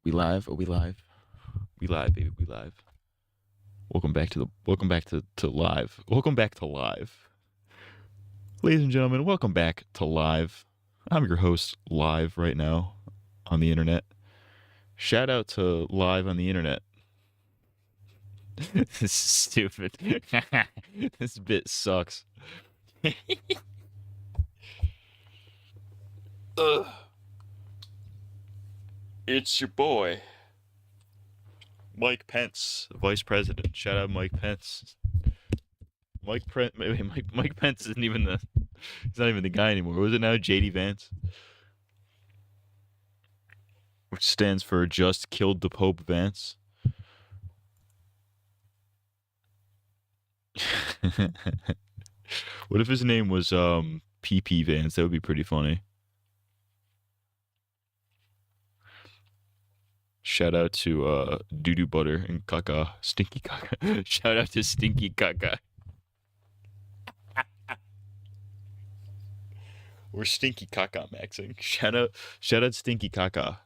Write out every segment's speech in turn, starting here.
We live? Are we live? We live, baby. We live. Welcome back to live. Welcome back to live. Ladies and gentlemen, welcome back to live. I'm your host live right now on the internet. Shout out to live on the internet. This is stupid. This bit sucks. It's your boy, Mike Pence, Vice President. Shout out Mike Pence. Mike Pence isn't even he's not even the guy anymore. What is it now? JD Vance? Which stands for Just Killed the Pope Vance. What if his name was PP Vance? That would be pretty funny. Shout out to Doo-Doo Butter and Caca. Stinky Caca. Shout out to Stinky Caca. We're Stinky Caca maxing. Shout out Stinky Caca.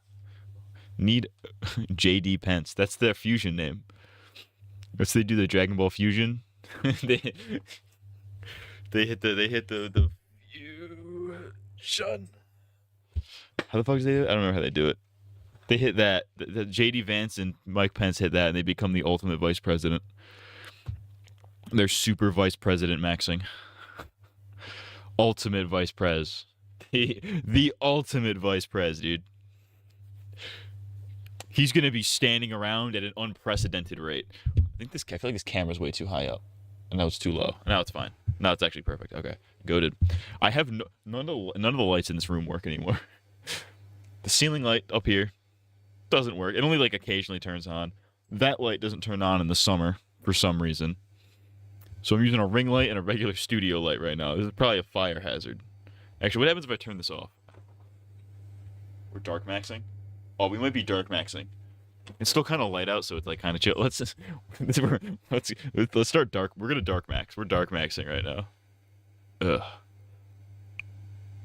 Need JD Pence. That's their fusion name. If they do the Dragon Ball fusion, they hit the fusion. How the fuck do they do it? I don't remember how they do it. They hit that. The JD Vance and Mike Pence hit that, and they become the ultimate vice president. They're super vice president maxing. Ultimate vice pres. The ultimate vice pres, dude. He's gonna be standing around at an unprecedented rate. I feel like this camera's way too high up. And now it's too low. Now it's fine. Now it's actually perfect. Okay. Goated. I have none of the lights in this room work anymore. The ceiling light up here doesn't work. It only like occasionally turns on. That light doesn't turn on in the summer for some reason. So I'm using a ring light and a regular studio light right now. This is probably a fire hazard. Actually, what happens if I turn this off? We're dark maxing? Oh, we might be dark maxing. It's still kind of light out, so it's like kind of chill. Let's start dark. We're gonna dark max. We're dark maxing right now. Ugh.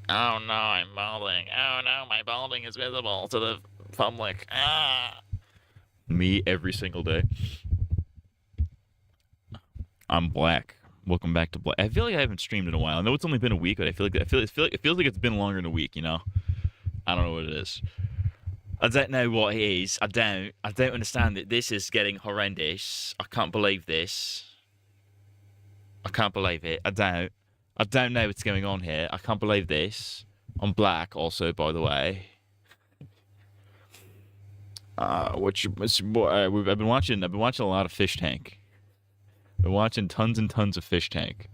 Oh no, I'm balding. Oh no, my balding is visible to the public. Ah. Me every single day. I'm black. Welcome back to black. I feel like I haven't streamed in a while. I know it's only been a week, but it feels like it's been longer than a week. You know, I don't know what it is. I don't know what it is. I don't understand it. This is getting horrendous. I can't believe this. I can't believe it. I don't know what's going on here. I can't believe this. I'm black also, by the way. I've been watching a lot of Fishtank. Been watching tons and tons of Fishtank.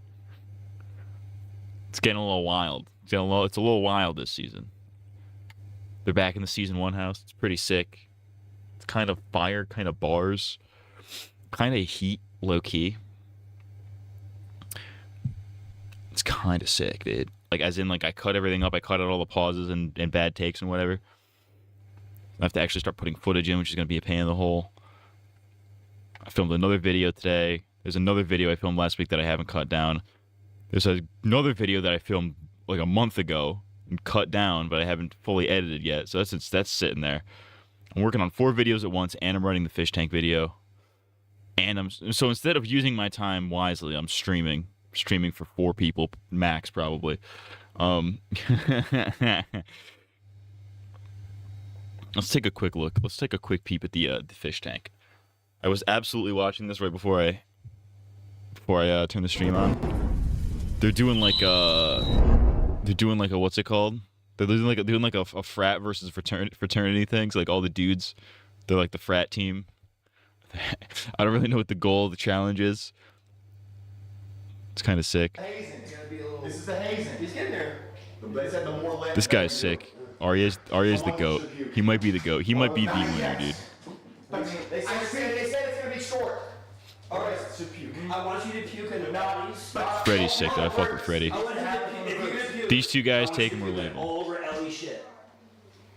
It's getting a little wild. It's a little wild this season. They're back in the season 1 house. It's pretty sick. It's kind of fire, kind of bars, kind of heat, low key. It's kind of sick, dude. Like, as in, like, I cut everything up. I cut out all the pauses and bad takes and whatever. I have to actually start putting footage in, which is going to be a pain in the hole. I filmed another video today. There's another video I filmed last week that I haven't cut down. There's another video that I filmed like a month ago and cut down, but I haven't fully edited yet. So that's sitting there. I'm working on 4 videos at once, and I'm writing the fish tank video. And so instead of using my time wisely, I'm streaming for 4 people max, probably. Let's take a quick look. Let's take a quick peep at the fish tank. I was absolutely watching this right before I turn the stream on. They're doing like a what's it called? They're doing like a frat versus fraternity things. Like all the dudes, they're like the frat team. I don't really know what the goal of the challenge is. It's kind of sick. This is the hazing. He's getting there. This guy's sick. Arya's the GOAT. He might be the GOAT. He might be the winner, dude. They said it's gonna be short. Alright, so puke. I want you to puke in the bodies. Freddy's sick though. I fuck with Freddy. These 2 guys take him or leave him. All over Ellie's shit.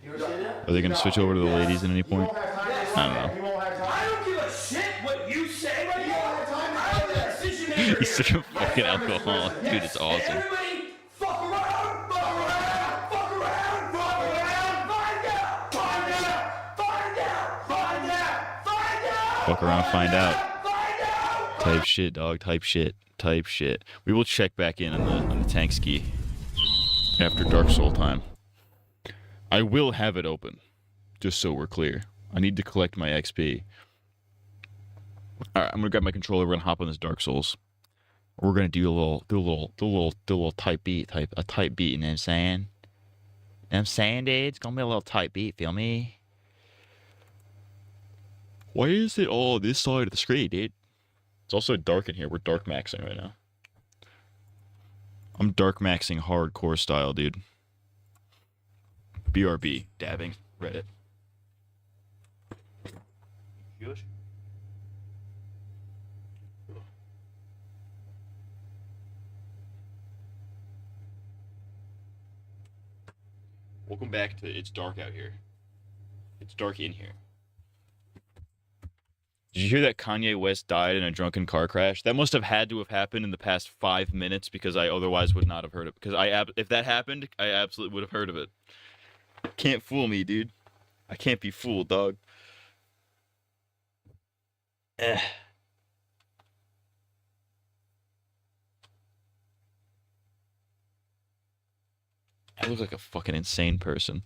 You ever seen that? Are they gonna switch over to the ladies at any point? I don't know. I don't give a shit what you say right now. I don't have a decision maker. He's such a fucking alcoholic, dude. It's awesome. Everybody, fuck around, fuck around, fuck around, fuck around, find out, find out, find out. Fuck around, find out. Type shit, dog. Type shit. Type shit. We will check back in on the tank ski after Dark Soul time. I will have it open, just so we're clear. I need to collect my XP. All right, I'm gonna grab my controller. We're gonna hop on this Dark Souls. We're gonna do a little type beat, a type beat. You know what I'm saying? You know what I'm saying, dude? It's gonna be a little type beat. Feel me? Why is it all this side of the screen, dude? It's also dark in here. We're dark maxing right now. I'm dark maxing hardcore style, dude. BRB, dabbing, Reddit. Welcome back to It's Dark Out Here. It's dark in here. Did you hear that Kanye West died in a drunken car crash? That must have had to have happened in the past 5 minutes because I otherwise would not have heard it. Because if that happened, I absolutely would have heard of it. Can't fool me, dude. I can't be fooled, dog. I look like a fucking insane person.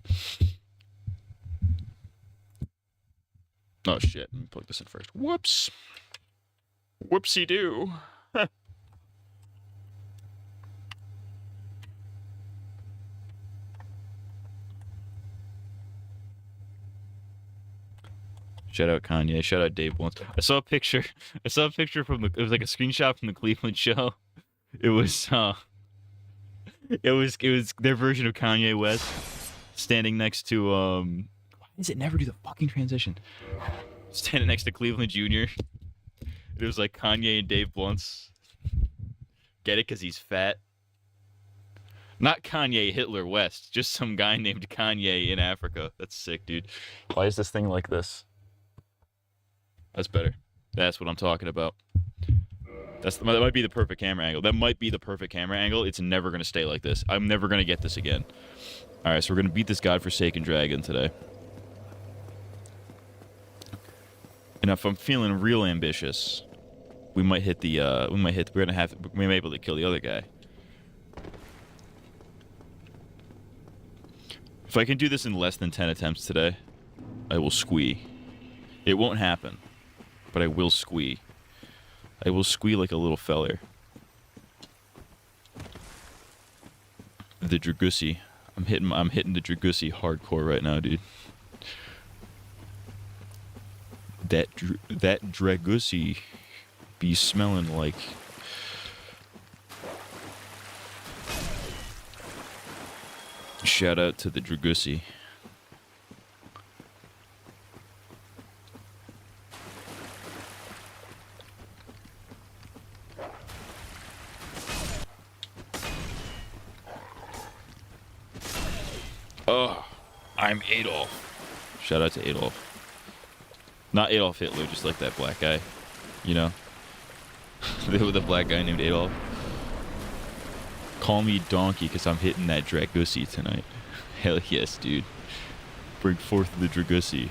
Oh shit, let me plug this in first. Whoops. Whoopsie-doo. Shout out Kanye. Shout out Dave once. I saw a picture from it was like a screenshot from the Cleveland show. It was their version of Kanye West standing next to why does it never do the fucking transition? Standing next to Cleveland Jr. It was like Kanye and Dave Blunts. Get it? Because he's fat. Not Kanye Hitler West. Just some guy named Kanye in Africa. That's sick, dude. Why is this thing like this? That's better. That's what I'm talking about. That might be the perfect camera angle. That might be the perfect camera angle. It's never going to stay like this. I'm never going to get this again. All right, so we're going to beat this godforsaken dragon today. And if I'm feeling real ambitious, we might hit the we might be able to kill the other guy. If I can do this in less than 10 attempts today, I will squee. It won't happen, but I will squee. I will squee like a little feller. The Dragony. I'm hitting the Dragony hardcore right now, dude. That Dragony be smelling like shout out to the Dragony. Oh, I'm Adolf. Shout out to Adolf. Not Adolf Hitler, just like that black guy. You know? The black guy named Adolf. Call me Donkey because I'm hitting that Dragony tonight. Hell yes, dude. Bring forth the Dragony.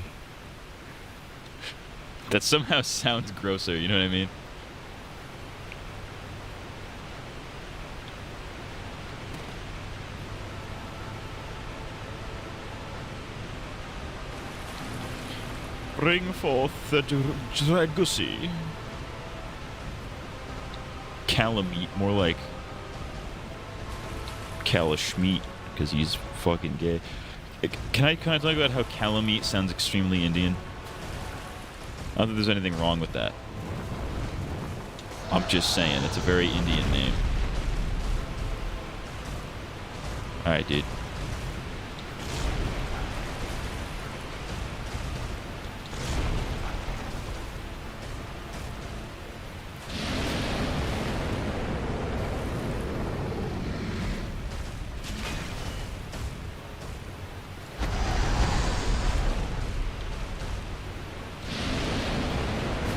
That somehow sounds grosser, you know what I mean? Bring forth the Dragony. Calamite, more like Kalashmeat, because he's fucking gay. Can I talk about how Calamite sounds extremely Indian? Not that there's anything wrong with that. I'm just saying, it's a very Indian name. Alright, dude.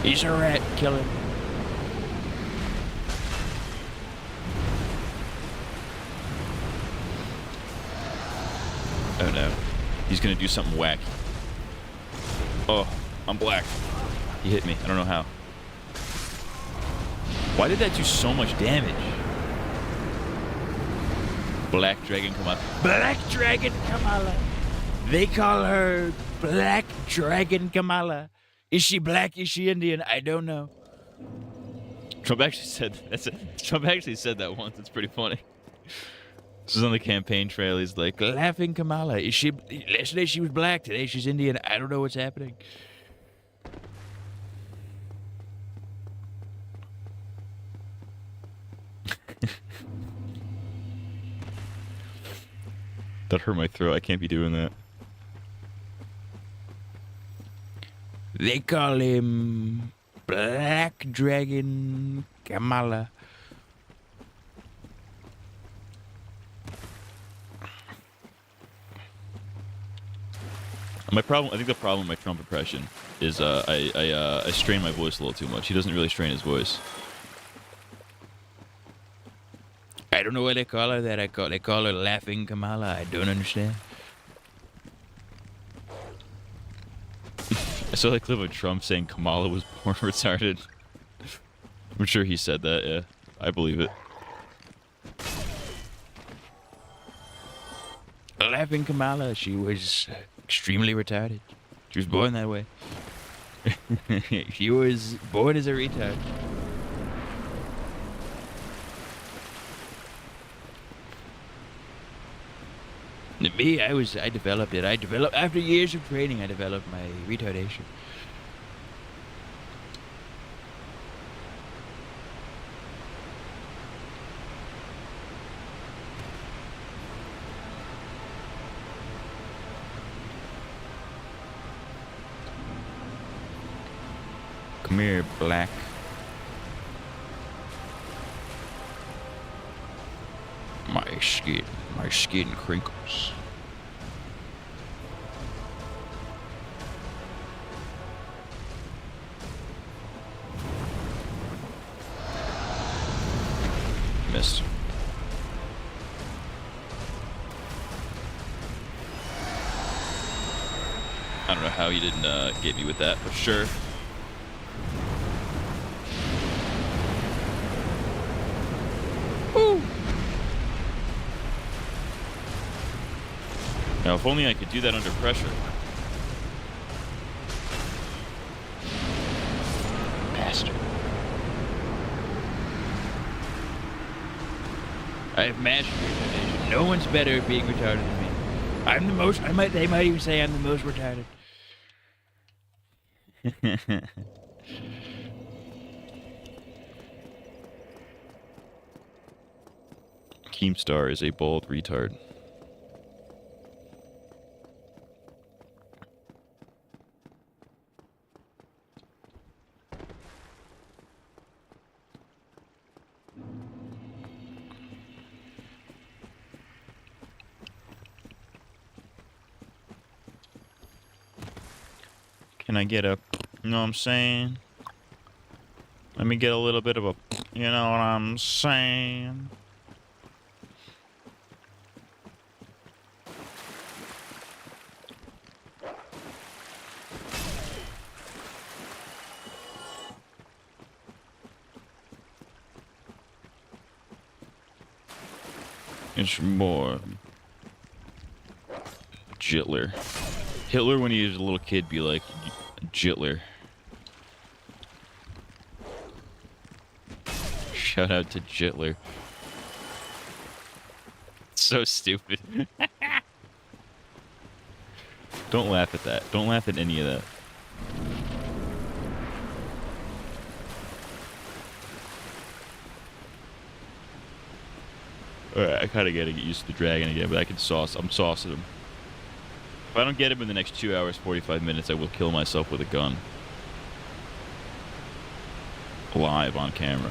He's a rat, kill him. Oh no. He's gonna do something wacky. Oh, I'm black. He hit me. I don't know how. Why did that do so much damage? Black Dragon Kamala. Black Dragon Kamala. They call her Black Dragon Kamala. Is she black? Is she Indian? I don't know. Trump actually said Trump actually said that once. It's pretty funny. This is on the campaign trail. He's like, laughing Kamala. Is she? Yesterday she was black. Today she's Indian. I don't know what's happening. That hurt my throat. I can't be doing that. They call him Black Dragon Kamala. My problem, I think the problem with my Trump impression is I strain my voice a little too much. He doesn't really strain his voice. I don't know why they call her that. They call her Laughing Kamala. I don't understand. I saw that clip of Trump saying Kamala was born retarded. I'm sure he said that, yeah. I believe it. Laughing Kamala, she was extremely retarded. She was born that way. She was born as a retard. Me, I developed it. After years of training, I developed my retardation. Come here, Black. My skin crinkles. Missed. I don't know how you didn't get me with that, but sure. Woo! Now, if only I could do that under pressure. Bastard. I have mastered retardation. No one's better at being retarded than me. I'm the most. They might even say I'm the most retarded. Keemstar is a bald retard. Can I get a, you know what I'm saying? Let me get a little bit of a, you know what I'm saying? It's more Jitler. Hitler, when he was a little kid, be like, Jitler. Shout out to Jitler. So stupid. Don't laugh at that. Don't laugh at any of that. Alright, I kinda gotta get used to the dragon again, but I'm saucing him. If I don't get him in the next 2 hours, 45 minutes, I will kill myself with a gun. Live on camera.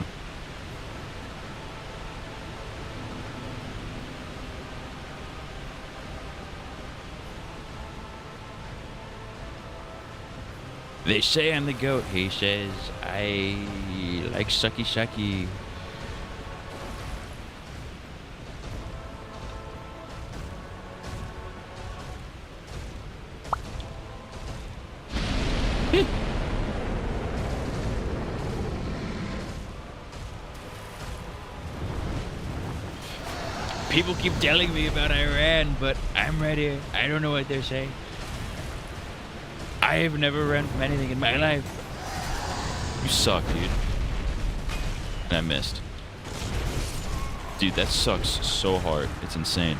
They say I'm the goat. He says I like sucky sucky. People keep telling me about Iran, but I'm ready. I don't know what they're saying. I have never run from anything in my life. You suck, dude. And I missed. Dude, that sucks so hard. It's insane.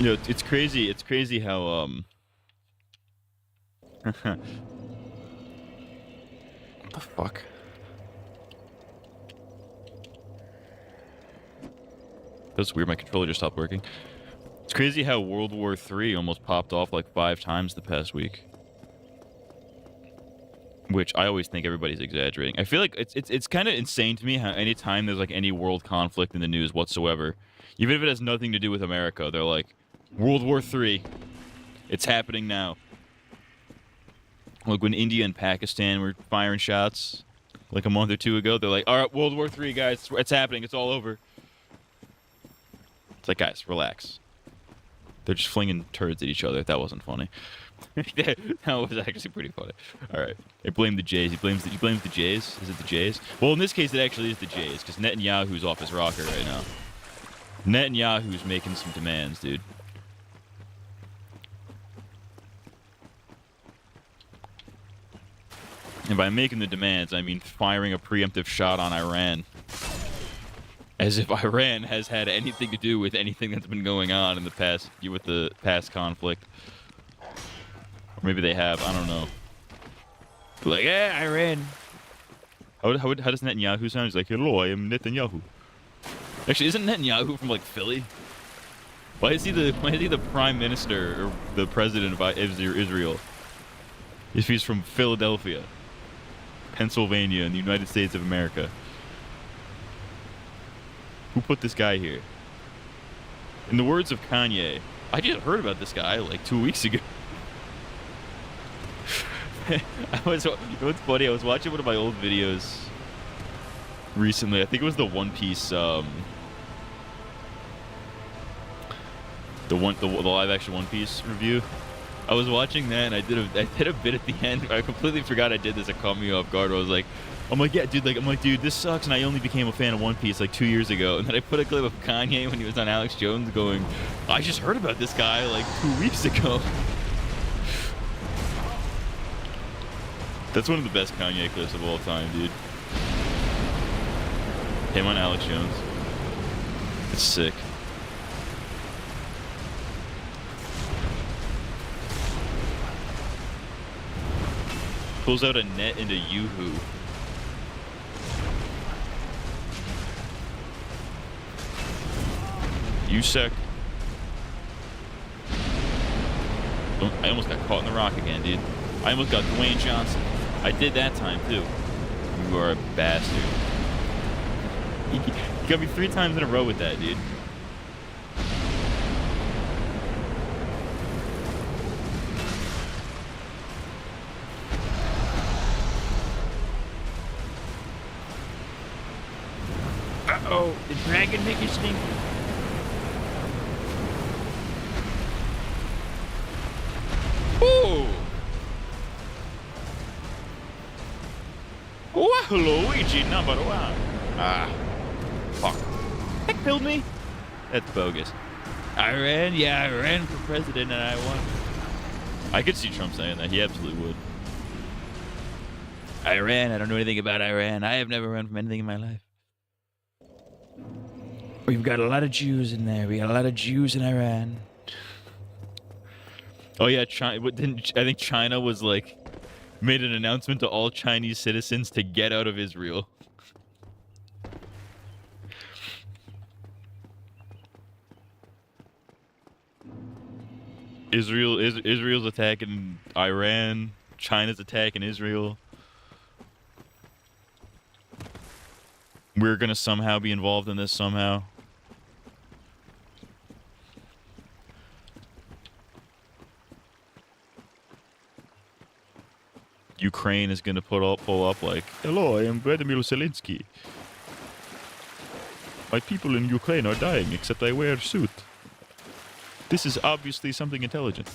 You know, it's crazy. It's crazy how what the fuck? That's weird. My controller just stopped working. It's crazy how World War III almost popped off like 5 times the past week. Which I always think everybody's exaggerating. I feel like it's kind of insane to me how anytime there's like any world conflict in the news whatsoever, even if it has nothing to do with America, they're like, World War III, it's happening now. Like when India and Pakistan were firing shots like a month or 2 ago, they're like, all right, World War III, guys, it's happening, it's all over. It's like, guys, relax. They're just flinging turds at each other. That wasn't funny. That was actually pretty funny. All right. They blame the Jays. He blames the Jays. Is it the Jays? Well, in this case, it actually is the Jays because Netanyahu's off his rocker right now. Netanyahu's making some demands, dude. And by making the demands, I mean firing a preemptive shot on Iran. As if Iran has had anything to do with anything that's been going on in the past, with the past conflict. Or maybe they have, I don't know. Like, Iran. How does Netanyahu sound? He's like, hello, I am Netanyahu. Actually, isn't Netanyahu from, like, Philly? Why is he the prime minister or the president of Israel? If he's from Philadelphia, Pennsylvania, in the United States of America. Who put this guy here? In the words of Kanye, I just heard about this guy like 2 weeks ago. What's funny, I was watching one of my old videos recently. I think it was the One Piece, the live action One Piece review. I was watching that and I did a bit at the end. I completely forgot I did this. It caught me off guard. I'm like, yeah, dude. Dude, this sucks. And I only became a fan of One Piece like 2 years ago. And then I put a clip of Kanye when he was on Alex Jones going, I just heard about this guy like 2 weeks ago. That's one of the best Kanye clips of all time, dude. Him on Alex Jones. It's sick. Pulls out a net into Yoo-hoo. Yusek. I almost got caught in the rock again, dude. I almost got Dwayne Johnson. I did that time, too. You are a bastard. You got me 3 times in a row with that, dude. Uh-oh, the dragon make you stinky. Ooh! Wow, Luigi number 1. Ah. Fuck. That killed me? That's bogus. I ran for president and I won. I could see Trump saying that. He absolutely would. Iran, I don't know anything about Iran. I have never run from anything in my life. We've got a lot of Jews in there. We got a lot of Jews in Iran. Oh yeah, China. I think China was like made an announcement to all Chinese citizens to get out of Israel. Israel's attacking Iran. China's attacking Israel. We're gonna somehow be involved in this somehow. Ukraine is gonna pull up like, hello, I am Vladimir Zelensky. My people in Ukraine are dying, except I wear a suit. This is obviously something intelligent.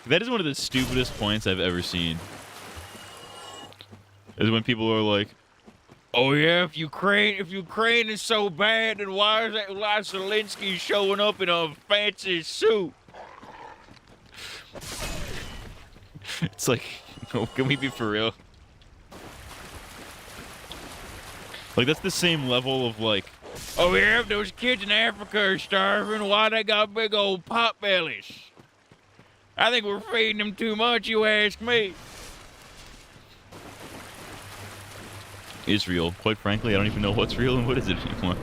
That is one of the stupidest points I've ever seen. Is when people are like, Oh yeah, if Ukraine is so bad, then why is Zelensky showing up in a fancy suit? it's like, can we be for real? Like, that's the same level of like, Oh yeah, if those kids in Africa are starving, why they got big old pot bellies? I think we're feeding them too much, you ask me. Israel. Quite frankly, I don't even know what's real and what isn't anymore.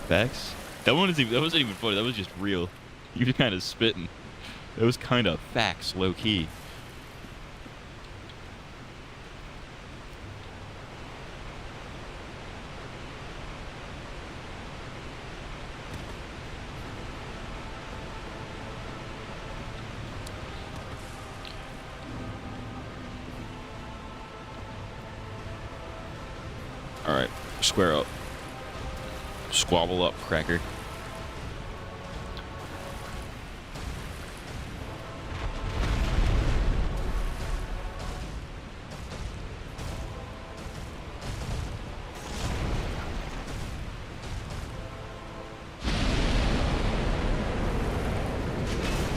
Facts? That wasn't even funny. That was just real. You were kind of spitting. It was kind of facts, low key. Alright, square up. Squabble up, cracker.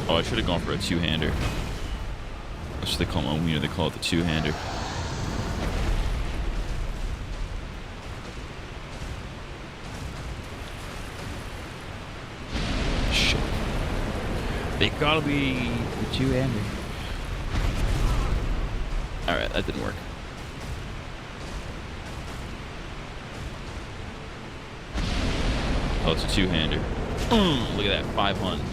Oh, I should have gone for a two-hander. That's what they call my wiener. They call it the two-hander. They gotta be the two-hander. Alright, that didn't work. Oh, it's a two-hander. Look at that, 500.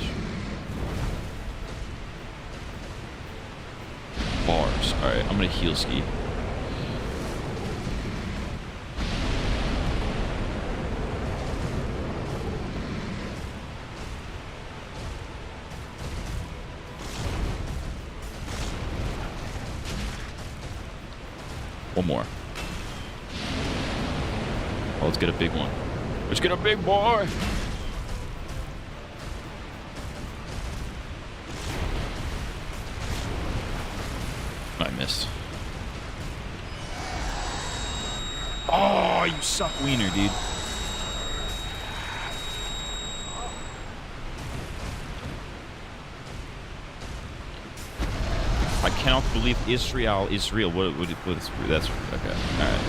Bars. Alright, I'm gonna heel ski. One more. Oh, let's get a big one. Let's get a big boy. I missed. Oh, you suck wiener, dude. I cannot believe Israel. What is, that's okay. Alright.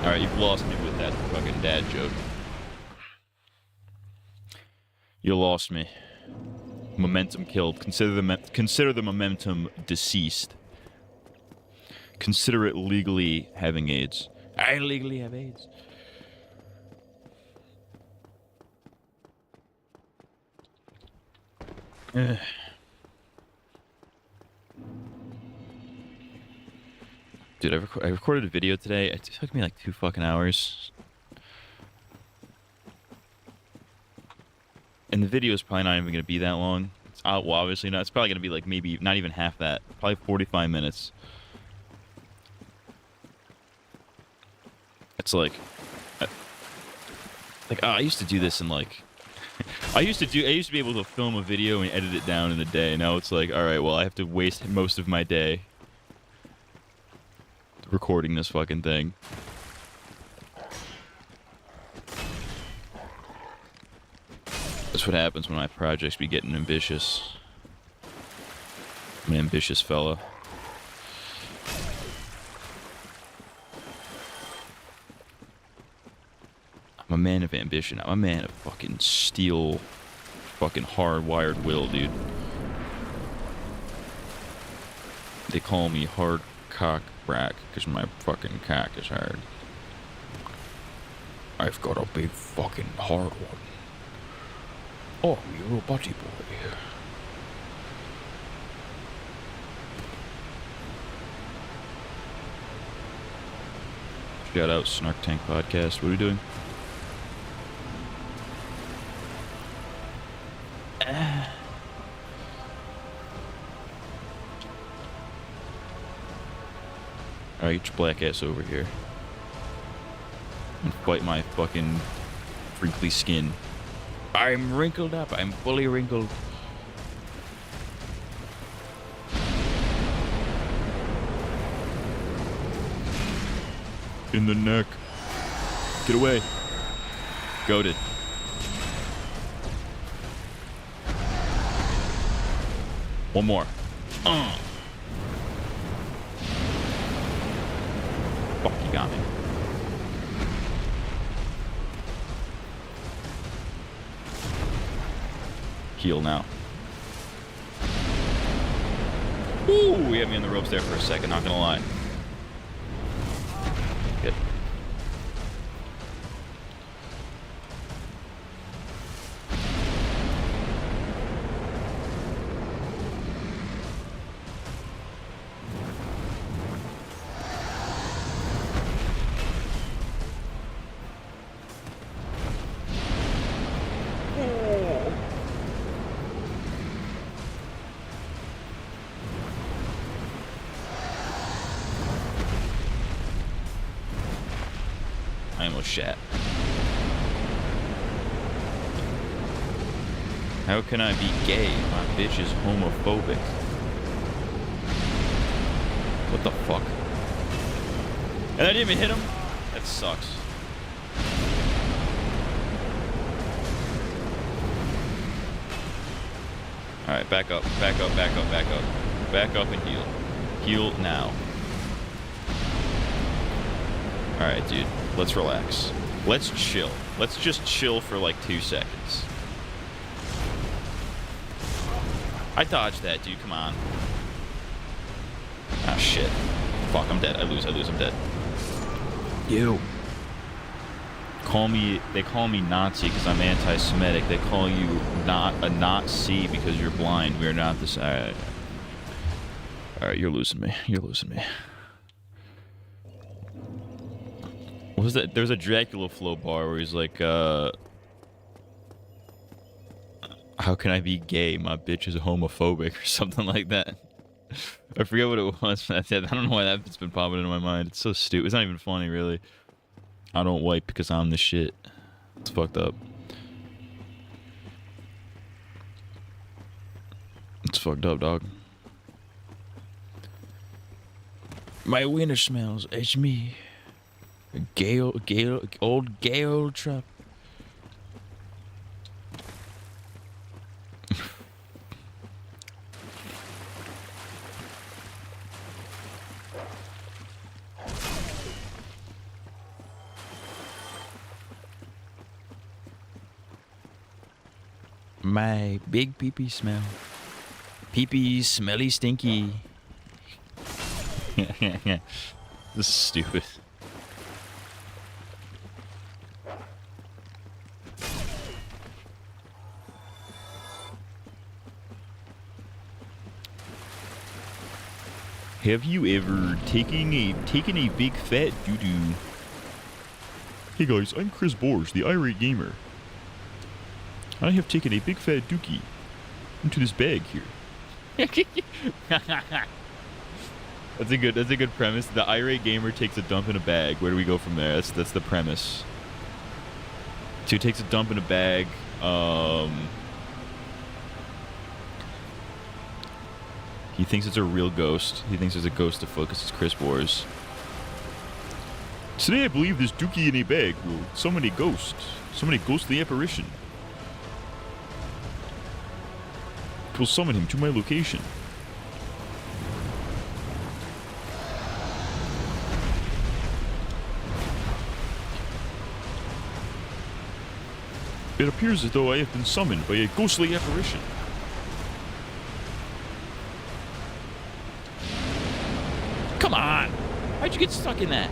Alright, you've lost me with that fucking dad joke. You lost me. Momentum killed. Consider the momentum deceased. Consider it legally having AIDS. I legally have AIDS. Dude, I recorded a video today. It took me like 2 fucking hours. And the video is probably not even going to be that long. Well, obviously not. It's probably going to be like maybe not even half that. Probably 45 minutes. It's like I used to do this in like I used to be able to film a video and edit it down in a day. Now it's like, all right, well, I have to waste most of my day recording this fucking thing. That's what happens when my projects be getting ambitious. I'm an ambitious fella. I'm a man of ambition. I'm a man of fucking steel, fucking hardwired will, dude. They call me hard cock brack because my fucking cock is hard. I've got a big fucking hard one. Oh, you're a butty boy. Shout out Snark Tank Podcast. What are we doing? Alright, get your black ass over here. And fight my fucking wrinkly skin. I'm wrinkled up. I'm fully wrinkled. In the neck. Get away. Goated. One more. Fuck, you got me. Heal now. Ooh, we had me on the ropes there for a second, not gonna lie. Good. I almost shat. How can I be gay? My bitch is homophobic. What the fuck? And I didn't even hit him? That sucks. Alright, back up, back up, back up, back up. Back up and heal. Heal now. Alright, dude. Let's relax. Let's chill. Let's just chill for like 2 seconds. I dodged that, dude. Come on. Ah, shit. Fuck, I'm dead. I lose, I'm dead. You. They call me Nazi because I'm anti-Semitic. They call you not a Nazi because you're blind. We're not this. Alright, you're losing me. You're losing me. What was that? There's a Dracula flow bar where he's like, how can I be gay? My bitch is homophobic or something like that. I forget what it was. I don't know why that's been popping into my mind. It's so stupid. It's not even funny, really. I don't wipe because I'm the shit. It's fucked up. It's fucked up, dog. My winter smells. It's me. Old gay old Trump. My big pee-pee smell. Pee-pee smelly stinky. This is stupid. Have you ever taken a big fat doo-doo? Hey guys, I'm Chris Bors, the irate gamer. I have taken a big fat dookie into this bag here. That's a good premise. The irate gamer takes a dump in a bag. Where do we go from there? That's the premise. So he takes a dump in a bag. He thinks it's a real ghost. He thinks there's a ghost afoot because it's Chris Bors. Today I believe this dookie in a bag will summon a ghost. Summon a ghostly apparition. It will summon him to my location. It appears as though I have been summoned by a ghostly apparition. Come on! How'd you get stuck in that?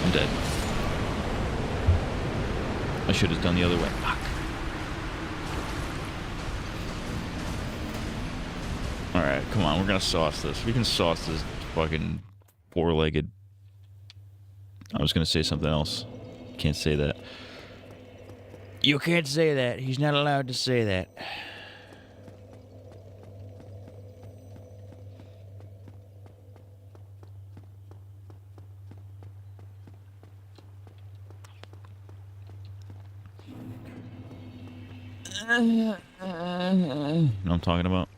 I'm dead. I should have done the other way. Fuck. Alright, come on, we're gonna sauce this. We can sauce this fucking four-legged... I was gonna say something else. Can't say that. You can't say that. He's not allowed to say that. Know what I'm talking about?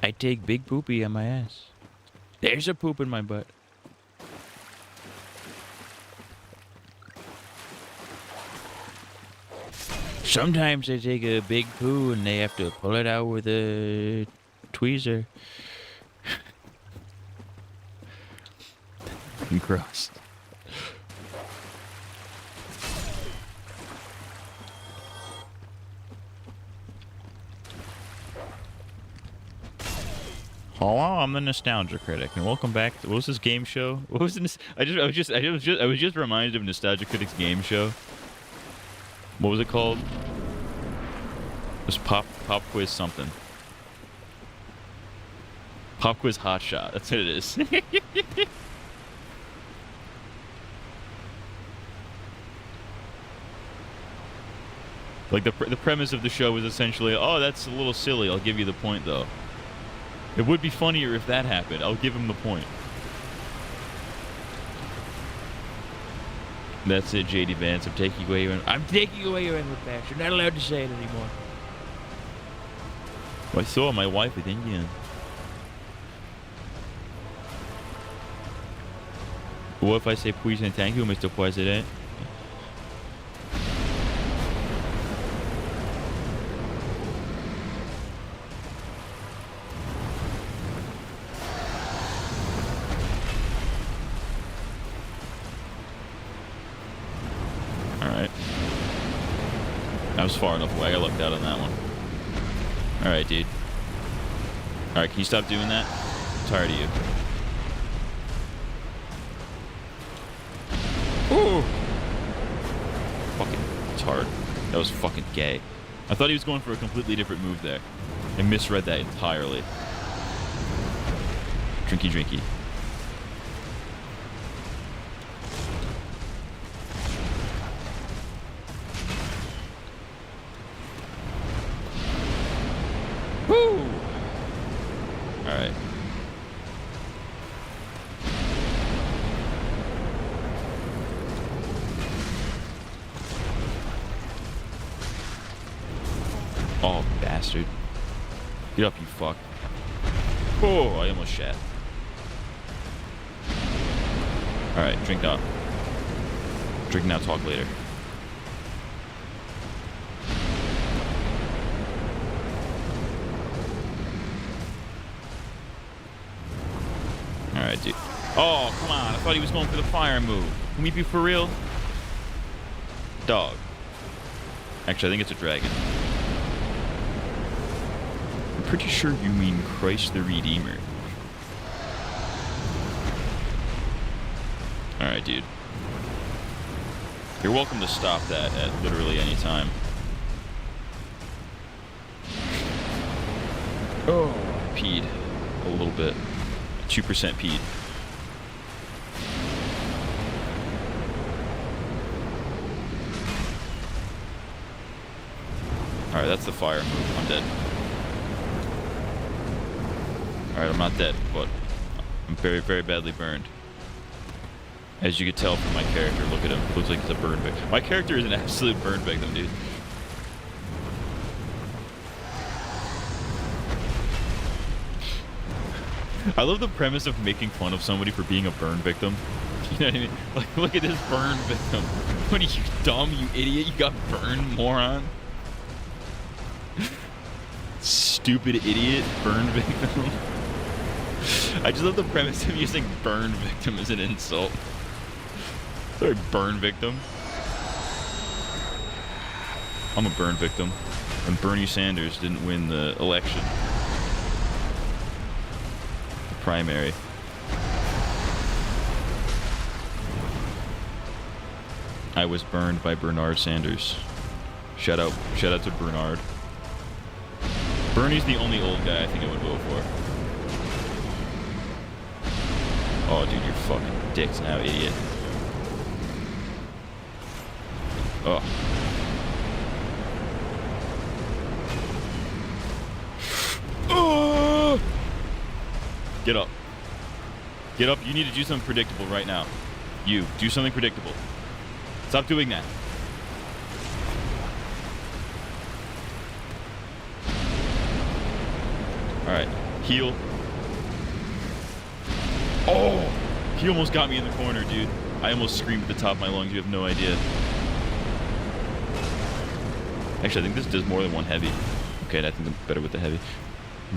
I take big poopy on my ass. There's a poop in my butt. Sometimes I take a big poo and they have to pull it out with a tweezer. Gross. Hello, I'm the Nostalgia Critic, and welcome back to, what was this game show? What was this? I was just reminded of Nostalgia Critic's game show. What was it called? It was Pop Quiz something. Pop Quiz Hot Shot. That's what it is. Like the premise of the show was essentially, oh, that's a little silly. I'll give you the point though. It would be funnier if that happened. I'll give him the point. That's it, JD Vance. I'm taking away your inward facts. You're not allowed to say it anymore. I saw my wife with Indian. What if I say please and thank you, Mr. President? I was far enough away. I lucked out on that one. Alright, dude. Alright, can you stop doing that? I'm tired of you. Ooh! Fucking tard. That was fucking gay. I thought he was going for a completely different move there. I misread that entirely. Drinky drinky. Woo! Alright. Oh, bastard. Get up, you fuck. Oh, I almost shat. Alright, drink up. Drink now, talk later. Alright, dude. Oh, come on. I thought he was going for the fire move. Can we be for real? Dog. Actually, I think it's a dragon. I'm pretty sure you mean Christ the Redeemer. Alright, dude. You're welcome to stop that at literally any time. Oh, I peed a little bit. 2% peed. Alright, that's the fire move. I'm dead. Alright, I'm not dead, but I'm very, very badly burned. As you can tell from my character, look at him. Looks like he's a burn victim. My character is an absolute burn victim, dude. I love the premise of making fun of somebody for being a burn victim. You know what I mean? Like, look at this burn victim. What are you, dumb, you idiot? You got burned, moron. Stupid idiot, burn victim. I just love the premise of using burn victim as an insult. Sorry, burn victim. I'm a burn victim. And Bernie Sanders didn't win the election. Primary. I was burned by Bernard Sanders. Shout out to Bernard. Bernie's the only old guy I think I would vote for. Oh, dude, you're fucking dicks now, idiot. Oh. Oh! Get up. Get up. You need to do something predictable right now. You. Do something predictable. Stop doing that. Alright. Heal. Oh! He almost got me in the corner, dude. I almost screamed at the top of my lungs. You have no idea. Actually, I think this does more than one heavy. Okay, I think I'm better with the heavy.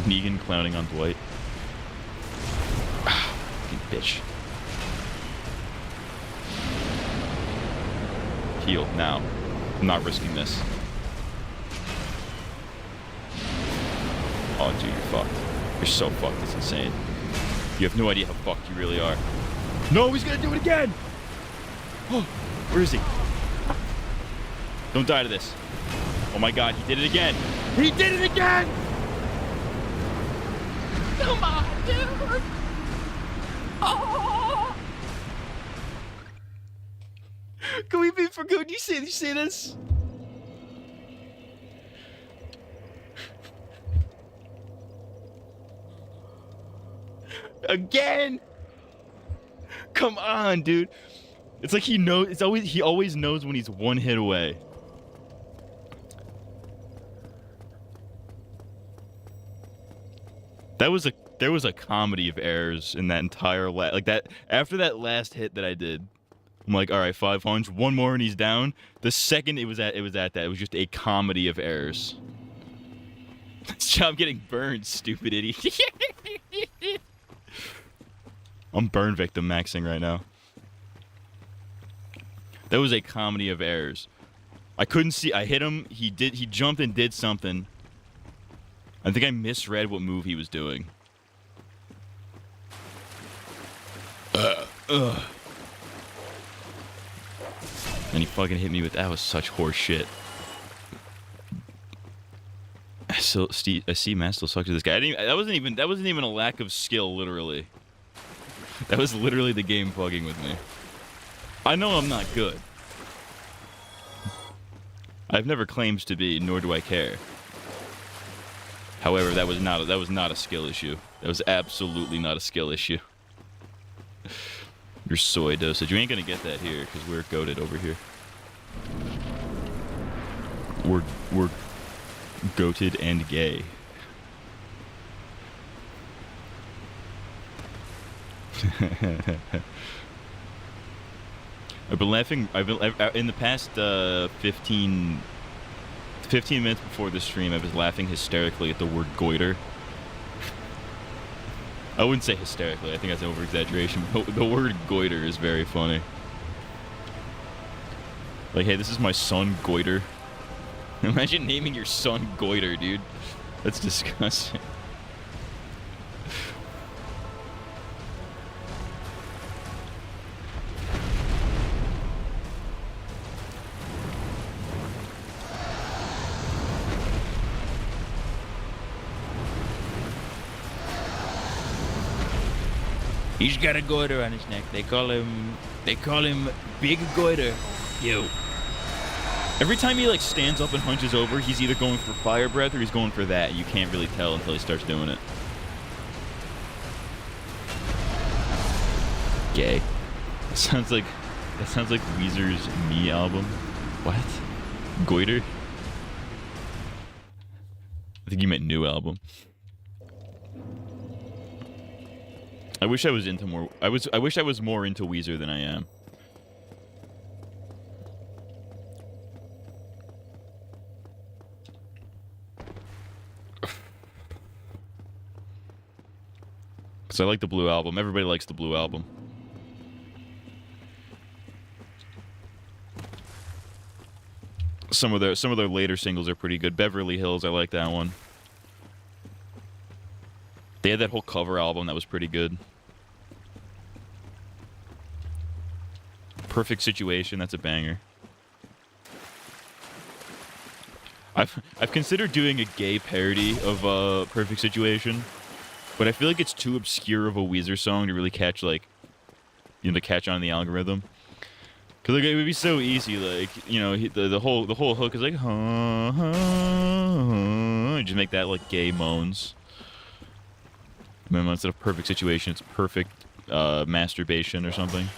Negan clowning on Dwight. Ah, fucking bitch. Heal, now. I'm not risking this. Oh, dude, you're fucked. You're so fucked, it's insane. You have no idea how fucked you really are. No, he's gonna do it again! Oh, where is he? Don't die to this. Oh my god, he did it again! He did it again! Come on, dude. Oh. Can we be for good? You see this? Again! Come on, dude. It's like he knows. He always knows when he's one hit away. There was a comedy of errors in that entire like that. After that last hit that I did, I'm like, all right, 500, one more and he's down. The second it was at that, it was just a comedy of errors. Nice job getting burned, stupid idiot. I'm burn victim maxing right now. That was a comedy of errors. I couldn't see. I hit him. He jumped and did something. I think I misread what move he was doing. And he fucking hit me with that. Was such horse shit. I see Matt still sucks to this guy. That wasn't even a lack of skill, literally. That was literally the game fucking with me. I know I'm not good. I've never claimed to be, nor do I care. However, that was not a skill issue. That was absolutely not a skill issue. Your soy dosage. You ain't gonna get that here because we're goated over here. We're goated and gay. I've been laughing. In the past 15 minutes before the stream, I was laughing hysterically at the word goiter. I wouldn't say hysterically. I think that's an over-exaggeration. The word goiter is very funny. Like, hey, this is my son, Goiter. Imagine naming your son Goiter, dude. That's disgusting. He's got a goiter on his neck. They call him Big Goiter. Yo. Every time he like stands up and hunches over, he's either going for fire breath or he's going for that. You can't really tell until he starts doing it. Gay. That sounds like Weezer's Me album. What? Goiter? I think you meant new album. I wish I was into more. I wish I was more into Weezer than I am. Cause I like the Blue Album. Everybody likes the Blue Album. Some of their later singles are pretty good. Beverly Hills, I like that one. They had that whole cover album that was pretty good. Perfect Situation, that's a banger. I've considered doing a gay parody of Perfect Situation, but I feel like it's too obscure of a Weezer song to really catch to catch on the algorithm. Cause like, it would be so easy, like, you know, the whole hook is like, huh, huh, huh, just make that like gay moans. And then instead of Perfect Situation, it's perfect masturbation or something.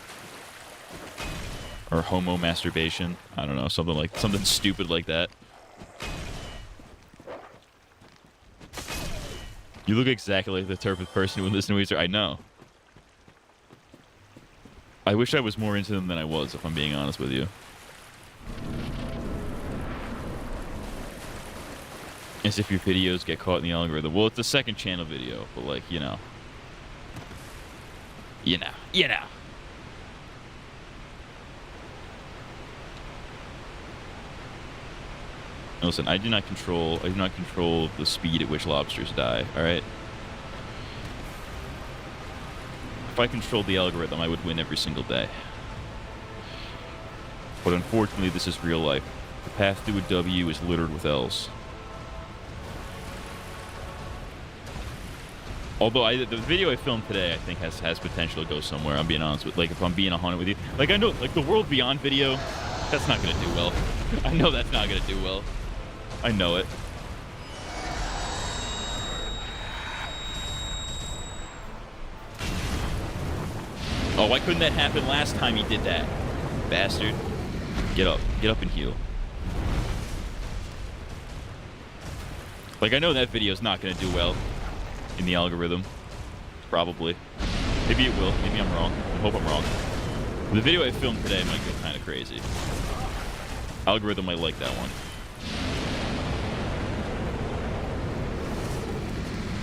Or homo masturbation. I don't know, something stupid like that. You look exactly like the type of person who would listen to Weezer. I know. I wish I was more into them than I was, if I'm being honest with you. As if your videos get caught in the algorithm. Well, it's a second channel video, but like, you know. You know. Listen, I do not control the speed at which lobsters die, alright? If I controlled the algorithm, I would win every single day. But unfortunately, this is real life. The path to a W is littered with L's. Although the video I filmed today, I think has potential to go somewhere. I'm being honest with, like, if I'm being 100 with you, like I know, like the World Beyond video, that's not gonna do well. I know that's not gonna do well. I know it. Oh, why couldn't that happen last time he did that? Bastard. Get up and heal. Like, I know that video's not gonna do well in the algorithm. Probably. Maybe it will. Maybe I'm wrong. I hope I'm wrong. The video I filmed today might go kind of crazy. Algorithm might like that one.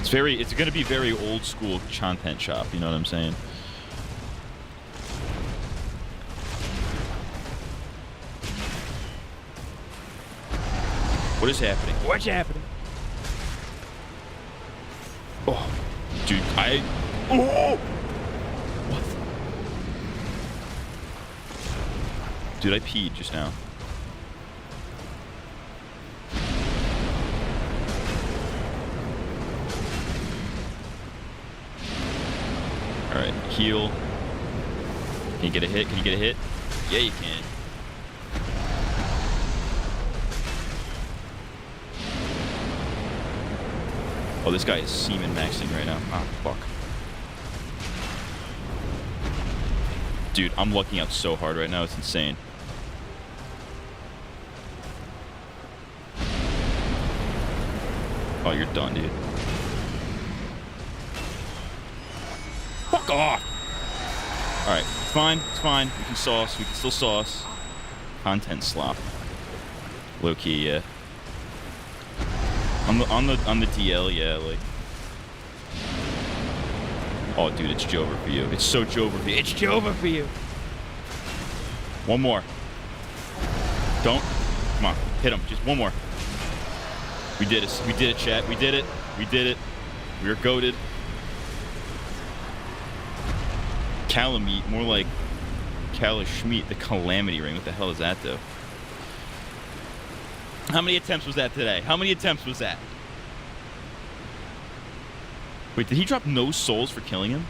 It's gonna be very old school content shop, you know what I'm saying? What is happening? What's happening? Oh, dude, oh! What? Dude, I peed just now. Alright, heal. Can you get a hit? Can you get a hit? Yeah, you can. Oh, this guy is semen maxing right now. Ah, fuck. Dude, I'm lucking out so hard right now. It's insane. Oh, you're done, dude. Fuck off! Alright, it's fine. It's fine. We can sauce. We can still sauce. Content slop. Low key, yeah. On the DL, yeah, like. Oh, dude, it's Jover for you. It's so Jover for you. It's Jover for you. One more. Don't. Come on, hit him. Just one more. We did it. We did it, chat. We did it. We did it. We were goated. Calamite, more like Kalashmeat, the Calamity Ring. What the hell is that, though? How many attempts was that today? How many attempts was that? Wait, did he drop no souls for killing him?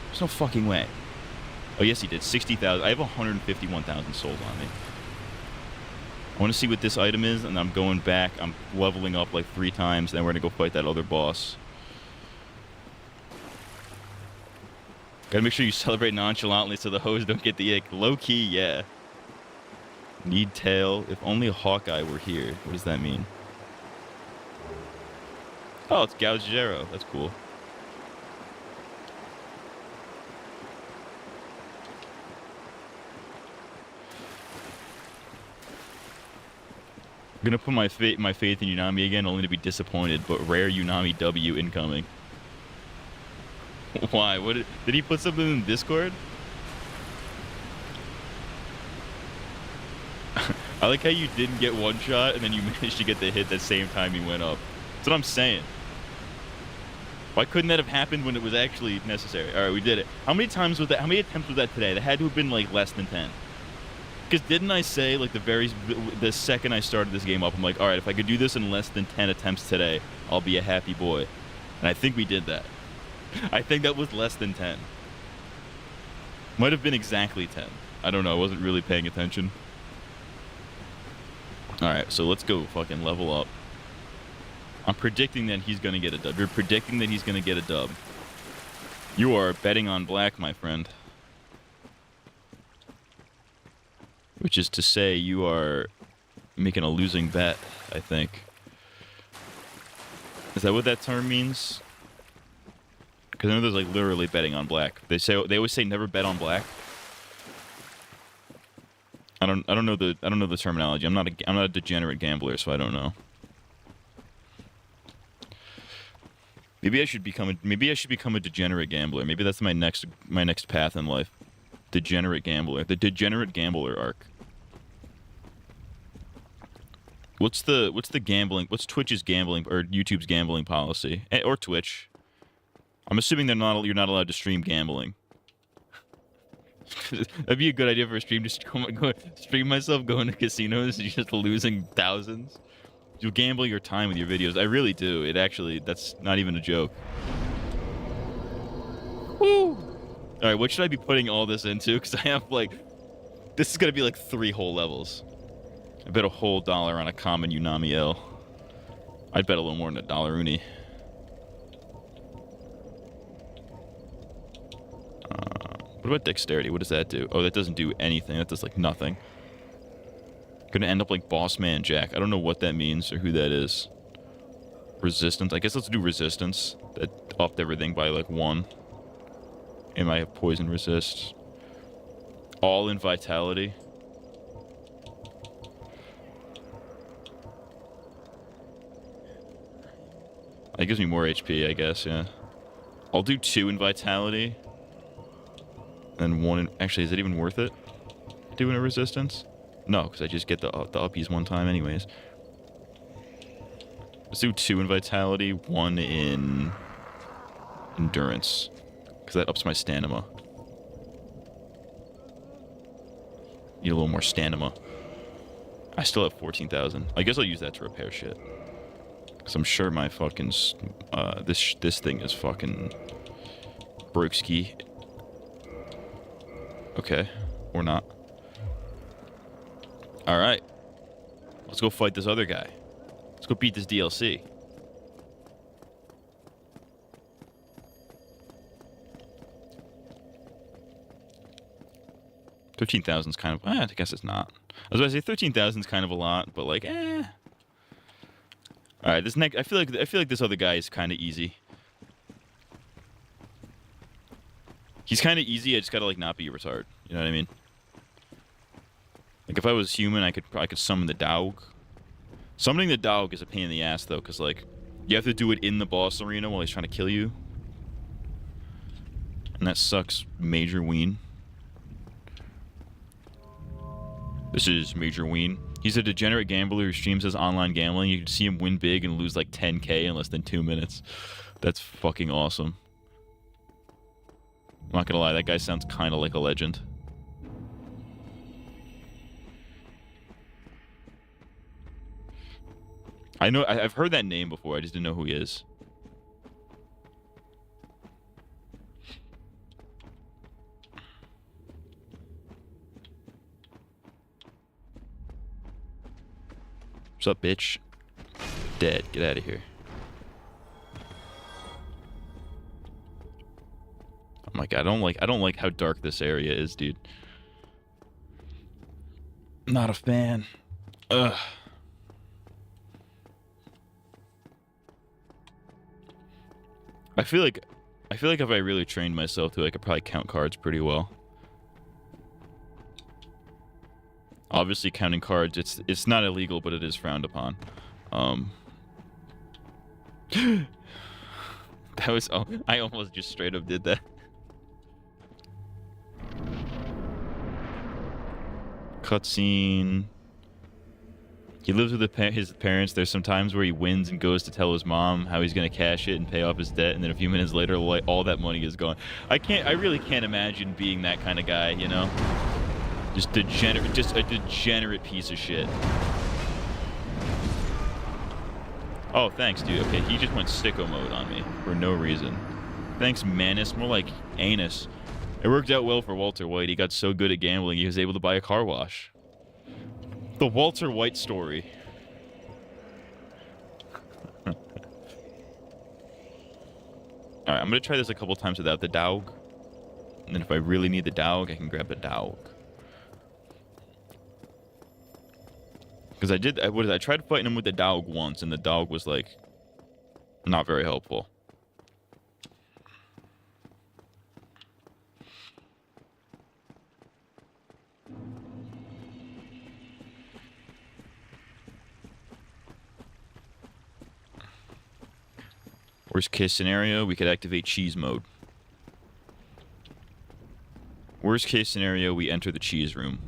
There's no fucking way. Oh, yes, he did. 60,000. I have 151,000 souls on me. I want to see what this item is, and I'm going back. I'm leveling up like 3 times, and then we're going to go fight that other boss. Gotta make sure you celebrate nonchalantly so the hoes don't get the ick. Low-key, yeah. Need tail. If only a Hawkeye were here. What does that mean? Oh, it's Gaujero. That's cool. I'm gonna put my faith in Unami again, only to be disappointed, but rare Unami W incoming. Why? What did he put something in Discord? I like how you didn't get one shot and then you managed to get the hit the same time he went up. That's what I'm saying. Why couldn't that have happened when it was actually necessary? All right, we did it. How many times was that? How many attempts was that today? That had to have been like less than 10. Because didn't I say like the second I started this game up, I'm like, all right, if I could do this in less than 10 attempts today, I'll be a happy boy. And I think we did that. I think that was less than 10. Might have been exactly 10. I don't know. I wasn't really paying attention. Alright, so let's go fucking level up. I'm predicting that he's going to get a dub. You're predicting that he's going to get a dub. You are betting on black, my friend. Which is to say, you are making a losing bet, I think. Is that what that term means? Because I know there's like literally betting on black. They always say never bet on black. I don't know the terminology. I'm not a degenerate gambler, so I don't know. Maybe I should become a degenerate gambler. Maybe that's my next path in life. Degenerate gambler. The degenerate gambler arc. What's Twitch's gambling or YouTube's gambling policy? Or Twitch? I'm assuming you're not allowed to stream gambling. That'd be a good idea for a stream. Just stream myself going to casinos and just losing thousands. You gamble your time with your videos. I really do. That's not even a joke. Woo! Alright, what should I be putting all this into? Because I have this is gonna be like 3 whole levels. I bet a whole $1 on a common Unami L. I'd bet a little more than $1 uni. What about dexterity? What does that do? Oh, that doesn't do anything. That does like nothing. Gonna end up like Boss Man Jack. I don't know what that means or who that is. Resistance. I guess let's do resistance. That upped everything by like 1. And I have poison resist. All in vitality. That gives me more HP, I guess, yeah. I'll do 2 in vitality. And 1 in... Actually, is it even worth it? Doing a resistance? No, because I just get the uppies 1 time anyways. Let's do 2 in vitality, 1 in endurance. Because that ups my stamina. Need a little more stamina. I still have 14,000. I guess I'll use that to repair shit. Because I'm sure my fucking... this thing is fucking... brokeski. Okay. Or not. Alright. Let's go fight this other guy. Let's go beat this DLC. $13,000's kind of... I guess it's not. I was about to say 13,000's kind of a lot, but like, eh. Alright, this next... I feel like this other guy is kind of easy. He's kind of easy, I just gotta like not be a retard. You know what I mean? Like if I was human, I could summon the dog. Summoning the dog is a pain in the ass though, because like you have to do it in the boss arena while he's trying to kill you. And that sucks Major Ween. This is Major Ween. He's a degenerate gambler who streams his online gambling. You can see him win big and lose like 10k in less than 2 minutes. That's fucking awesome. I'm not gonna lie, that guy sounds kind of like a legend. I know, I've heard that name before, I just didn't know who he is. What's up, bitch? Dead, get out of here. Oh my god, I don't like how dark this area is, dude. Not a fan. Ugh. I feel like if I really trained myself to, I could probably count cards pretty well. Obviously, counting cards, it's not illegal, but it is frowned upon. That was... Oh, I almost just straight up did that. Cutscene. He lives with his parents. There's some times where he wins and goes to tell his mom how he's gonna cash it and pay off his debt, and then a few minutes later, all that money is gone. I really can't imagine being that kind of guy, you know? Just a degenerate piece of shit. Oh, thanks, dude. Okay, he just went sicko mode on me for no reason. Thanks, Manus. More like anus. It worked out well for Walter White. He got so good at gambling, he was able to buy a car wash. The Walter White story. Alright, I'm gonna try this a couple times without the dog. And then if I really need the dog, I can grab the dog. Because I tried fighting him with the dog once, and the dog was, like, not very helpful. Worst case scenario, we could activate cheese mode. Worst case scenario, we enter the cheese room.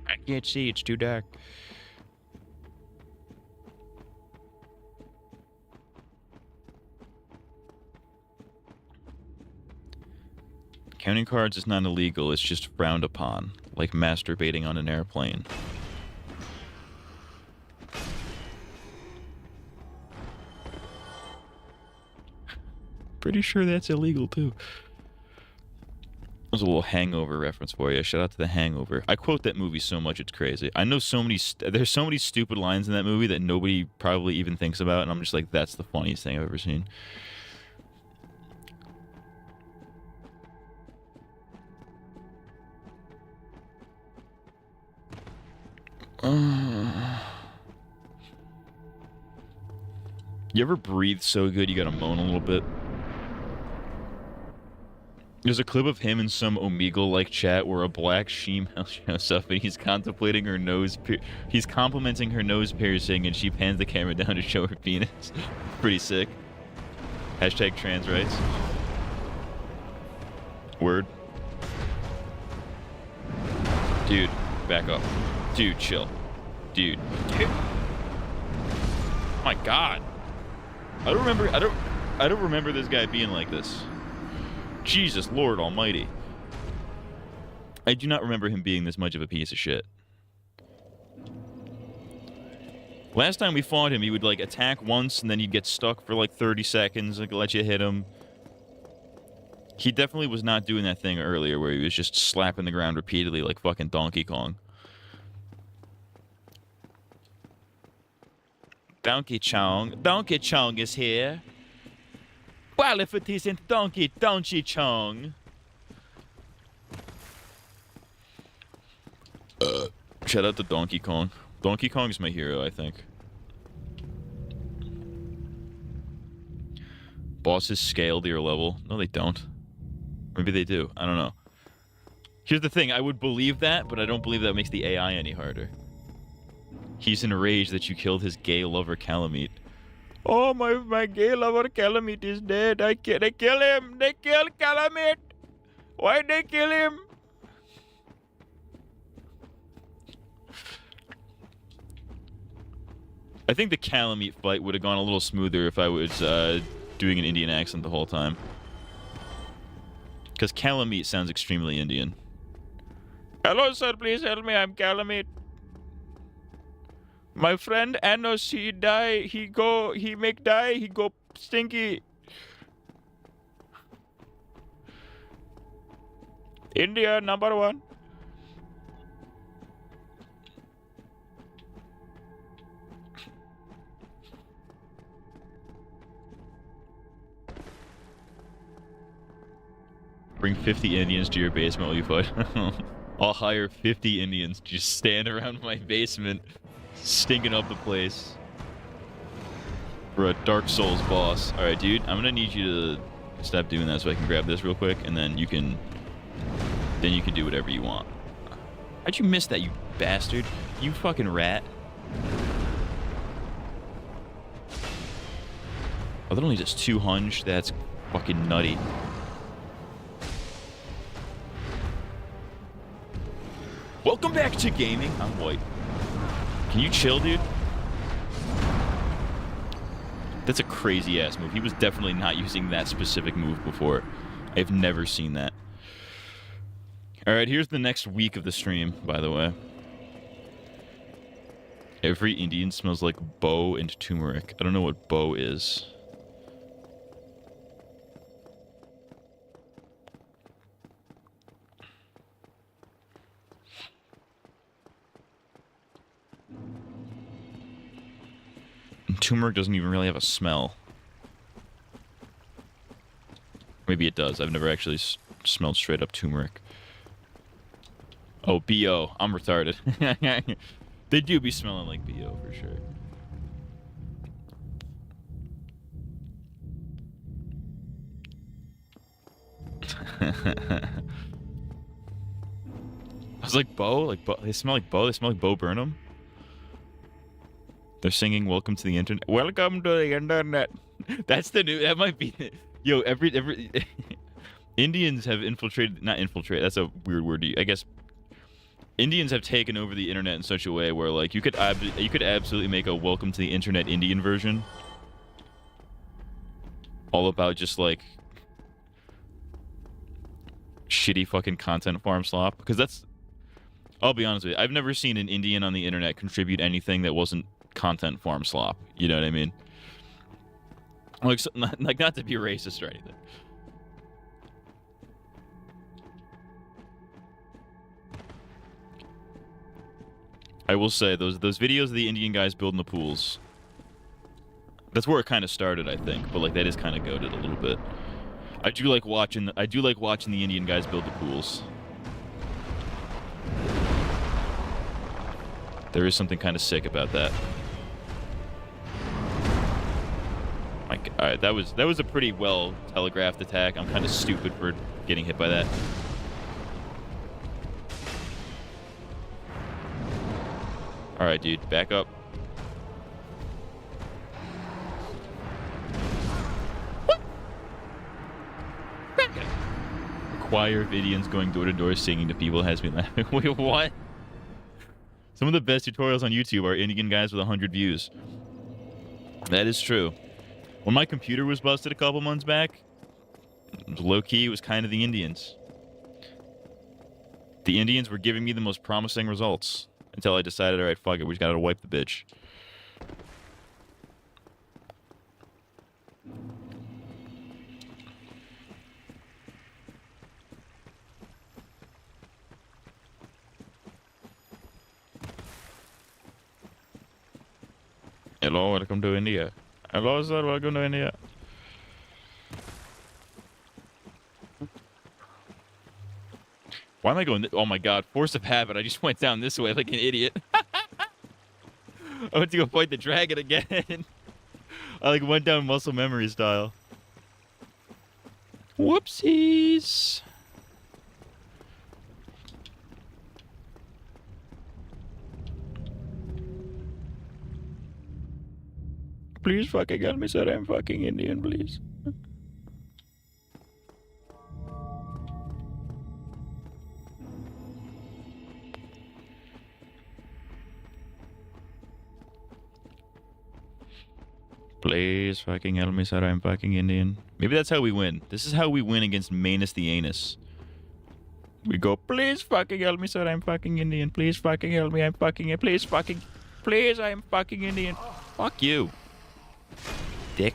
I can't see. It's too dark. Counting cards is not illegal, it's just frowned upon, like masturbating on an airplane. Pretty sure that's illegal too. There's a little Hangover reference for you. Shout out to The Hangover. I quote that movie so much it's crazy. I know so many. There's so many stupid lines in that movie that nobody probably even thinks about, and I'm just like, that's the funniest thing I've ever seen. You ever breathe so good you gotta moan a little bit? There's a clip of him in some Omegle-like chat where a black female shows up and he's contemplating her nose. He's complimenting her nose piercing, and she pans the camera down to show her penis. Pretty sick. Hashtag trans rights. Word. Dude, back up. Dude, chill. Dude. My God. I don't remember this guy being like this. Jesus Lord Almighty. I do not remember him being this much of a piece of shit. Last time we fought him, he would like attack once and then he'd get stuck for like 30 seconds, like let you hit him. He definitely was not doing that thing earlier where he was just slapping the ground repeatedly like fucking Donkey Kong. Donkey Chong is here. Well, if it isn't Donkey Chong. Shout out to Donkey Kong. Donkey Kong's my hero, I think. Bosses scale to your level. No, they don't. Maybe they do. I don't know. Here's the thing. I would believe that, but I don't believe that makes the AI any harder. He's enraged that you killed his gay lover, Calamite. Oh, my gay lover, Calamite, is dead. They kill him. They killed Calamite. Why'd they kill him? I think the Calamite fight would have gone a little smoother if I was doing an Indian accent the whole time. Because Calamite sounds extremely Indian. Hello, sir. Please help me. I'm Calamite. My friend Anos, he die. He make die. He go stinky. India #1. Bring 50 Indians to your basement while you fight. I'll hire 50 Indians to just stand around my basement, stinking up the place. For a Dark Souls boss. Alright, dude, I'm gonna need you to stop doing that so I can grab this real quick, and then you can do whatever you want. How'd you miss that, you bastard? You fucking rat. Oh, that only does 200? That's fucking nutty. Welcome back to gaming. I'm white. Can you chill, dude? That's a crazy ass move. He was definitely not using that specific move before. I've never seen that. Alright, here's the next week of the stream, by the way. Every Indian smells like bow and turmeric. I don't know what bow is. Turmeric doesn't even really have a smell. Maybe it does. I've never actually smelled straight up turmeric. Oh, BO. I'm retarded. They do be smelling like BO for sure. I was like, Bo? Like, Bo? They smell like Bo? They smell like Bo Burnham? They're singing "Welcome to the Internet." Welcome to the Internet. That's the new. That might be. Yo, every Indians have infiltrated. Not infiltrate. That's a weird word. I guess Indians have taken over the internet in such a way where like you could absolutely make a "Welcome to the Internet" Indian version. All about just like shitty fucking content farm slop. Because that's. I'll be honest with you. I've never seen an Indian on the internet contribute anything that wasn't content farm slop. You know what I mean? Like, not to be racist or anything. I will say those videos of the Indian guys building the pools. That's where it kind of started, I think. But like that is kind of goated a little bit. I do like watching the Indian guys build the pools. There is something kind of sick about that. Like, all right, that was a pretty well telegraphed attack. I'm kind of stupid for getting hit by that. All right, dude, back up. What? A choir of Indians going door to door singing to people has me laughing. Wait, what? Some of the best tutorials on YouTube are Indian guys with 100 views. That is true. When my computer was busted a couple months back, low-key, it was kind of the Indians. The Indians were giving me the most promising results until I decided, all right, fuck it, we just gotta wipe the bitch. Hello, welcome to India. Hello, sir, welcome to India. Why am I going? Oh my god, force of habit. I just went down this way like an idiot. I went to go fight the dragon again. I like went down muscle memory style. Whoopsies. Please fucking help me, sir. I'm fucking Indian, please. Please fucking help me, sir. I'm fucking Indian. Maybe that's how we win. This is how we win against Manus the Anus. We go, please fucking help me, sir. I'm fucking Indian. Please fucking help me. I'm fucking... Please fucking... Please, I'm fucking Indian. Fuck you. Dick.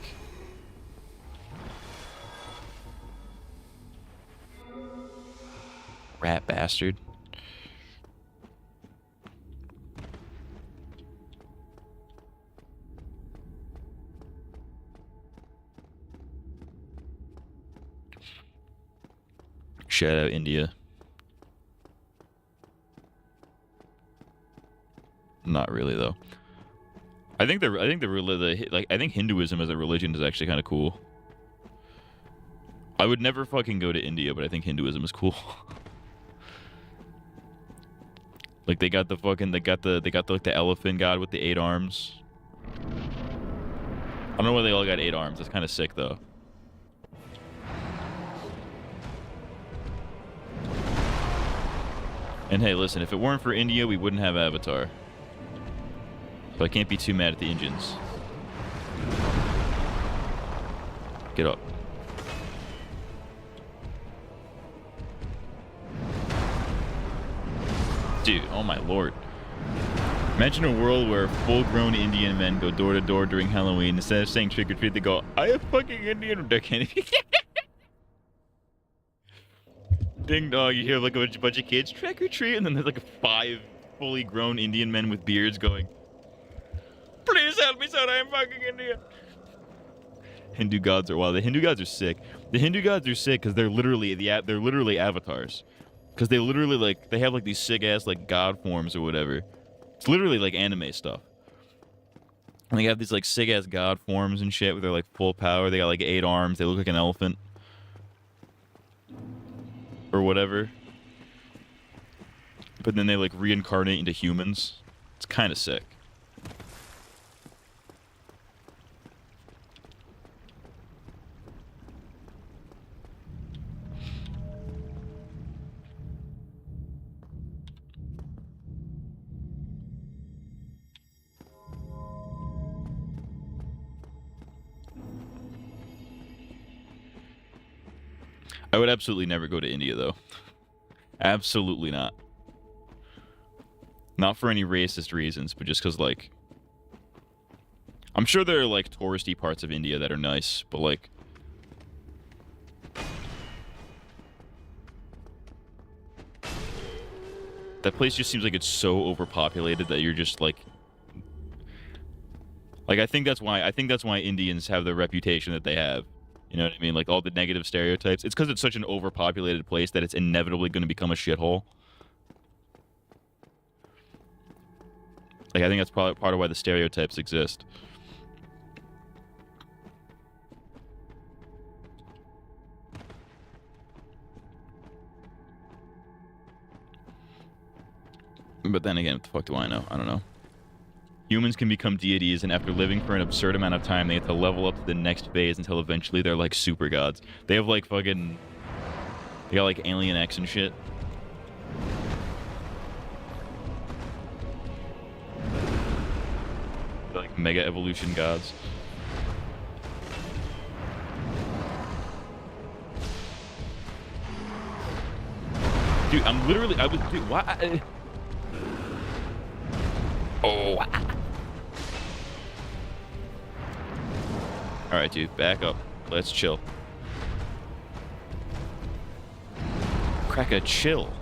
Rat bastard. Shout out India. Not really though. I think Hinduism as a religion is actually kind of cool. I would never fucking go to India, but I think Hinduism is cool. Like they got the elephant god with the 8 arms. I don't know why they all got 8 arms. That's kind of sick though. And hey, listen, if it weren't for India, we wouldn't have Avatar. So I can't be too mad at the Indians. Get up. Dude, oh my lord. Imagine a world where full-grown Indian men go door to door during Halloween. Instead of saying trick or treat, they go, I am fucking Indian. Ding dong, you hear like a bunch of kids trick or treat, and then there's like 5 fully grown Indian men with beards going, please help Don't be sorry, I'm fucking India. Hindu gods are wild. The Hindu gods are sick. The Hindu gods are sick because they're literally they're literally avatars. Because they literally like they have like these sick ass like god forms or whatever. It's literally like anime stuff. And they have these like sick ass god forms and shit where they're like full power. They got like 8 arms. They look like an elephant. Or whatever. But then they like reincarnate into humans. It's kind of sick. I would absolutely never go to India, though. Absolutely not. Not for any racist reasons, but just because, like... I'm sure there are, like, touristy parts of India that are nice, but, like... That place just seems like it's so overpopulated that you're just, like... Like, I think that's why Indians have the reputation that they have. You know what I mean? Like, all the negative stereotypes. It's because it's such an overpopulated place that it's inevitably going to become a shithole. Like, I think that's probably part of why the stereotypes exist. But then again, what the fuck do I know? I don't know. Humans can become deities, and after living for an absurd amount of time, they have to level up to the next phase until eventually they're like super gods. They have like fucking... They got like Alien X and shit. They're like mega evolution gods. Dude, I'm literally... Dude, why... Oh. Alright, dude, back up. Let's chill. Cracker, chill.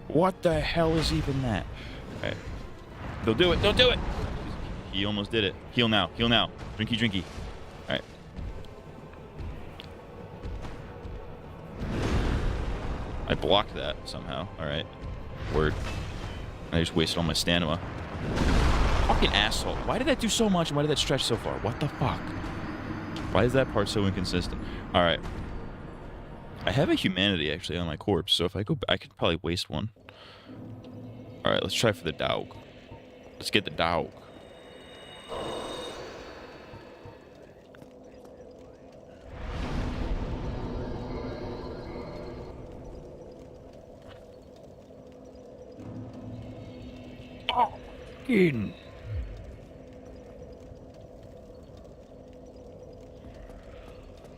What the hell is even that? Alright. Don't do it, don't do it! He almost did it. Heal now, heal now. Drinky, drinky. Alright. I blocked that somehow. Alright. Word. I just wasted all my stamina. Fucking asshole. Why did that do so much and why did that stretch so far? What the fuck? Why is that part so inconsistent? Alright. I have a humanity actually on my corpse, so if I go I could probably waste one. Alright, let's try for the dog. Let's get the dog. Oh, fucking.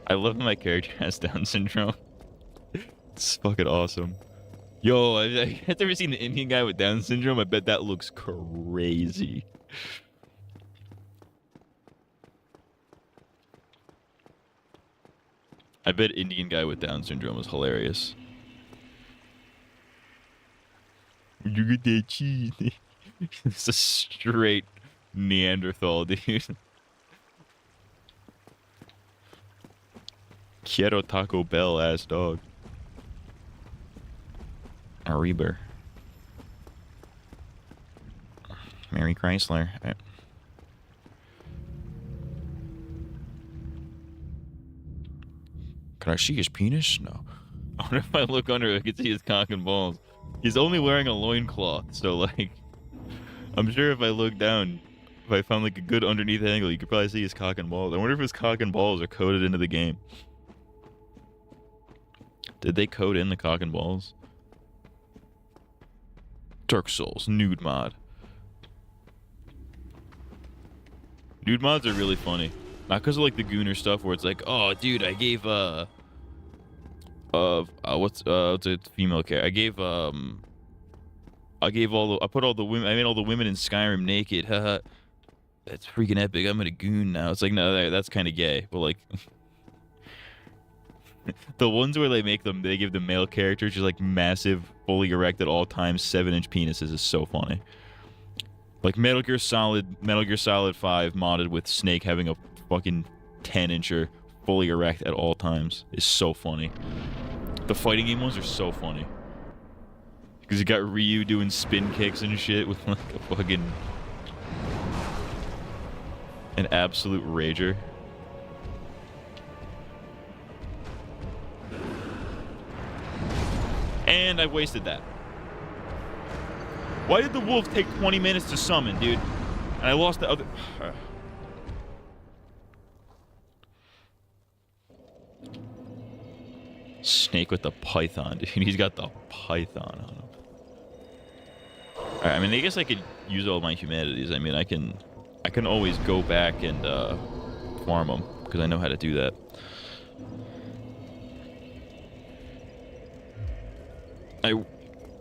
I love that my character has Down syndrome. It's fucking awesome. Yo, I've never seen an Indian guy with Down syndrome. I bet that looks crazy. I bet Indian guy with Down syndrome was hilarious. You get that cheese. It's a straight Neanderthal, dude. Quiero Taco Bell ass dog. Ariber. Mary Chrysler. Can I see his penis? No. I wonder if I look under, I can see his cock and balls. He's only wearing a loincloth, so like... I'm sure if I look down, if I found like a good underneath angle, you could probably see his cock and balls. I wonder if his cock and balls are coded into the game. Did they code in the cock and balls? Dark Souls, nude mod. Nude mods are really funny. Not because of like the gooner stuff where it's like, oh dude, I gave what's a female character? I made all the women in Skyrim naked. Haha. That's freaking epic. I'm gonna goon now. It's like, no, that's kind of gay. But like, the ones where they give the male characters just like massive, fully erect at all times 7-inch penises is so funny. Like Metal Gear Solid 5 modded with Snake having a fucking 10-incher fully erect at all times is so funny. The fighting game ones are so funny. Because you got Ryu doing spin kicks and shit with like a fucking... an absolute rager. And I wasted that. Why did the wolf take 20 minutes to summon, dude? And I lost the other... Snake with the python, dude. He's got the python on him. Alright, I mean, I guess I could use all my humanities. I mean, I can always go back and farm them, because I know how to do that. I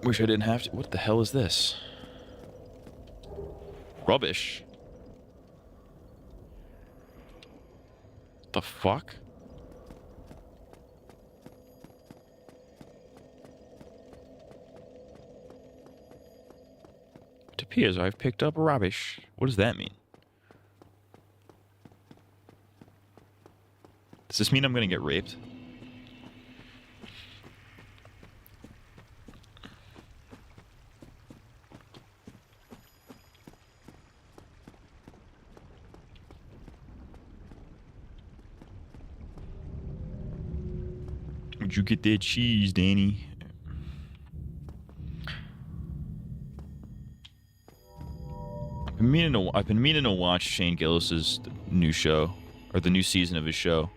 wish I didn't have to. What the hell is this? Rubbish. The fuck? It appears I've picked up rubbish. What does that mean? Does this mean I'm gonna get raped? Would you get that cheese, Danny? I've been meaning to watch Shane Gillis's new show, or the new season of his show.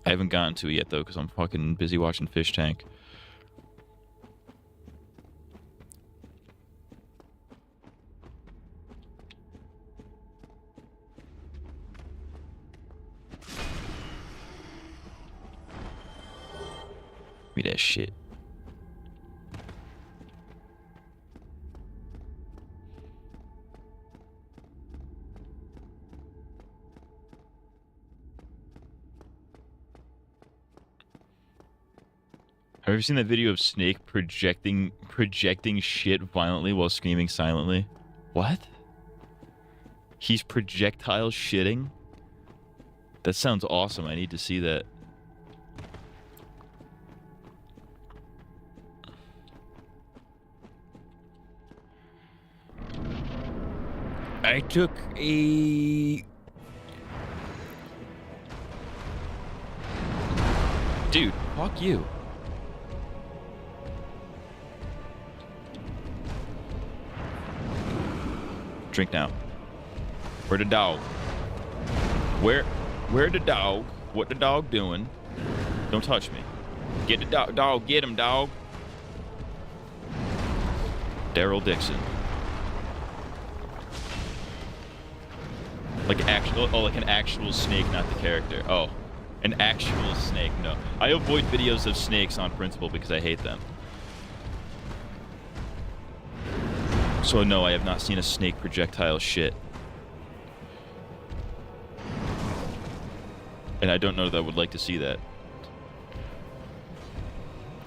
I haven't gotten to it yet though, because I'm fucking busy watching Fishtank. Give me that shit. Have you ever seen that video of Snake projecting shit violently while screaming silently? What? He's projectile shitting? That sounds awesome. I need to see that. I took a... Dude, fuck you. Drink now. Where the dog? Where the dog? What the dog doing? Don't touch me. Get the dog, get him, dog. Daryl Dixon. Like like an actual snake, not the character. Oh, an actual snake. No, I avoid videos of snakes on principle because I hate them. So no, I have not seen a snake projectile shit. And I don't know that I would like to see that.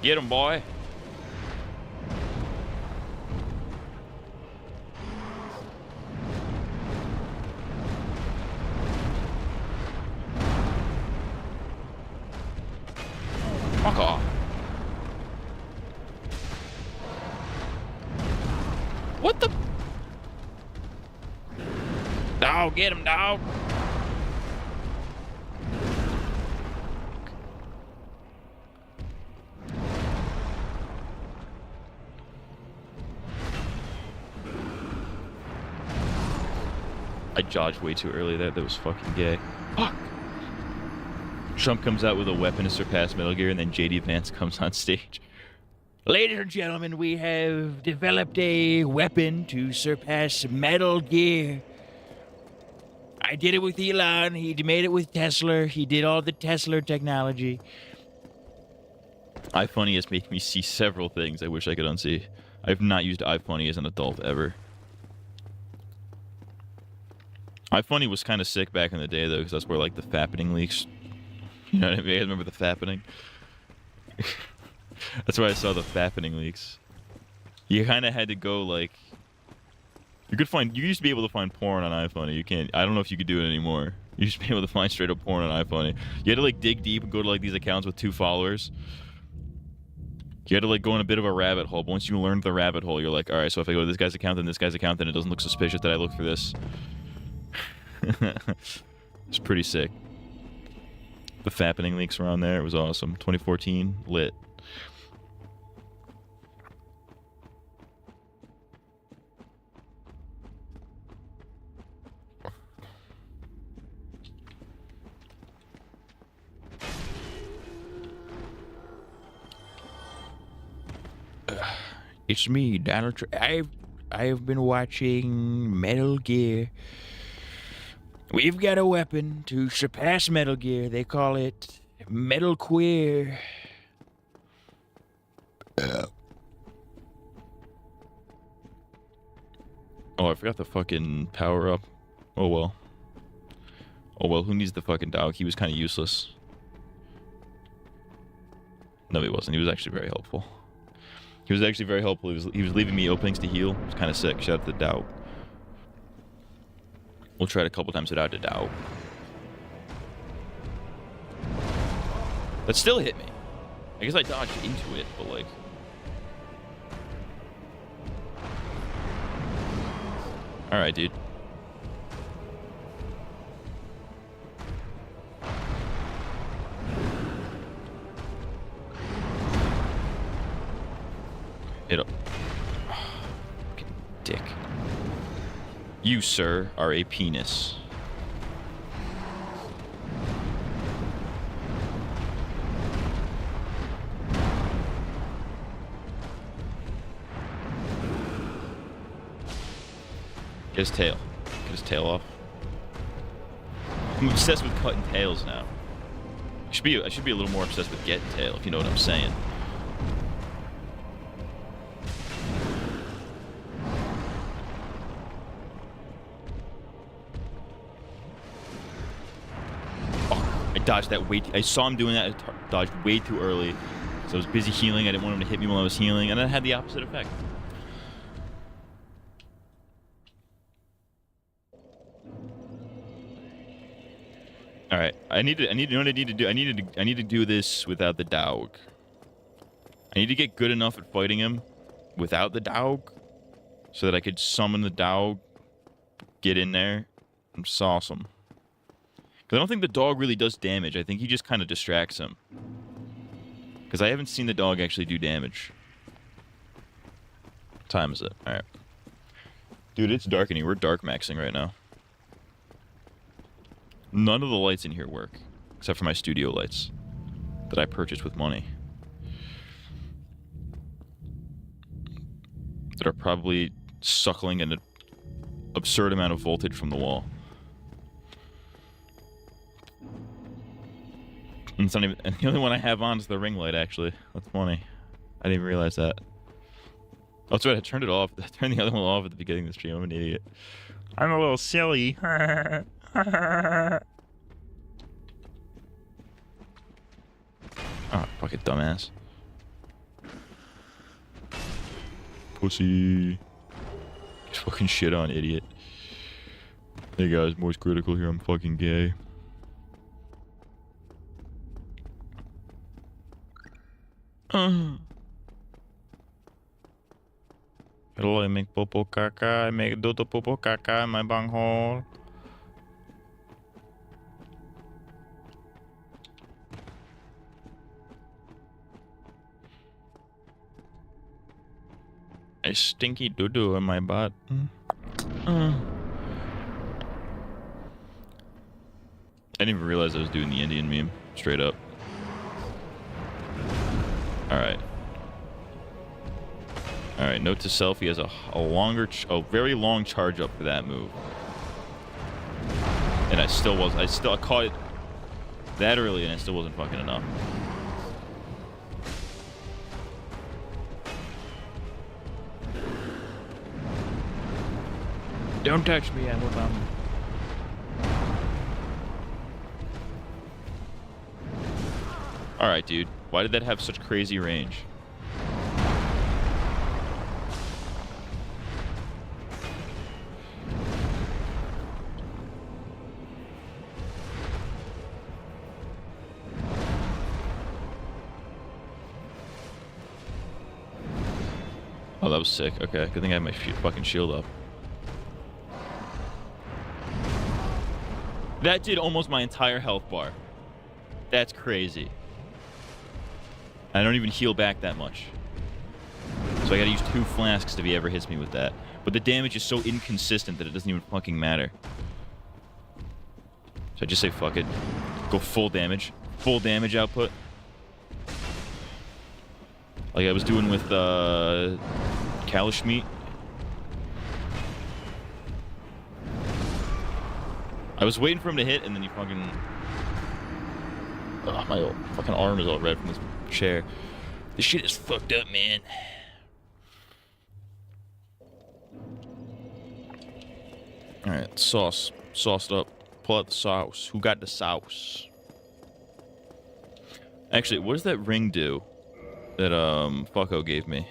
Get him, boy. Fuck off. What the? Dog, get him, dog. I dodged way too early there. That was fucking gay. Fuck. Trump comes out with a weapon to surpass Metal Gear, and then JD Vance comes on stage. Ladies and gentlemen, we have developed a weapon to surpass Metal Gear. I did it with Elon. He made it with Tesla. He did all the Tesla technology. iFunny has made me see several things I wish I could unsee. I've not used iFunny as an adult ever. iFunny was kind of sick back in the day, though, because that's where, like, the fappening leaks... You know what I mean? I remember the fappening. That's where I saw the fappening leaks. You kind of had to go, like... You used to be able to find porn on iPhone. You can't. I don't know if you could do it anymore. You used to be able to find straight up porn on iPhone. You had to like dig deep and go to like these accounts with 2 followers. You had to like go in a bit of a rabbit hole. But once you learned the rabbit hole, you're like, all right. So if I go to this guy's account and this guy's account, then it doesn't look suspicious that I look for this. It's pretty sick. The fappening leaks were on there. It was awesome. 2014 lit. It's me, Donald Trump. I have been watching Metal Gear. We've got a weapon to surpass Metal Gear. They call it Metal Queer. Oh, I forgot the fucking power up. Oh well. Oh well, who needs the fucking dog? He was kind of useless. No, he wasn't. He was actually very helpful. He was actually very helpful. He was leaving me openings to heal. It was kind of sick. Shout out to the Dow. We'll try it a couple times without the Dow. That still hit me. I guess I dodged into it, but like... Alright, dude. Hit up. Fucking dick. You, sir, are a penis. Get his tail. Get his tail off. I'm obsessed with cutting tails now. I should be a little more obsessed with getting tail, if you know what I'm saying. Dodged that I saw him doing that. I dodged way too early. So I was busy healing. I didn't want him to hit me while I was healing, and it had the opposite effect. All right, you know what I need to do? I need to do this without the dog. I need to get good enough at fighting him without the dog, so that I could summon the dog, get in there, and sauce him. Because I don't think the dog really does damage. I think he just kind of distracts him. Because I haven't seen the dog actually do damage. What time is it? Alright. Dude, it's darkening. We're dark maxing right now. None of the lights in here work. Except for my studio lights. That I purchased with money. That are probably suckling an absurd amount of voltage from the wall. And it's not even, and the only one I have on is the ring light, actually. That's funny. I didn't even realize that. Oh, that's right, I turned it off. I turned the other one off at the beginning of the stream. I'm an idiot. I'm a little silly. Ah, fucking dumbass. Pussy. Just fucking shit on, idiot. Hey guys, Moist Critical here. I'm fucking gay. Hello, I make popo caca. I make dodo popo caca in my bunghole. A stinky doo-doo in my butt. I didn't even realize I was doing the Indian meme. Straight up. Alright. Alright, note to self, he has a very long charge up for that move. And I caught it that early and it still wasn't fucking enough. Don't touch me, I'm a bum. Alright, dude. Why did that have such crazy range? Oh, that was sick. Okay, good thing I have my fucking shield up. That did almost my entire health bar. That's crazy. I don't even heal back that much. So I gotta use 2 flasks if he ever hits me with that. But the damage is so inconsistent that it doesn't even fucking matter. So I just say fuck it. Go full damage. Full damage output. Like I was doing with Kalashmeat. I was waiting for him to hit, and then he fucking... Oh, my fucking arm is all red from this chair. This shit is fucked up, man. Alright, sauce. Sauced up. Pull out the sauce. Who got the sauce? Actually, what does that ring do that, Fucko gave me?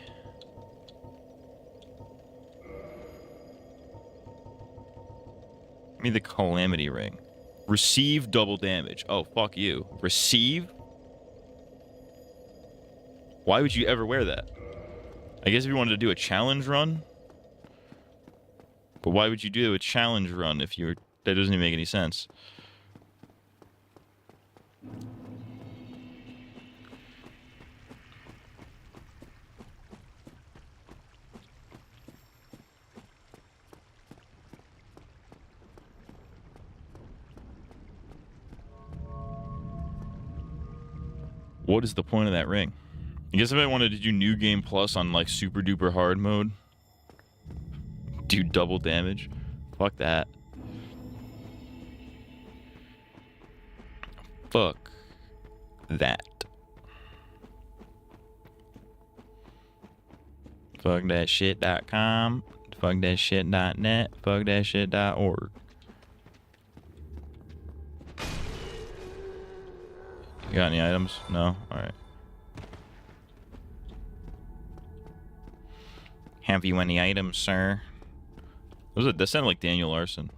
Give me the Calamity Ring. Receive double damage. Oh, fuck you. Receive? Why would you ever wear that? I guess if you wanted to do a challenge run. But why would you do a challenge run if you were... That doesn't even make any sense. What is the point of that ring? I guess if I wanted to do New Game Plus on, like, super duper hard mode, do double damage, fuck that. Fuck that. Fuck that shit.com, fuck that shit.net, fuck that shit.org. You got any items? No? Alright. Have you any items, sir? That sounded like Daniel Larson.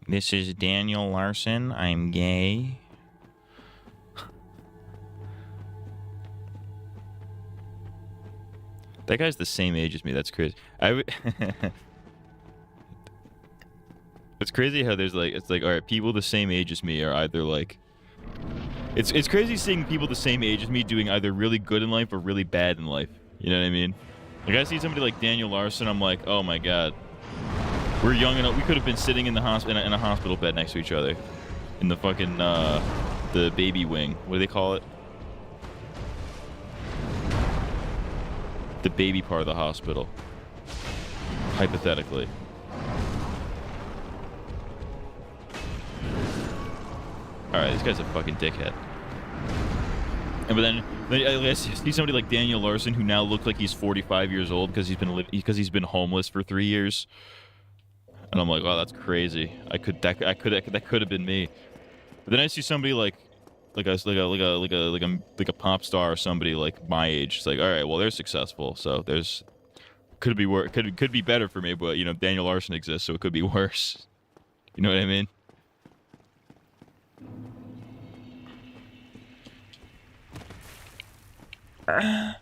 This is Daniel Larson. I'm gay. That guy's the same age as me. That's crazy. It's crazy how there's like, it's like, all right, people the same age as me are either like, it's crazy seeing people the same age as me doing either really good in life or really bad in life. You know what I mean? Like I see somebody like Daniel Larson, I'm like, oh my god, we're young enough. We could have been sitting in the in a hospital bed next to each other, in the fucking the baby wing. What do they call it? The baby part of the hospital. Hypothetically. Alright, this guy's a fucking dickhead. And but then I see somebody like Daniel Larson who now looks like he's 45 years old because he's been homeless for 3 years. And I'm like, wow, that's crazy. That could have been me. But then I see somebody like a pop star or somebody like my age. It's like, all right, well they're successful, so could be better for me, but you know, Daniel Larson exists, so it could be worse. You know what I mean? I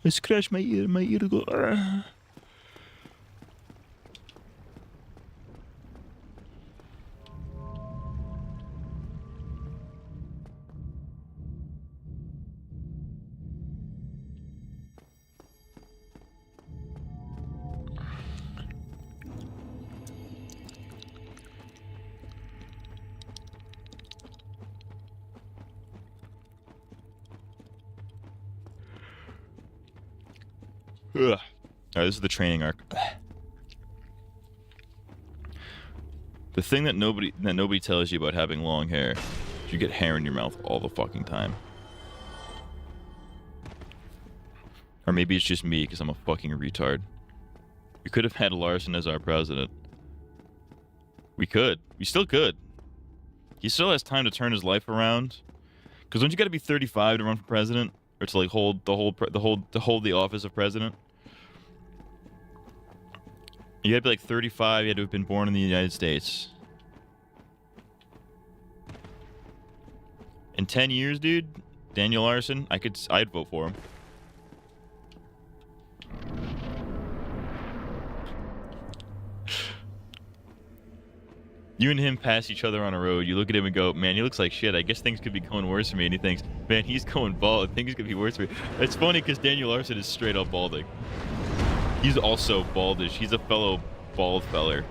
scratched my ear go. Ugh. Alright, this is the training arc. The thing that nobody tells you about having long hair is you get hair in your mouth all the fucking time. Or maybe it's just me because I'm a fucking retard. We could have had Larson as our president. We could. We still could. He still has time to turn his life around. Because don't you got to be 35 to run for president, or to like hold the office of president? You had to be like 35. You had to have been born in the United States. In 10 years, dude, Daniel Larson, I'd vote for him. You and him pass each other on a road. You look at him and go, man, he looks like shit. I guess things could be going worse for me. And he thinks, man, he's going bald. Things could be worse for me. It's funny because Daniel Larson is straight up balding. He's also baldish. He's a fellow bald feller.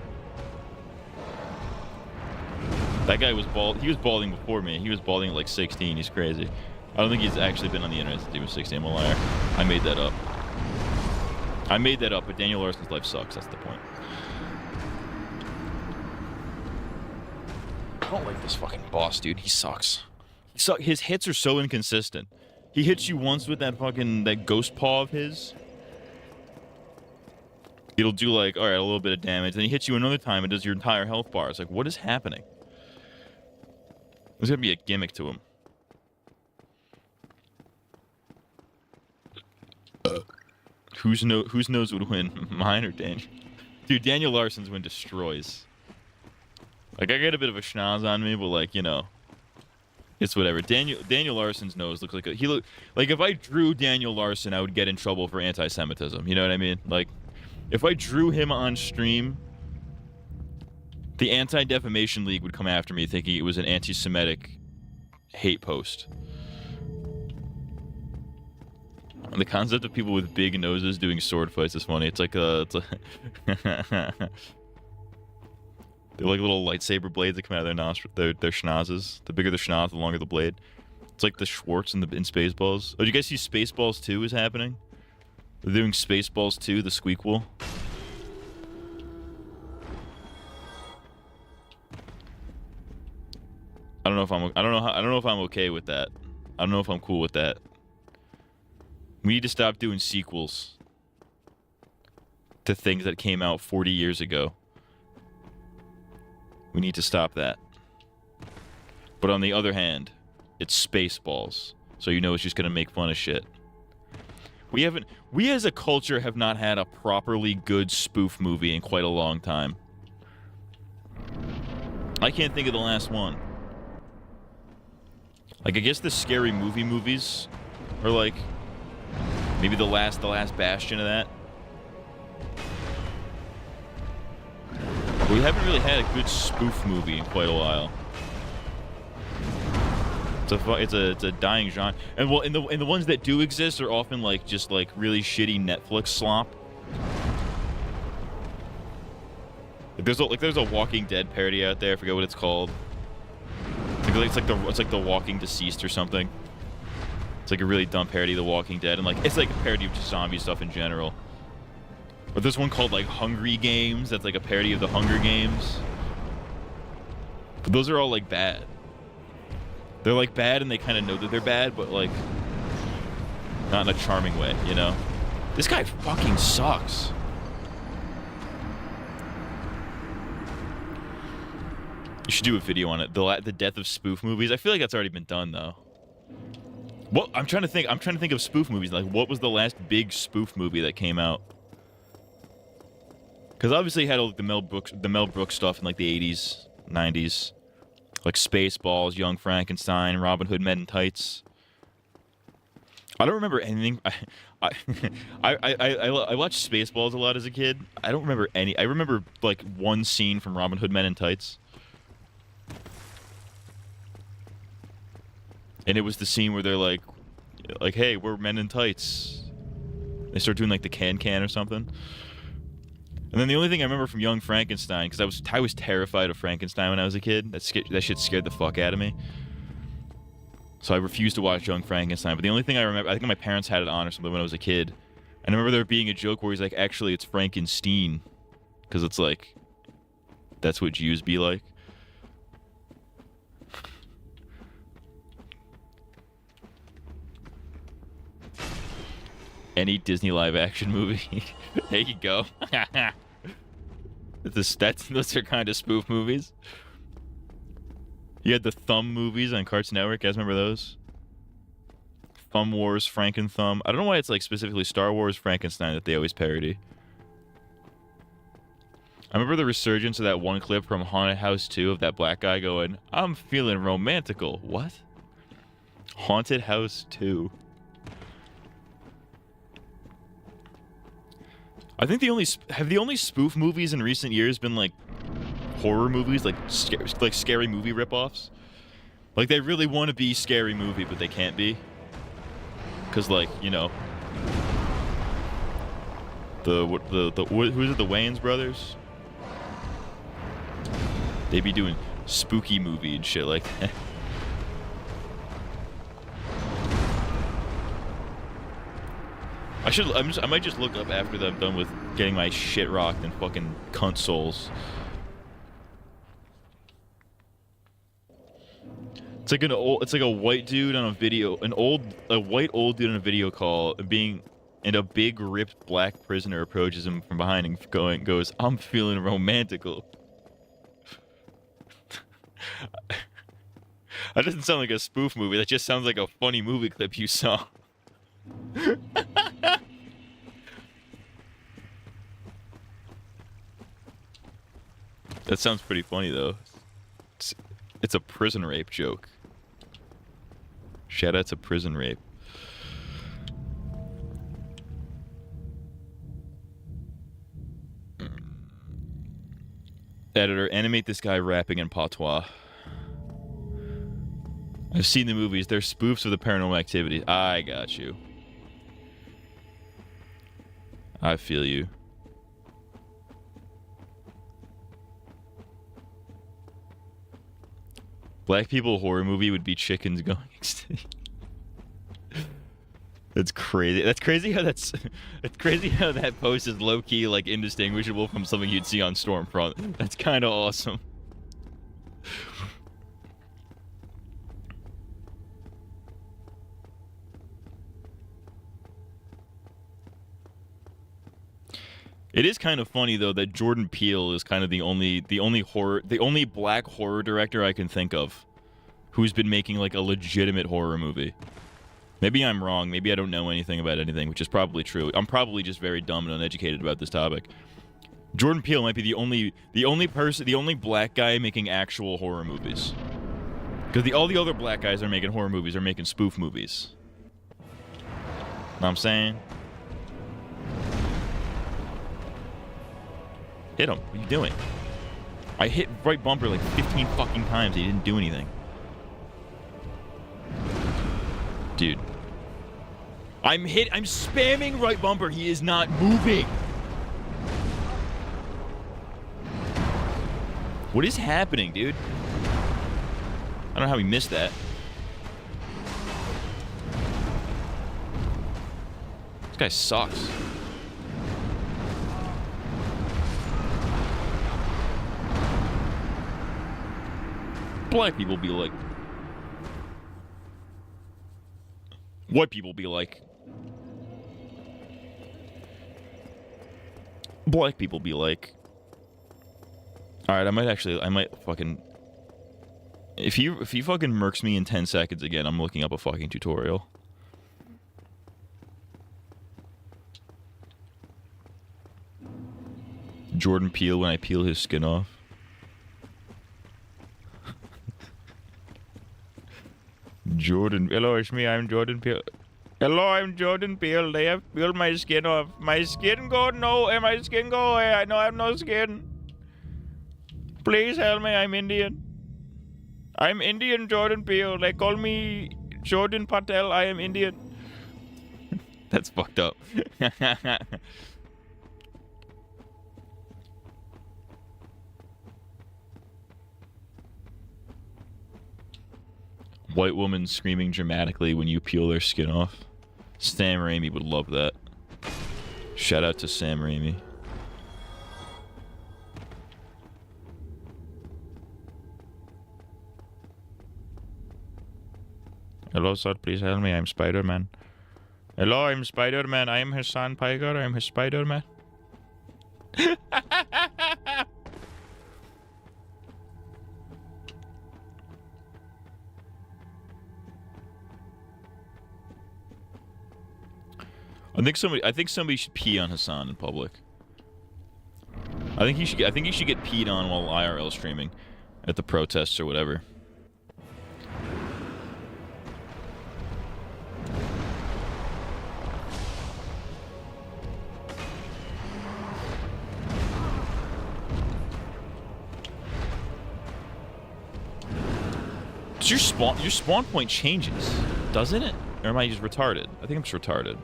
That guy was bald. He was balding before me. He was balding at like 16. He's crazy. I don't think he's actually been on the internet since he was 16. I'm a liar. I made that up. But Daniel Larson's life sucks. That's the point. I don't like this fucking boss, dude. He sucks. His hits are so inconsistent. He hits you once with that ghost paw of his. It'll do like, all right, a little bit of damage. Then he hits you another time and does your entire health bar. It's like, what is happening? There's gonna be a gimmick to him. Whose nose would win, mine or Daniel? Dude, Daniel Larson's win destroys. Like, I got a bit of a schnoz on me, but like, you know, it's whatever. Daniel Larson's nose looks like like if I drew Daniel Larson, I would get in trouble for anti-Semitism. You know what I mean? Like, if I drew him on stream, the Anti-Defamation League would come after me thinking it was an anti-Semitic hate post. And the concept of people with big noses doing sword fights is funny. It's like they're like little lightsaber blades that come out of their nostrils, their schnozzes. The bigger the schnoz, the longer the blade. It's like the Schwartz in Spaceballs. Oh, did you guys see Spaceballs 2 is happening? They're doing Spaceballs 2, the Squeakquel. I don't know if I'm okay with that. I don't know if I'm cool with that. We need to stop doing sequels to things that came out 40 years ago. We need to stop that. But on the other hand, it's Spaceballs, so you know it's just gonna make fun of shit. We as a culture have not had a properly good spoof movie in quite a long time. I can't think of the last one. Like, I guess the Scary Movie movies are like maybe the last bastion of that. But we haven't really had a good spoof movie in quite a while. It's a dying genre, and well, and the ones that do exist are often like just like really shitty Netflix slop. Like there's a Walking Dead parody out there. I forget what it's called. It's like the Walking Deceased or something. It's like a really dumb parody of The Walking Dead, and like it's like a parody of just zombie stuff in general. But there's one called like Hungry Games that's like a parody of the Hunger Games. But those are all like bad. They're like bad and they kind of know that they're bad, but like not in a charming way, you know? This guy fucking sucks. You should do a video on it. The death of spoof movies. I feel like that's already been done though. What I'm trying to think of spoof movies. Like, what was the last big spoof movie that came out? Because obviously you had all the Mel Brooks stuff in like the 80s, 90s. Like Spaceballs, Young Frankenstein, Robin Hood Men in Tights. I don't remember anything. I watched Spaceballs a lot as a kid. I don't remember any. I remember like one scene from Robin Hood Men in Tights. And it was the scene where they're like, hey, we're men in tights. They start doing like the can or something. And then the only thing I remember from Young Frankenstein, because I was terrified of Frankenstein when I was a kid. That shit scared the fuck out of me. So I refused to watch Young Frankenstein. But the only thing I remember, I think my parents had it on or something when I was a kid. And I remember there being a joke where he's like, actually, it's Frankenstein. Because it's like, that's what Jews be like. Any Disney live-action movie. There you go. Those are kind of spoof movies. You had the Thumb movies on Cartoon Network. You guys remember those? Thumb Wars, Franken-Thumb. I don't know why it's like specifically Star Wars, Frankenstein that they always parody. I remember the resurgence of that one clip from Haunted House 2 of that black guy going, "I'm feeling romantical." What? Haunted House 2. I think the only spoof movies in recent years been like horror movies, like scary movie ripoffs. Like they really want to be scary movie, but they can't be, cause like you know who's it? The Wayans brothers. They be doing spooky movie and shit like that. I might just look up after that I'm done with getting my shit rocked and fucking cunt souls. It's like a white dude on a video, a white old dude on a video call, and a big ripped black prisoner approaches him from behind and goes, "I'm feeling romantical." That doesn't sound like a spoof movie. That just sounds like a funny movie clip you saw. That sounds pretty funny though. It's a prison rape joke. Shout out to prison rape. Editor, animate this guy rapping in patois. I've seen the movies. They're spoofs of the Paranormal Activity. I got you. I feel you. Black people horror movie would be chickens going extinct. That's crazy. That's crazy how it's crazy how that post is low key like indistinguishable from something you'd see on Stormfront. That's kind of awesome. It is kind of funny though that Jordan Peele is kind of the only black horror director I can think of who's been making like a legitimate horror movie. Maybe I'm wrong. Maybe I don't know anything about anything, which is probably true. I'm probably just very dumb and uneducated about this topic. Jordan Peele might be the only black guy making actual horror movies. Because all the other black guys are making horror movies are making spoof movies. Know what I'm saying? Hit him. What are you doing? I hit right bumper like 15 fucking times. He didn't do anything. Dude. I'm spamming right bumper. He is not moving. What is happening, dude? I don't know how he missed that. This guy sucks. Black people be like. White people be like. Black people be like. Alright, I might fucking. If he fucking murks me in 10 seconds again, I'm looking up a fucking tutorial. Jordan Peele when I peel his skin off. Jordan, hello, it's me, I'm Jordan Peele. Hello, I'm Jordan Peele. They have peeled my skin off. My skin go no, and my skin go away. I know I have no skin. Please help me, I'm Indian. I'm Indian Jordan Peele. They call me Jordan Patel. I am Indian. That's fucked up. White woman screaming dramatically when you peel their skin off. Sam Raimi would love that. Shout out to Sam Raimi. Hello, sir, please help me. I'm Spider-Man. Hello, I'm Spider-Man. I am Hassan Piker. I'm his Spider-Man. I think somebody should pee on Hassan in public. I think he should get peed on while IRL streaming at the protests or whatever. Because your spawn point changes, doesn't it? Or am I just retarded? I think I'm just retarded.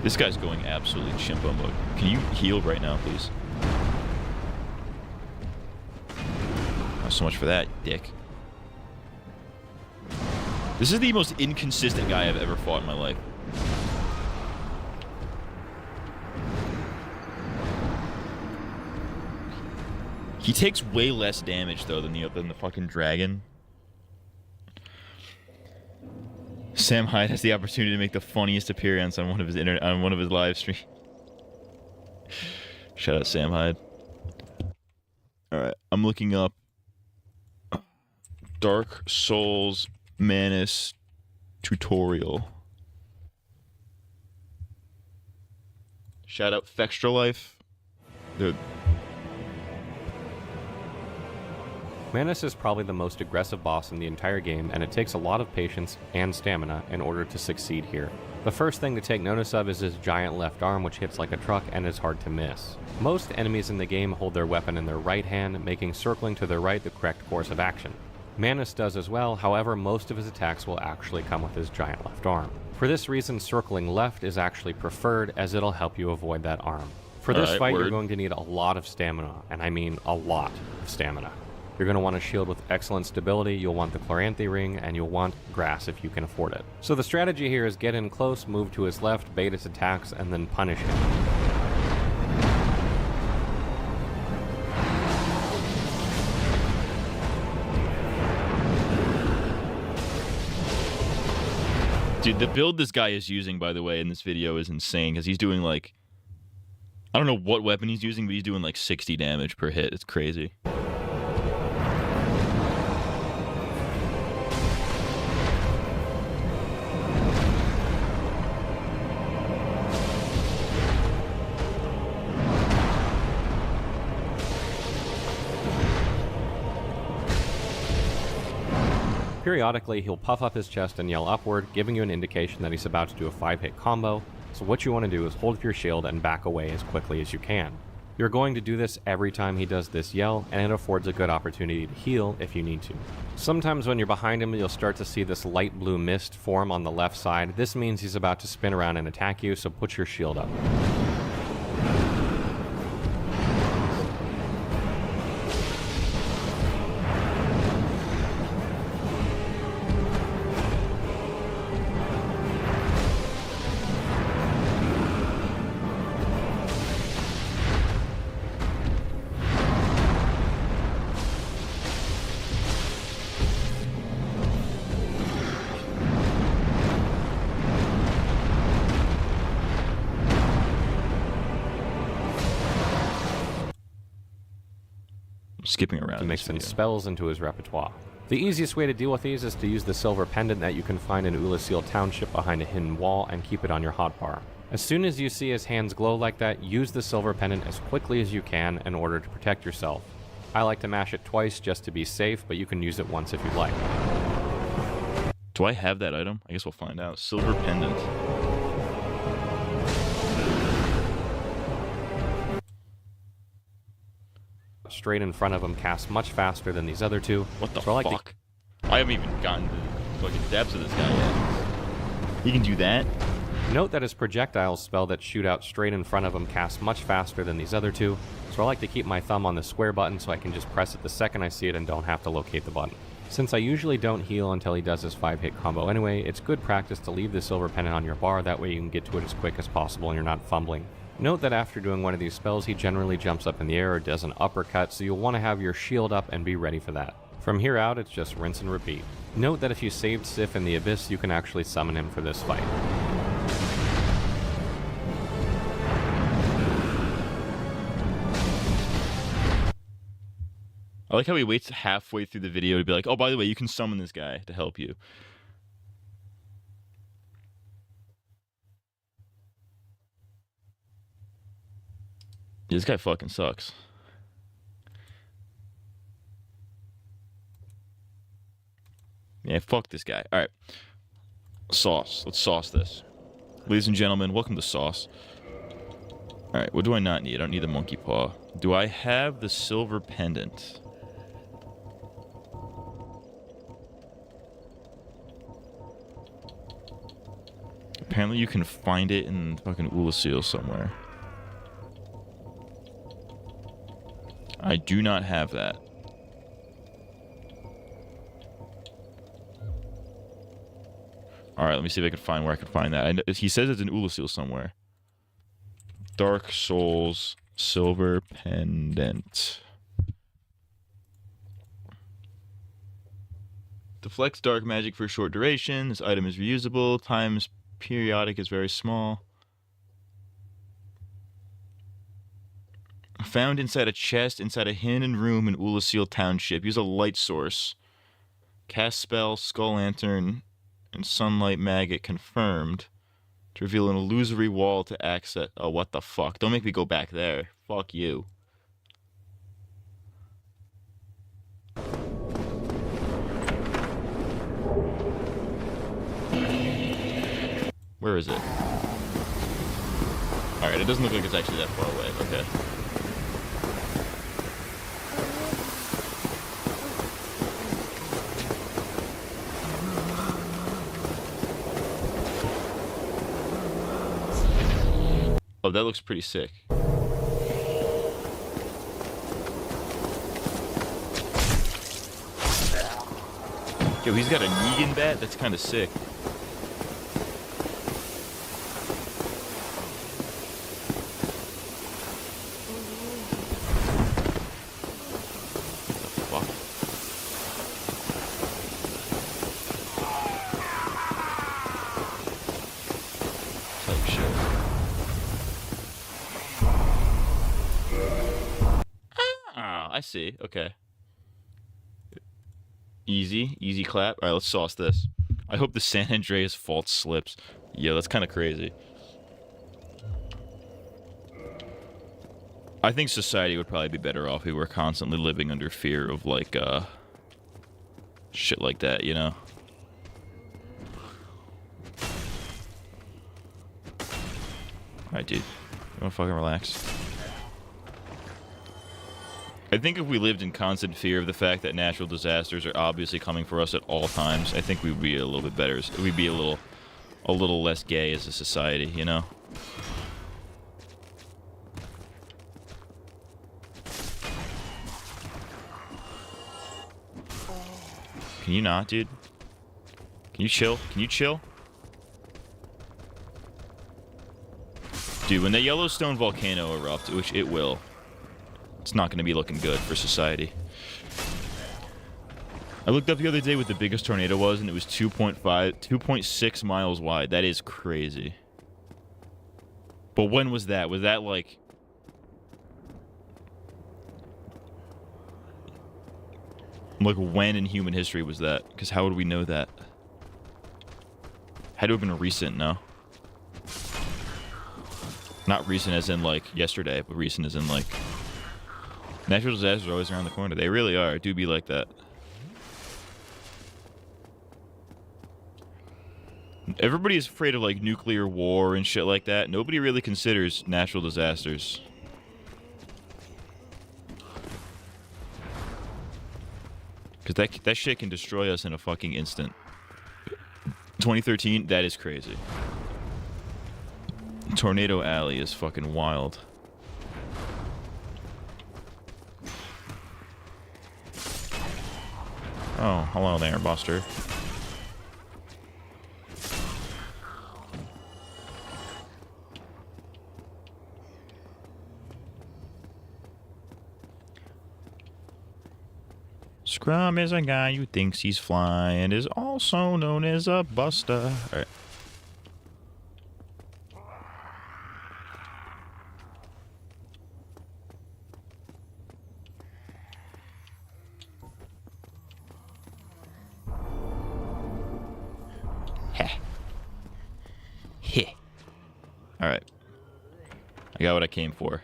This guy's going absolutely chimpo mode. Can you heal right now, please? Oh, so much for that, dick. This is the most inconsistent guy I've ever fought in my life. He takes way less damage though than the fucking dragon. Sam Hyde has the opportunity to make the funniest appearance on one of his live streams. Shout out Sam Hyde. All right, I'm looking up Dark Souls Manus tutorial. Shout out Fextra Life. Manus is probably the most aggressive boss in the entire game, and it takes a lot of patience and stamina in order to succeed here. The first thing to take notice of is his giant left arm, which hits like a truck and is hard to miss. Most enemies in the game hold their weapon in their right hand, making circling to their right the correct course of action. Manus does as well, however most of his attacks will actually come with his giant left arm. For this reason, circling left is actually preferred, as it'll help you avoid that arm. For this fight, you're going to need a lot of stamina, and I mean a lot of stamina. You're going to want a shield with excellent stability, you'll want the Chloranthy ring, and you'll want grass if you can afford it. So the strategy here is get in close, move to his left, bait his attacks, and then punish him. Dude, the build this guy is using, by the way, in this video is insane, because he's doing like... I don't know what weapon he's using, but he's doing like 60 damage per hit. It's crazy. Periodically, he'll puff up his chest and yell upward, giving you an indication that he's about to do a 5-hit combo, so what you want to do is hold up your shield and back away as quickly as you can. You're going to do this every time he does this yell, and it affords a good opportunity to heal if you need to. Sometimes when you're behind him, you'll start to see this light blue mist form on the left side. This means he's about to spin around and attack you, so put your shield up. Skipping around to mix in spells into his repertoire. The easiest way to deal with these is to use the silver pendant that you can find in Ulasil Township behind a hidden wall and keep it on your hotbar. As soon as you see his hands glow like that, use the silver pendant as quickly as you can in order to protect yourself. I like to mash it twice just to be safe, but you can use it once if you'd like. Do I have that item? I guess we'll find out. Silver pendant. Straight in front of him casts much faster than these other two. What the so fuck? I haven't even gotten to the fucking depths of this guy yet. He can do that? Note that his projectile spell that shoot out straight in front of him casts much faster than these other two, so I like to keep my thumb on the square button so I can just press it the second I see it and don't have to locate the button. Since I usually don't heal until he does his 5-hit combo anyway, it's good practice to leave the silver pendant on your bar, that way you can get to it as quick as possible and you're not fumbling. Note that after doing one of these spells, he generally jumps up in the air or does an uppercut, so you'll want to have your shield up and be ready for that. From here out, it's just rinse and repeat. Note that if you saved Sif in the Abyss, you can actually summon him for this fight. I like how he waits halfway through the video to be like, oh, by the way, you can summon this guy to help you. Yeah, this guy fucking sucks. Yeah, fuck this guy. All right. Sauce. Let's sauce this. Ladies and gentlemen, welcome to Sauce. Alright, what do I not need? I don't need the monkey paw. Do I have the silver pendant? Apparently you can find it in fucking Ulasil somewhere. I do not have that. Alright, let me see if I can find where I can find that. He says it's in Ulasil somewhere. Dark Souls silver pendant. Deflects dark magic for a short duration. This item is reusable. Times periodic is very small. Found inside a chest inside a hidden room in Ulasil Township. Use a light source. Cast spell, Skull Lantern, and Sunlight Maggot confirmed. To reveal an illusory wall to access. Oh, what the fuck? Don't make me go back there. Fuck you. Where is it? Alright, it doesn't look like it's actually that far away. Okay. Oh, that looks pretty sick. Yo, he's got a Negan bat? That's kind of sick. What the fuck? Type shit. Ah, I see. Okay. Easy clap. All right, let's sauce this. I hope the San Andreas fault slips. Yo, that's kind of crazy. I think society would probably be better off if we were constantly living under fear of, like, shit like that, you know? Alright, dude. You wanna fucking relax? I think if we lived in constant fear of the fact that natural disasters are obviously coming for us at all times, I think we'd be a little bit better. We'd be a little less gay as a society, you know? Can you not, dude? Can you chill? Can you chill? Dude, when the Yellowstone volcano erupts, which it will, it's not going to be looking good for society. I looked up the other day what the biggest tornado was, and it was 2.6 miles wide. That is crazy. But when was that? Was that like... Like, when in human history was that? Because how would we know that? Had to have been recent, no? Not recent as in, like, yesterday, but recent as in, like... Natural disasters are always around the corner. They really are. It do be like that. Everybody is afraid of, like, nuclear war and shit like that. Nobody really considers natural disasters. Because that shit can destroy us in a fucking instant. 2013, that is crazy. Tornado Alley is fucking wild. Oh, hello there, Buster. Scrum is a guy who thinks he's fly and is also known as a buster. Alright. Alright. I got what I came for.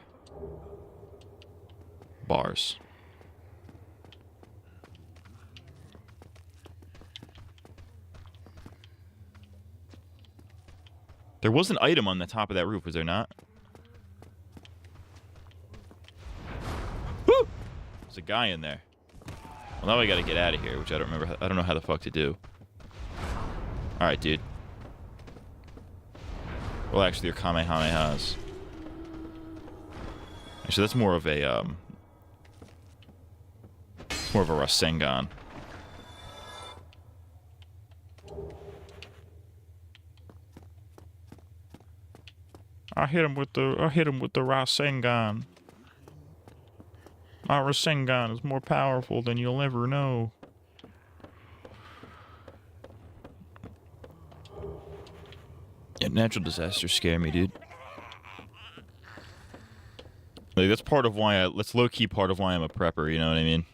Bars. There was an item on the top of that roof, was there not? a guy in there. Well, now I gotta get out of here, which I don't remember. I don't know how the fuck to do. All right, dude. Well, actually, they're Kamehamehas. Actually, that's more of a it's more of a Rasengan. I hit him with the Rasengan. My Rasengan is more powerful than you'll ever know. Yeah, natural disasters scare me, dude. Like, that's part of why that's low-key part of why I'm a prepper, you know what I mean?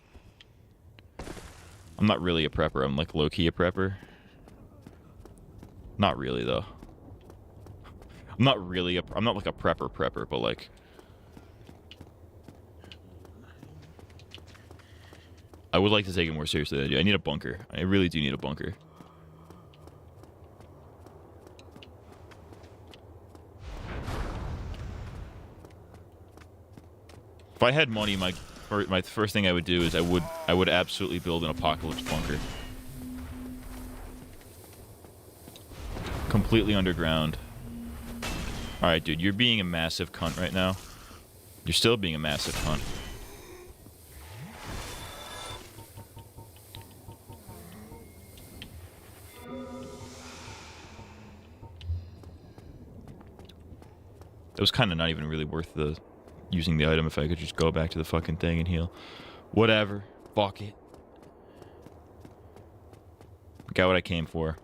I'm not really a prepper, I'm like low-key a prepper. Not really, though. I'm not like a prepper, but like... I would like to take it more seriously than I do. I need a bunker. I really do need a bunker. If I had money, my first thing I would do is I would absolutely build an apocalypse bunker. Completely underground. Alright, dude, you're being a massive cunt right now. You're still being a massive cunt. It was kind of not even really worth using the item if I could just go back to the fucking thing and heal. Whatever. Fuck it. Got what I came for.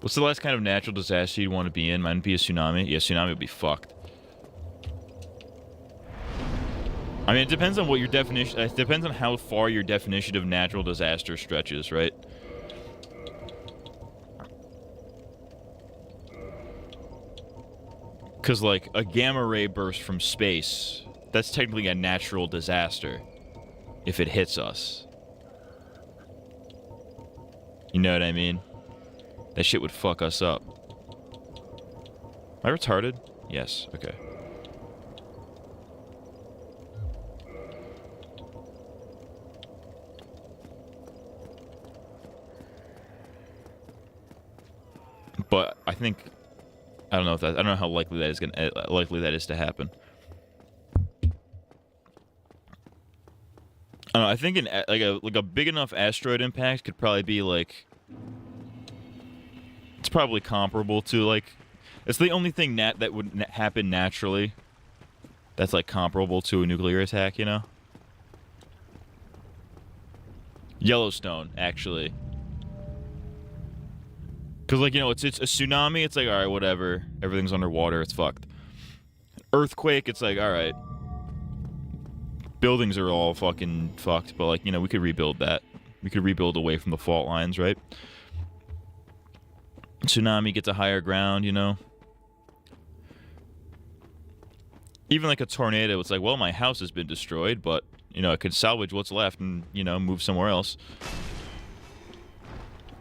What's the last kind of natural disaster you'd want to be in? Mine would be a tsunami. Yeah, tsunami would be fucked. I mean, it depends on what your definition... It depends on how far your definition of natural disaster stretches, right? Because, like, a gamma ray burst from space, that's technically a natural disaster if it hits us. You know what I mean? That shit would fuck us up. Am I retarded? Yes, okay. But I think... I don't know how likely that is to happen. I don't know, I think like a big enough asteroid impact could probably be like... It's probably comparable to like... It's the only thing that would happen naturally that's like comparable to a nuclear attack, you know? Yellowstone, actually. Because, like, you know, it's a tsunami, it's like, alright, whatever. Everything's underwater, it's fucked. Earthquake, it's like, alright. Buildings are all fucking fucked, but, like, you know, we could rebuild that. We could rebuild away from the fault lines, right? Tsunami gets a higher ground, you know? Even, like, a tornado, it's like, well, my house has been destroyed, but, you know, I could salvage what's left and, you know, move somewhere else.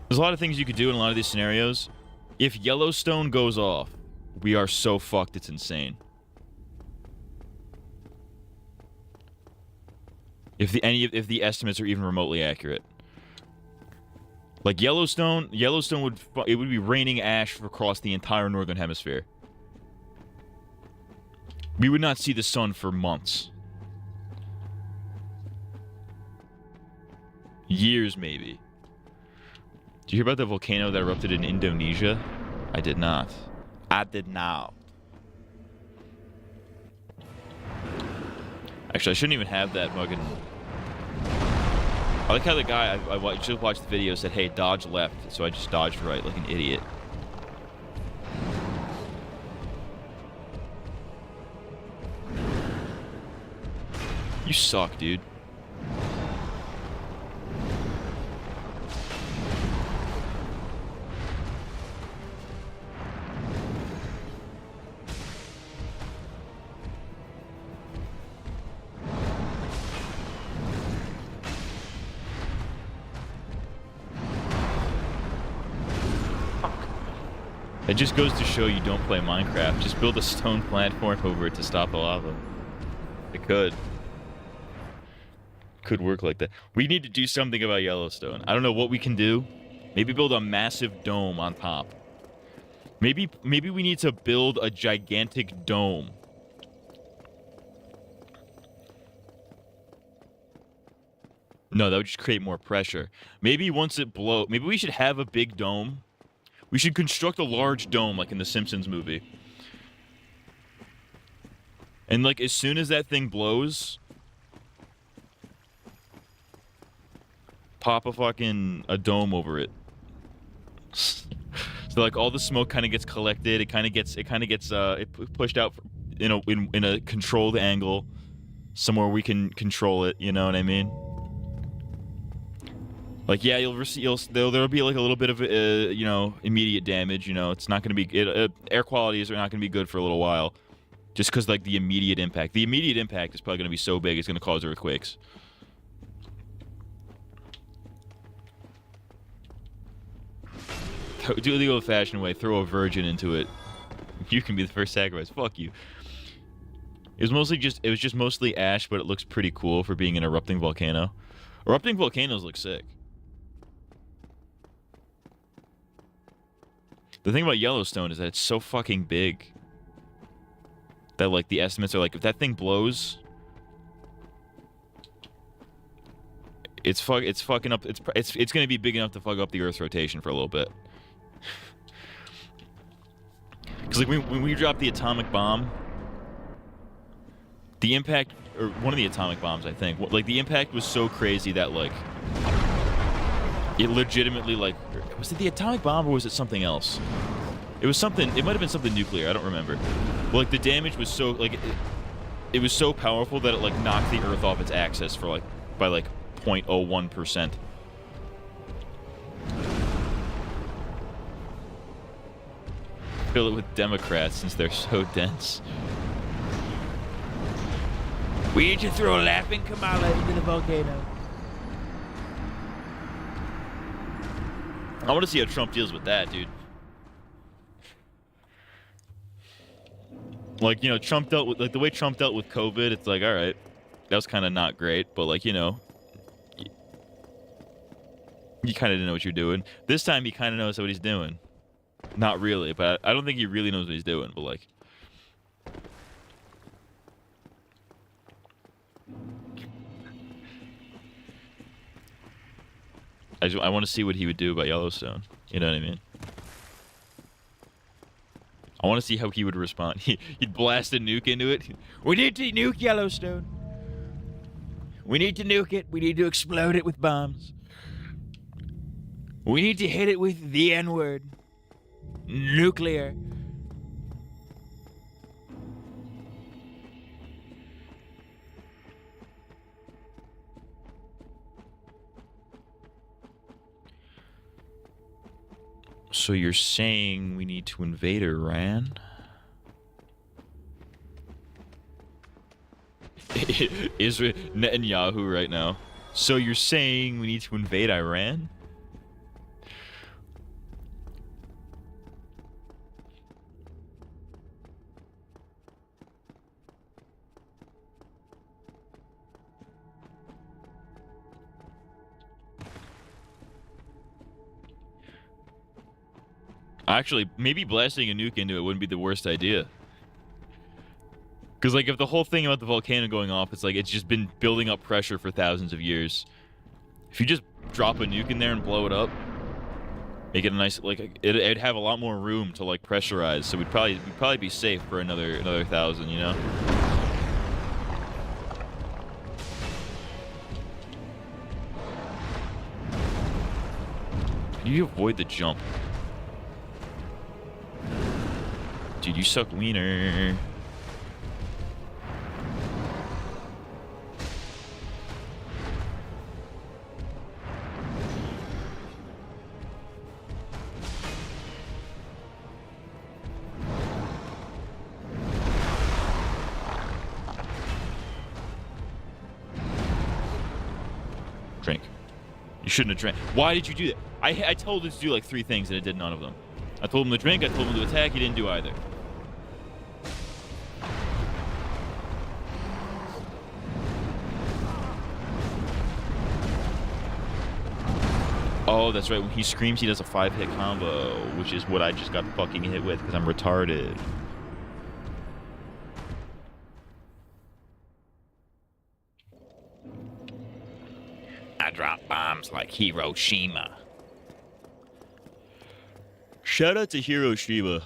There's a lot of things you could do in a lot of these scenarios. If Yellowstone goes off, we are so fucked, it's insane. If the estimates are even remotely accurate. Like Yellowstone would be raining ash across the entire northern hemisphere. We would not see the sun for months. Years, maybe. Did you hear about the volcano that erupted in Indonesia? I did not. I did not. Actually, I shouldn't even have that fucking... I like how the guy I just watched the video said, hey, dodge left, so I just dodged right like an idiot. You suck, dude. It just goes to show you don't play Minecraft. Just build a stone platform over it to stop the lava. It could. Could work like that. We need to do something about Yellowstone. I don't know what we can do. Maybe build a massive dome on top. Maybe we need to build a gigantic dome. No, that would just create more pressure. Maybe once it blows... Maybe we should have a big dome. We should construct a large dome like in the Simpsons movie. And like as soon as that thing blows... Pop a dome over it. So like all the smoke kind of gets collected. It kind of gets pushed out in a controlled angle, somewhere we can control it. You know what I mean? Like yeah, there'll be like a little bit of immediate damage. You know, it's not going to be air qualities are not going to be good for a little while, just because like the immediate impact. The immediate impact is probably going to be so big it's going to cause earthquakes. Do it the old-fashioned way. Throw a virgin into it. You can be the first sacrifice. Fuck you. It was just mostly ash, but it looks pretty cool for being an erupting volcano. Erupting volcanoes look sick. The thing about Yellowstone is that it's so fucking big that like the estimates are like if that thing blows, it's gonna be big enough to fuck up the Earth's rotation for a little bit. Because like when we dropped the atomic bomb, the impact, or one of the atomic bombs, I think, like the impact was so crazy that like it legitimately like, was it the atomic bomb or was it something else? It was something. It might have been something nuclear. I don't remember. But like the damage was so like it was so powerful that it like knocked the Earth off its axis for like by like 0.01%. Fill it with Democrats since they're so dense. We need to throw a laughing Kamala into the volcano. I want to see how Trump deals with that, dude. Like, you know, Trump dealt with, like, the way Trump dealt with COVID, it's like, all right, that was kind of not great, but, like, you know, you kind of didn't know what you're doing. This time, he kind of knows what he's doing. Not really, but I don't think he really knows what he's doing, but, like... I want to see what he would do about Yellowstone. You know what I mean? I want to see how he would respond. He'd blast a nuke into it. We need to nuke Yellowstone. We need to nuke it. We need to explode it with bombs. We need to hit it with the N-word. Nuclear. So you're saying we need to invade Iran? Israel, Netanyahu right now. So you're saying we need to invade Iran? Actually, maybe blasting a nuke into it wouldn't be the worst idea. Because, like, if the whole thing about the volcano going off, it's like it's just been building up pressure for thousands of years. If you just drop a nuke in there and blow it up, make it a nice, like, it'd have a lot more room to, like, pressurize. So we'd probably be safe for another 1,000, you know? How do you avoid the jump? Dude, you suck wiener. Drink. You shouldn't have drank. Why did you do that? I told him to do like 3 things and it did none of them. I told him to drink, I told him to attack, he didn't do either. Oh, that's right. When he screams, he does a 5-hit combo, which is what I just got fucking hit with because I'm retarded. I drop bombs like Hiroshima. Shout out to Hiroshima.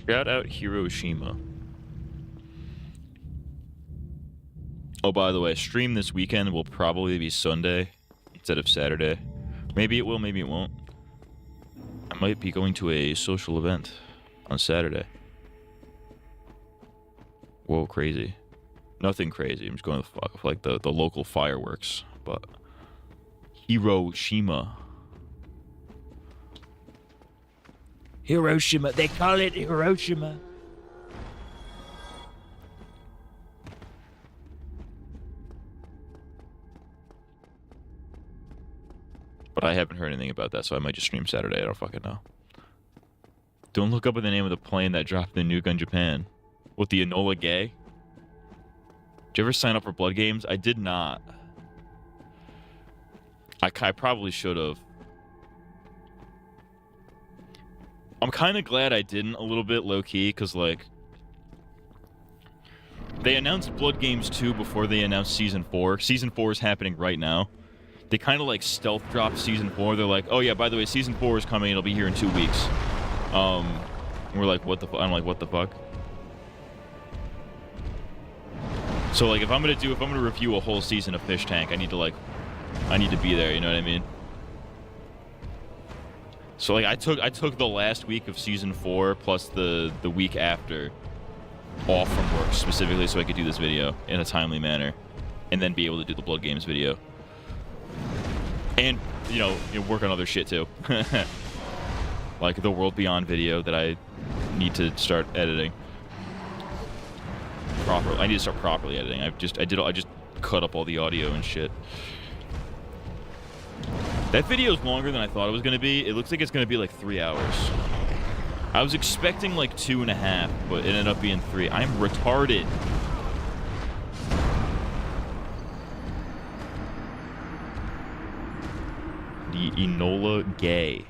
Shout out Hiroshima. Oh, by the way, stream this weekend will probably be Sunday instead of Saturday. Maybe it will, maybe it won't. I might be going to a social event on Saturday. Whoa, crazy. Nothing crazy. I'm just going to like the local fireworks, but Hiroshima. Hiroshima. They call it Hiroshima. But I haven't heard anything about that, so I might just stream Saturday. I don't fucking know. Don't look up at the name of the plane that dropped the nuke on Japan. What, the Enola Gay? Did you ever sign up for Blood Games? I did not. I probably should have. I'm kind of glad I didn't a little bit, low-key, because, like, they announced Blood Games 2 before they announced Season 4. Season 4 is happening right now. They kind of, like, stealth dropped Season 4. They're like, oh, yeah, by the way, Season 4 is coming. It'll be here in 2 weeks. We're like, what the fuck? I'm like, what the fuck? So, like, if I'm gonna review a whole season of Fishtank, I need to be there, you know what I mean? So, like, I took the last week of Season 4 plus the week after off from work specifically so I could do this video in a timely manner and then be able to do the Blood Games video. And, you know work on other shit, too. Like the World Beyond video that I need to start editing. I need to start properly editing. I just cut up all the audio and shit. That video is longer than I thought it was going to be. It looks like it's going to be like 3 hours. I was expecting like 2.5, but it ended up being 3. I'm retarded. The Enola Gay.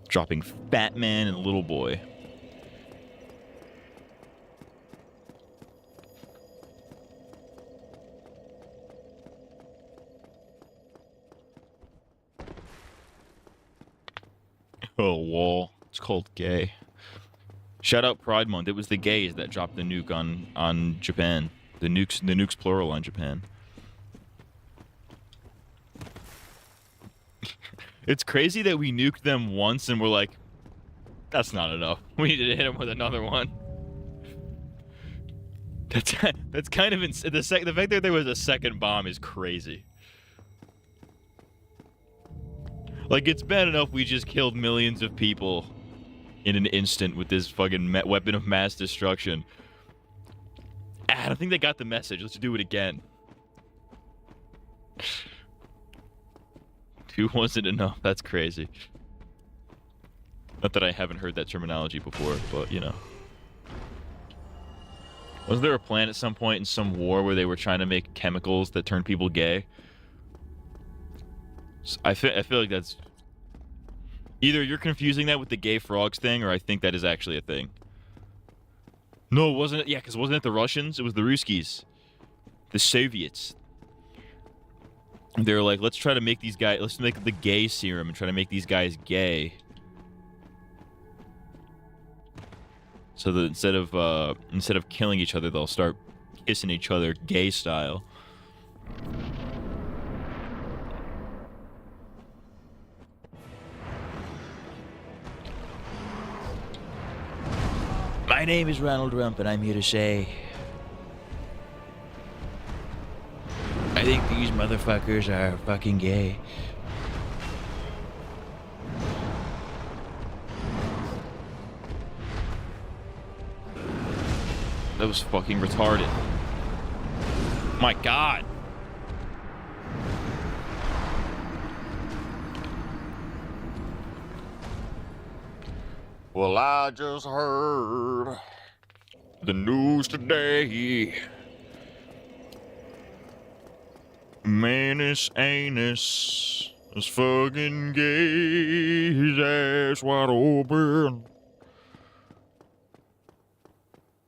Dropping Fat Man and Little Boy. Oh, wall. It's called gay. Shout out Pride Month. It was the gays that dropped the nuke on Japan. The nukes plural on Japan. It's crazy that we nuked them once and we're like, that's not enough. We need to hit them with another one. That's kind of the fact that there was a second bomb is crazy. Like, it's bad enough we just killed millions of people in an instant with this fucking weapon of mass destruction. I don't think they got the message. Let's do it again. 2 wasn't enough. That's crazy. Not that I haven't heard that terminology before, but, you know. Was there a plan at some point in some war where they were trying to make chemicals that turn people gay? I feel like that's... Either you're confusing that with the gay frogs thing, or I think that is actually a thing. No, wasn't it? Yeah, because wasn't it the Russians? It was the Ruskies. The Soviets. They're like, let's try to make these guys... Let's make the gay serum and try to make these guys gay. So that instead of killing each other, they'll start kissing each other gay style. My name is Ronald Rump, and I'm here to say, I think these motherfuckers are fucking gay. That was fucking retarded. My God. Well, I just heard the news today. Manus Anus is fucking gay. His ass wide open.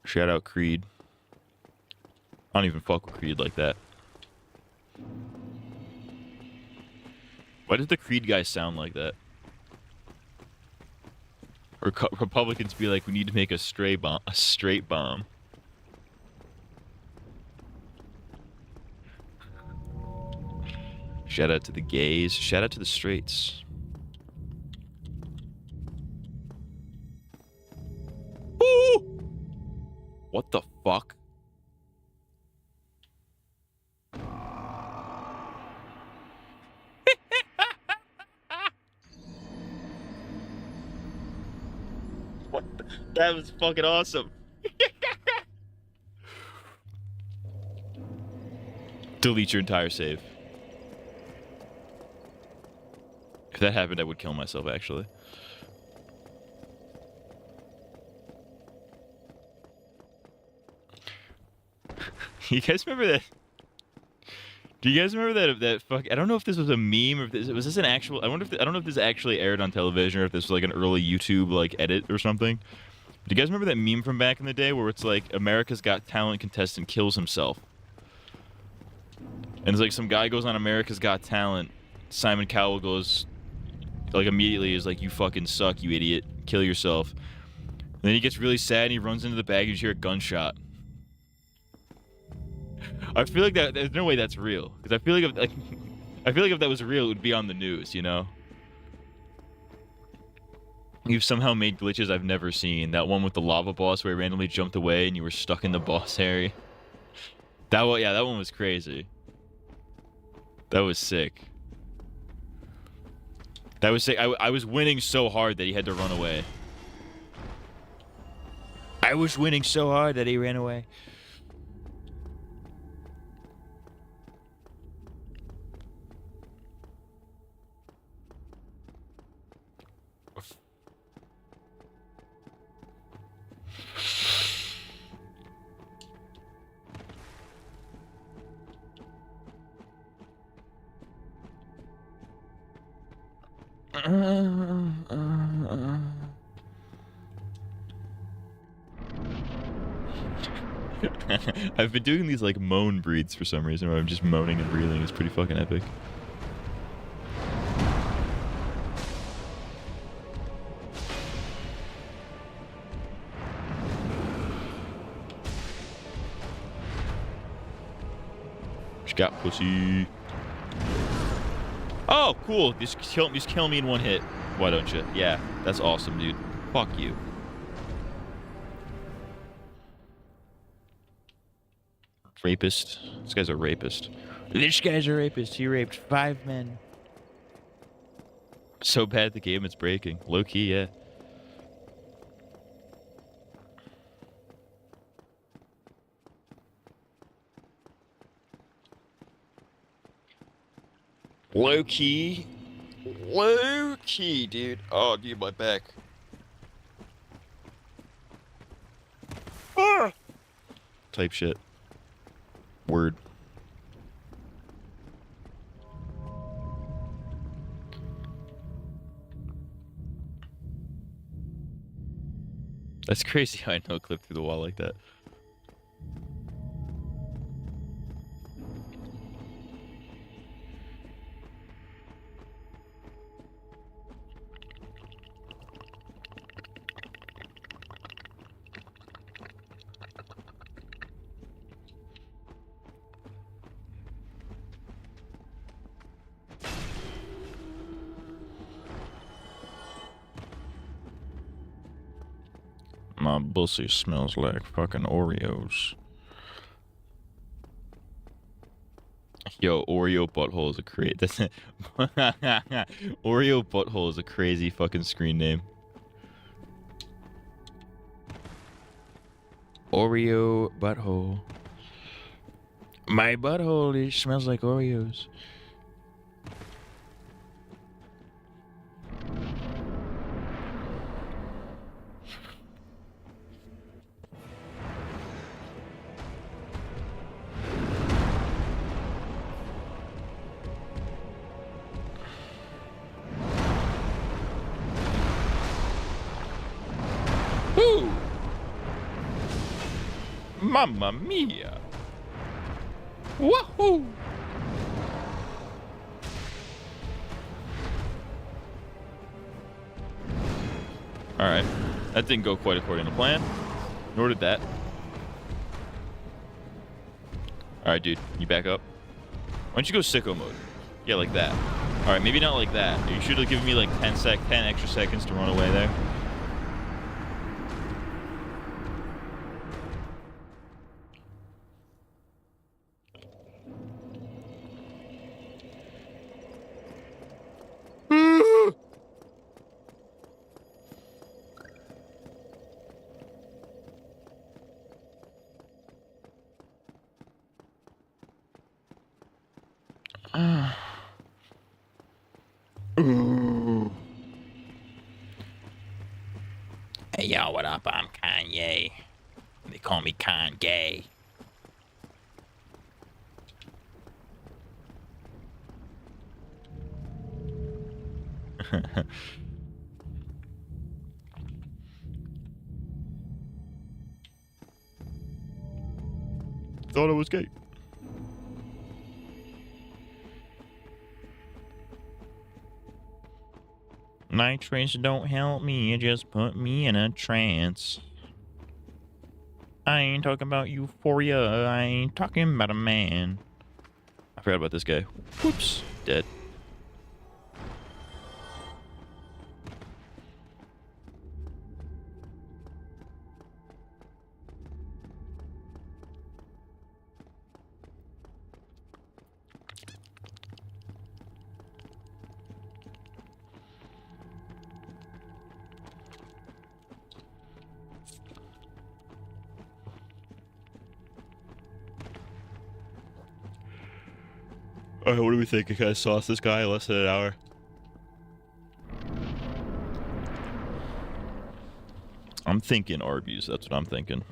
Shout out Creed. I don't even fuck with Creed like that. Why did the Creed guy sound like that? Or Republicans be like, we need to make a straight bomb. Shout out to the gays. Shout out to the straights. Ooh! What the fuck? What the? That was fucking awesome. Delete your entire save. If that happened, I would kill myself, actually. You guys remember that? Do you guys remember that fuck? I don't know if this was a meme or if was this an actual. I don't know if this actually aired on television or if this was like an early YouTube like edit or something. Do you guys remember that meme from back in the day where it's like America's Got Talent contestant kills himself? And it's like some guy goes on America's Got Talent. Simon Cowell goes, like immediately is like, you fucking suck, you idiot. Kill yourself. And then he gets really sad and he runs into the bag and you hear a gunshot. I feel like that there's no way that's real. Because I feel like if that was real, it would be on the news, you know? You've somehow made glitches I've never seen. That one with the lava boss where he randomly jumped away and you were stuck in the boss area. That one, yeah, that one was crazy. That was sick. That was sick. I was winning so hard that he had to run away. I was winning so hard that he ran away. I've been doing these like moan breathes for some reason where I'm just moaning and breathing. It's pretty fucking epic. She got pussy. Oh, cool. Just kill me in one hit. Why don't you? Yeah, that's awesome, dude. Fuck you. Rapist. This guy's a rapist. This guy's a rapist. He raped 5 men. So bad at the game it's breaking. Low key, yeah. Low key. Low key, dude. Oh, dude, my back. Ah! Type shit. Word. That's crazy how I no-clip through the wall like that. My pussy smells like fucking Oreos. Yo, Oreo butthole is a crazy. That's Oreo butthole is a crazy fucking screen name. Oreo butthole. My butthole it smells like Oreos. Ooh. Mamma mia. Woohoo! Alright. That didn't go quite according to plan. Nor did that. Alright, dude. You back up. Why don't you go sicko mode? Yeah, like that. Alright, maybe not like that. You should have given me like 10 extra seconds to run away there. Hey, yo, what up? I'm Kanye. They call me Kanye. Thought it was gay. Nitrates don't help me, it just put me in a trance. I ain't talking about euphoria, I ain't talking about a man. I forgot about this guy. Whoops, dead. Alright, what do we think? I kind of sauce this guy in less than an hour. I'm thinking Arby's, that's what I'm thinking.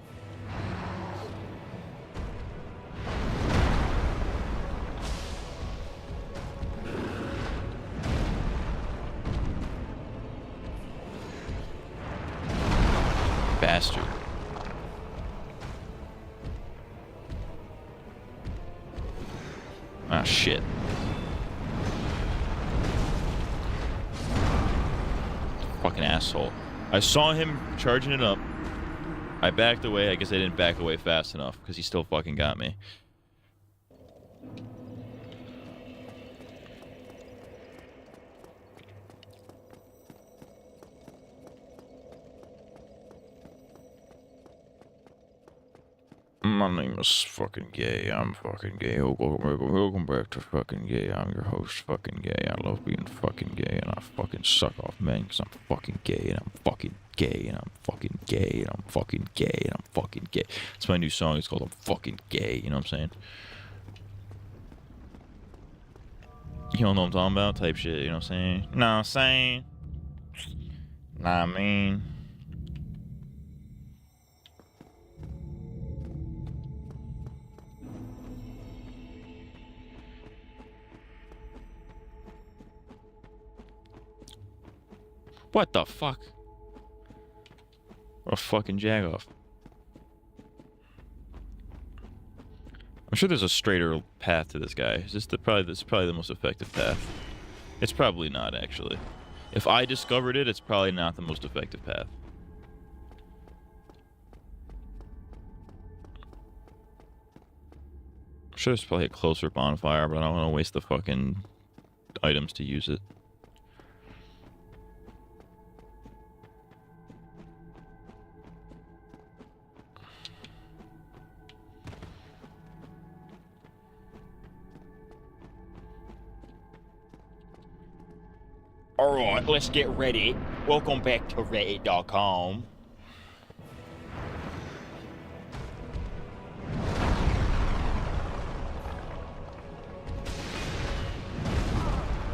Bastard. Ah, shit. Fucking asshole. I saw him charging it up. I backed away. I guess I didn't back away fast enough because he still fucking got me. My name is fucking gay. I'm fucking gay. Welcome back to fucking gay. I'm your host, fucking gay. I love being fucking gay, and I fucking suck off men because I'm fucking gay, and I'm fucking gay, and I'm fucking gay, and I'm fucking gay, and I'm fucking gay. It's my new song. It's called I'm Fucking Gay. You know what I'm saying? You don't know what I'm talking about? Type shit. You know what I'm saying? Know what I'm saying? Nah, I mean. What the fuck? What a fucking jagoff. I'm sure there's a straighter path to this guy. Is this probably the most effective path? It's probably not, actually. If I discovered it, it's probably not the most effective path. I'm sure there's probably a closer bonfire, but I don't want to waste the fucking items to use it. Alright, let's get Reddit. Welcome back to Reddit.com.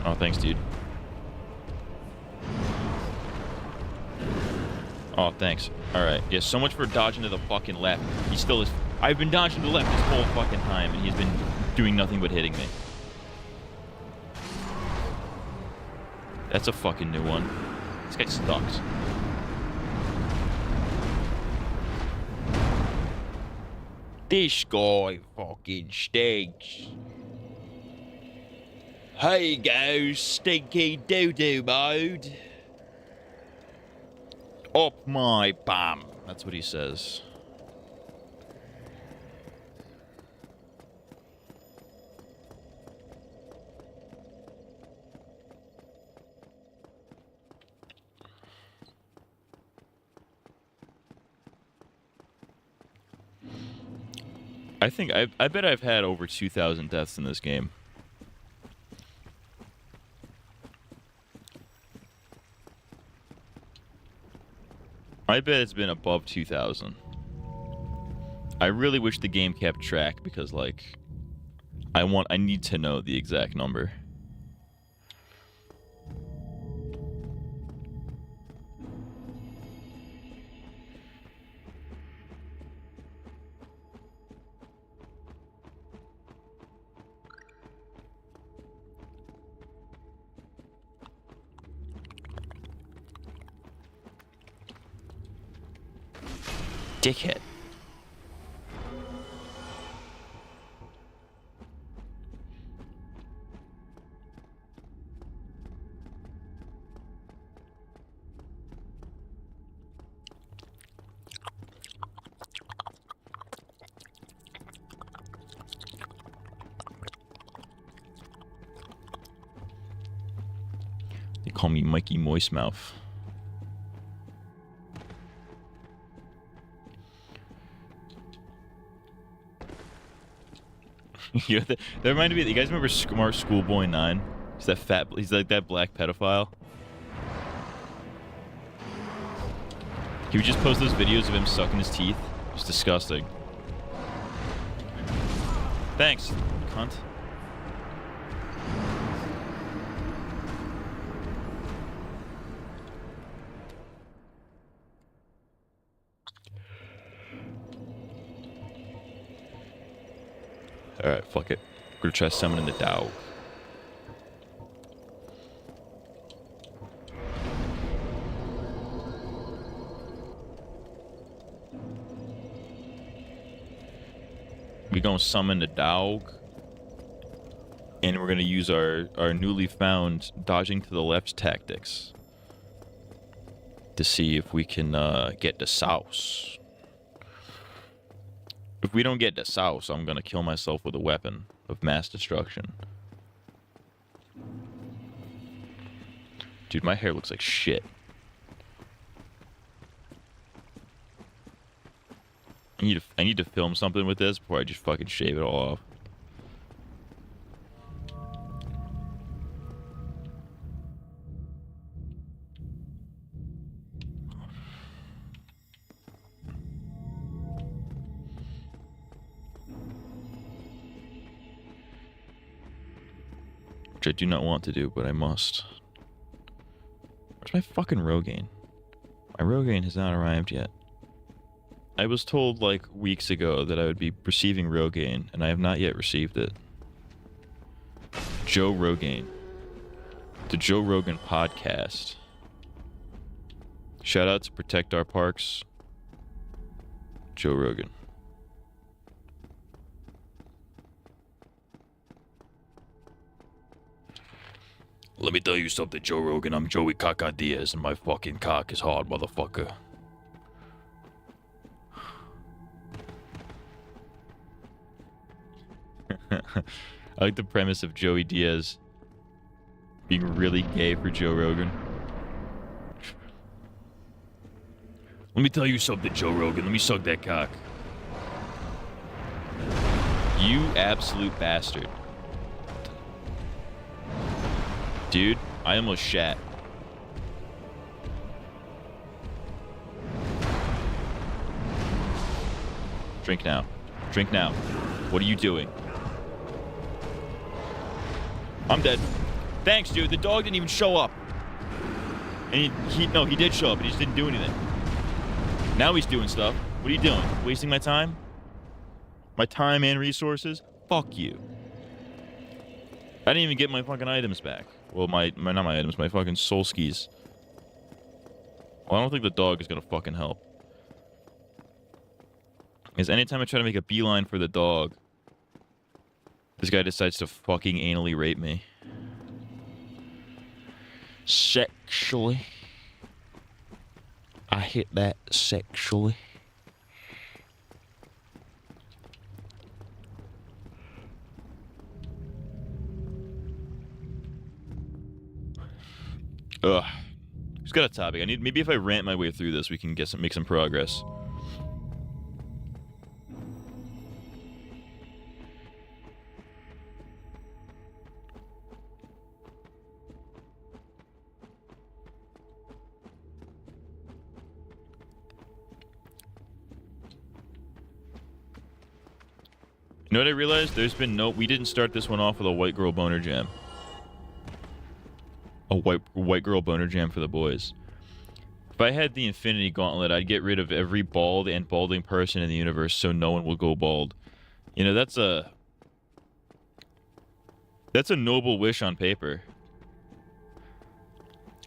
Oh, thanks, dude. Oh, thanks. Alright. Yeah, so much for dodging to the fucking left. He still is... I've been dodging to the left this whole fucking time, and he's been doing nothing but hitting me. That's a fucking new one. This guy sucks. This guy fucking stinks. Hey goes stinky doo-doo mode. Up my bum. That's what he says. I bet I've had over 2,000 deaths in this game. I bet it's been above 2,000. I really wish the game kept track because, like, I need to know the exact number. Dickhead. They call me Mikey Moistmouth. You know, that reminded me. You guys remember Smart Schoolboy 9? He's that fat. He's like that black pedophile. He would just post those videos of him sucking his teeth. It's disgusting. Thanks, cunt. Alright, fuck it. We're gonna try summoning the dog. We're gonna summon the dog. And we're gonna use our newly found dodging to the left tactics to see if we can get the sauce. If we don't get the sauce, I'm gonna kill myself with a weapon of mass destruction. Dude, my hair looks like shit. I need to film something with this before I just fucking shave it all off. Which I do not want to do, but I must. Where's my fucking Rogaine? My Rogaine has not arrived yet. I was told like weeks ago that I would be receiving Rogaine, and I have not yet received it. Joe Rogaine. The Joe Rogan podcast. Shout out to Protect Our Parks. Joe Rogan. Let me tell you something, Joe Rogan. I'm Joey Caca Diaz, and my fucking cock is hard, motherfucker. I like the premise of Joey Diaz being really gay for Joe Rogan. Let me tell you something, Joe Rogan. Let me suck that cock. You absolute bastard. Dude, I almost shat. Drink now. Drink now. What are you doing? I'm dead. Thanks, dude. The dog didn't even show up. And he did show up, but he just didn't do anything. Now he's doing stuff. What are you doing? Wasting my time? My time and resources? Fuck you. I didn't even get my fucking items back. Well, not my items, my fucking soul skis. Well, I don't think the dog is gonna fucking help. Because anytime I try to make a beeline for the dog, this guy decides to fucking anally rape me. Sexually. I hit that sexually. Ugh. Who's got a topic? Maybe if I rant my way through this, we can make some progress. You know what I realized? We didn't start this one off with a white girl boner jam. A white girl boner jam for the boys. If I had the Infinity Gauntlet, I'd get rid of every bald and balding person in the universe so no one will go bald. You know, that's a noble wish on paper.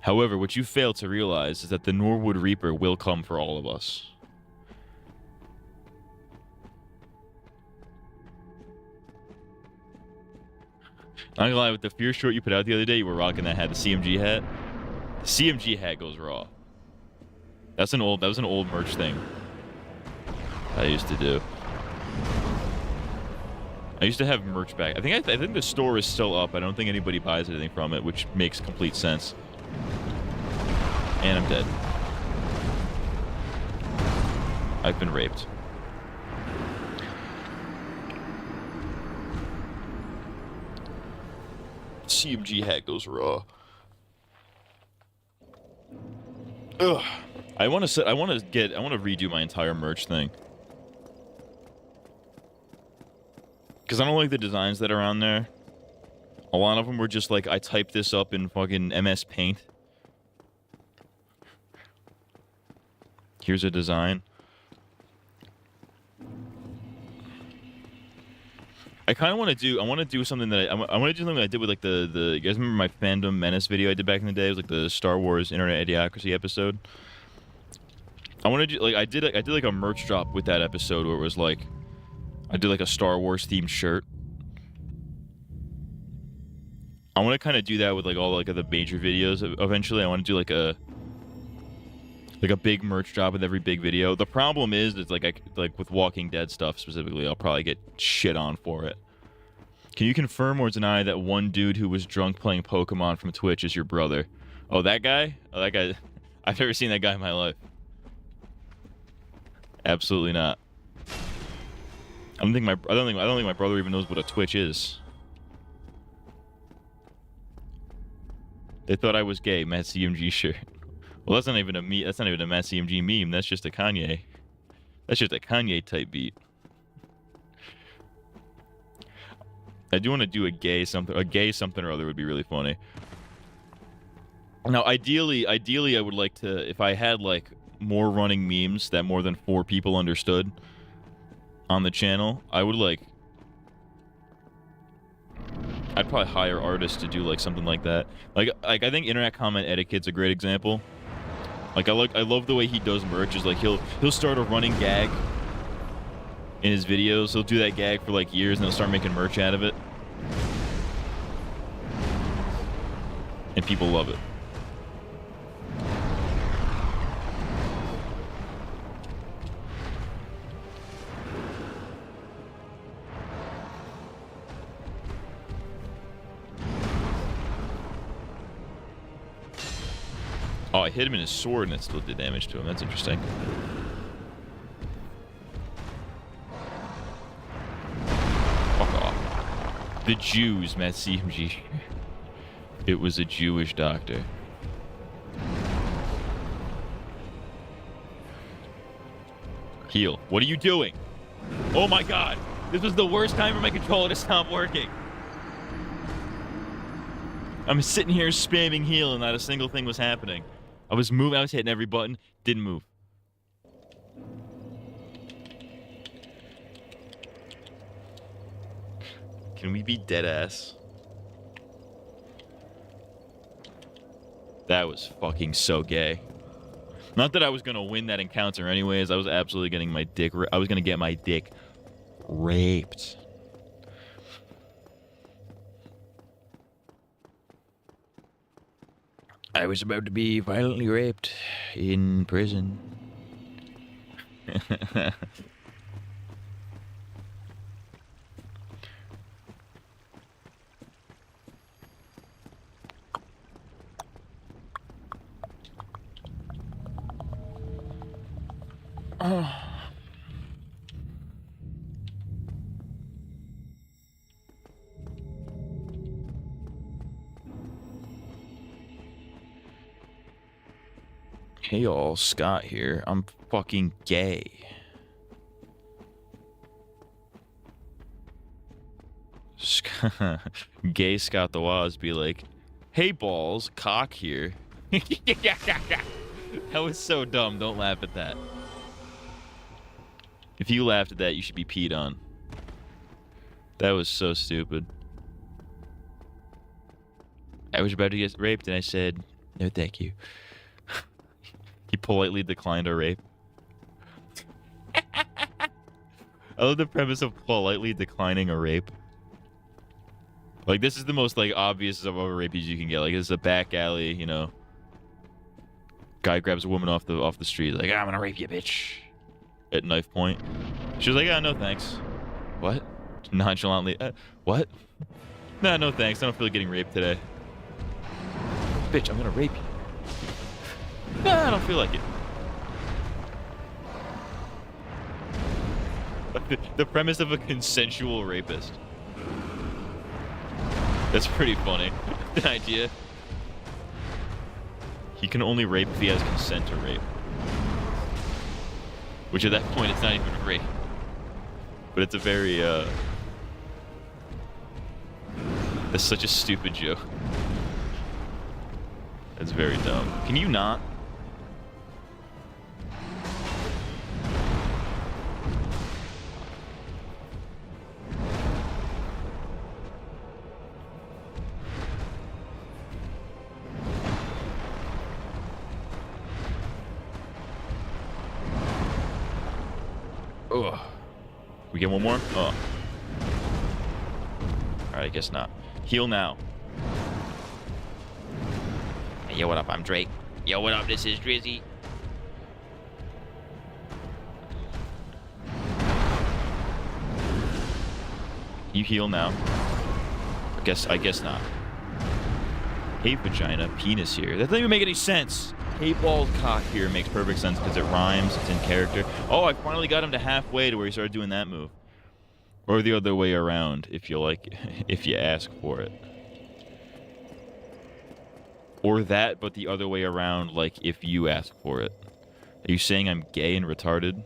However, what you fail to realize is that the Norwood Reaper will come for all of us. I'm not gonna lie, with the Fear short you put out the other day, you were rocking that hat, the CMG hat. The CMG hat goes raw. That was an old merch thing I used to do. I used to have merch back. I think the store is still up. I don't think anybody buys anything from it, which makes complete sense. And I'm dead. I've been raped. CMG hat goes raw. Ugh. I want to redo my entire merch thing. Because I don't like the designs that are on there. A lot of them were just like, I typed this up in fucking MS Paint. Here's a design. I kind of want to do something that I want to do something that I did with like the you guys remember my Fandom Menace video I did back in the day? It was like the Star Wars Internet Idiocracy episode. I want to do like I did like a merch drop with that episode where it was like I did like a Star Wars themed shirt. I want to kind of do that with like all like the major videos eventually. I want to do like a big merch drop with every big video. The problem is like with Walking Dead stuff specifically, I'll probably get shit on for it. Can you confirm or deny that one dude who was drunk playing Pokemon from Twitch is your brother? Oh, that guy? Oh, that guy. I've never seen that guy in my life. Absolutely not. I don't think my brother even knows what a Twitch is. They thought I was gay. Matt CMG shirt. Well, that's not even a Matt CMG meme. That's just a Kanye. That's just a Kanye type beat. I do want to do a gay something or other would be really funny. Now, ideally, I would like to, if I had like more running memes that more than 4 people understood on the channel, I'd probably hire artists to do like something like that. Like I think internet comment etiquette's a great example. Like I love the way he does merch. Is like he'll start a running gag in his videos. He'll do that gag for like years and he'll start making merch out of it. And people love it. Oh, I hit him in his sword and it still did damage to him. That's interesting. Fuck off. The Jews, Matt CMG. It was a Jewish doctor. Heal. What are you doing? Oh my god. This was the worst time for my controller to stop working. I'm sitting here spamming heal and not a single thing was happening. I was moving, I was hitting every button, didn't move. Can we be dead ass? That was fucking so gay. Not that I was gonna win that encounter anyways. I was absolutely getting my dick. I was gonna get my dick raped. I was about to be violently raped in prison. Hey y'all, Scott here. I'm fucking gay. Gay Scott the Waz be like, hey balls, cock here. That was so dumb. Don't laugh at that. If you laughed at that, you should be peed on. That was so stupid. I was about to get raped and I said, no thank you. He politely declined a rape. I love the premise of politely declining a rape. Like, this is the most, like, obvious of a rape you can get. Like, this is a back alley, you know. Guy grabs a woman off the street. Like, I'm gonna rape you, bitch. At knife point. She was like, no thanks. What? Nonchalantly. What? Nah, no thanks. I don't feel like getting raped today. Bitch, I'm gonna rape you. Nah, I don't feel like it. The premise of a consensual rapist. That's pretty funny. The idea. He can only rape if he has consent to rape. Which at that point, it's not even rape. But it's a very, that's such a stupid joke. That's very dumb. Can you not? Ugh. We get one more? Oh. Alright, I guess not. Heal now. Hey, yo, what up? I'm Drake. Yo, what up? This is Drizzy. You heal now. I guess not. Hey vagina, penis here. That doesn't even make any sense. Hey bald cock here makes perfect sense because it rhymes, it's in character. Oh, I finally got him to halfway to where he started doing that move. Or the other way around, if you like, if you ask for it. Or that, but the other way around, like if you ask for it. Are you saying I'm gay and retarded?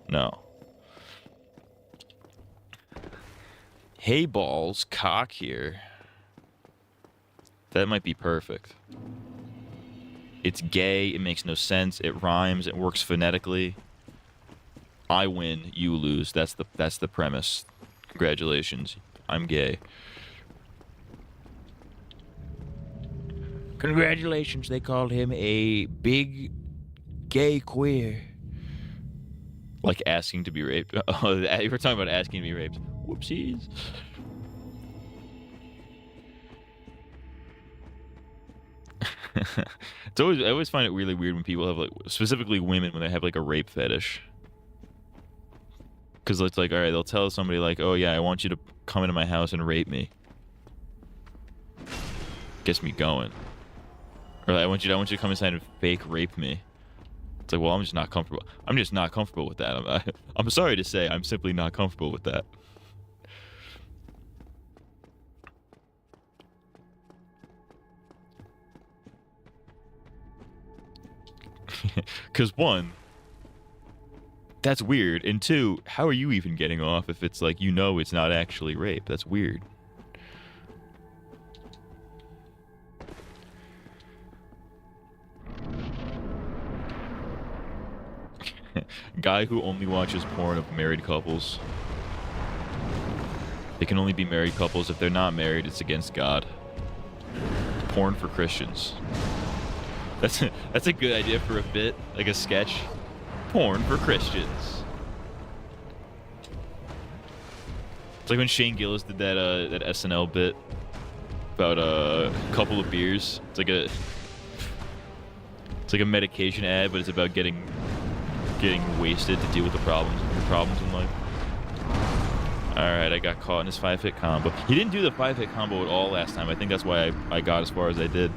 No. Hey balls, cock here. That might be perfect. It's gay, it makes no sense, it rhymes, it works phonetically. I win, you lose. That's the premise. Congratulations. I'm gay. Congratulations, they called him a big gay queer. Like asking to be raped. Oh, you were talking about asking to be raped. Whoopsies. I always find it really weird when people have, like, specifically women, when they have like a rape fetish. Because it's like, all right, they'll tell somebody like, oh yeah, I want you to come into my house and rape me. Gets me going. Or like, I want you to come inside and fake rape me. It's like, well, I'm just not comfortable. I'm just not comfortable with that. I'm sorry to say, I'm simply not comfortable with that. Because one, That's weird. And 2, how are you even getting off if it's like, you know it's not actually rape? That's weird. Guy who only watches porn of married couples. They can only be married couples. If they're not married, it's against God. Porn for Christians. That's a good idea for a bit, like a sketch. Porn for Christians. It's like when Shane Gillis did that SNL bit about a couple of beers. It's like a medication ad, but it's about getting wasted to deal with your problems in life. Alright, I got caught in his 5-hit combo. He didn't do the 5-hit combo at all last time. I think that's why I got as far as I did.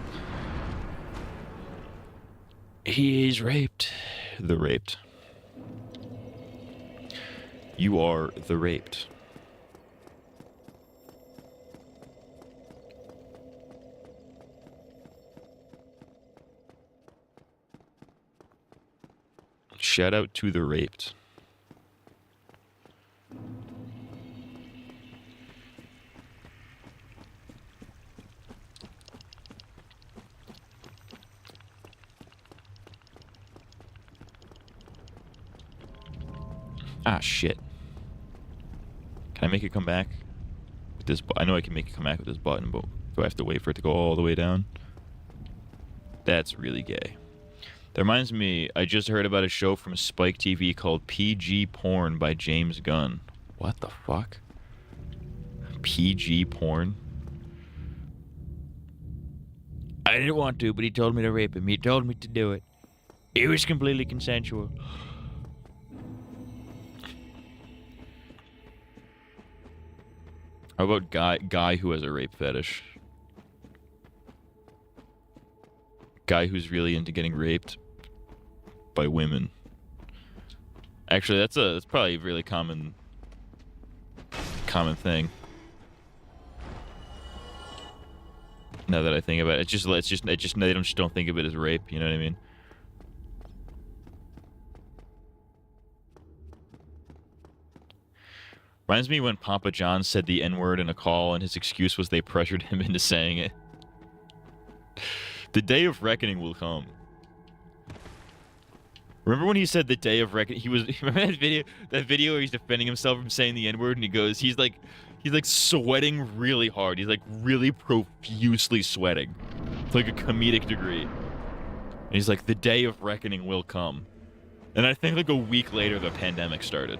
He is raped. The raped. You are the raped. Shout out to the raped. Ah, shit. Can I make it come back? With this, I know I can make it come back with this button, but do I have to wait for it to go all the way down? That's really gay. That reminds me, I just heard about a show from Spike TV called PG Porn by James Gunn. What the fuck? PG Porn? I didn't want to, but he told me to rape him. He told me to do it. It was completely consensual. How about guy who has a rape fetish? Guy who's really into getting raped by women. Actually, that's probably a really common thing. Now that I think about it, they just don't think of it as rape. You know what I mean? Reminds me when Papa John said the N-word in a call, and his excuse was they pressured him into saying it. The day of reckoning will come. Remember when he said the day of reckoning? Remember that video where he's defending himself from saying the N-word, and he goes, he's like sweating really hard. He's like really profusely sweating. It's like a comedic degree. And he's like, the day of reckoning will come. And I think like a week later, the pandemic started.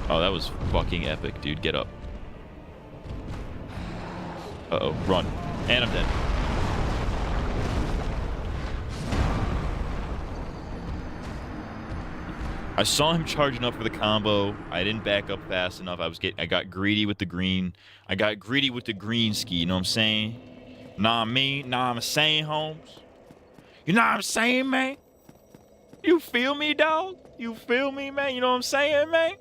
Oh, that was fucking epic, dude. Get up. Uh-oh, run. And I'm dead. I saw him charging up for the combo. I didn't back up fast enough. I got greedy with the green. I got greedy with the green ski, you know what I'm saying? Nah, I'm saying, Holmes. You know what I'm saying, man? You feel me, dog? You feel me, man? You know what I'm saying, man?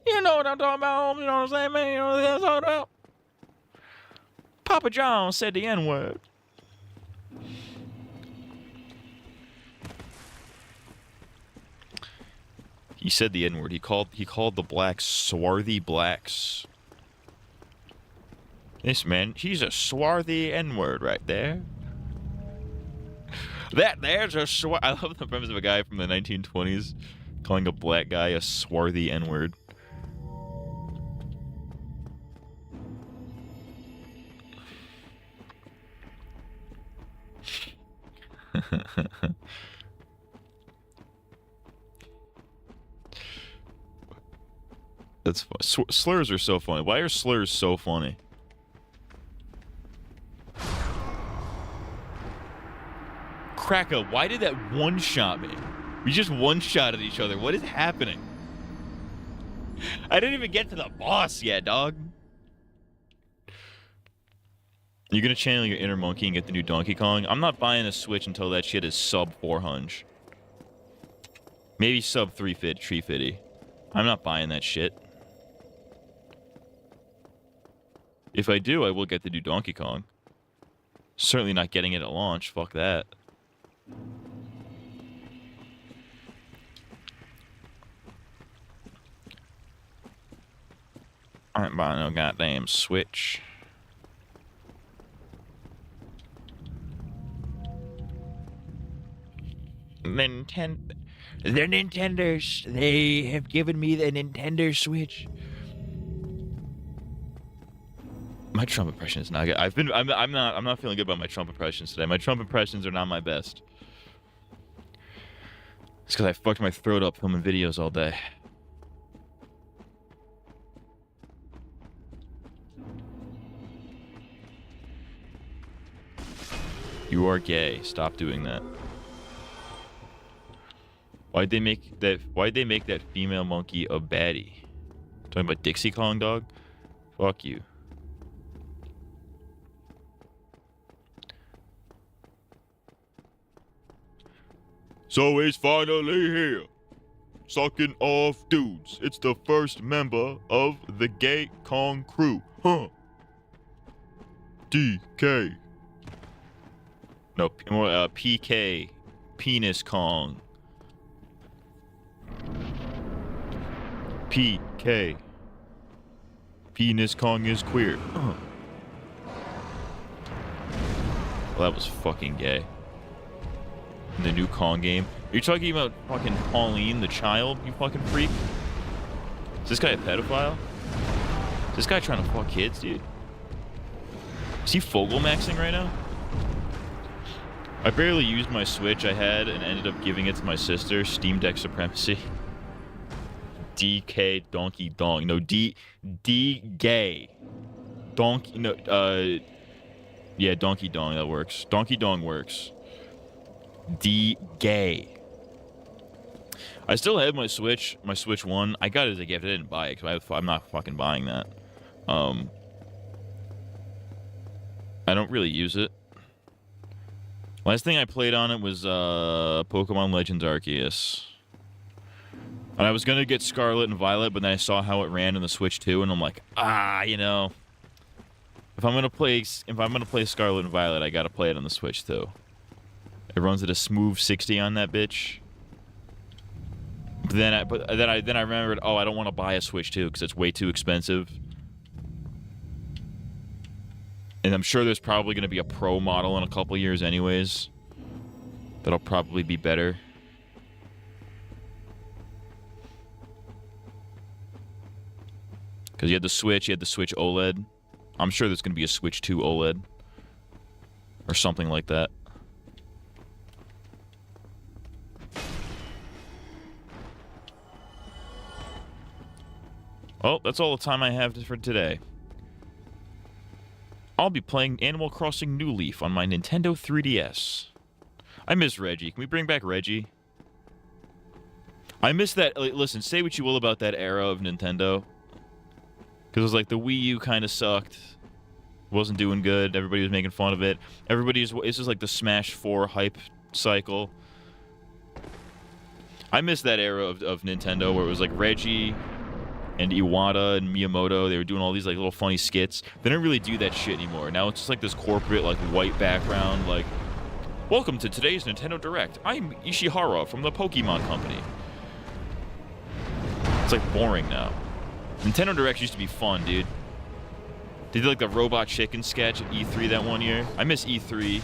You know what I'm talking about, Holmes? You know what I'm saying, man? You know what I'm talking about? Papa John said the N-word. He said the N-word. He called the blacks swarthy blacks. This man, he's a swarthy N-word right there. There's a I love the premise of a guy from the 1920s calling a black guy a swarthy N-word. That's fun. Slurs are so funny. Why are slurs so funny? Kraka, why did that one-shot me? We just one-shotted each other. What is happening? I didn't even get to the boss yet, dog. You're gonna channel your inner monkey and get the new Donkey Kong? I'm not buying a Switch until that shit is sub 400. Maybe sub 350. I'm not buying that shit. If I do, I will get the new Donkey Kong. Certainly not getting it at launch. Fuck that. I ain't buying no goddamn Switch. They're Nintendos. They have given me the Nintendo Switch. My Trump impression is not good. I'm not feeling good about my Trump impressions today. My Trump impressions are not my best. It's because I fucked my throat up filming videos all day. You are gay. Stop doing that. Why'd they make that female monkey a baddie? Talking about Dixie Kong dog? Fuck you. So he's finally here. Sucking off dudes. It's the first member of the gay Kong crew. Huh. DK. No, PK. Penis Kong. PK. Penis Kong is queer. Well, that was fucking gay. In the new Kong game. Are you talking about fucking Pauline, the child, you fucking freak? Is this guy a pedophile? Is this guy trying to fuck kids, dude? Is he Fogelmaxing right now? I barely used my Switch I had and ended up giving it to my sister. Steam Deck Supremacy. DK Donkey Dong. No, D gay. Donkey, no, yeah, Donkey Dong, that works. Donkey Dong works. D gay. I still have my Switch 1. I got it as a gift. I didn't buy it because I'm not fucking buying that. I don't really use it. Last thing I played on it was Pokemon Legends Arceus. And I was gonna get Scarlet and Violet, but then I saw how it ran in the Switch 2, and I'm like, you know, if I'm gonna play Scarlet and Violet, I gotta play it on the Switch too. It runs at a smooth 60 on that bitch. But then I remembered, oh, I don't want to buy a Switch 2 because it's way too expensive. And I'm sure there's probably going to be a Pro model in a couple years anyways. That'll probably be better. Because you had the Switch OLED. I'm sure there's going to be a Switch 2 OLED. Or something like that. Well, that's all the time I have for today. I'll be playing Animal Crossing New Leaf on my Nintendo 3DS. I miss Reggie. Can we bring back Reggie? I miss that. Listen, say what you will about that era of Nintendo. Because it was like the Wii U kind of sucked. Wasn't doing good. Everybody was making fun of it. This is like the Smash 4 hype cycle. I miss that era of Nintendo where it was like Reggie and Iwata and Miyamoto. They were doing all these like little funny skits. They don't really do that shit anymore. Now it's just like this corporate like white background like, welcome to today's Nintendo Direct. I'm Ishihara from the Pokemon Company. It's like boring now. Nintendo Directs used to be fun, dude. They did like the Robot Chicken sketch at E3 that one year. I miss E3.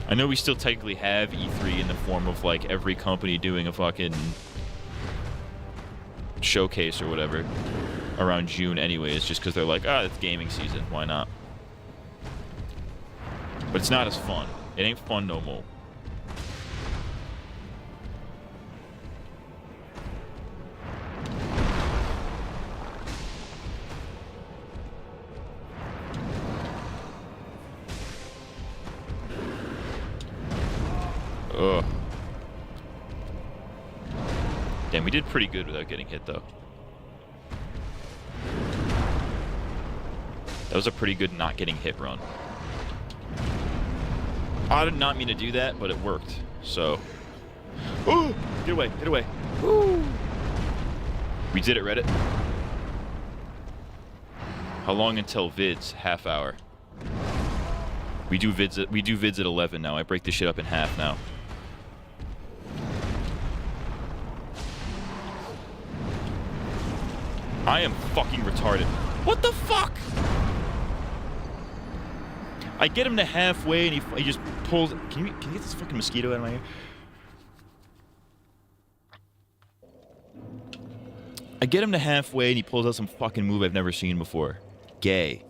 I know we still technically have E3 in the form of like every company doing a fucking showcase or whatever around June anyways, just because they're like, it's gaming season, why not? But it's not as fun. It ain't fun no more. Ugh. Damn, we did pretty good without getting hit, though. That was a pretty good not getting hit run. I did not mean to do that, but it worked, so... Ooh! Get away, get away. Ooh! We did it, Reddit. How long until vids? Half hour. We do vids at 11 now. I break this shit up in half now. I am fucking retarded. What the fuck? I get him to halfway and he just pulls. Can you get this fucking mosquito out of my ear? I get him to halfway and he pulls out some fucking move I've never seen before. Gay.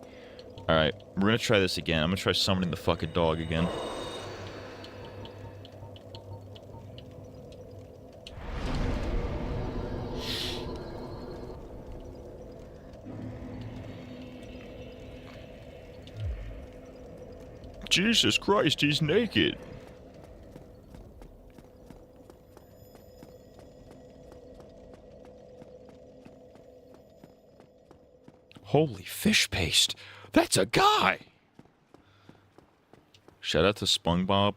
Alright, we're gonna try this again. I'm gonna try summoning the fucking dog again. Jesus Christ, he's naked. Holy fish paste. That's a guy. Shout out to SpongeBob.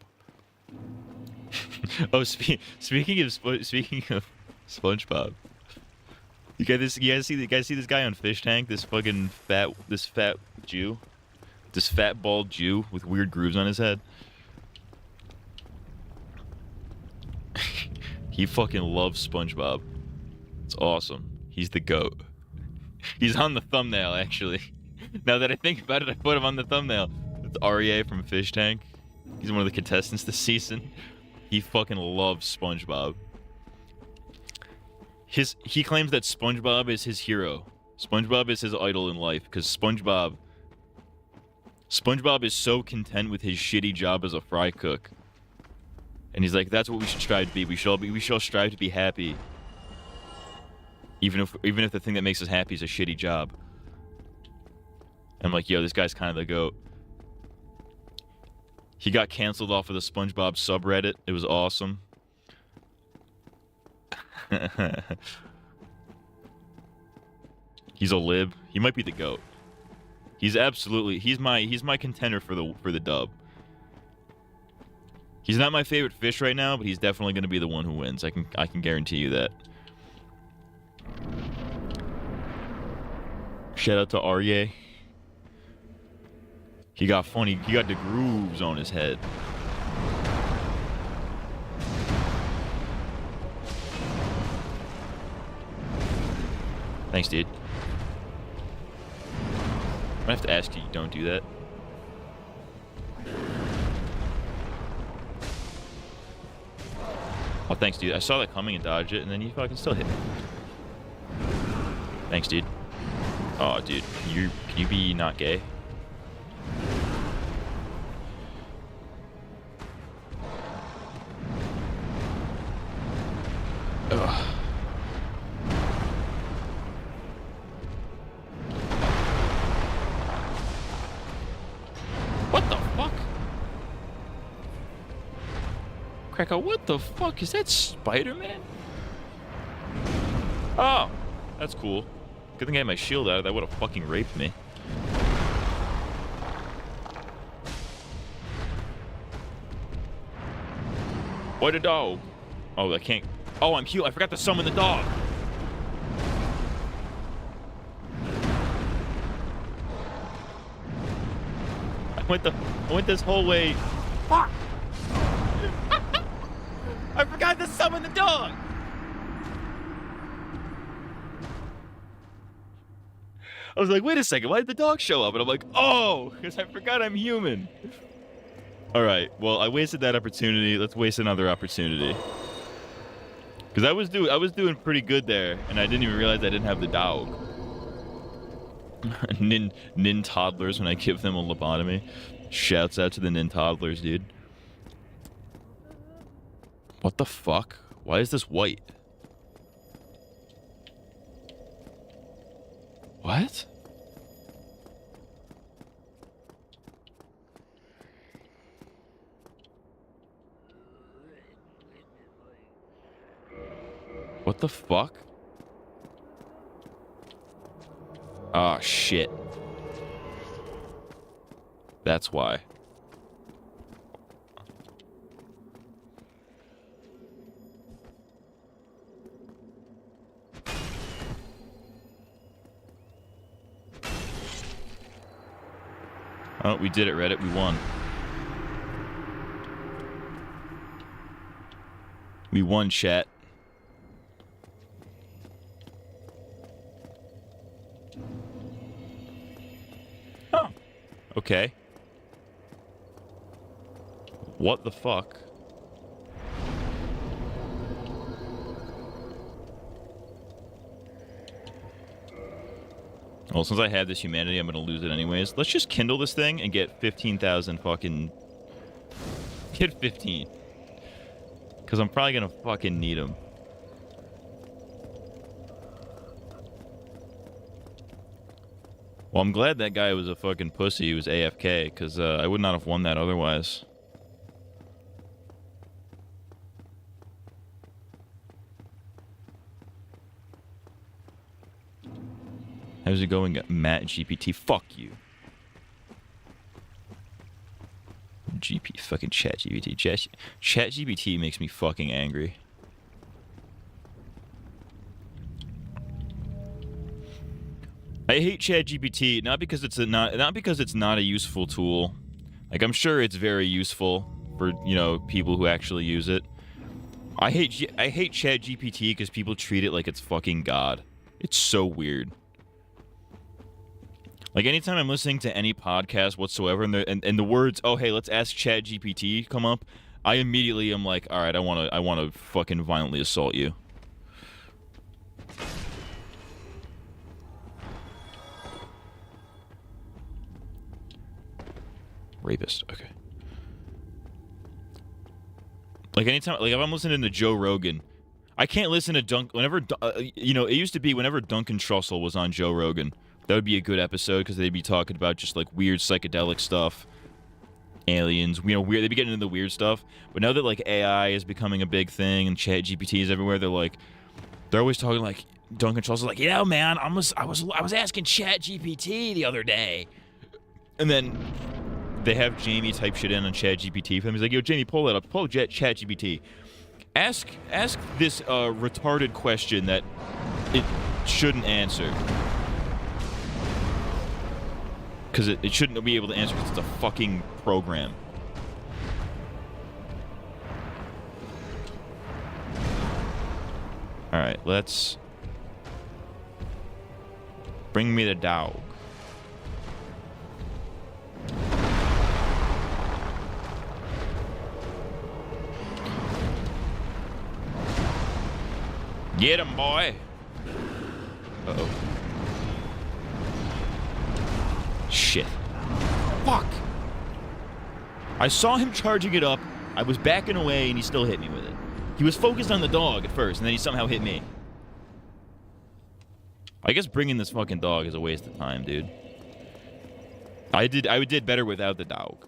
Oh, speaking of SpongeBob. You guys see this guy on Fishtank? This fucking fat Jew. This fat bald Jew with weird grooves on his head. He fucking loves SpongeBob. It's awesome. He's the GOAT. He's on the thumbnail, actually. Now that I think about it, I put him on the thumbnail. It's Aria from Fishtank. He's one of the contestants this season. He fucking loves SpongeBob. He claims that SpongeBob is his hero. SpongeBob is his idol in life, because SpongeBob is so content with his shitty job as a fry cook. And he's like, that's what we should strive to be. We should all strive to be happy. Even if the thing that makes us happy is a shitty job. I'm like, yo, this guy's kind of the GOAT. He got canceled off of the SpongeBob subreddit. It was awesome. He's a lib. He might be the GOAT. He's my contender for the dub. He's not my favorite fish right now, but he's definitely going to be the one who wins. I can guarantee you that. Shout out to Arye. He got the grooves on his head. Thanks, dude. I have to ask you, don't do that. Oh, thanks, dude. I saw that coming and dodged it, and then you fucking still hit me. Thanks, dude. Oh, dude. Can you be not gay? Ugh. What the fuck? Krakow, what the fuck? Is that Spider-Man? Oh, that's cool. Good thing I had my shield out. That would have fucking raped me. What a dog. Oh, I can't. Oh, I'm cute. I forgot to summon the dog. I went this whole way. Fuck! I forgot to summon the dog. I was like, wait a second, why did the dog show up? And I'm like, oh, because I forgot I'm human. All right, well, I wasted that opportunity. Let's waste another opportunity. Because I was doing pretty good there, and I didn't even realize I didn't have the dog. Nin toddlers when I give them a lobotomy. Shouts out to the nin toddlers, dude. What the fuck? Why is this white? What? What the fuck? Ah, shit. That's why. Oh, we did it, Reddit. We won. We won, chat. Oh. Okay. What the fuck? Well, since I have this humanity, I'm gonna lose it anyways. Let's just kindle this thing and get 15,000 fucking... Get 15. Because I'm probably gonna fucking need them. Well, I'm glad that guy was a fucking pussy. He was AFK, because I would not have won that otherwise. How's it going, Matt GPT? Fuck you. Fucking Chat GPT. Chat GPT makes me fucking angry. I hate Chat GPT not because it's not a useful tool. Like, I'm sure it's very useful for, you know, people who actually use it. I hate Chat GPT because people treat it like it's fucking God. It's so weird. Like, anytime I'm listening to any podcast whatsoever, and the words, "Oh, hey, let's ask Chat GPT," come up, I immediately am like, all right, I want to fucking violently assault you. Rapist. Okay. Like, anytime, like, if I'm listening to Joe Rogan, I can't listen to whenever, you know, it used to be whenever Duncan Trussell was on Joe Rogan. That would be a good episode because they'd be talking about just like weird psychedelic stuff, aliens, you know, weird. They'd be getting into the weird stuff. But now that like AI is becoming a big thing and Chat GPT is everywhere, they're always talking like Duncan Trussell's like, yeah, man, I was asking Chat GPT the other day, and then they have Jamie type shit in on Chat GPT for him. He's like, yo, Jamie, pull that up, pull Chat GPT, ask this retarded question that it shouldn't answer. Because it shouldn't be able to answer because it's a fucking program. Alright, let's... Bring me the dog. Get him, boy! Uh-oh. Shit. Fuck! I saw him charging it up, I was backing away, and he still hit me with it. He was focused on the dog at first, and then he somehow hit me. I guess bringing this fucking dog is a waste of time, dude. I did better without the dog.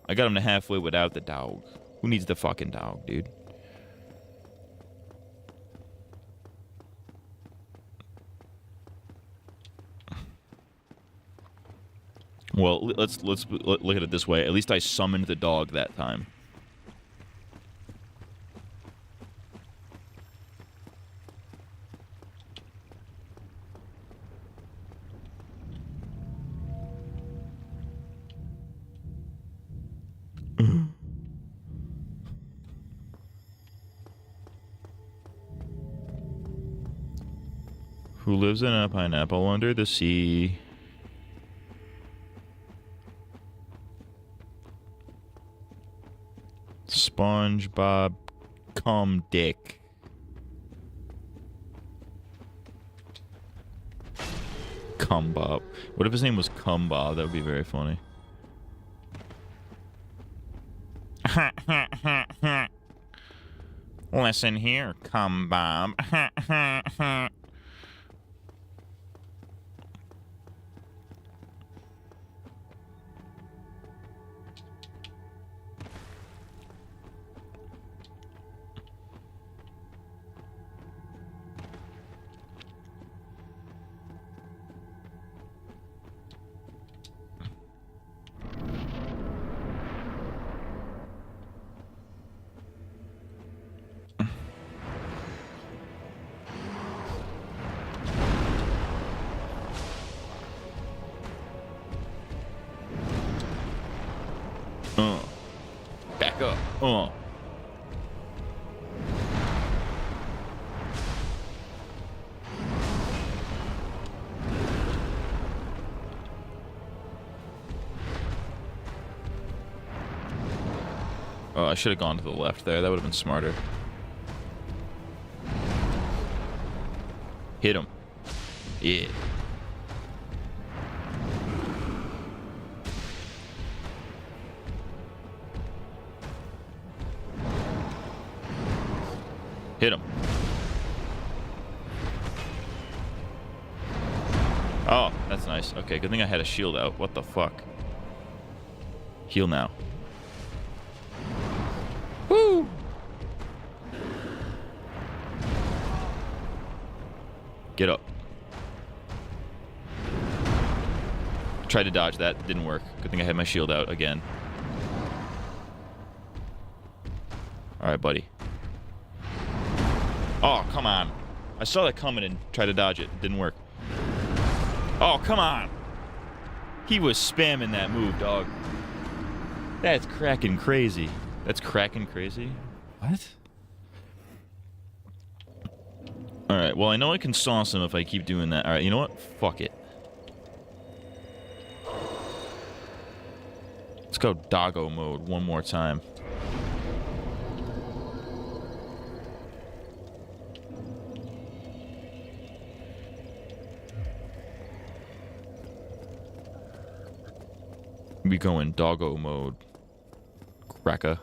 I got him to halfway without the dog. Who needs the fucking dog, dude? Well, let's look at it this way. At least I summoned the dog that time. Who lives in a pineapple under the sea? SpongeBob, cum dick. Cum Bob. What if his name was Cum Bob? That would be very funny. Listen here, Cum Bob. Back up. Oh, I should have gone to the left there. That would have been smarter. Hit him. Yeah. Hit him. Oh, that's nice. Okay, good thing I had a shield out. What the fuck? Heal now. Woo! Get up. Tried to dodge that. Didn't work. Good thing I had my shield out again. Alright, buddy. Oh, come on. I saw that coming and tried to dodge it. Didn't work. Oh, come on. He was spamming that move, dog. That's cracking crazy. That's cracking crazy? What? Alright, well, I know I can sauce him if I keep doing that. Alright, you know what? Fuck it. Let's go doggo mode one more time. We go in doggo mode. Cracker.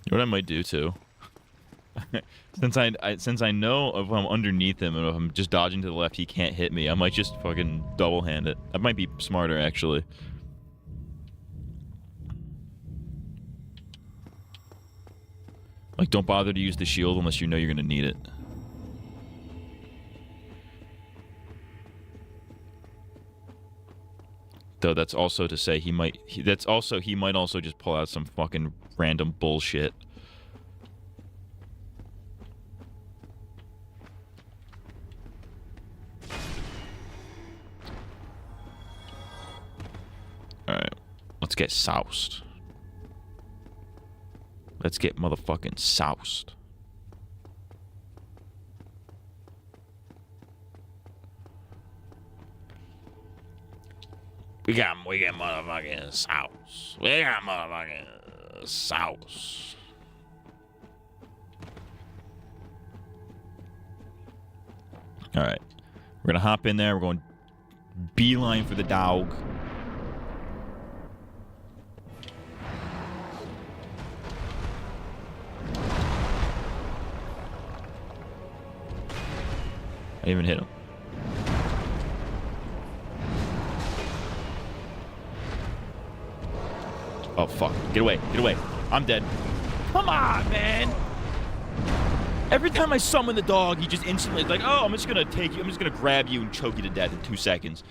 You know what I might do too? Since I know if I'm underneath him and if I'm just dodging to the left, he can't hit me. I might just fucking double hand it. That might be smarter, actually. Like, don't bother to use the shield unless you know you're gonna need it. Though that's also to say he might also just pull out some fucking random bullshit. Alright, let's get soused. Let's get motherfucking soused. We got motherfucking sauce. We got motherfucking sauce. Alright. We're gonna hop in there. We're going beeline for the dog. I even hit him. Oh, fuck. Get away. Get away. I'm dead. Come on, man. Every time I summon the dog, he just instantly is like, oh, I'm just going to take you. I'm just going to grab you and choke you to death in 2 seconds.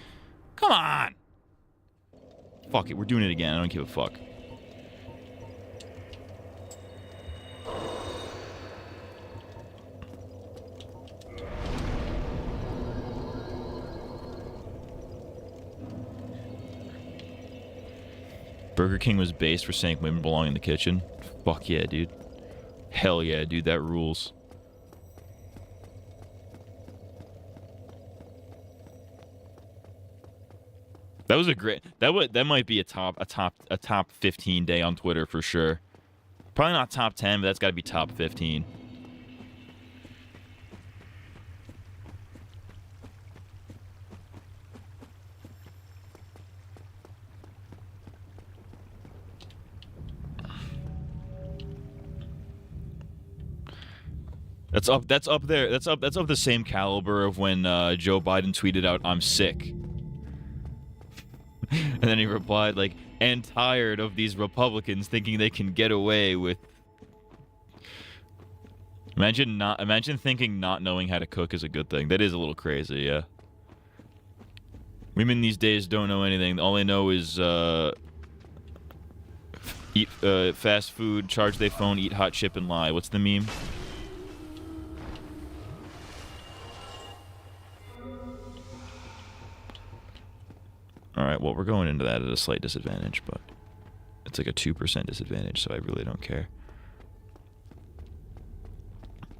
Come on. Fuck it. We're doing it again. I don't give a fuck. Burger King was based for saying women belong in the kitchen. Fuck yeah, dude. Hell yeah, dude. That rules. That was a great. That might be a top 15 day on Twitter for sure. Probably not top 10, but that's got to be top 15. That's up there. That's of the same caliber of when Joe Biden tweeted out, "I'm sick." And then he replied like, "And tired of these Republicans thinking they can get away with." Imagine thinking not knowing how to cook is a good thing. That is a little crazy, yeah. Women these days don't know anything. All they know is eat fast food, charge their phone, eat hot chip, and lie. What's the meme? All right, well, we're going into that at a slight disadvantage, but it's like a 2% disadvantage, so I really don't care.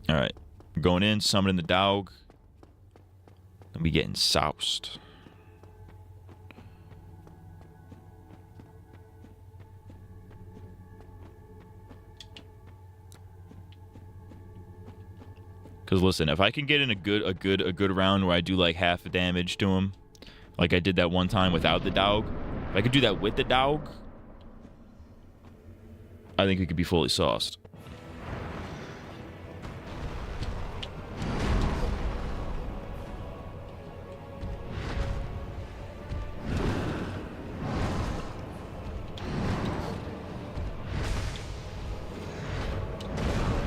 All right, going in, summoning the dog. And we getting soused. Because listen, if I can get in a good round where I do like half the damage to him, like I did that one time without the dog, if I could do that with the dog, I think we could be fully sauced.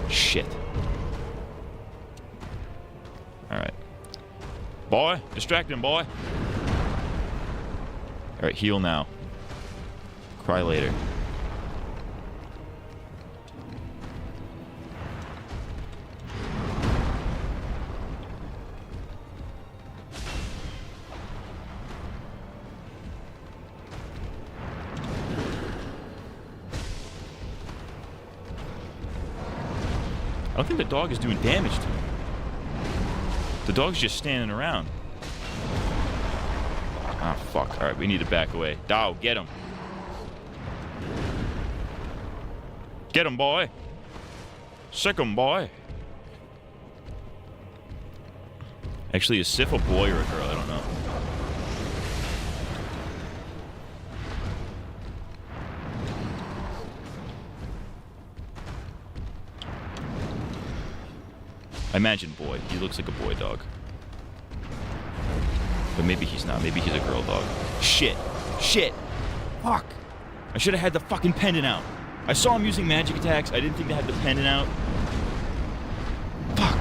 Shit. Alright. Boy, distract him, boy. Alright, heal now. Cry later. I don't think the dog is doing damage to him. The dog's just standing around. Ah, fuck. Alright, we need to back away. Dog, get him. Get him, boy. Sick him, boy. Actually, is Sif a boy or a girl? I don't know. I imagine boy. He looks like a boy dog. But maybe he's not. Maybe he's a girl dog. Shit. Shit. Fuck. I should have had the fucking pendant out. I saw him using magic attacks. I didn't think to have the pendant out. Fuck.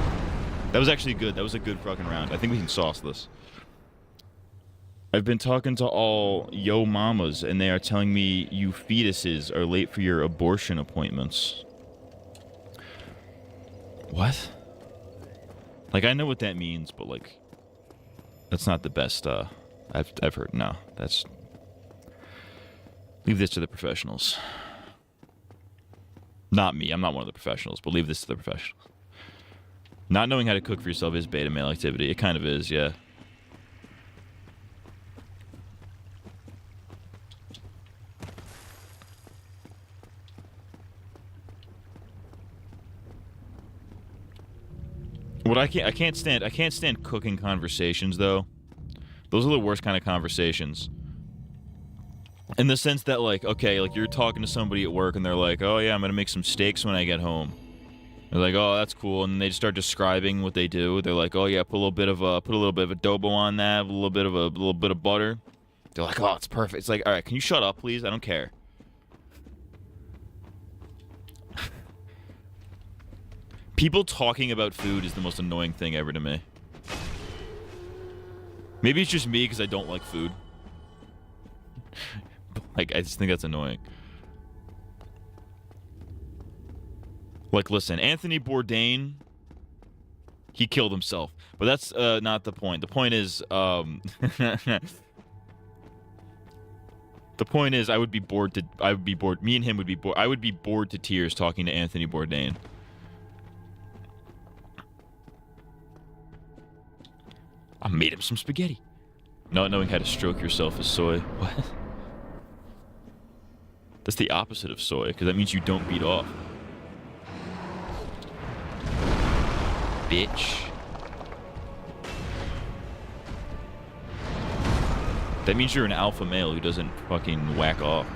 That was actually good. That was a good fucking round. I think we can sauce this. I've been talking to all yo mamas, and they are telling me you fetuses are late for your abortion appointments. What? Like, I know what that means, but, like, that's not the best, I've heard. No, that's... Leave this to the professionals. Not me. I'm not one of the professionals, but leave this to the professionals. Not knowing how to cook for yourself is beta male activity. It kind of is, yeah. What I can't stand cooking conversations though. Those are the worst kind of conversations. In the sense that, like, okay, like you're talking to somebody at work and they're like, "Oh yeah, I'm gonna make some steaks when I get home." They're like, "Oh, that's cool," and they just start describing what they do. They're like, "Oh yeah, put a little bit of adobo on that, a little bit of butter." They're like, "Oh, it's perfect." It's like, all right, can you shut up, please? I don't care. People talking about food is the most annoying thing ever to me. Maybe it's just me because I don't like food. Like, I just think that's annoying. Like, listen, Anthony Bourdain, he killed himself. But that's not the point. The point is, the point is, I would be bored, me and him would be bored, I would be bored to tears talking to Anthony Bourdain. I made him some spaghetti. Not knowing how to stroke yourself is soy. What? That's the opposite of soy, because that means you don't beat off. Bitch. That means you're an alpha male who doesn't fucking whack off.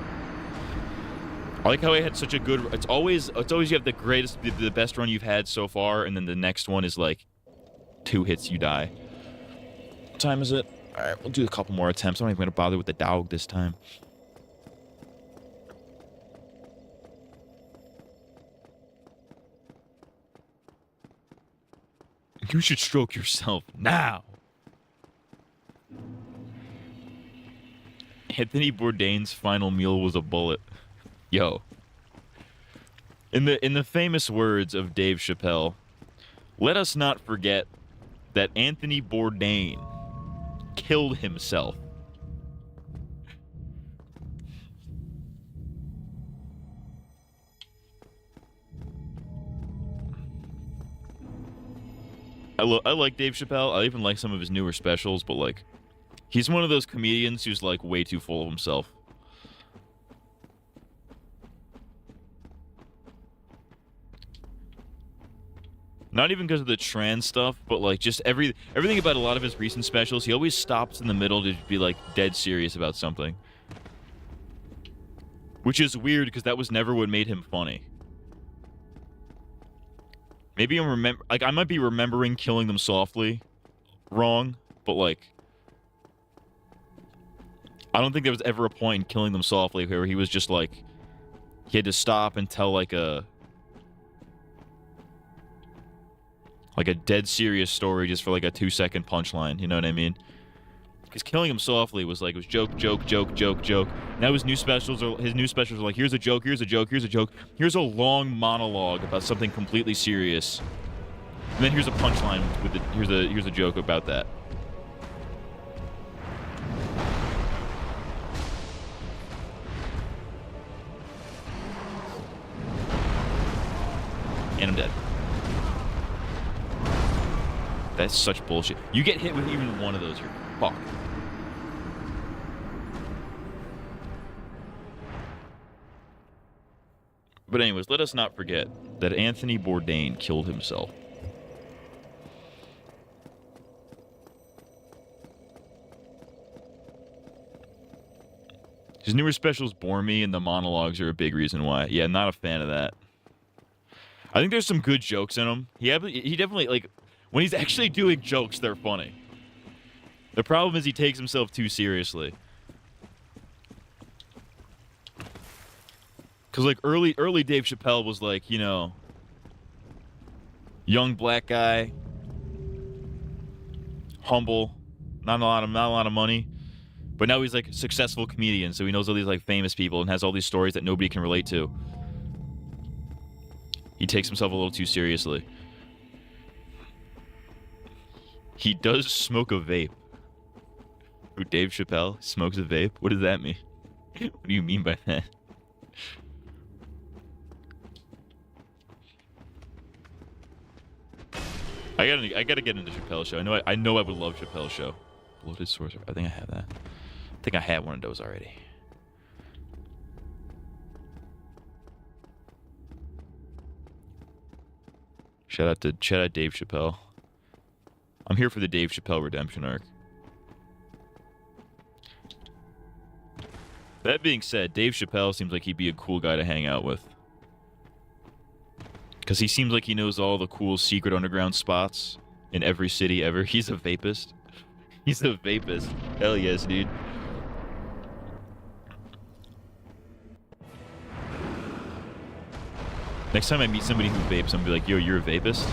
I like how I had such a good... It's always you have the greatest, the best run you've had so far, and then the next one is like 2 hits, you die. What time is it? Alright, we'll do a couple more attempts. I'm not even going to bother with the dog this time. You should stroke yourself now. Anthony Bourdain's final meal was a bullet. Yo. In the famous words of Dave Chappelle, let us not forget that Anthony Bourdain killed himself I like Dave Chappelle. I even like some of his newer specials, but like, he's one of those comedians who's like way too full of himself. Not even because of the trans stuff, but like just everything about a lot of his recent specials. He always stops in the middle to be like dead serious about something, which is weird because that was never what made him funny. Maybe I might be remembering Killing Them Softly wrong, but like, I don't think there was ever a point in Killing Them Softly where he was just like, he had to stop and tell like a dead serious story just for like a 2-second punchline. You know what I mean? Because Killing Him Softly was like, it was joke, joke, joke, joke, joke. Now his new specials are like, here's a joke, here's a joke, here's a joke. Here's a long monologue about something completely serious. And then here's a punchline with here's a joke about that. And I'm dead. That's such bullshit. You get hit with even one of those, you're fucked. But anyways, let us not forget that Anthony Bourdain killed himself. His newer specials bore me, and the monologues are a big reason why. Yeah, not a fan of that. I think there's some good jokes in him. He definitely, like, when he's actually doing jokes, they're funny. The problem is he takes himself too seriously. Because, like, early Dave Chappelle was, like, you know, young black guy, humble, not a lot of money. But now he's, like, a successful comedian, so he knows all these, like, famous people and has all these stories that nobody can relate to. He takes himself a little too seriously. He does smoke a vape. Who, Dave Chappelle smokes a vape? What does that mean? What do you mean by that? I gotta get into Chappelle's show. I know I would love Chappelle's show. Bloated Sorcerer. I think I have that. I think I had one of those already. Shout out Dave Chappelle. I'm here for the Dave Chappelle redemption arc. That being said, Dave Chappelle seems like he'd be a cool guy to hang out with. Because he seems like he knows all the cool secret underground spots in every city ever. He's a vapist. He's a vapist. Hell yes, dude. Next time I meet somebody who vapes, I'm gonna be like, yo, you're a vapist?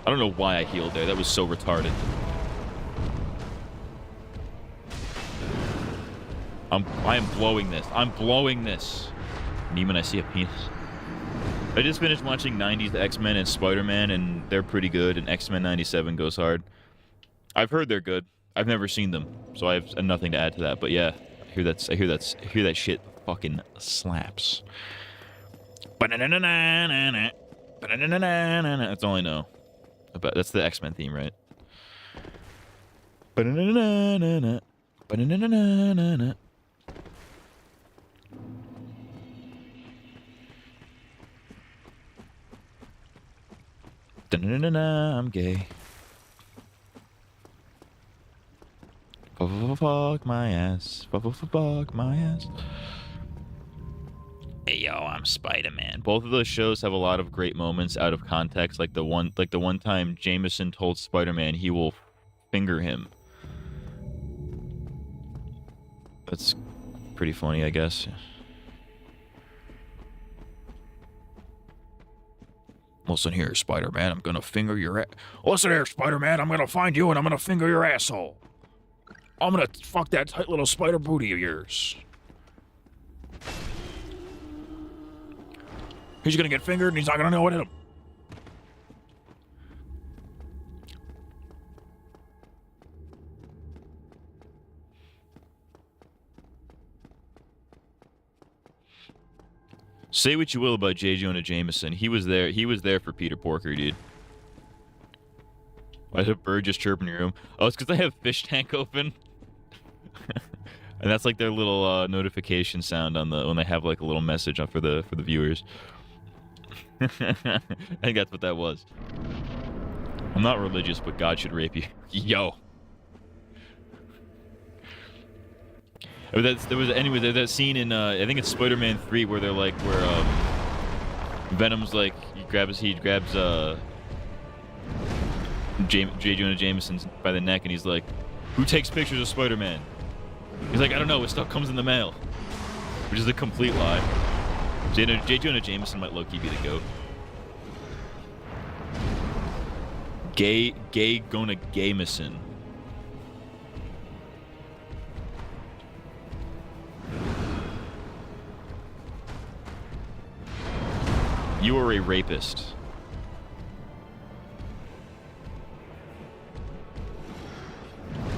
I don't know why I healed there. That was so retarded. I am blowing this. I'm blowing this. Neiman, I see a penis. I just finished watching 90s X-Men and Spider-Man, and they're pretty good, and X-Men 97 goes hard. I've heard they're good. I've never seen them, so I have nothing to add to that. But yeah, I hear that shit fucking slaps. That's all I know. That's the X-Men theme, right? I'm gay. Fuck my ass. Fuck my ass. Hey yo, I'm Spider-Man. Both of those shows have a lot of great moments out of context, like the one time Jameson told Spider-Man he will finger him. That's pretty funny, I guess. Listen here, Spider-Man, I'm gonna finger your ass. Listen here, Spider-Man, I'm gonna find you and I'm gonna finger your asshole. I'm gonna fuck that tight little spider booty of yours. He's gonna get fingered and he's not gonna know what hit him. Say what you will about J. Jonah Jameson. He was there. He was there for Peter Porker, dude. Why did a bird just chirp in your room? Oh, it's because I have Fishtank open. And that's like their little notification sound on the when they have like a little message on for the viewers. I think that's what that was. I'm not religious, but God should rape you. Yo. There's that scene in I think it's Spider-Man 3 where they're like Venom's like he grabs J. Jonah Jameson by the neck and he's like, "Who takes pictures of Spider-Man?" He's like, "I don't know, his stuff comes in the mail," which is a complete lie. J. Jonah Jameson might low-key be the GOAT. Gay Gona Gameson. You are a rapist.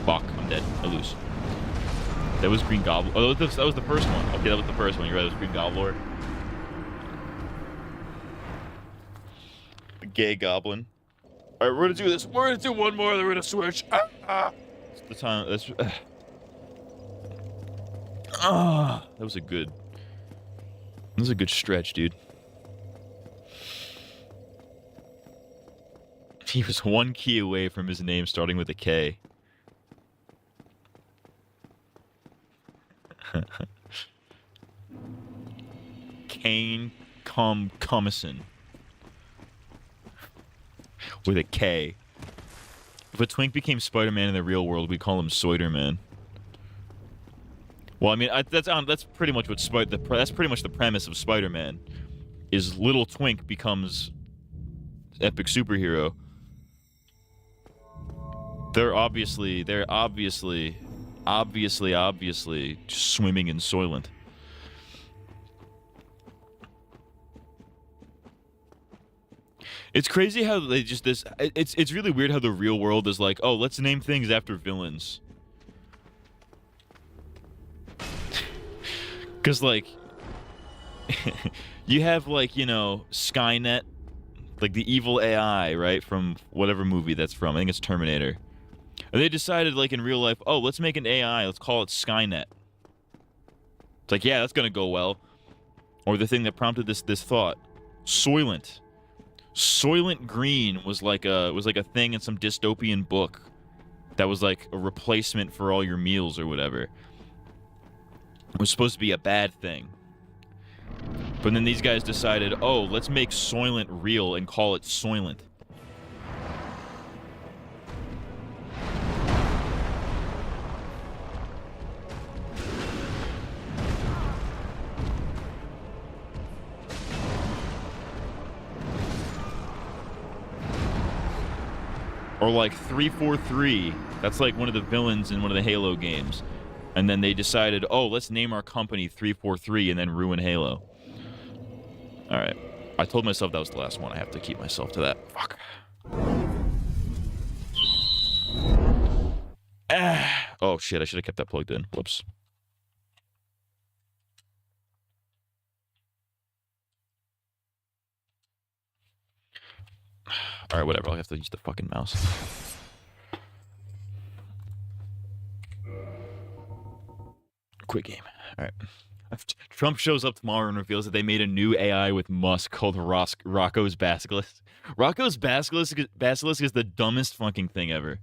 Fuck, I'm dead. I lose. That was Green Goblin. Oh, that was the first one. Okay, that was the first one. You're right, it was Green Goblin. The gay goblin. Alright, we're gonna do this. We're gonna do one more, then we're gonna switch. It's the time. That's. That was a good. That was a good stretch, dude. He was one key away from his name starting with a K. Kane Comison. With a K. If a twink became Spider-Man in the real world, we'd call him Soiderman. Well, I mean, that's pretty much what that's pretty much the premise of Spider-Man. Is little twink becomes epic superhero. They're obviously just swimming in Soylent. It's crazy how they just it's really weird how the real world is like, oh, let's name things after villains. Cause like you have like, you know, Skynet, like the evil AI, right, from whatever movie that's from. I think it's Terminator. And they decided, like, in real life, oh, let's make an AI. Let's call it Skynet. It's like, yeah, that's gonna go well. Or the thing that prompted this thought, Soylent. Soylent Green was like a thing in some dystopian book that was like a replacement for all your meals or whatever. It was supposed to be a bad thing. But then these guys decided, oh, let's make Soylent real and call it Soylent. Or like 343, that's like one of the villains in one of the Halo games. And then they decided, oh, let's name our company 343 and then ruin Halo. Alright. I told myself that was the last one. I have to keep myself to that. Fuck. Oh shit, I should have kept that plugged in. Whoops. Alright, whatever. I'll have to use the fucking mouse. Quick game. Alright. Trump shows up tomorrow and reveals that they made a new AI with Musk called Rocco's Basilisk. Rocco's Basilisk is the dumbest fucking thing ever.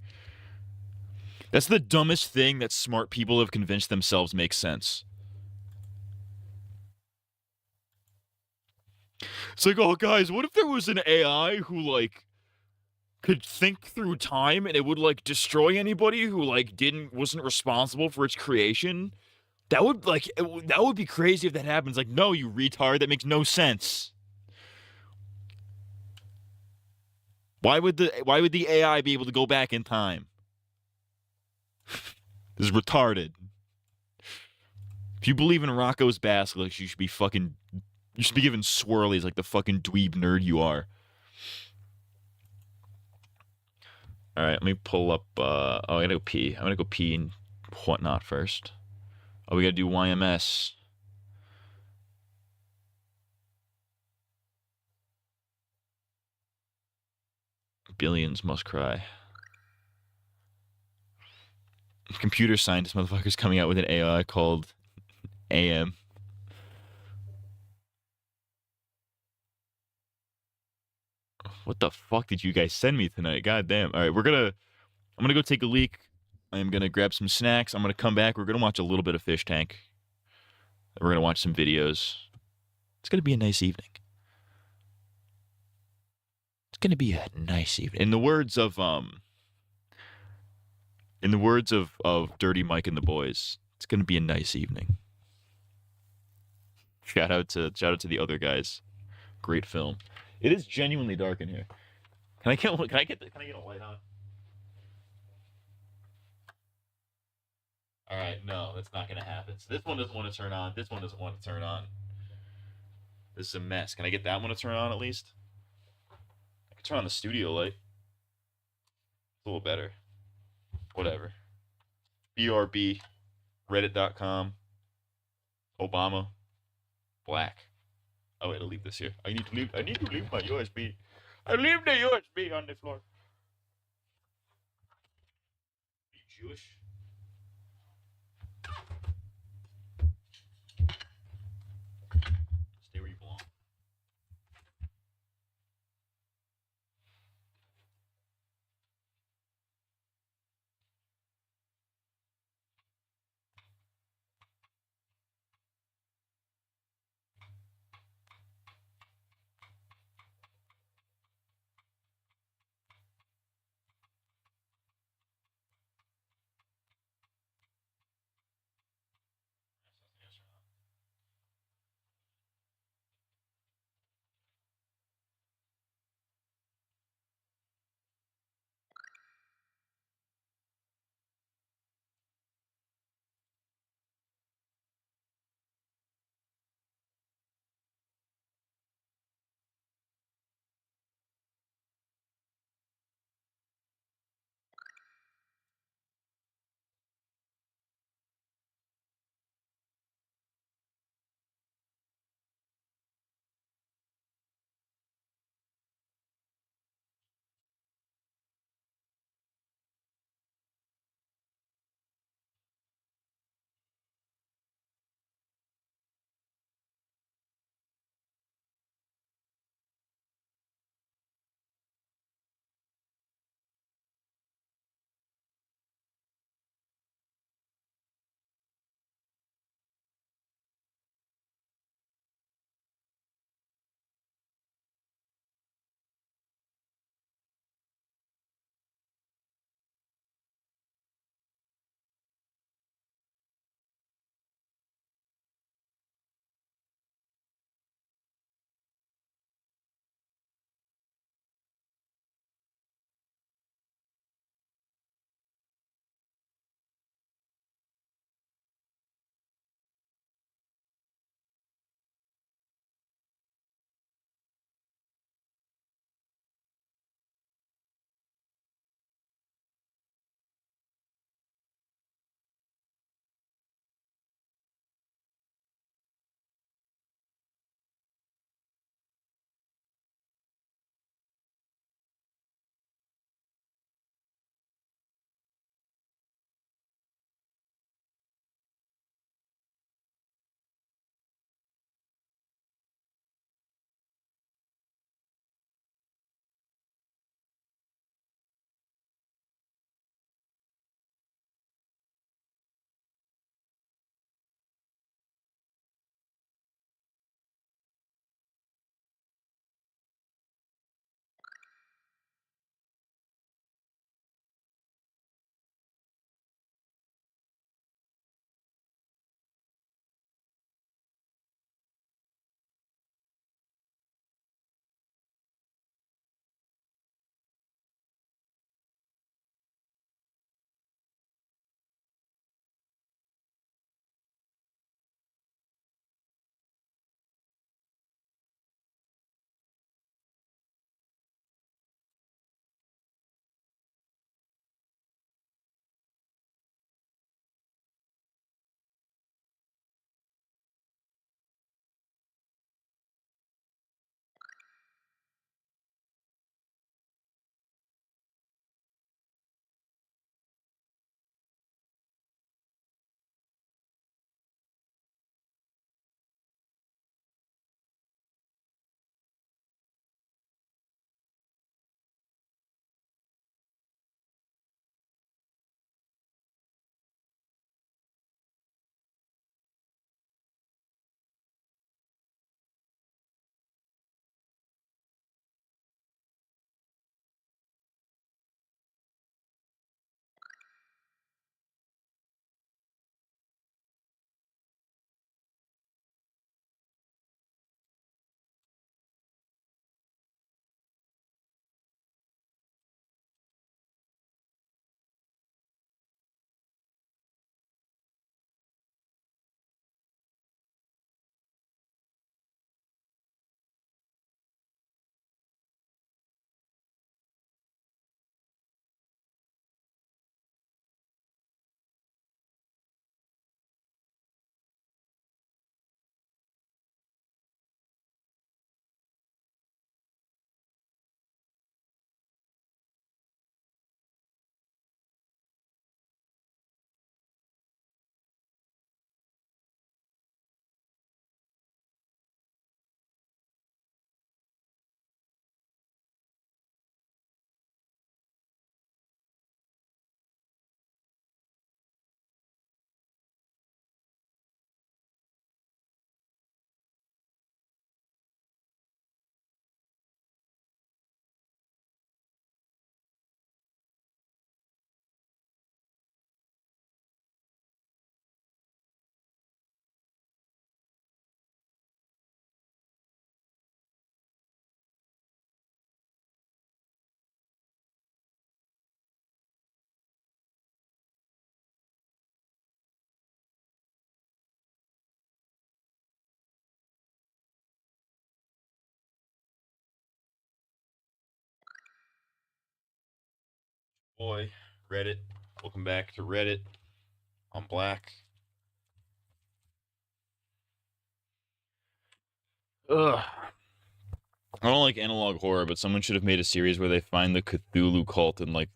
That's the dumbest thing that smart people have convinced themselves makes sense. It's like, oh, guys, what if there was an AI who, like, could think through time and it would, like, destroy anybody who, like, wasn't responsible for its creation? That would, like, that would be crazy if that happens. Like, no, you retard, that makes no sense. Why would the AI be able to go back in time? This is retarded. If you believe in Rocco's Basilisk, you should be given swirlies like the fucking dweeb nerd you are. Alright, let me pull up, oh, I gotta go pee. I'm gonna go pee and whatnot first. Oh, we gotta do YMS. billions must cry. Computer scientist motherfuckers coming out with an AI called AM. What the fuck did you guys send me tonight? God damn. All right, I'm gonna go take a leak. I'm gonna grab some snacks. I'm gonna come back. We're gonna watch a little bit of Fishtank. We're gonna watch some videos. It's gonna be a nice evening. It's gonna be a nice evening. In the words of Dirty Mike and the boys, it's gonna be a nice evening. Shout out to the other guys. Great film. It is genuinely dark in here. Can I get a light on? All right, no, that's not gonna happen. So this one doesn't want to turn on. This one doesn't want to turn on. This is a mess. Can I get that one to turn on at least? I can turn on the studio light. It's a little better. Whatever. BRB, Reddit.com, Obama, black. Oh wait, I'll leave this here. I need to leave my USB. I leave the USB on the floor. Are you Jewish? Stay where you belong. Boy, Reddit. Welcome back to Reddit. I'm Black. Ugh. I don't like analog horror, but someone should have made a series where they find the Cthulhu cult and like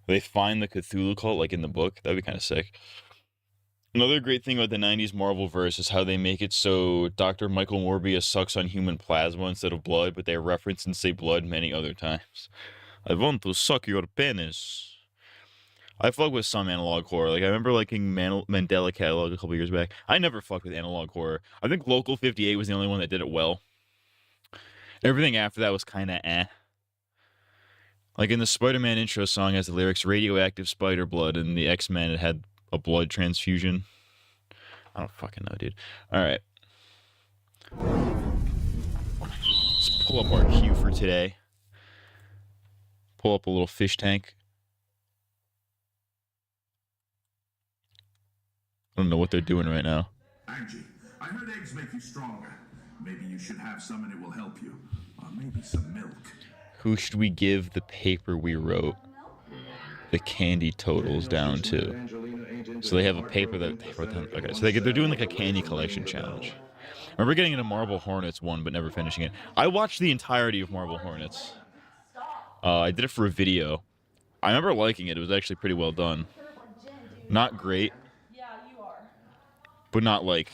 they find the Cthulhu cult like in the book. That'd be kind of sick. Another great thing about the 90s Marvel verse is how they make it so Dr. Michael Morbius sucks on human plasma instead of blood, but they reference and say blood many other times. I want to suck your penis. I fuck with some analog horror. Like, I remember liking Mandela Catalog a couple years back. I never fucked with analog horror. I think Local 58 was the only one that did it well. Everything after that was kind of eh. Like, in the Spider-Man intro song has the lyrics, radioactive spider blood, and the X-Men, it had a blood transfusion. I don't fucking know, dude. Alright. Let's pull up our queue for today. Pull up a little fish tank. I don't know what they're doing right now. Angie, I heard eggs make you stronger. Maybe you should have some and it will help you. Or maybe some milk. Who should we give the paper we wrote the candy totals down to? So they have a paper that they wrote down. Okay, so they're doing like a candy collection challenge. I remember getting into Marble Hornets one, but never finishing it. I watched the entirety of Marble Hornets. I did it for a video. I remember liking it. It was actually pretty well done. Not great. But not like...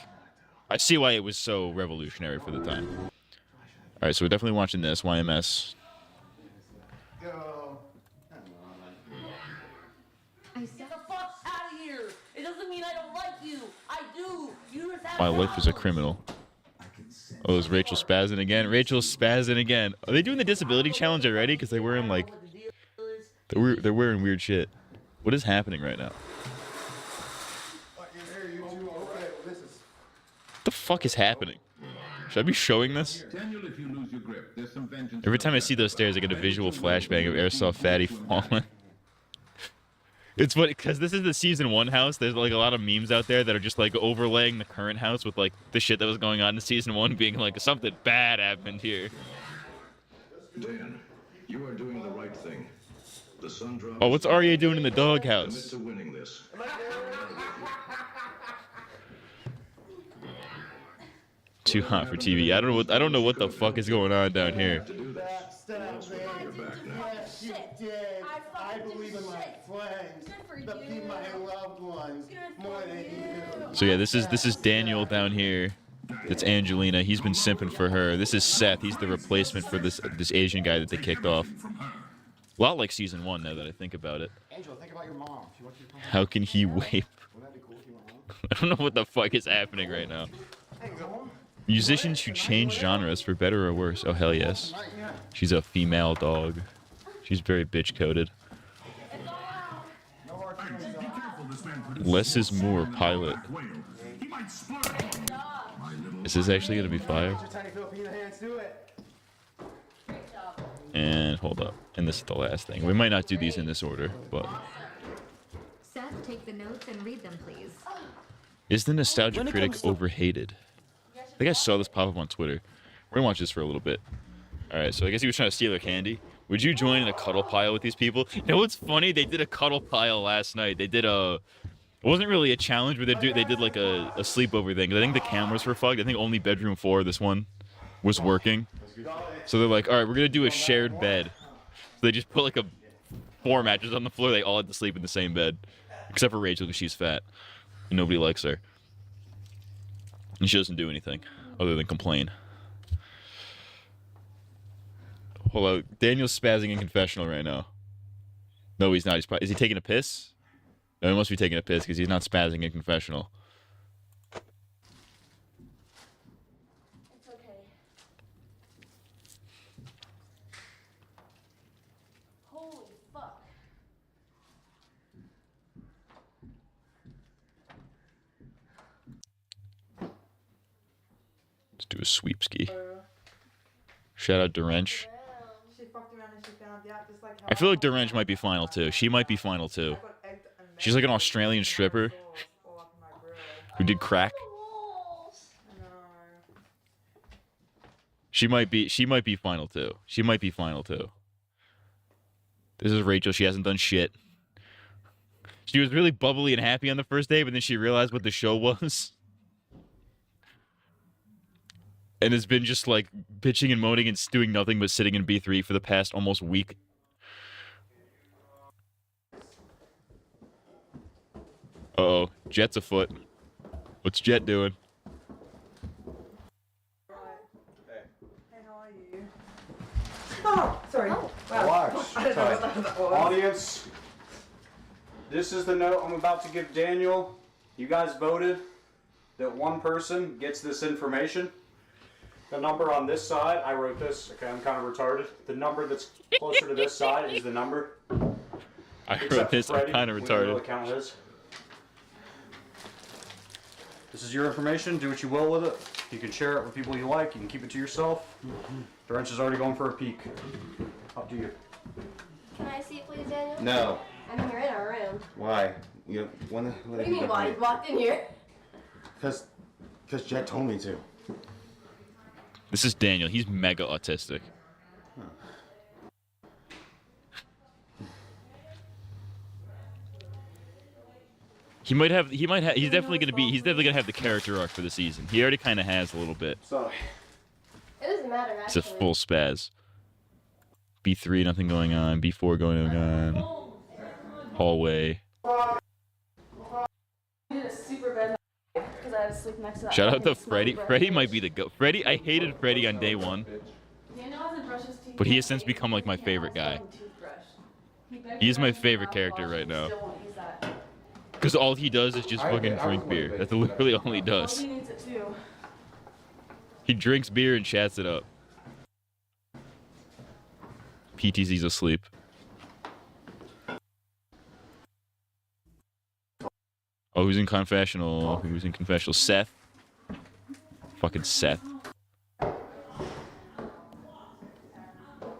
I see why it was so revolutionary for the time. Alright, so we're definitely watching this. YMS. Go. Get the fuck out of here! It doesn't mean I don't like you! I do! You just have My life is a criminal. Oh, is Rachel spazzing again? Rachel's spazzing again. Are they doing the disability challenge already? Because they're wearing like... They're wearing weird shit. What is happening right now? What the fuck is happening? Should I be showing this? Daniel, if you lose your grip, there's some vengeance. Every time I see those stairs, I get a visual flashbang of Airsoft Fatty falling. It's what, because this is the season 1 house. There's like a lot of memes out there that are just like overlaying the current house with like the shit that was going on in season 1, being like something bad happened here. Dan, you are doing the right thing. The sun drops. Oh, what's Arya doing in the doghouse? To winning this. Too hot for TV. I don't know what the fuck is going on down here. I believe in my friends, my loved ones, more than you. So yeah, this is Daniel down here. That's Angelina. He's been simping for her. This is Seth. He's the replacement for this Asian guy that they kicked off. A lot like season 1 now that I think about it. Angel, think about your mom. She wants you to come home. How can he wape? Wouldn't that be cool if you went home? I don't know what the fuck is happening right now. Hey, go home. Musicians who change genres for better or worse. Oh, hell yes. She's a female dog. She's very bitch-coded. Less is more, pilot. Is this actually going to be fire? Tiny Filipino hands do it. And hold up. And this is the last thing. We might not do these in this order, but... Seth, take the notes and read them, please. Is the nostalgia critic overhated? I think I saw this pop up on Twitter. We're gonna watch this for a little bit. Alright, so I guess he was trying to steal her candy. Would you join in a cuddle pile with these people? You know what's funny? They did a cuddle pile last night. They did a... It wasn't really a challenge, but they did like a sleepover thing. I think the cameras were fucked. I think only bedroom 4 of this one was working. So they're like, alright, we're gonna do a shared bed. So they just put like 4 mattresses on the floor. They all had to sleep in the same bed. Except for Rachel, because she's fat. And nobody likes her. And she doesn't do anything other than complain. Hold on. Daniel's spazzing in confessional right now. No, he's not. Is he taking a piss? No, he must be taking a piss because he's not spazzing in confessional. It's okay. Holy fuck. Let's do a sweep ski. Shout out Durench. I feel like Durench might be final too. She might be final too. She's like an Australian stripper who did crack. She might be final too. She might be final too. This is Rachel. She hasn't done shit. She was really bubbly and happy on the first day, but then she realized what the show was. And has been just like bitching and moaning and doing nothing but sitting in B3 for the past almost week. Uh-oh. Jet's afoot. What's Jet doing? Oh, sorry. Relax. I don't know what that was. Audience, this is the note I'm about to give Daniel. You guys voted that one person gets this information. The number on this side, I wrote this. Okay, I'm kind of retarded. The number that's closer to this side is the number. I wrote this. I'm kind of We don't know retarded. what count it is. This is your information. Do what you will with it. You can share it with people you like. You can keep it to yourself. The wrench is already going for a peek. Up to you. Can I see it, please, Daniel? No. I mean, you're in our room. Why? You want to What do you mean, why? You walked in here. Because Jet told me to. This is Daniel. He's mega autistic. He's definitely gonna have the character arc for the season. He already kind of has a little bit. Sorry. It doesn't matter, It's a actually. full spaz. B3, nothing going on. B4 going on. Hallway. I did a super bad because I had to sleep next to that. Shout out to fucking Freddy. smelly Freddy bread. might be the go. Freddy, I hated Freddy on day one, Daniel hasn't brushed his teeth but he yet. has since become like my favorite guy. Toothbrush. He begged He's me my to use favorite mouthwash, character right and he now. still won't use that. Because all he does is just fucking drink beer. That's literally all he Well, does. he needs it too. He drinks beer and chats it up. PTZ's asleep. Oh, who's in confessional? Who's in confessional? Seth. Fucking Seth. Alright,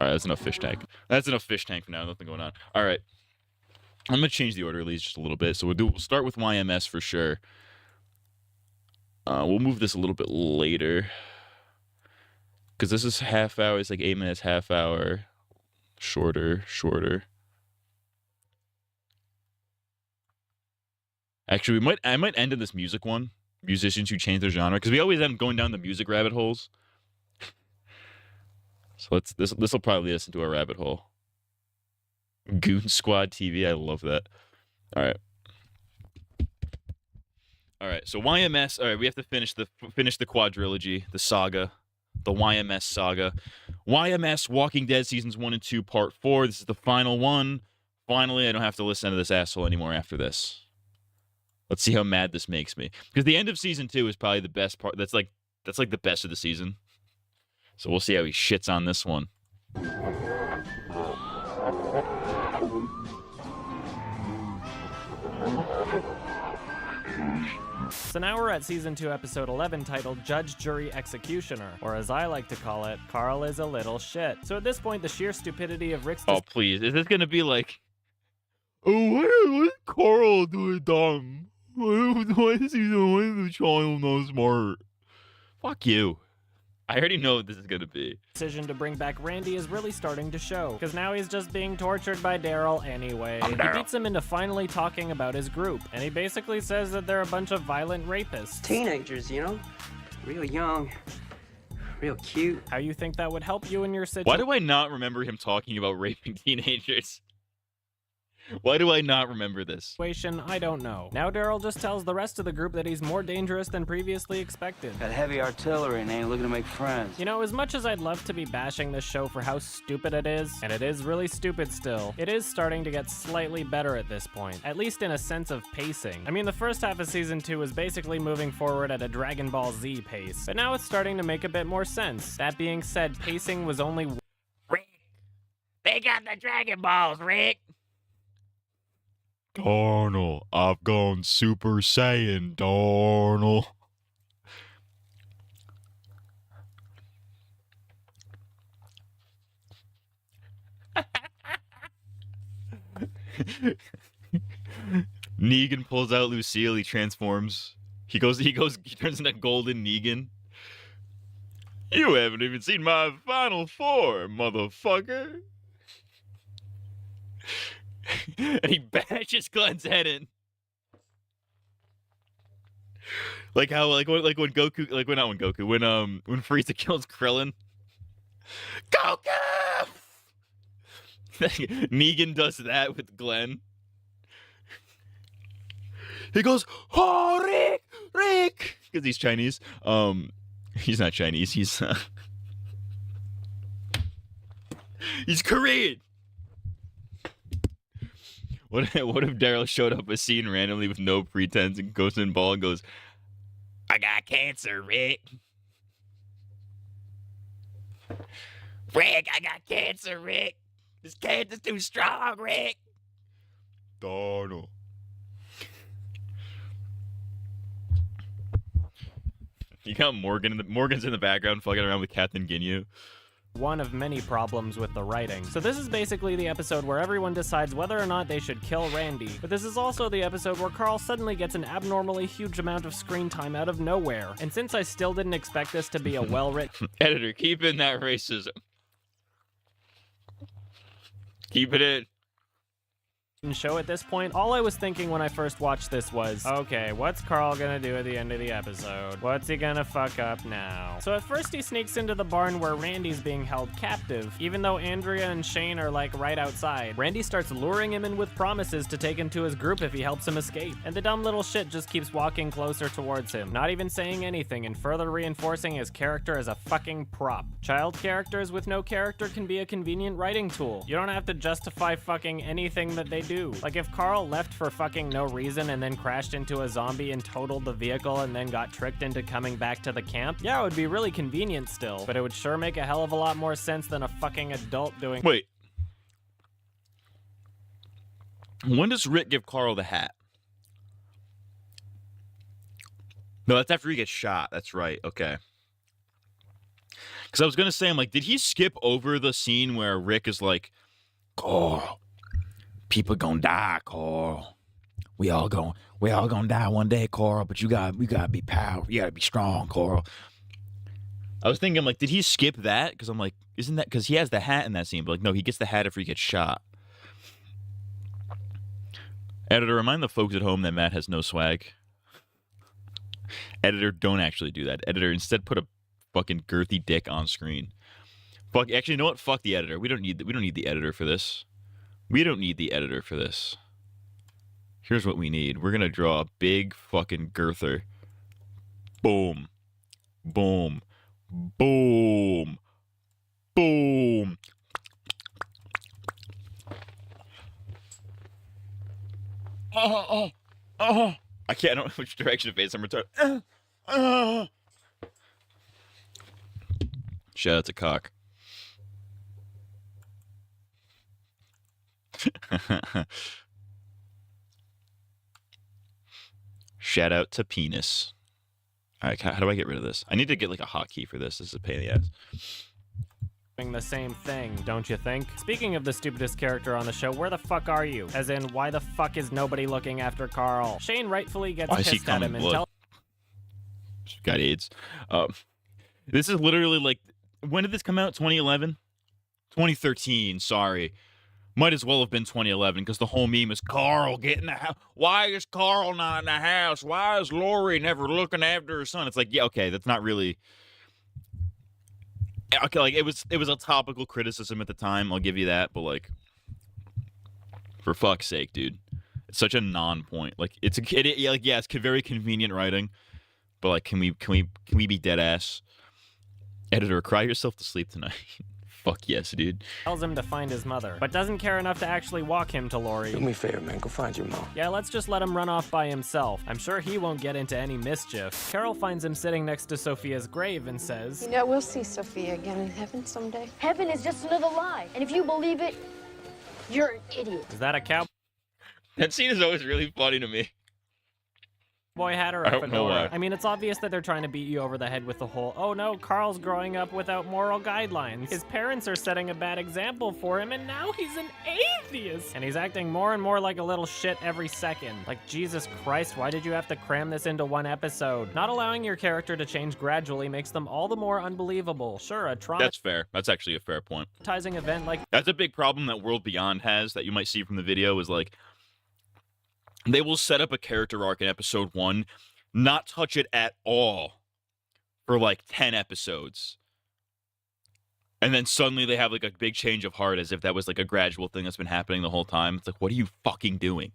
that's enough fish tank. That's enough fish tank for now. Nothing going on. Alright. I'm gonna change the order of these just a little bit. So we'll start with YMS for sure. We'll move this a little bit later. Because this is half hour. It's like 8 minutes, half hour. Shorter. Actually, I might end in this music one. Musicians who change their genre. Because we always end up going down the music rabbit holes. So this will probably lead us into a rabbit hole. Goon Squad TV, I love that. All right. So YMS. All right, we have to finish the quadrilogy, the saga, the YMS saga. YMS Walking Dead seasons 1 and 2, part 4. This is the final one. Finally, I don't have to listen to this asshole anymore after this. Let's see how mad this makes me. Because the end of season 2 is probably the best part. That's like the best of the season. So we'll see how he shits on this one. So now we're at season 2, episode 11, titled Judge, Jury, Executioner, or as I like to call it, Carl is a little shit. So at this point, the sheer stupidity of Rick's Oh, please. Is this going to be like, oh, what is Carl doing dumb? Why is he doing the child not smart? Fuck you. I already know what this is going to be. decision to bring back Randy is really starting to show, because now he's just being tortured by Daryl anyway. He beats him into finally talking about his group, and he basically says that they're a bunch of violent rapists. Teenagers, you know? Real young, real cute. How you think that would help you in your situation? Why do I not remember him talking about raping teenagers? Why do I not remember this? I don't know. Now Daryl just tells the rest of the group that he's more dangerous than previously expected. Got heavy artillery and ain't looking to make friends. You know, as much as I'd love to be bashing this show for how stupid it is, and it is really stupid still, it is starting to get slightly better at this point, at least in a sense of pacing. I mean, the first half of season 2 was basically moving forward at a Dragon Ball Z pace, but now it's starting to make a bit more sense. That being said, pacing was only... Rick! They got the Dragon Balls, Rick! Darnell, I've gone Super Saiyan, Darnell. Negan pulls out Lucille, he transforms. He turns into Golden Negan. You haven't even seen my final form, motherfucker. And he bashes Glenn's head in. Like how when Goku when Frieza kills Krillin. Goku! Negan does that with Glenn. He goes, "Oh, Rick," because he's Chinese. He's not Chinese. He's Korean. What if Daryl showed up a scene randomly with no pretense and goes in ball and goes, "I got cancer, Rick. Rick, I got cancer, Rick. This cancer's too strong, Rick." Donald. You got Morgan's in the background fucking around with Captain Ginyu. One of many problems with the writing. So this is basically the episode where everyone decides whether or not they should kill Randy, but this is also the episode where Carl suddenly gets an abnormally huge amount of screen time out of nowhere. And since I still didn't expect this to be a well-written Editor, keep in that racism. Keep it in. show at this point, all I was thinking when I first watched this was, okay, what's Carl gonna do at the end of the episode? What's he gonna fuck up now? So at first he sneaks into the barn where Randy's being held captive, even though Andrea and Shane are like right outside. Randy starts luring him in with promises to take him to his group if he helps him escape, and the dumb little shit just keeps walking closer towards him, not even saying anything and further reinforcing his character as a fucking prop. Child characters with no character can be a convenient writing tool. You don't have to justify fucking anything that they do. Like if Carl left for fucking no reason and then crashed into a zombie and totaled the vehicle and then got tricked into coming back to the camp, yeah, it would be really convenient still, but it would sure make a hell of a lot more sense than a fucking adult doing— Wait. When does Rick give Carl the hat? No, that's after he gets shot. That's right. Okay. Because I was going to say, I'm like, did he skip over the scene where Rick is like, Carl, people gonna die, Carl. We all gonna die one day, Carl, but we gotta be powerful. You gotta be strong, Carl. I was thinking, I'm like, did he skip that? Because I'm like, isn't that, because he has the hat in that scene, but like, no, he gets the hat after he gets shot. Editor, remind the folks at home that Matt has no swag. Editor, don't actually do that. Editor, instead put a fucking girthy dick on screen. Fuck, actually, you know what? Fuck the editor. We don't need the editor for this. We don't need the editor for this. Here's what we need. We're gonna draw a big fucking girther. Boom. Boom. Boom. Boom. I can't, I don't know which direction to face. I'm retarded. Shout out to Cock. Shout out to Penis. All right, how do I get rid of this? I need to get like a hotkey for this. This is a pain in the ass. the same thing, don't you think? Speaking of the stupidest character on the show, where the fuck are you? As in, why the fuck is nobody looking after Carl? Shane rightfully gets pissed at him and tells— Got AIDS. This is literally like, when did this come out? 2011? 2013, sorry. Might as well have been 2011 because the whole meme is Carl, get in the house. Why is Carl not in the house? Why is Lori never looking after her son? It's like, yeah, okay, that's not really... Okay, like, it was a topical criticism at the time, I'll give you that, but like, for fuck's sake, dude. It's such a non-point. Like, it's very convenient writing, but like, can we be dead ass? Editor, cry yourself to sleep tonight. Fuck yes, dude. Tells him to find his mother, but doesn't care enough to actually walk him to Lori. Do me a favor, man. Go find your mom. Yeah, let's just let him run off by himself. I'm sure he won't get into any mischief. Carol finds him sitting next to Sophia's grave and says, You know, we'll see Sophia again in heaven someday. Heaven is just another lie. And if you believe it, you're an idiot. Is that a cow? That scene is always really funny to me. boy hat or I a don't know fedora. why. I mean, it's obvious that they're trying to beat you over the head with the whole, oh no, Carl's growing up without moral guidelines. His parents are setting a bad example for him, and now he's an atheist. And he's acting more and more like a little shit every second. Like, Jesus Christ, why did you have to cram this into one episode? Not allowing your character to change gradually makes them all the more unbelievable. Sure, a That's fair. That's actually a fair point. traumatizing event like That's a big problem that World Beyond has that you might see from the video is like, they will set up a character arc in episode 1, not touch it at all for like 10 episodes. And then suddenly they have like a big change of heart as if that was like a gradual thing that's been happening the whole time. It's like, what are you fucking doing?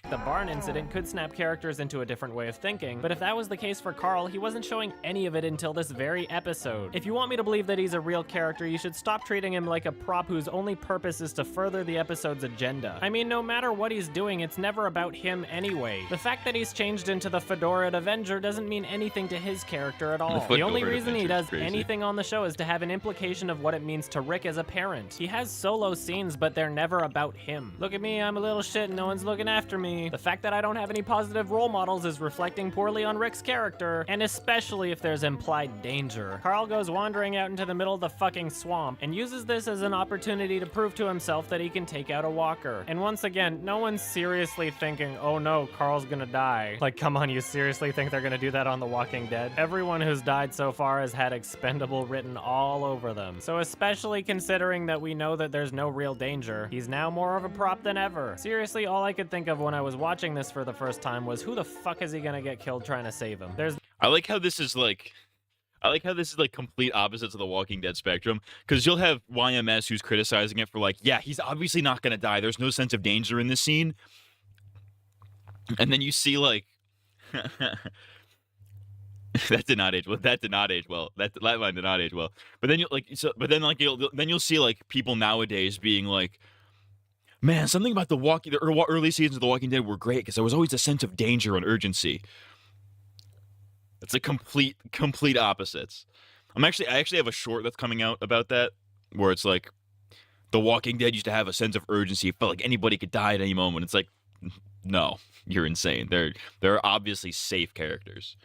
the barn incident could snap characters into a different way of thinking, but if that was the case for Carl, he wasn't showing any of it until this very episode. If you want me to believe that he's a real character, you should stop treating him like a prop whose only purpose is to further the episode's agenda. I mean, no matter what he's doing, it's never about him anyway. The fact that he's changed into the fedored Avenger doesn't mean anything to his character at all. The only reason he does anything on the show is to have an implication of what it means to Rick as a parent. He has solo scenes, but they're never about him. Look at me, I'm a little shit and no one's looking after me. The fact that I don't have any positive role models is reflecting poorly on Rick's character, and especially if there's implied danger. Carl goes wandering out into the middle of the fucking swamp and uses this as an opportunity to prove to himself that he can take out a walker. And once again, no one's seriously thinking, oh no, Carl's gonna die. Like, come on, you seriously think they're gonna do that on The Walking Dead? Everyone who's died so far has had expendable written all over them. So especially considering that we know that there's no real danger, he's now more of a prop than ever. Seriously, all I could think of when I was watching this for the first time was, who the fuck is he gonna get killed trying to save him? I like how this is like complete opposites of the Walking Dead spectrum, because you'll have YMS who's criticizing it for like, yeah, he's obviously not gonna die. There's no sense of danger in this scene. And then you see like that did not age well. That did not age well. That line did not age well. But then you'll see like people nowadays being like, man, something about the early seasons of The Walking Dead were great because there was always a sense of danger and urgency. It's a complete opposites. I actually have a short that's coming out about that, where it's like The Walking Dead used to have a sense of urgency. It felt like anybody could die at any moment. It's like, no, you're insane. They're obviously safe characters.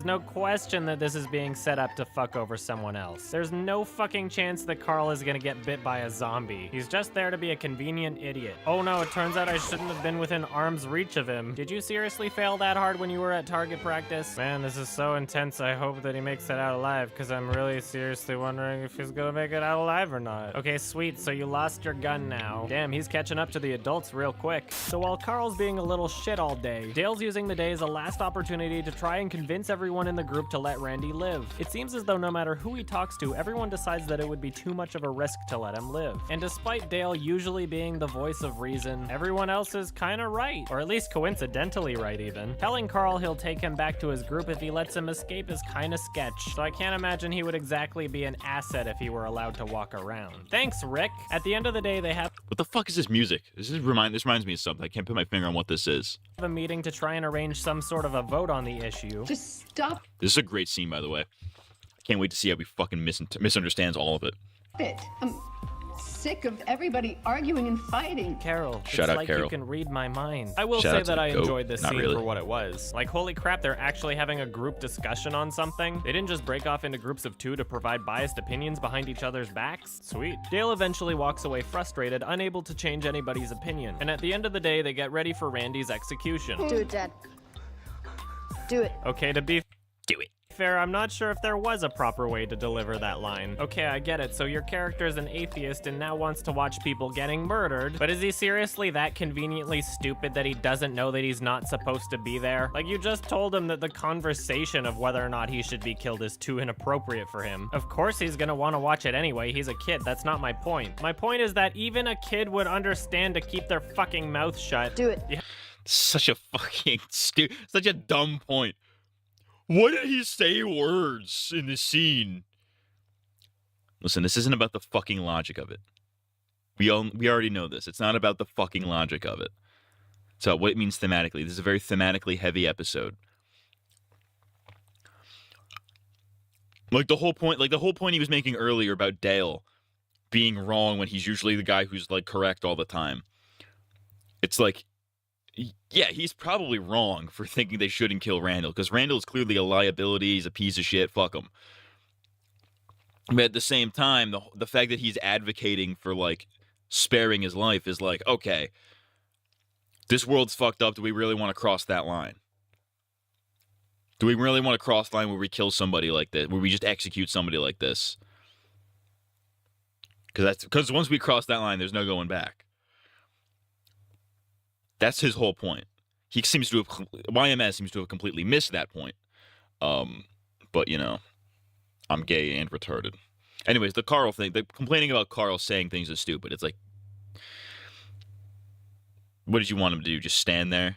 There's no question that this is being set up to fuck over someone else. There's no fucking chance that Carl is gonna get bit by a zombie. He's just there to be a convenient idiot. Oh no, it turns out I shouldn't have been within arm's reach of him. Did you seriously fail that hard when you were at target practice? Man, this is so intense. I hope that he makes it out alive, because I'm really seriously wondering if he's gonna make it out alive or not. Okay, sweet, so you lost your gun now. Damn, he's catching up to the adults real quick. So while Carl's being a little shit all day, Dale's using the day as a last opportunity to try and convince everyone in the group to let Randy live. It seems as though no matter who he talks to, everyone decides that it would be too much of a risk to let him live. And despite Dale usually being the voice of reason, everyone else is kinda right. Or at least coincidentally right even. Telling Carl he'll take him back to his group if he lets him escape is kinda sketch, so I can't imagine he would exactly be an asset if he were allowed to walk around. Thanks, Rick! At the end of the day, they have What the fuck is this music? This reminds me of something. I can't put my finger on what this is. a meeting to try and arrange some sort of a vote on the issue. Just stop This is a great scene, by the way. I can't wait to see how he fucking misunderstands all of it. it. I'm sick of everybody arguing and fighting. Carol, Shout it's out, like Carol. you can read my mind. I will Shout say out to that the I goat. enjoyed this Not scene really. for what it was. Like, holy crap, they're actually having a group discussion on something. They didn't just break off into groups of 2 to provide biased opinions behind each other's backs. Sweet. Dale eventually walks away frustrated, unable to change anybody's opinion. And at the end of the day, they get ready for Randy's execution. Do it, Dad. Do it. Okay, to be Do it. fair, I'm not sure if there was a proper way to deliver that line. Okay, I get it. So your character's an atheist and now wants to watch people getting murdered, but is he seriously that conveniently stupid that he doesn't know that he's not supposed to be there? Like, you just told him that the conversation of whether or not he should be killed is too inappropriate for him. Of course he's gonna want to watch it anyway. He's a kid. That's not my point. My point is that even a kid would understand to keep their fucking mouth shut. Do it. Yeah. Such a fucking such a dumb point. Why did he say words in this scene? Listen, this isn't about the fucking logic of it. We already know this. It's not about the fucking logic of it. So what it means thematically. This is a very thematically heavy episode. Like the whole point he was making earlier about Dale being wrong when he's usually the guy who's like correct all the time. it's like, yeah, he's probably wrong for thinking they shouldn't kill Randall, because Randall is clearly a liability. He's a piece of shit. Fuck him. But at the same time, the fact that he's advocating for, like, sparing his life is like, okay, this world's fucked up. Do we really want to cross that line? Do we really want to cross the line where we kill somebody like this, where we just execute somebody like this? Because once we cross that line, there's no going back. That's his whole point. YMS seems to have completely missed that point. But, you know, I'm gay and retarded. Anyways, the Carl thing, complaining about Carl saying things is stupid. It's like, what did you want him to do? Just stand there?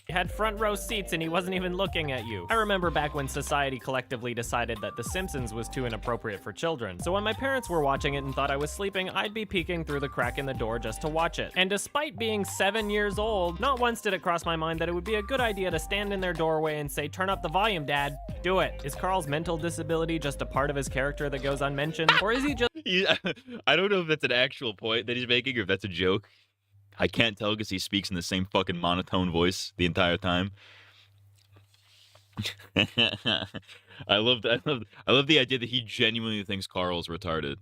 He had front row seats and he wasn't even looking at you. I remember back when society collectively decided that The Simpsons was too inappropriate for children. So when my parents were watching it and thought I was sleeping, I'd be peeking through the crack in the door just to watch it. And despite being 7 years old, not once did it cross my mind that it would be a good idea to stand in their doorway and say, "Turn up the volume, Dad." Do it. Is Carl's mental disability just a part of his character that goes unmentioned? Or is he just— I don't know if that's an actual point that he's making or if that's a joke. I can't tell because he speaks in the same fucking monotone voice the entire time. I love the idea that he genuinely thinks Carl's retarded.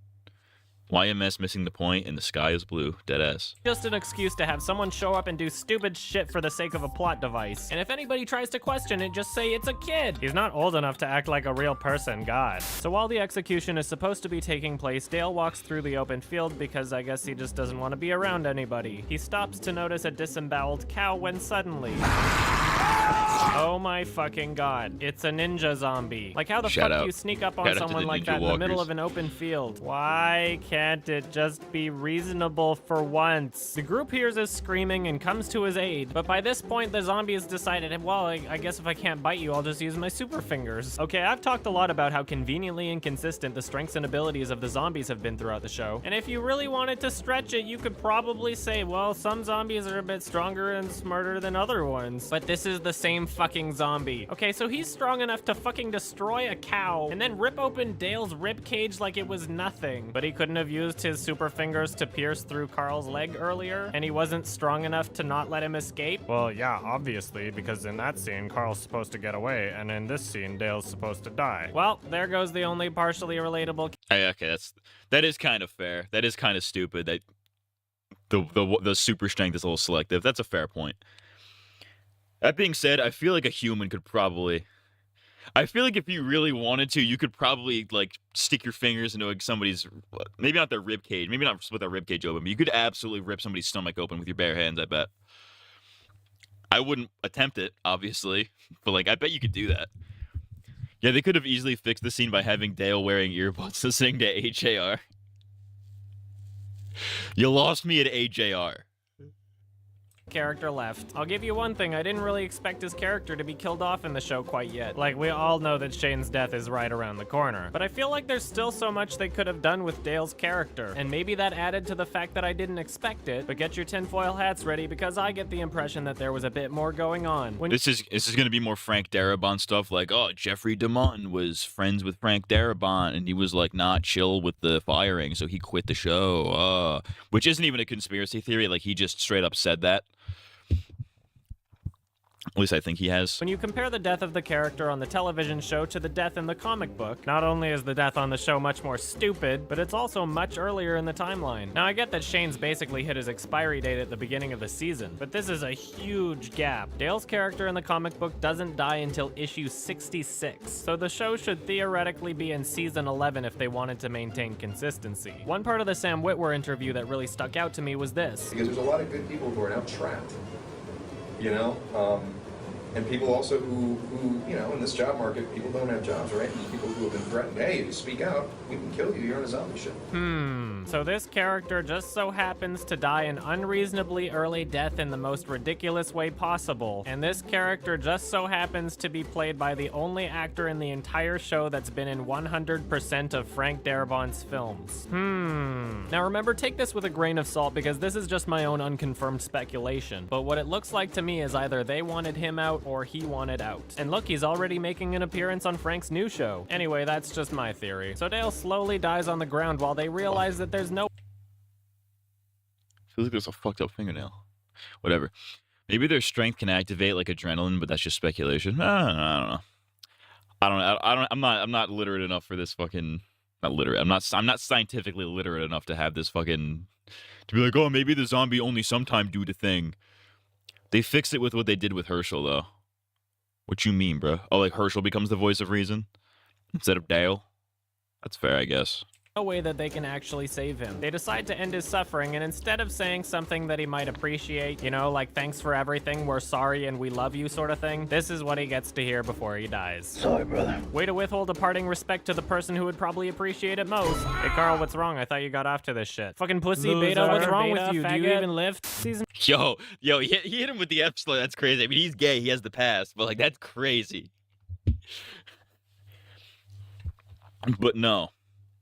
YMS missing the point and the sky is blue. Deadass. just an excuse to have someone show up and do stupid shit for the sake of a plot device? And if anybody tries to question it, just say it's a kid. He's not old enough to act like a real person, God. So while the execution is supposed to be taking place, Dale walks through the open field because I guess he just doesn't want to be around anybody. He stops to notice a disemboweled cow when suddenly— oh my fucking God. It's a ninja zombie. Like, how the fuck do you sneak up on someone like that in the middle of an open field? Why can't it just be reasonable for once? The group hears his screaming and comes to his aid, but by this point the zombie has decided, well, I guess if I can't bite you, I'll just use my super fingers. Okay, I've talked a lot about how conveniently inconsistent the strengths and abilities of the zombies have been throughout the show, and if you really wanted to stretch it, you could probably say, well, some zombies are a bit stronger and smarter than other ones, but this is the same fucking zombie. Okay, so he's strong enough to fucking destroy a cow and then rip open Dale's rib cage like it was nothing. But he couldn't have used his super fingers to pierce through Carl's leg earlier, and he wasn't strong enough to not let him escape? Well, yeah, obviously, because in that scene, Carl's supposed to get away, and in this scene, Dale's supposed to die. Well, there goes the only partially relatable— okay, that is kind of fair. That is kind of stupid. That the super strength is a little selective. That's a fair point. That being said, I feel like a human could probably— I feel like if you really wanted to, you could probably, like, stick your fingers into, like, somebody's— maybe not their rib cage, maybe not split their rib cage open, but you could absolutely rip somebody's stomach open with your bare hands, I bet. I wouldn't attempt it, obviously, but, like, I bet you could do that. Yeah, they could have easily fixed the scene by having Dale wearing earbuds listening to HAR. You lost me at AJR. Character left. I'll give you one thing, I didn't really expect his character to be killed off in the show quite yet. Like, we all know that Shane's death is right around the corner. But I feel like there's still so much they could have done with Dale's character. And maybe that added to the fact that I didn't expect it, but get your tinfoil hats ready because I get the impression that there was a bit more going on. This is gonna be more Frank Darabont stuff, like, oh, Jeffrey DeMunn was friends with Frank Darabont and he was, like, not chill with the firing, so he quit the show. Which isn't even a conspiracy theory, like, he just straight up said that. At least I think he has. When you compare the death of the character on the television show to the death in the comic book, not only is the death on the show much more stupid, but it's also much earlier in the timeline. Now, I get that Shane's basically hit his expiry date at the beginning of the season, but this is a huge gap. Dale's character in the comic book doesn't die until issue 66, so the show should theoretically be in season 11 if they wanted to maintain consistency. One part of the Sam Witwer interview that really stuck out to me was this. Because there's a lot of good people who are now trapped, you know? And people also who, you know, in this job market, people don't have jobs, right? And people who have been threatened, hey, if you speak out, we can kill you, you're on a zombie ship. So this character just so happens to die an unreasonably early death in the most ridiculous way possible. And this character just so happens to be played by the only actor in the entire show that's been in 100% of Frank Darabont's films. Now remember, take this with a grain of salt because this is just my own unconfirmed speculation. But what it looks like to me is either they wanted him out or he wanted out. And look, he's already making an appearance on Frank's new show. Anyway, that's just my theory. So Dale slowly dies on the ground while they realize that there's no— Feels like there's a fucked up fingernail. whatever. Maybe their strength can activate like adrenaline, but that's just speculation. I don't know. I'm not literate enough for this fucking. Not literate. I'm not scientifically literate enough to have this fucking. To be like, oh, maybe the zombie only sometime do the thing. They fixed it with what they did with Herschel, though. What you mean, bro? Oh, like Herschel becomes the voice of reason instead of Dale. That's fair, I guess. No way that they can actually save him. They decide to end his suffering, and instead of saying something that he might appreciate, you know, like thanks for everything, we're sorry and we love you sort of thing, this is what he gets to hear before he dies. Sorry, brother. Way to withhold a parting respect to the person who would probably appreciate it most. Hey Carl, what's wrong? I thought you got off to this shit. Fucking pussy beta, what's wrong with you? Do you even lift? Season Yo, he hit him with the F slur. That's crazy. I mean, he's gay. He has the past, but like that's crazy. But no.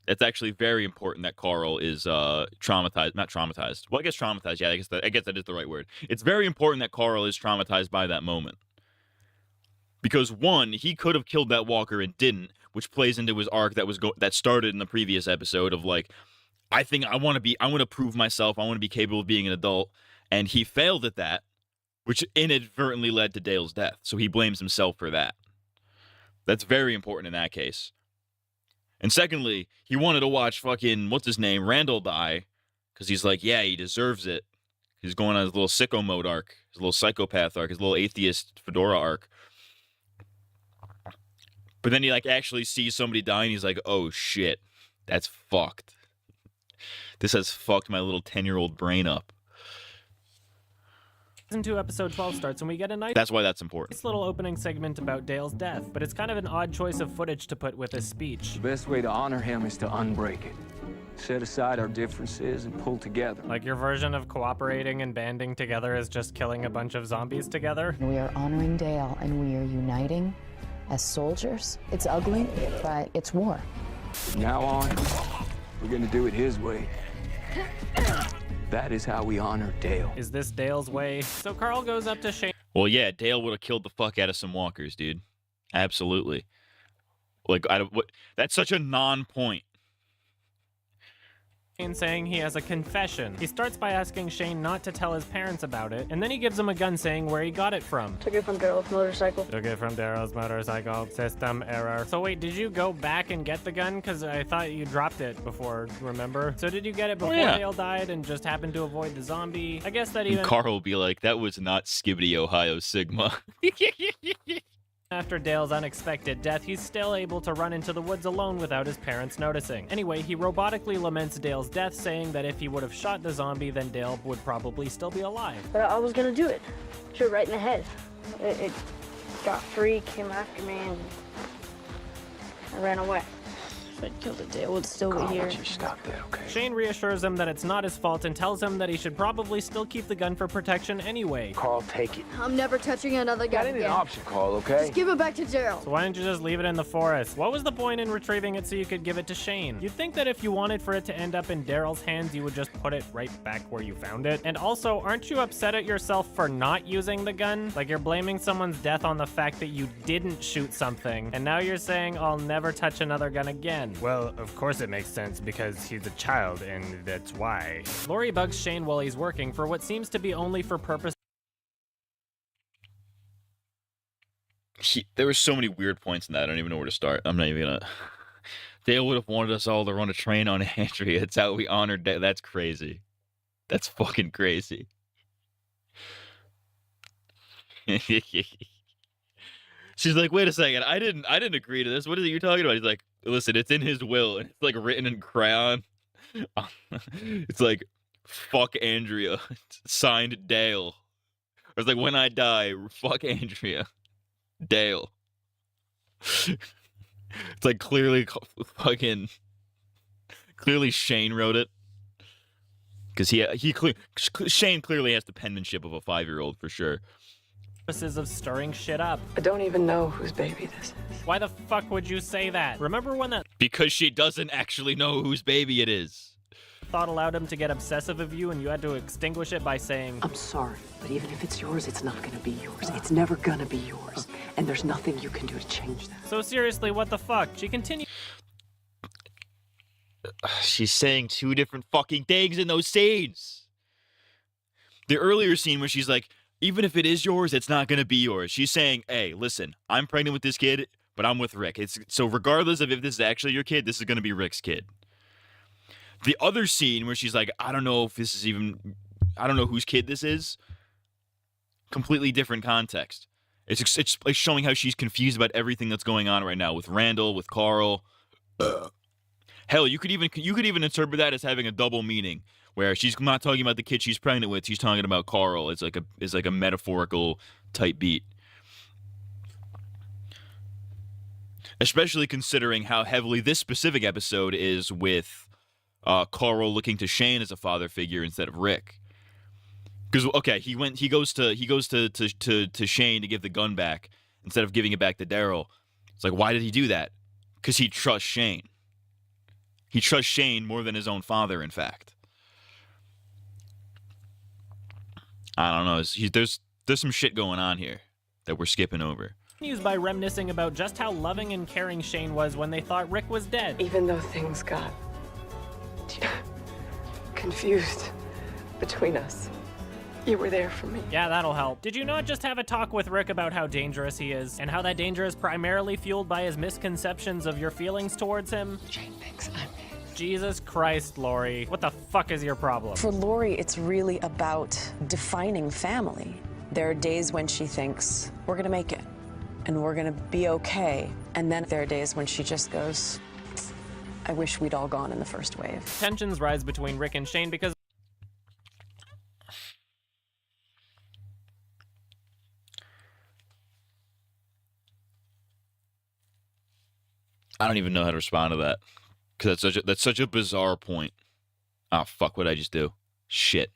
It's actually very important that Carl is traumatized. Not traumatized. Well, I guess traumatized. Yeah, I guess that is the right word. It's very important that Carl is traumatized by that moment. Because one, he could have killed that walker and didn't, which plays into his arc that started in the previous episode of like, I want to prove myself. I want to be capable of being an adult, and he failed at that, which inadvertently led to Dale's death. So he blames himself for that. That's very important in that case. And secondly, he wanted to watch fucking, what's his name, Randall die, because he's like, yeah, he deserves it. He's going on his little sicko mode arc, his little psychopath arc, his little atheist fedora arc. But then he like actually sees somebody die, and he's like, oh shit, that's fucked. This has fucked my little 10-year-old brain up. Season 2, episode 12 starts, and we get a nice... That's why that's important. Little opening segment about Dale's death, but it's kind of an odd choice of footage to put with his speech. The best way to honor him is to unbreak it. Set aside our differences and pull together. Like your version of cooperating and banding together is just killing a bunch of zombies together? We are honoring Dale, and we are uniting as soldiers. It's ugly, but it's war. From now on, we're gonna do it his way. That is how we honor Dale. Is this Dale's way? So Carl goes up to Shane. Well, yeah, Dale would have killed the fuck out of some walkers, dude. Absolutely. Like, that's such a non-point. Saying he has a confession. He starts by asking Shane not to tell his parents about it, and then he gives him a gun saying where he got it from. Took it from Daryl's motorcycle. Took it from Daryl's motorcycle. System error. So wait, did you go back and get the gun? Because I thought you dropped it before, remember? So did you get it before Dale died and just happened to avoid the zombie? I guess that even... And Carl will be like, that was not Skibbity Ohio Sigma. After Dale's unexpected death, he's still able to run into the woods alone without his parents noticing. Anyway, he robotically laments Dale's death, saying that if he would have shot the zombie, then Dale would probably still be alive. But I was gonna do it. Shoot right in the head. It got free, came after me, and I ran away. If I'd killed it, Dale would still be here. Stop that, okay? Shane reassures him that it's not his fault and tells him that he should probably still keep the gun for protection anyway. Carl, take it. I'm never touching another gun That ain't again. an option, Carl, okay? Just give it back to Daryl. So why didn't you just leave it in the forest? What was the point in retrieving it so you could give it to Shane? You'd think that if you wanted for it to end up in Daryl's hands, you would just put it right back where you found it. And also, aren't you upset at yourself for not using the gun? Like you're blaming someone's death on the fact that you didn't shoot something, and now you're saying, I'll never touch another gun again. Well, of course it makes sense because he's a child, and that's why. Lori bugs Shane while he's working for what seems to be only for purpose. There were so many weird points in that. I don't even know where to start. I'm not even gonna. Dale would have wanted us all to run a train on Andrea. It's how we honored Dale. That's crazy. That's fucking crazy. She's like, wait a second. I didn't agree to this. What is it you're talking about? He's like, listen, it's in his will, and it's like written in crayon. It's like, fuck Andrea. Signed Dale. Or it's like, when I die, fuck Andrea. Dale. It's like clearly Shane wrote it. Because Shane clearly has the penmanship of a 5-year-old for sure. Purposes of stirring shit up. I don't even know whose baby this is. Why the fuck would you say that? Remember when that Because she doesn't actually know whose baby it is. Thought allowed him to get obsessive of you and you had to extinguish it by saying, I'm sorry, but even if it's yours, it's not gonna be yours. It's never gonna be yours. And there's nothing you can do to change that. So seriously, what the fuck? She continued. She's saying two different fucking things in those scenes. The earlier scene where she's like, even if it is yours, it's not going to be yours. She's saying, hey, listen, I'm pregnant with this kid, but I'm with Rick. So regardless of if this is actually your kid, this is going to be Rick's kid. The other scene where she's like, I don't know whose kid this is. Completely different context. It's like showing how she's confused about everything that's going on right now with Randall, with Carl. Hell, you could even interpret that as having a double meaning, where she's not talking about the kid she's pregnant with, she's talking about Carl. It's like a metaphorical type beat. Especially considering how heavily this specific episode is with Carl looking to Shane as a father figure instead of Rick. Because okay, he goes to Shane to give the gun back instead of giving it back to Daryl. It's like, why did he do that? Because he trusts Shane. He trusts Shane more than his own father, in fact. I don't know. There's some shit going on here that we're skipping over. Continues by reminiscing about just how loving and caring Shane was when they thought Rick was dead. Even though things got confused between us, you were there for me. Yeah, that'll help. Did you not just have a talk with Rick about how dangerous he is, and how that danger is primarily fueled by his misconceptions of your feelings towards him? Shane thinks I'm his. Jesus Christ, Lori. What the fuck is your problem? For Lori, it's really about defining family. There are days when she thinks, we're gonna make it, and we're gonna be okay. And then there are days when she just goes, I wish we'd all gone in the first wave. Tensions rise between Rick and Shane because I don't even know how to respond to that. Because that's such a bizarre point. Oh, fuck, what'd I just do? Shit.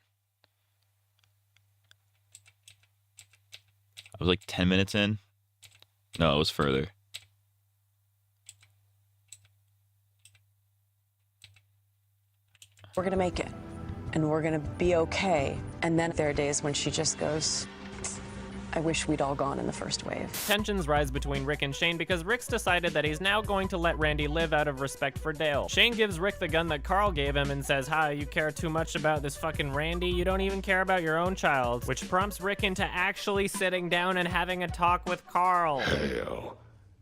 I was like 10 minutes in? No, it was further. We're gonna make it, and we're gonna be okay. And then there are days when she just goes, I wish we'd all gone in the first wave. Tensions rise between Rick and Shane because Rick's decided that he's now going to let Randy live out of respect for Dale. Shane gives Rick the gun that Carl gave him and says, hi, you care too much about this fucking Randy? You don't even care about your own child. Which prompts Rick into actually sitting down and having a talk with Carl. Hell,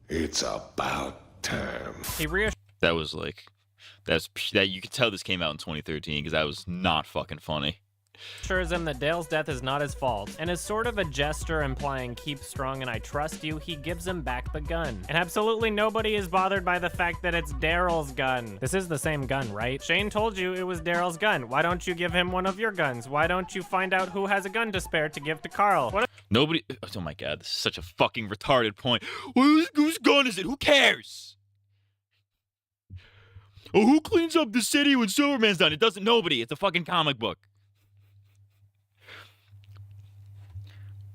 it's about time. He reassures That was like, that you could tell this came out in 2013 because that was not fucking funny. him that Dale's death is not his fault, and as sort of a gesture implying keep strong and I trust you, he gives him back the gun. And absolutely nobody is bothered by the fact that it's Daryl's gun. This is the same gun, right? Shane told you it was Daryl's gun. Why don't you give him one of your guns? Why don't you find out who has a gun to spare to give to Carl? Nobody. Oh my god, this is such a fucking retarded point. Whose gun is it? Who cares? Oh, who cleans up the city when Superman's done? It doesn't. Nobody. It's a fucking comic book.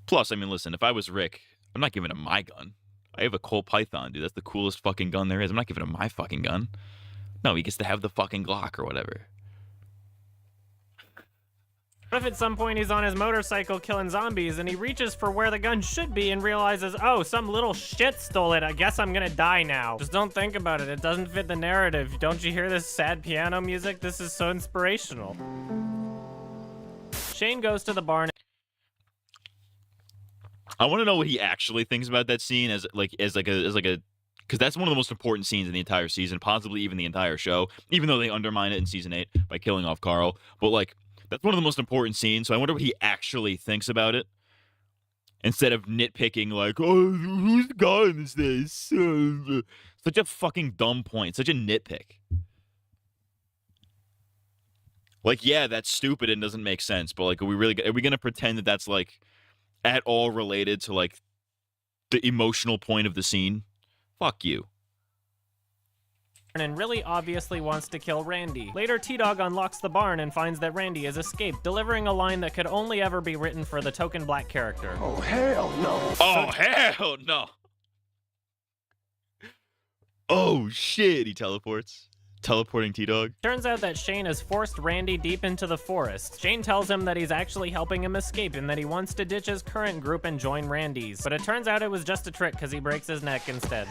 Plus, I mean, listen, if I was Rick, I'm not giving him my gun. I have a Colt Python, dude. That's the coolest fucking gun there is. I'm not giving him my fucking gun. No, he gets to have the fucking Glock or whatever. What if at some point he's on his motorcycle killing zombies and he reaches for where the gun should be and realizes, oh, some little shit stole it. I guess I'm gonna die now. Just don't think about it. It doesn't fit the narrative. Don't you hear this sad piano music? This is so inspirational. Shane goes to the barn. I want to know what he actually thinks about that scene as like a because that's one of the most important scenes in the entire season, possibly even the entire show, even though they undermine it in season 8 by killing off Carl. But like, that's one of the most important scenes, so I wonder what he actually thinks about it. Instead of nitpicking like, oh, whose gun is this? Such a fucking dumb point, such a nitpick. Like, yeah, that's stupid and doesn't make sense, but like, are we gonna pretend that that's like at all related to like the emotional point of the scene? Fuck you. And really obviously wants to kill Randy. Later, T-Dog unlocks the barn and finds that Randy has escaped, delivering a line that could only ever be written for the token black character. Oh, hell no. Oh, hell no. Oh, shit, he teleports. Teleporting T-Dog. Turns out that Shane has forced Randy deep into the forest. Shane tells him that he's actually helping him escape and that he wants to ditch his current group and join Randy's. But it turns out it was just a trick because he breaks his neck instead.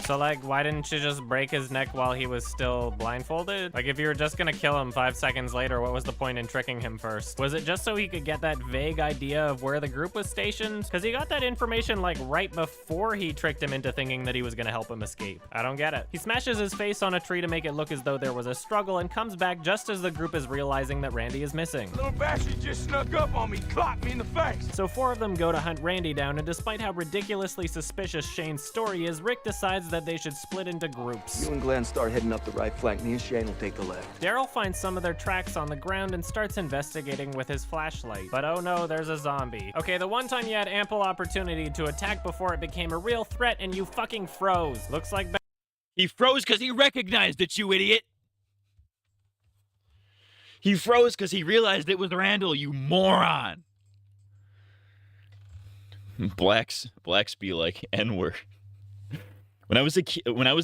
So like, why didn't you just break his neck while he was still blindfolded? Like, if you were just gonna kill him 5 seconds later, what was the point in tricking him first? Was it just so he could get that vague idea of where the group was stationed? Because he got that information like right before he tricked him into thinking that he was gonna help him escape. I don't get it. He smashes his face on a tree to make it look as though there was a struggle and comes back just as the group is realizing that Randy is missing. Little bastard just snuck up on me, clocked me in the face. So 4 of them go to hunt Randy down, and despite how ridiculously suspicious Shane's story is, Rick decides that they should split into groups. You and Glenn start heading up the right flank. Me and Shane will take the left. Daryl finds some of their tracks on the ground and starts investigating with his flashlight. But oh no, there's a zombie. Okay, the one time you had ample opportunity to attack before it became a real threat and you fucking froze. Looks like he froze because he recognized it, you idiot. He froze because he realized it was Randall, you moron. Blacks be like N-word. When I was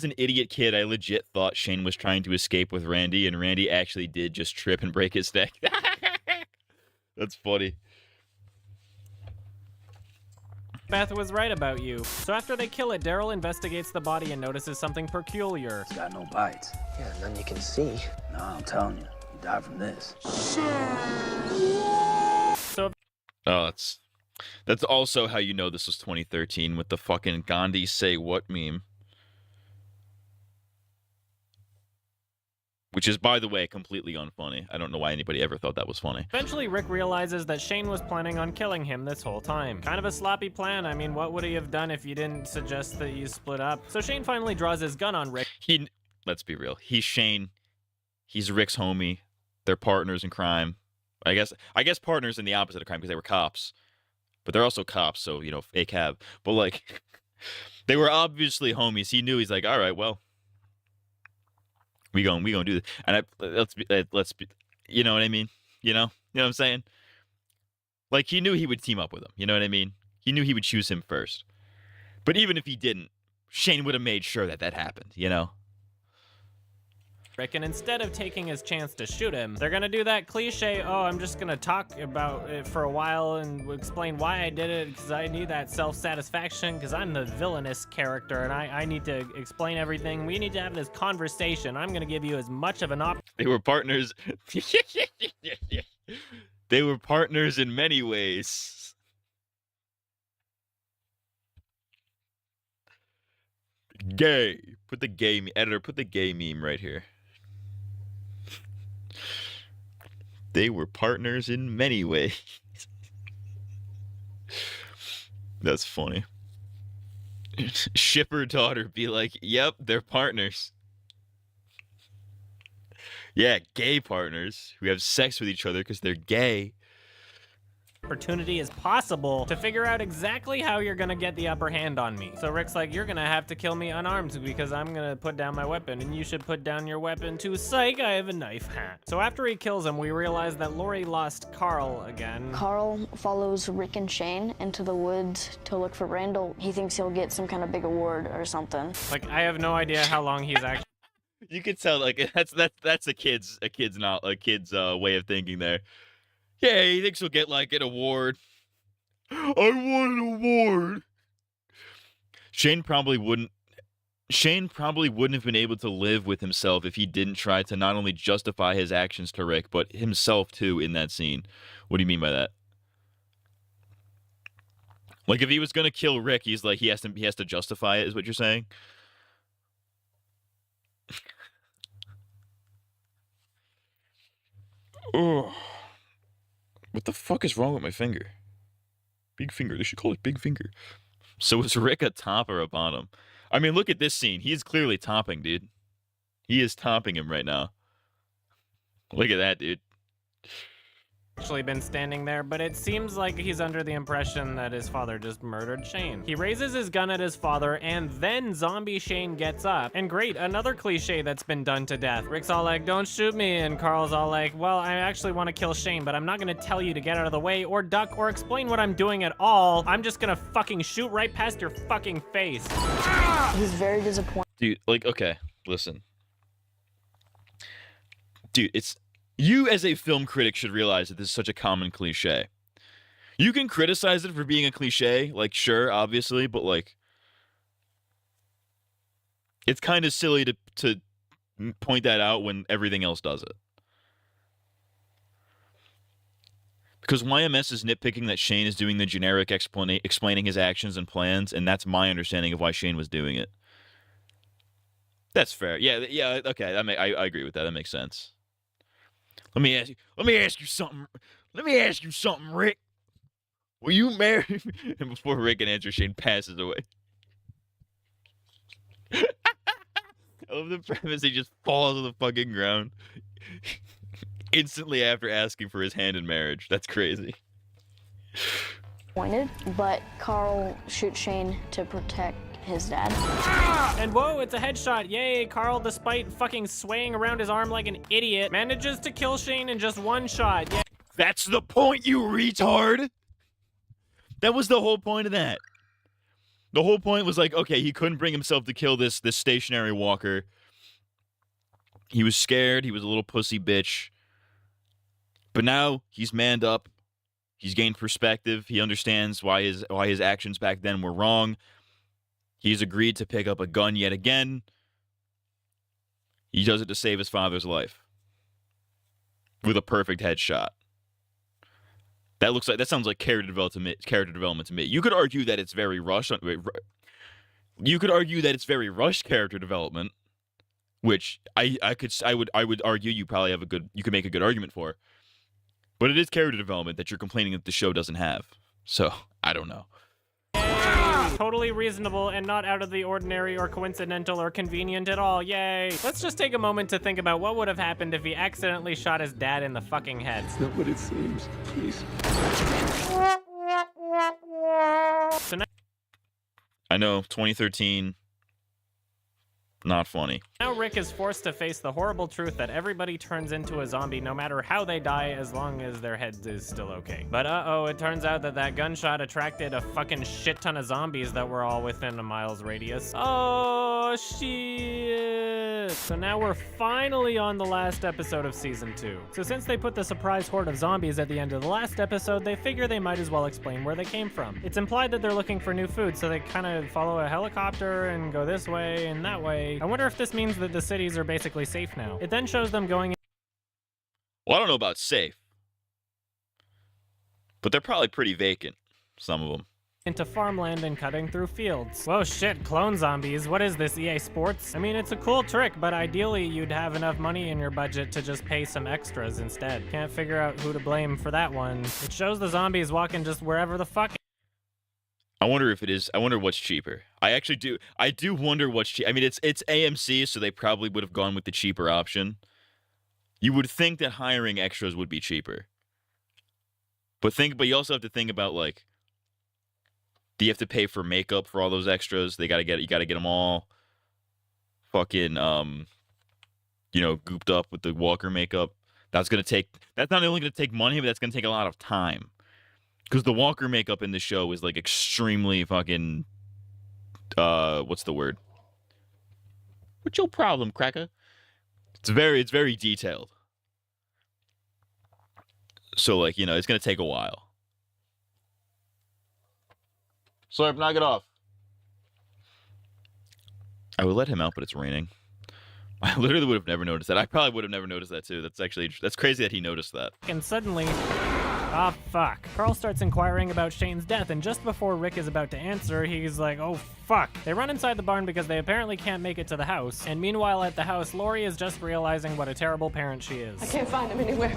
an idiot kid, I legit thought Shane was trying to escape with Randy, and Randy actually did just trip and break his neck. That's funny. Beth was right about you. So after they kill it, Daryl investigates the body and notices something peculiar. It's got no bites. Yeah, none you can see. No, I'm telling you, you die from this. So oh, that's also how you know this was 2013 with the fucking Gandhi say what meme. Which is, by the way, completely unfunny. I don't know why anybody ever thought that was funny. Eventually, Rick realizes that Shane was planning on killing him this whole time. Kind of a sloppy plan. I mean, what would he have done if you didn't suggest that you split up? So Shane finally draws his gun on Rick. Let's be real. He's Shane. He's Rick's homie. They're partners in crime. I guess partners in the opposite of crime because they were cops. But they're also cops, so, you know, fake have. But, like, they were obviously homies. He knew. He's like, all right, well, we gonna do this. And let's be, you know what I mean? You know what I'm saying? Like, he knew he would team up with him. You know what I mean? He knew he would choose him first. But even if he didn't, Shane would have made sure that happened, you know? Rick, and instead of taking his chance to shoot him, they're gonna do that cliche, oh, I'm just gonna talk about it for a while and explain why I did it, because I need that self-satisfaction, because I'm the villainous character, and I need to explain everything. We need to have this conversation. I'm gonna give you as much of an They were partners. They were partners in many ways. Gay. Put the gay editor. Put the gay meme right here. They were partners in many ways. That's funny. Shipper daughter be like, yep, they're partners. Yeah, gay partners who have sex with each other because they're gay. Opportunity is possible to figure out exactly how you're gonna get the upper hand on me. So Rick's like, you're gonna have to kill me unarmed because I'm gonna put down my weapon, and you should put down your weapon too. Psych, I have a knife. So after he kills him, we realize that Lori lost Carl again. Carl follows Rick and Shane into the woods to look for Randall. He thinks he'll get some kind of big award or something. Like, I have no idea how long he's actually. You could tell, like, that's a kid's way of thinking there. Yeah, he thinks he'll get, like, an award. I want an award. Shane probably wouldn't have been able to live with himself if he didn't try to not only justify his actions to Rick, but himself, too, in that scene. What do you mean by that? Like, if he was going to kill Rick, he's like, he has to justify it, is what you're saying? Oh. What the fuck is wrong with my finger? Big finger. They should call it big finger. So is Rick a top or a bottom? I mean, look at this scene. He's clearly topping, dude. He is topping him right now. Look at that, dude. Actually been standing there, but it seems like he's under the impression that his father just murdered Shane. He raises his gun at his father, and then zombie Shane gets up. And great, another cliche that's been done to death. Rick's all like, don't shoot me, and Carl's all like, well, I actually want to kill Shane, but I'm not gonna tell you to get out of the way, or duck, or explain what I'm doing at all. I'm just gonna fucking shoot right past your fucking face. He's very disappointed. Dude, like, okay, listen. Dude, it's you as a film critic should realize that this is such a common cliche. You can criticize it for being a cliche, like sure, obviously, but like it's kind of silly to point that out when everything else does it. Because YMS is nitpicking that Shane is doing the generic explaining his actions and plans, and that's my understanding of why Shane was doing it. That's fair. Yeah, okay. I agree with that. That makes sense. Let me ask you something. Let me ask you something, Rick. Were you married? And before Rick can answer, Shane passes away. I love the premise. He just falls on the fucking ground instantly after asking for his hand in marriage. That's crazy. Pointed, but Carl shoots Shane to protect his dad. And whoa, it's a headshot. Yay, Carl, despite fucking swaying around his arm like an idiot, manages to kill Shane in just one shot. Yay. That's the point, you retard! That was the whole point of that. The whole point was like, okay, he couldn't bring himself to kill this stationary walker. He was scared. He was a little pussy bitch. But now he's manned up. He's gained perspective. He understands why his actions back then were wrong. He's agreed to pick up a gun yet again. He does it to save his father's life. With a perfect headshot. That sounds like character development to me. You could argue that it's very rushed. You could argue that it's very rushed character development, which I would argue you could make a good argument for. But it is character development that you're complaining that the show doesn't have. So, I don't know. Totally reasonable and not out of the ordinary or coincidental or convenient at all. Yay. Let's just take a moment to think about what would have happened if he accidentally shot his dad in the fucking head. It's not what it seems. Please. So now I know, 2013, not funny. Now Rick is forced to face the horrible truth that everybody turns into a zombie no matter how they die as long as their head is still okay. But uh-oh, it turns out that gunshot attracted a fucking shit ton of zombies that were all within a mile's radius. Oh, shit. So now we're finally on the last episode of Season 2. So since they put the surprise horde of zombies at the end of the last episode, they figure they might as well explain where they came from. It's implied that they're looking for new food, so they kind of follow a helicopter and go this way and that way. I wonder if this means that the cities are basically safe now. It then shows them going. Well, I don't know about safe, but they're probably pretty vacant, some of them. Into farmland and cutting through fields. Whoa, shit, clone zombies. What is this, EA Sports? I mean, it's a cool trick, but ideally you'd have enough money in your budget to just pay some extras instead. Can't figure out who to blame for that one. It shows the zombies walking just wherever the fuck. I wonder what's cheaper. I do wonder what's cheap. I mean, it's AMC, so they probably would have gone with the cheaper option. You would think that hiring extras would be cheaper. But you also have to think about, like, do you have to pay for makeup for all those extras? You gotta get them all fucking gooped up with the walker makeup. That's not only gonna take money, but that's gonna take a lot of time. Because the walker makeup in the show is like extremely fucking what's the word? What's your problem, cracker? It's very detailed. So like, it's gonna take a while. Sorry, knock it off. I would let him out, but it's raining. I literally would have never noticed that. I probably would have never noticed that too. That's crazy that he noticed that. And suddenly, ah, fuck. Carl starts inquiring about Shane's death, and just before Rick is about to answer, he's like, oh, fuck. They run inside the barn because they apparently can't make it to the house, and meanwhile at the house, Lori is just realizing what a terrible parent she is. I can't find him anywhere.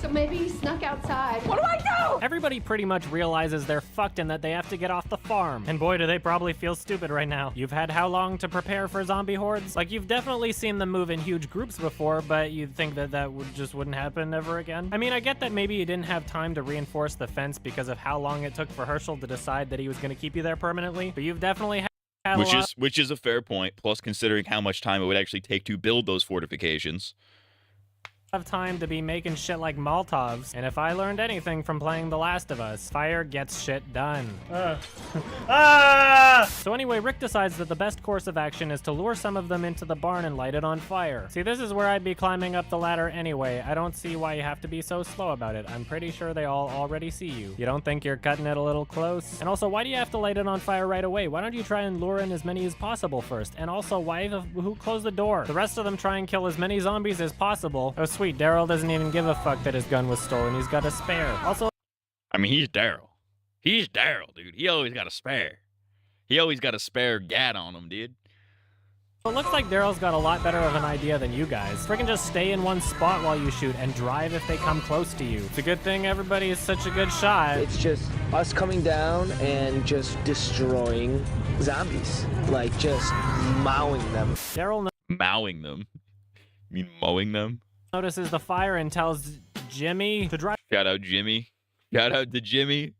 So maybe he snuck outside. What do I do? Everybody pretty much realizes they're fucked and that they have to get off the farm. And boy, do they probably feel stupid right now. You've had how long to prepare for zombie hordes? Like, you've definitely seen them move in huge groups before, but you'd think that wouldn't happen ever again. I mean, I get that maybe you didn't have time to reinforce the fence because of how long it took for Herschel to decide that he was going to keep you there permanently, but you've definitely had which is a fair point, plus considering how much time it would actually take to build those fortifications. Have time to be making shit like Molotovs, and if I learned anything from playing The Last of Us, fire gets shit done. So anyway, Rick decides that the best course of action is to lure some of them into the barn and light it on fire. See, this is where I'd be climbing up the ladder anyway. I don't see why you have to be so slow about it. I'm pretty sure they all already see you. You don't think you're cutting it a little close? And also, why do you have to light it on fire right away? Why don't you try and lure in as many as possible first? And also, who closed the door? The rest of them try and kill as many zombies as possible. Oh sweet, Daryl doesn't even give a fuck that his gun was stolen. He's got a spare. Also, I mean, he's Daryl. He's Daryl, dude. He always got a spare. He always got a spare gat on him, dude. it looks like Daryl's got a lot better of an idea than you guys. Freaking just stay in one spot while you shoot and drive if they come close to you. It's a good thing everybody is such a good shot. It's just us coming down and just destroying zombies. Like, just mowing them. Daryl Mowing them? You mean mowing them? Notices the fire and tells Jimmy to drive. Shout out Jimmy. Shout out to Jimmy.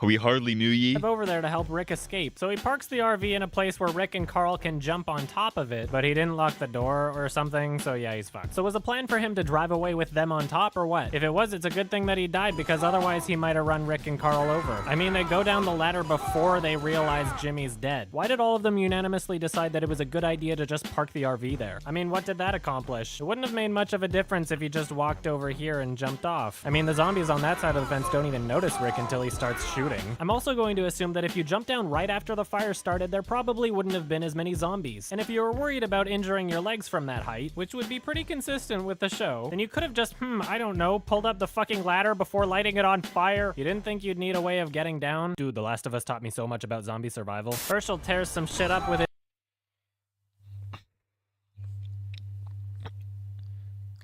We hardly knew ye. Over there to help Rick escape. So he parks the RV in a place where Rick and Carl can jump on top of it, but he didn't lock the door or something, so yeah, he's fucked. So was the plan for him to drive away with them on top or what? If it was, it's a good thing that he died, because otherwise he might have run Rick and Carl over. I mean, they go down the ladder before they realize Jimmy's dead. Why did all of them unanimously decide that it was a good idea to just park the RV there? I mean, what did that accomplish? It wouldn't have made much of a difference if he just walked over here and jumped off. I mean, the zombies on that side of the fence don't even notice Rick until he starts shooting. I'm also going to assume that if you jump down right after the fire started, there probably wouldn't have been as many zombies. And if you were worried about injuring your legs from that height, which would be pretty consistent with the show, then you could have just, I don't know, pulled up the fucking ladder before lighting it on fire. You didn't think you'd need a way of getting down? Dude, The Last of Us taught me so much about zombie survival. Herschel tears some shit up with it.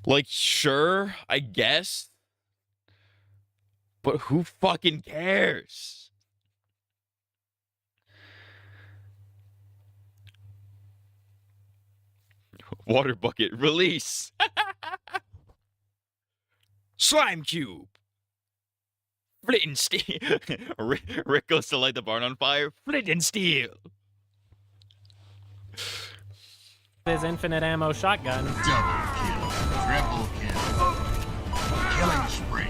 Like, sure, I guess. But who fucking cares? Water bucket, release. Slime cube. Flint and steel. Rick goes to light the barn on fire. Flint and steel. His infinite ammo shotgun. Triple kill. Killing spree.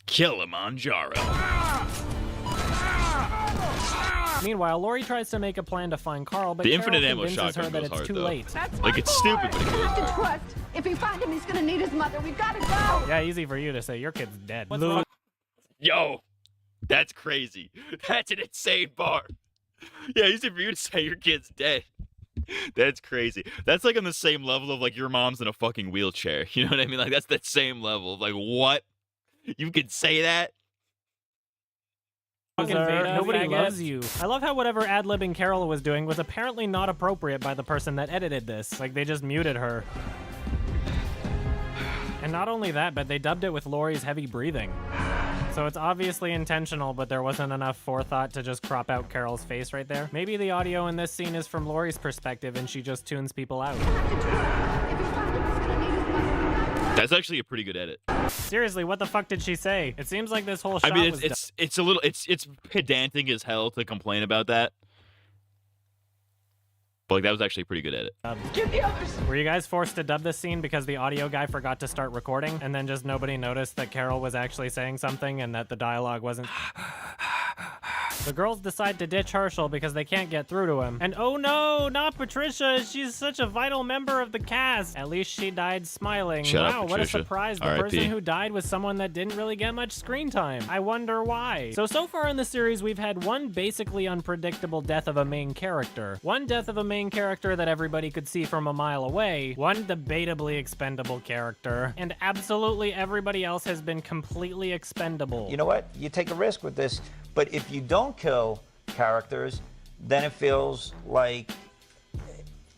Kilimanjaro. Meanwhile, Lori tries to make a plan to find Carl, but The Carol infinite ammo convinces her shotgun that goes it's hard, too though. late. Like, it's stupid, but it You goes have to hard. trust. If we find him, he's gonna need his mother. We've gotta go. Yeah, easy for you to say. Your kid's dead. What's wrong? Yo, that's crazy. That's an insane bar. Yeah, easy for you to say your kid's dead. That's crazy. That's like on the same level of like your mom's in a fucking wheelchair. You know what I mean? Like that's that same level of like what? You could say that? Nobody loves you. I love how whatever ad-libbing Carol was doing was apparently not appropriate by the person that edited this. Like, they just muted her. And not only that, but they dubbed it with Lori's heavy breathing. So it's obviously intentional, but there wasn't enough forethought to just crop out Carol's face right there. Maybe the audio in this scene is from Lori's perspective and she just tunes people out. That's actually a pretty good edit. Seriously, what the fuck did she say? It seems like this whole shot I mean, was it's a little it's pedantic as hell to complain about that. But like that was actually a pretty good edit. Get the others. Were you guys forced to dub this scene because the audio guy forgot to start recording and then just nobody noticed that Carol was actually saying something and that the dialogue wasn't? The girls decide to ditch Herschel because they can't get through to him. And oh no, not Patricia. She's such a vital member of the cast. At least she died smiling. Shut up, wow, what a Patricia. surprise. The R.I.P. person who died was someone that didn't really get much screen time. I wonder why. So far in the series, we've had one basically unpredictable death of a main character, one death of a main character that everybody could see from a mile away, one debatably expendable character, and absolutely everybody else has been completely expendable. You know what? You take a risk with this, but if you don't kill characters, then it feels like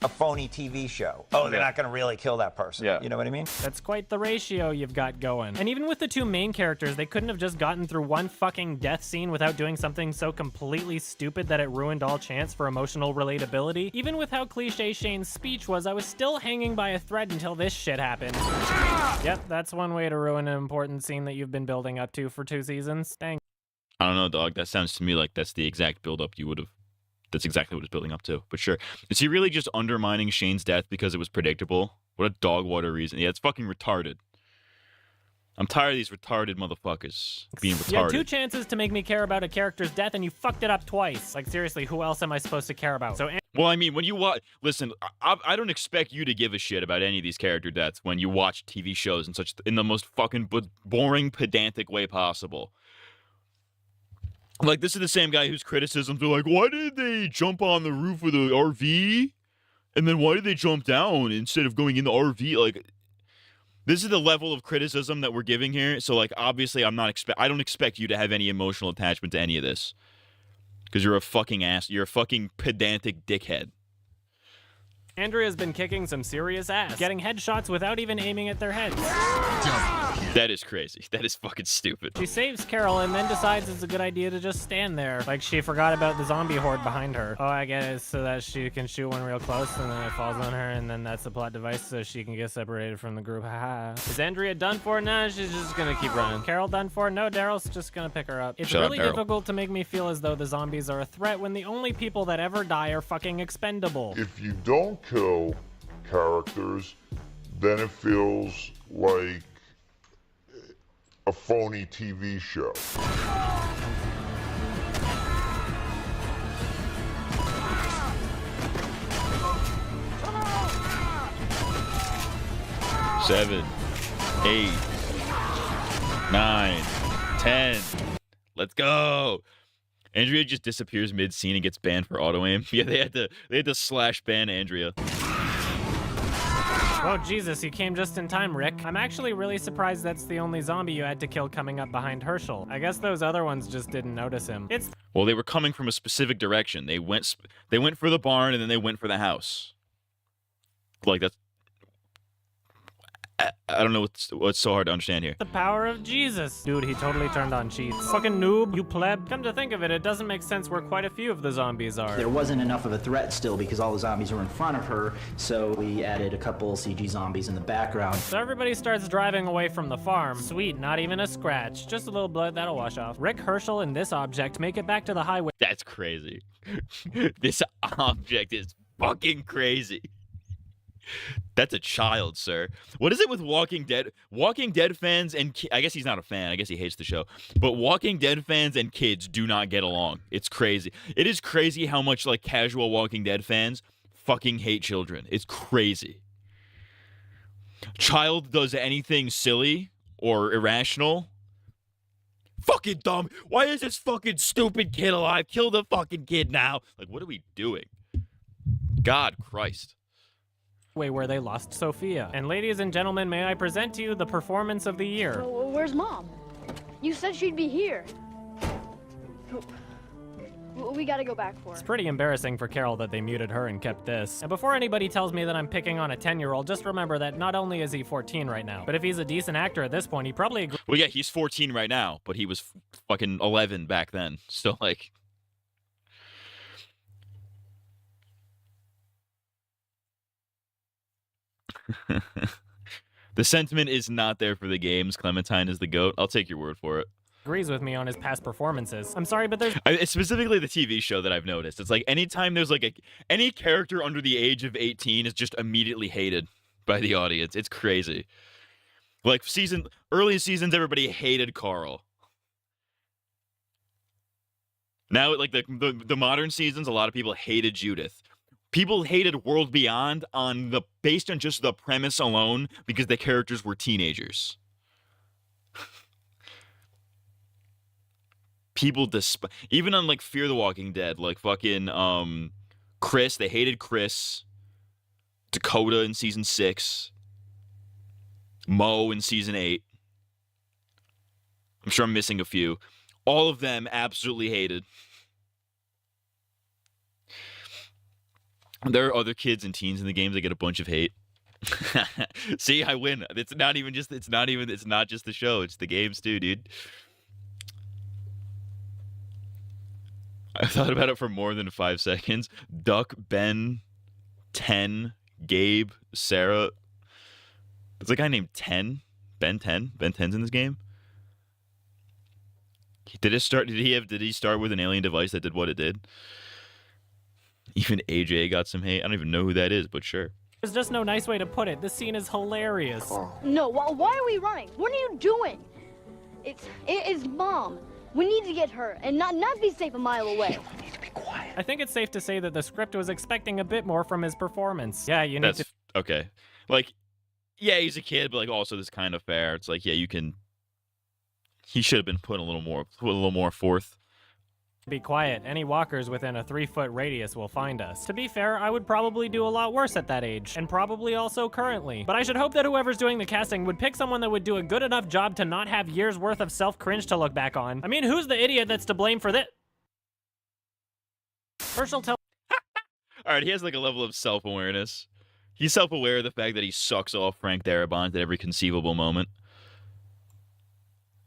a phony TV show. Oh, they're not going to really kill that person. Yeah. You know what I mean? That's quite the ratio you've got going. And even with the two main characters, they couldn't have just gotten through one fucking death scene without doing something so completely stupid that it ruined all chance for emotional relatability. Even with how cliche Shane's speech was, I was still hanging by a thread until this shit happened. Yep, that's one way to ruin an important scene that you've been building up to for 2 seasons. Dang. I don't know, dog. That sounds to me like that's the exact build-up you would have. That's exactly what it's building up to. But sure. Is he really just undermining Shane's death because it was predictable? What a dog water reason. Yeah, it's fucking retarded. I'm tired of these retarded motherfuckers being retarded. You had 2 chances to make me care about a character's death, and you fucked it up twice. Like, seriously, who else am I supposed to care about? So, Well, I mean, when you watch... Listen, I don't expect you to give a shit about any of these character deaths when you watch TV shows in the most fucking boring, pedantic way possible. Like, this is the same guy whose criticisms are like, why did they jump on the roof of the RV? And then why did they jump down instead of going in the RV? Like... This is the level of criticism that we're giving here. So, like, obviously, I don't expect you to have any emotional attachment to any of this. Because you're a fucking ass. You're a fucking pedantic dickhead. Andrea's been kicking some serious ass, getting headshots without even aiming at their heads. That is crazy. That is fucking stupid. She saves Carol and then decides it's a good idea to just stand there. Like she forgot about the zombie horde behind her. Oh, I get it, so that she can shoot one real close and then it falls on her and then that's the plot device so she can get separated from the group. Haha. Is Andrea done for? No, she's just gonna keep running. Carol done for? No, Daryl's just gonna pick her up. It's really difficult to make me feel as though the zombies are a threat when the only people that ever die are fucking expendable. If you don't kill characters, then it feels like a phony TV show. Seven, 8, 9, 10. Let's go. Andrea just disappears mid-scene and gets banned for auto-aim. Yeah, they had to slash ban Andrea. Oh, Jesus, you came just in time, Rick. I'm actually really surprised that's the only zombie you had to kill coming up behind Herschel. I guess those other ones just didn't notice him. Well, they were coming from a specific direction. They went for the barn and then they went for the house. Like, that's... I don't know what's so hard to understand here. The power of Jesus. Dude, he totally turned on cheats. Fucking noob, you pleb. Come to think of it, it doesn't make sense where quite a few of the zombies are. There wasn't enough of a threat still because all the zombies were in front of her, so we added a couple CG zombies in the background. So everybody starts driving away from the farm. Sweet, not even a scratch. Just a little blood, that'll wash off. Rick, Herschel, and this object make it back to the highway. That's crazy. This object is fucking crazy. That's a child, sir. What is it with Walking Dead? Walking Dead fans and I guess he's not a fan. I guess he hates the show. But Walking Dead fans and kids do not get along. It's crazy. It is crazy how much like casual Walking Dead fans fucking hate children. It's crazy. Child does anything silly or irrational. Fucking dumb. Why is this fucking stupid kid alive? Kill the fucking kid now. Like, what are we doing? God Christ. Where they lost Sophia. And ladies and gentlemen, may I present to you the performance of the year. Where's Mom? You said she'd be here. We gotta go back for her. It's pretty embarrassing for Carol that they muted her and kept this. And before anybody tells me that I'm picking on a 10-year-old, just remember that not only is he 14 right now, but if he's a decent actor at this point, he probably agrees. Well, yeah, he's 14 right now, but he was fucking 11 back then. So, like... The sentiment is not there for the games. Clementine is the GOAT. I'll take your word for it. Agrees with me on his past performances. I'm sorry, but there's... It's specifically the TV show that I've noticed. It's like anytime there's like any character under the age of 18 is just immediately hated by the audience. It's crazy. Like early seasons, everybody hated Carl. Now, like the modern seasons, a lot of people hated Judith. People hated World Beyond based on just the premise alone because the characters were teenagers. People even on like Fear the Walking Dead, like fucking Chris, they hated Chris. Dakota in season 6. Mo in season 8. I'm sure I'm missing a few. All of them absolutely hated. There are other kids and teens in the games that get a bunch of hate. See, I win. It's not just the show, it's the games too, dude. I thought about it for more than 5 seconds. Duck, Ben, 10, Gabe, Sarah. There's a guy named 10. Ben 10. Ben 10's in this game. Did he start with an alien device that did what it did? Even AJ got some hate. I don't even know who that is, but sure. There's just no nice way to put it. This scene is hilarious. No, why are we running? What are you doing? It's Mom. We need to get her and not be safe a mile away. I think it's safe to say that the script was expecting a bit more from his performance. Yeah, you need to... Okay. Like, yeah, he's a kid, but like also this kind of fair. It's like, yeah, you can... He should have been put a little more forth. Be quiet. Any walkers within a 3-foot radius will find us. To be fair, I would probably do a lot worse at that age, and probably also currently. But I should hope that whoever's doing the casting would pick someone that would do a good enough job to not have years worth of self-cringe to look back on. I mean, who's the idiot that's to blame for this? Herschel tell... Alright, he has like a level of self-awareness. He's self-aware of the fact that he sucks off Frank Darabont at every conceivable moment.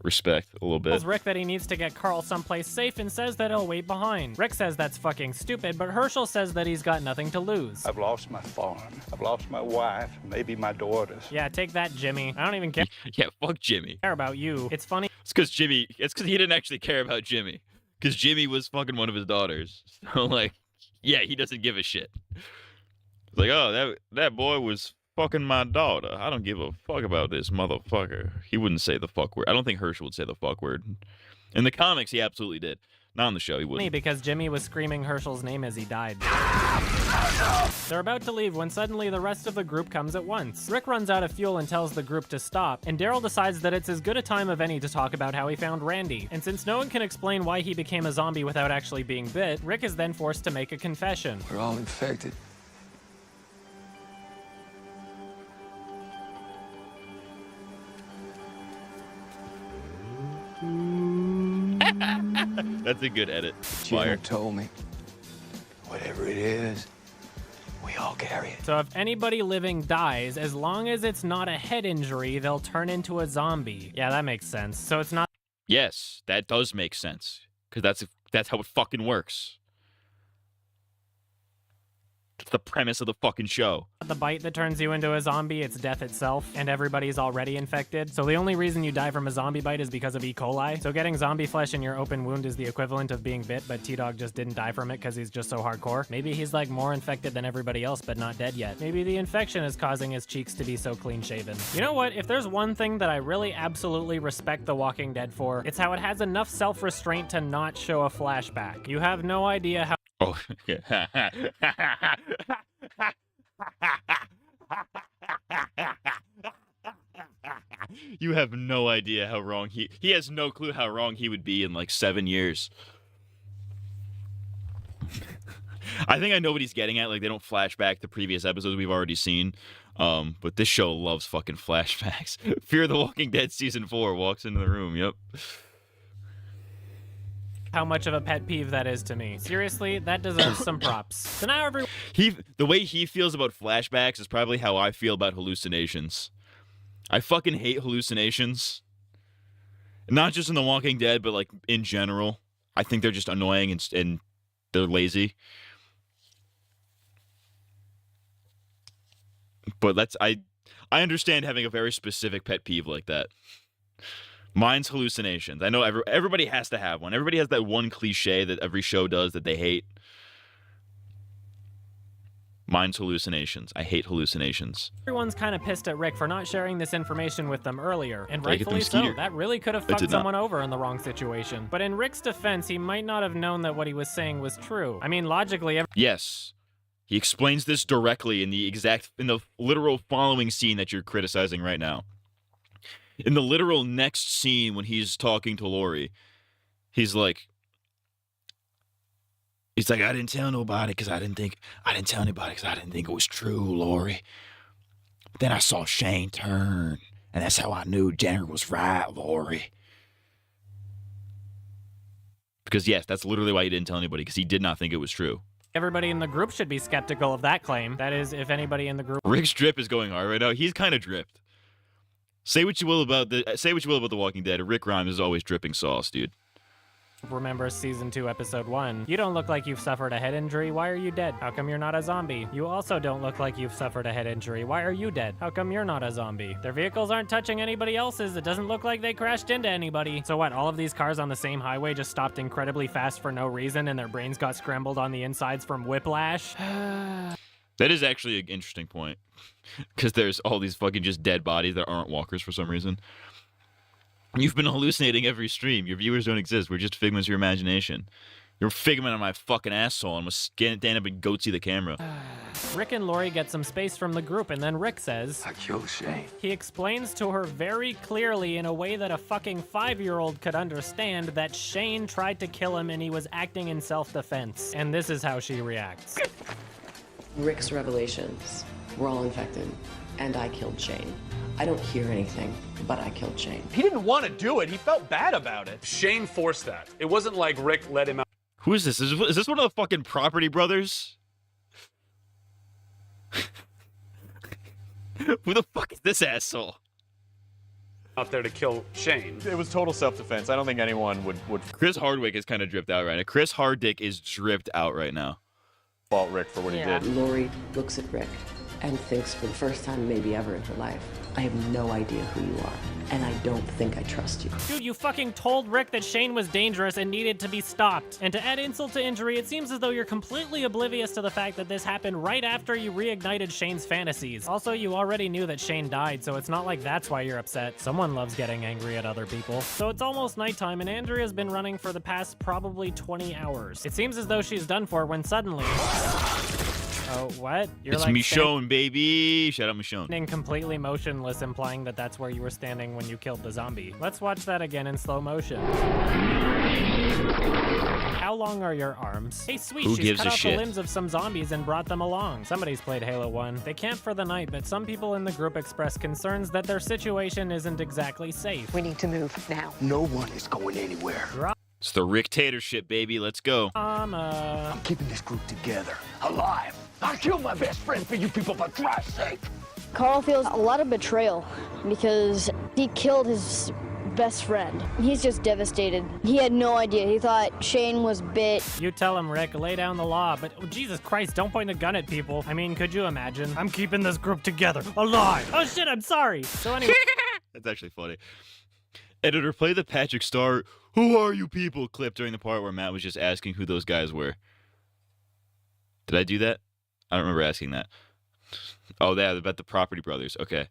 Respect a little bit. Tells Rick that he needs to get Carl someplace safe and says that he'll wait behind. Rick says that's fucking stupid, but Herschel says that he's got nothing to lose. I've lost my farm. I've lost my wife, maybe my daughters. Yeah, take that, Jimmy. I don't even care. Yeah, fuck Jimmy. Care about you. It's funny. It's because he didn't actually care about Jimmy. Because Jimmy was fucking one of his daughters. So like, yeah, he doesn't give a shit. It's like, oh, that boy was fucking my daughter. I don't give a fuck about this motherfucker. He wouldn't say the fuck word. I don't think Herschel would say the fuck word. In the comics, he absolutely did. Not on the show, he wouldn't. Because Jimmy was screaming Herschel's name as he died. They're about to leave when suddenly the rest of the group comes at once. Rick runs out of fuel and tells the group to stop, and Daryl decides that it's as good a time of any to talk about how he found Randy. And since no one can explain why he became a zombie without actually being bit, Rick is then forced to make a confession. We're all infected. That's a good edit. Jim told me, whatever it is, we all carry it. So if anybody living dies, as long as it's not a head injury, they'll turn into a zombie. Yeah, that makes sense. So it's not... Yes, that does make sense. Because that's how it fucking works. That's the premise of the fucking show. The bite that turns you into a zombie, it's death itself, and everybody's already infected. So the only reason you die from a zombie bite is because of E. coli. So getting zombie flesh in your open wound is the equivalent of being bit, but T-Dog just didn't die from it because he's just so hardcore. Maybe he's like more infected than everybody else, but not dead yet. Maybe the infection is causing his cheeks to be so clean shaven. You know what? If there's one thing that I really absolutely respect The Walking Dead for, it's how it has enough self-restraint to not show a flashback. You have no idea how... Oh, yeah. You have no idea how wrong he has no clue how wrong he would be in like 7 years. I think I know what he's getting at. Like, they don't flash back to previous episodes we've already seen. But this show loves fucking flashbacks. Fear the Walking Dead Season 4 walks into the room, yep. How much of a pet peeve that is to me. Seriously, that deserves some props. So now the way he feels about flashbacks is probably how I feel about hallucinations. I fucking hate hallucinations. Not just in The Walking Dead, but like in general. I think they're just annoying and they're lazy. But I understand having a very specific pet peeve like that. Mine's hallucinations. I know everybody has to have one. Everybody has that one cliche that every show does that they hate. Mine's hallucinations. I hate hallucinations. Everyone's kind of pissed at Rick for not sharing this information with them earlier, and Did I get the rightfully so. mosquito? That really could have I fucked did not. someone over in the wrong situation. But in Rick's defense, he might not have known that what he was saying was true. I mean, logically, Yes. He explains this directly in the literal following scene that you're criticizing right now. In the literal next scene when he's talking to Lori, he's like, I didn't tell nobody because I didn't think it was true, Lori. But then I saw Shane turn, and that's how I knew Jenner was right, Lori. Because yes, that's literally why he didn't tell anybody, because he did not think it was true. everybody in the group should be skeptical of that claim. That is, if anybody in the group... Rick's drip is going hard right now. He's kind of dripped. Say what you will about The Walking Dead. Rick Grimes is always dripping sauce, dude. Remember season 2 episode 1. You don't look like you've suffered a head injury. Why are you dead? How come you're not a zombie? You also don't look like you've suffered a head injury. Why are you dead? How come you're not a zombie? Their vehicles aren't touching anybody else's. It doesn't look like they crashed into anybody. So what, all of these cars on the same highway just stopped incredibly fast for no reason and their brains got scrambled on the insides from whiplash? That is actually an interesting point. Because there's all these fucking just dead bodies that aren't walkers for some reason. You've been hallucinating every stream. Your viewers don't exist. We're just figments of your imagination. You're a figment of my fucking asshole and was stand up and goatsy the camera. Rick and Lori get some space from the group, and then Rick says, I killed Shane. He explains to her very clearly in a way that a fucking 5-year-old could understand that Shane tried to kill him and he was acting in self-defense. And this is how she reacts. Rick's revelations. We're all infected, and I killed Shane. I don't hear anything, but I killed Shane. He didn't want to do it. He felt bad about it. Shane forced that. It wasn't like Rick let him out. Who is this? Is this one of the fucking Property Brothers? Who the fuck is this asshole? Out there to kill Shane. It was total self-defense. I don't think anyone would Chris Hardwick is kind of dripped out right now. Chris Hardwick is dripped out right now. fault Rick for what he did. Lori looks at Rick and thinks for the first time maybe ever in her life, I have no idea who you are, and I don't think I trust you. Dude, you fucking told Rick that Shane was dangerous and needed to be stopped. And to add insult to injury, it seems as though you're completely oblivious to the fact that this happened right after you reignited Shane's fantasies. Also, you already knew that Shane died, so it's not like that's why you're upset. Someone loves getting angry at other people. So it's almost nighttime, and Andrea's been running for the past probably 20 hours. It seems as though she's done for when suddenly... Oh, what? You're It's like Michonne, baby. Shout out Michonne. standing completely motionless, implying that that's where you were standing when you killed the zombie. Let's watch that again in slow motion. How long are your arms? Hey, sweet, Who she's gives cut a off shit? the limbs of some zombies and brought them along. Somebody's played Halo 1. They camp for the night, but some people in the group express concerns that their situation isn't exactly safe. We need to move now. No one is going anywhere. It's the Rick-tatorship, baby. Let's go. I'm keeping this group together, alive. I killed my best friend for you people, for Christ's sake. Carl feels a lot of betrayal because he killed his best friend. He's just devastated. He had no idea. He thought Shane was bit. You tell him, Rick, lay down the law, but oh, Jesus Christ, don't point a gun at people. I mean, could you imagine? I'm keeping this group together, alive. Oh shit, I'm sorry. So anyway. That's actually funny. Editor, play the Patrick Star, "Who are you people?" clip during the part where Matt was just asking who those guys were. Did I do that? I don't remember asking that. Oh, yeah, about the Property Brothers. Okay.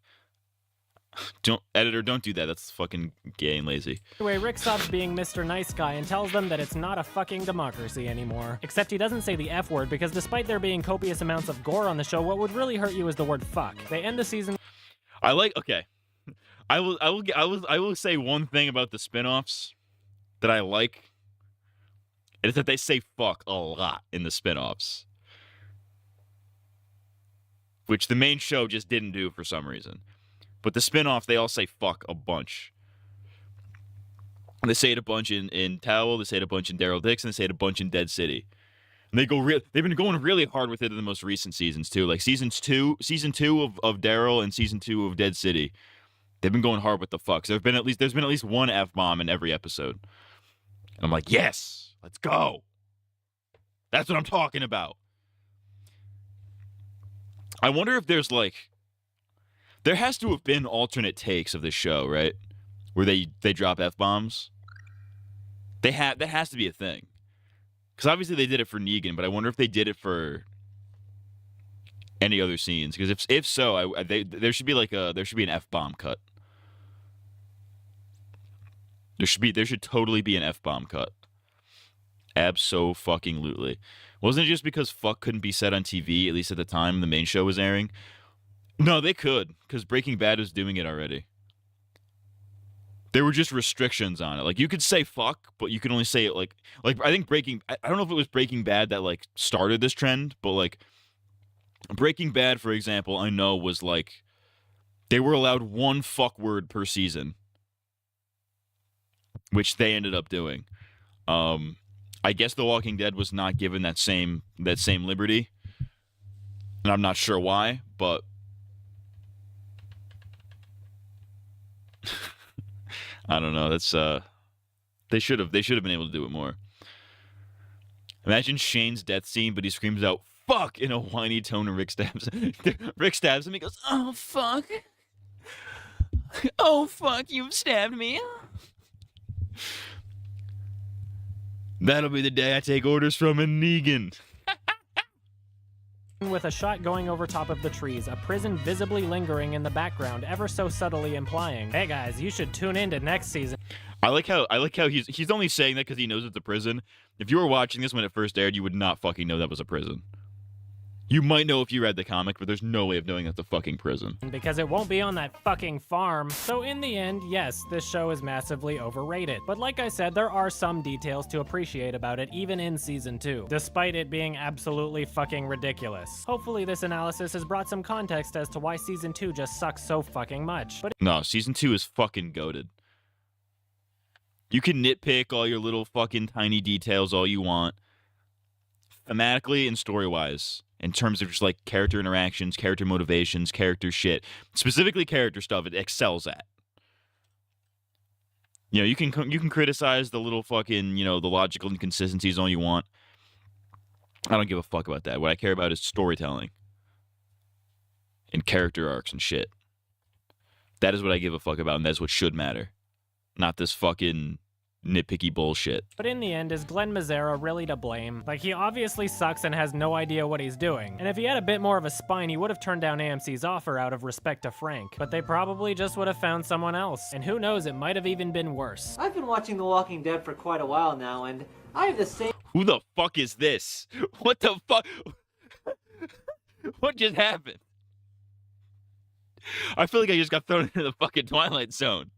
Editor, don't do that. That's fucking gay and lazy. Anyway, Rick stops being Mr. Nice Guy and tells them that it's not a fucking democracy anymore. Except he doesn't say the F word because despite there being copious amounts of gore on the show, what would really hurt you is the word fuck. They end the season... Okay. I will say one thing about the spin-offs that I like. It is that they say fuck a lot in the spin-offs. Which the main show just didn't do for some reason. But the spin-off, they all say fuck a bunch. They say it a bunch in Towel, they say it a bunch in Daryl Dixon, they say it a bunch in Dead City. And they've been going really hard with it in the most recent seasons too. Like season two of Daryl and season 2 of Dead City. They've been going hard with the fucks. There's been at least one F-bomb in every episode. And I'm like, yes, let's go. That's what I'm talking about. I wonder if there's there has to have been alternate takes of this show, right? Where they drop F-bombs. That has to be a thing. Because obviously they did it for Negan, but I wonder if they did it for any other scenes. Because if so, there should be an F-bomb cut. There should totally be an F-bomb cut. Abso-fucking-lutely. Wasn't it just because fuck couldn't be said on TV, at least at the time the main show was airing? No, they could, because Breaking Bad was doing it already. There were just restrictions on it. Like, you could say fuck, but you could only say it like I think I don't know if it was Breaking Bad that started this trend, but Breaking Bad, for example, I know was they were allowed one fuck word per season, which they ended up doing. I guess The Walking Dead was not given that same liberty, and I'm not sure why, but I don't know. That's they should have been able to do it more. Imagine Shane's death scene, but he screams out "fuck" in a whiny tone, and Rick stabs him. He goes, "Oh fuck, oh fuck, you've stabbed me." That'll be the day I take orders from a Negan. with a shot going over top of the trees, a prison visibly lingering in the background, ever so subtly implying, hey guys, you should tune in to next season. I like how he's only saying that because he knows it's a prison. If you were watching this when it first aired, you would not fucking know that was a prison. You might know if you read the comic, but there's no way of knowing that's a fucking prison. Because it won't be on that fucking farm. So in the end, yes, this show is massively overrated. But like I said, there are some details to appreciate about it, even in Season 2, despite it being absolutely fucking ridiculous. Hopefully this analysis has brought some context as to why Season 2 just sucks so fucking much. But No, Season 2 is fucking goated. You can nitpick all your little fucking tiny details all you want. Thematically and story-wise. In terms of just like character interactions, character motivations, character shit. Specifically character stuff, it excels at. You know, you can criticize the little fucking, you know, the logical inconsistencies all you want. I don't give a fuck about that. What I care about is storytelling. And character arcs and shit. That is what I give a fuck about, and that's what should matter. Not this fucking nitpicky bullshit. But in the end, is Glenn Mazzara really to blame? Like, he obviously sucks and has no idea what he's doing. And if he had a bit more of a spine, he would have turned down AMC's offer out of respect to Frank. But they probably just would have found someone else. And who knows, it might have even been worse. I've been watching The Walking Dead for quite a while now, and I have the same... Who the fuck is this? What the fuck? What just happened? I feel like I just got thrown into the fucking Twilight Zone.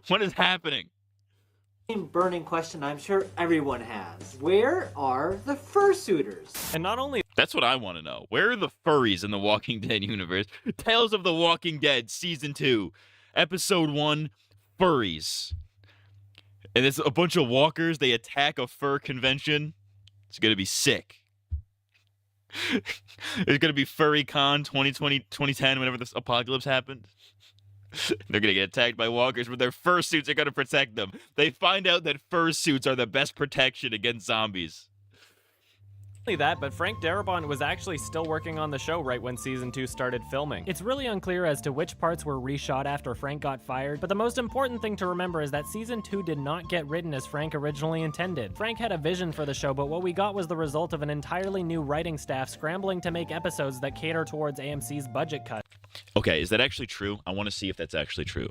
What is happening? burning question I'm sure everyone has. Where are the fursuiters? And not only... That's what I want to know. Where are the furries in the Walking Dead universe? Tales of the Walking Dead, Season 2, Episode 1, Furries. And it's a bunch of walkers. They attack a fur convention. It's going to be sick. It's going to be Furry Con 2020, 2010, whenever this apocalypse happened. They're going to get attacked by walkers, but their fursuits are going to protect them. They find out that fursuits are the best protection against zombies. Not only that, but Frank Darabont was actually still working on the show right when Season 2 started filming. It's really unclear as to which parts were reshot after Frank got fired, but the most important thing to remember is that Season 2 did not get written as Frank originally intended. Frank had a vision for the show, but what we got was the result of an entirely new writing staff scrambling to make episodes that cater towards AMC's budget cut. Okay, is that actually true? I want to see if that's actually true.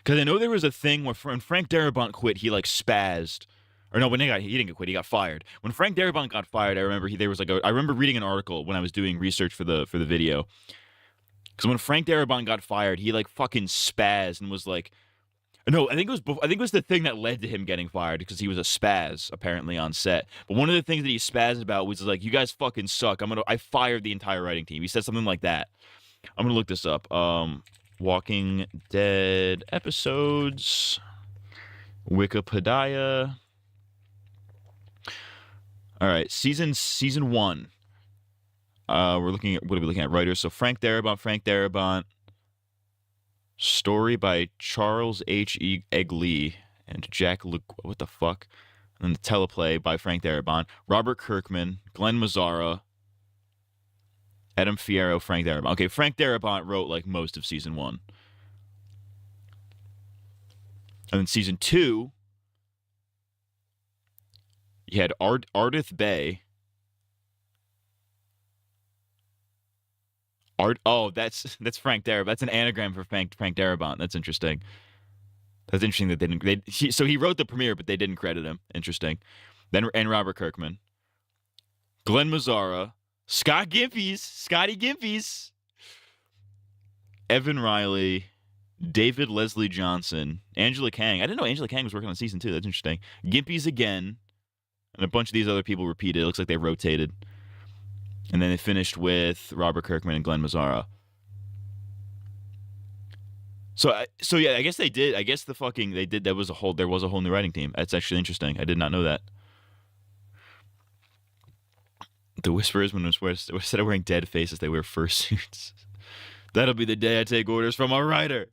Because I know there was a thing where when Frank Darabont quit, he like spazzed. Or no, when he didn't get quit, he got fired. When Frank Darabont got fired, I remember I remember reading an article when I was doing research for the video. Because when Frank Darabont got fired, he like fucking spazzed and was like, no, I think it was the thing that led to him getting fired because he was a spaz apparently on set. But one of the things that he spazzed about was like, you guys fucking suck. I fired the entire writing team. He said something like that. I'm gonna look this up. Walking Dead episodes, Wikipedia. All right, season 1. We're looking at, what are we looking at? Writers. So Frank Darabont. Story by Charles H. Egg Lee and Jack Luke. What the fuck? And then the teleplay by Frank Darabont. Robert Kirkman, Glenn Mazzara, Adam Fierro, Frank Darabont. Okay, Frank Darabont wrote like most of Season 1. And then Season 2, you had Ardith Bay. That's Frank Darabont. That's an anagram for Frank Darabont. That's interesting. That's interesting that they didn't. So he wrote the premiere, but they didn't credit him. Interesting. And Robert Kirkman, Glenn Mazzara, Scotty Gimpies, Evan Riley, David Leslie Johnson, Angela Kang. I didn't know Angela Kang was working on Season 2. That's interesting. Gimpies again, and a bunch of these other people repeated. It looks like they rotated. And then they finished with Robert Kirkman and Glenn Mazzara. So yeah, I guess they did. I guess they did. There was a whole new writing team. That's actually interesting. I did not know that. The Whisperers, when instead of wearing dead faces, they wear fursuits. That'll be the day I take orders from a writer.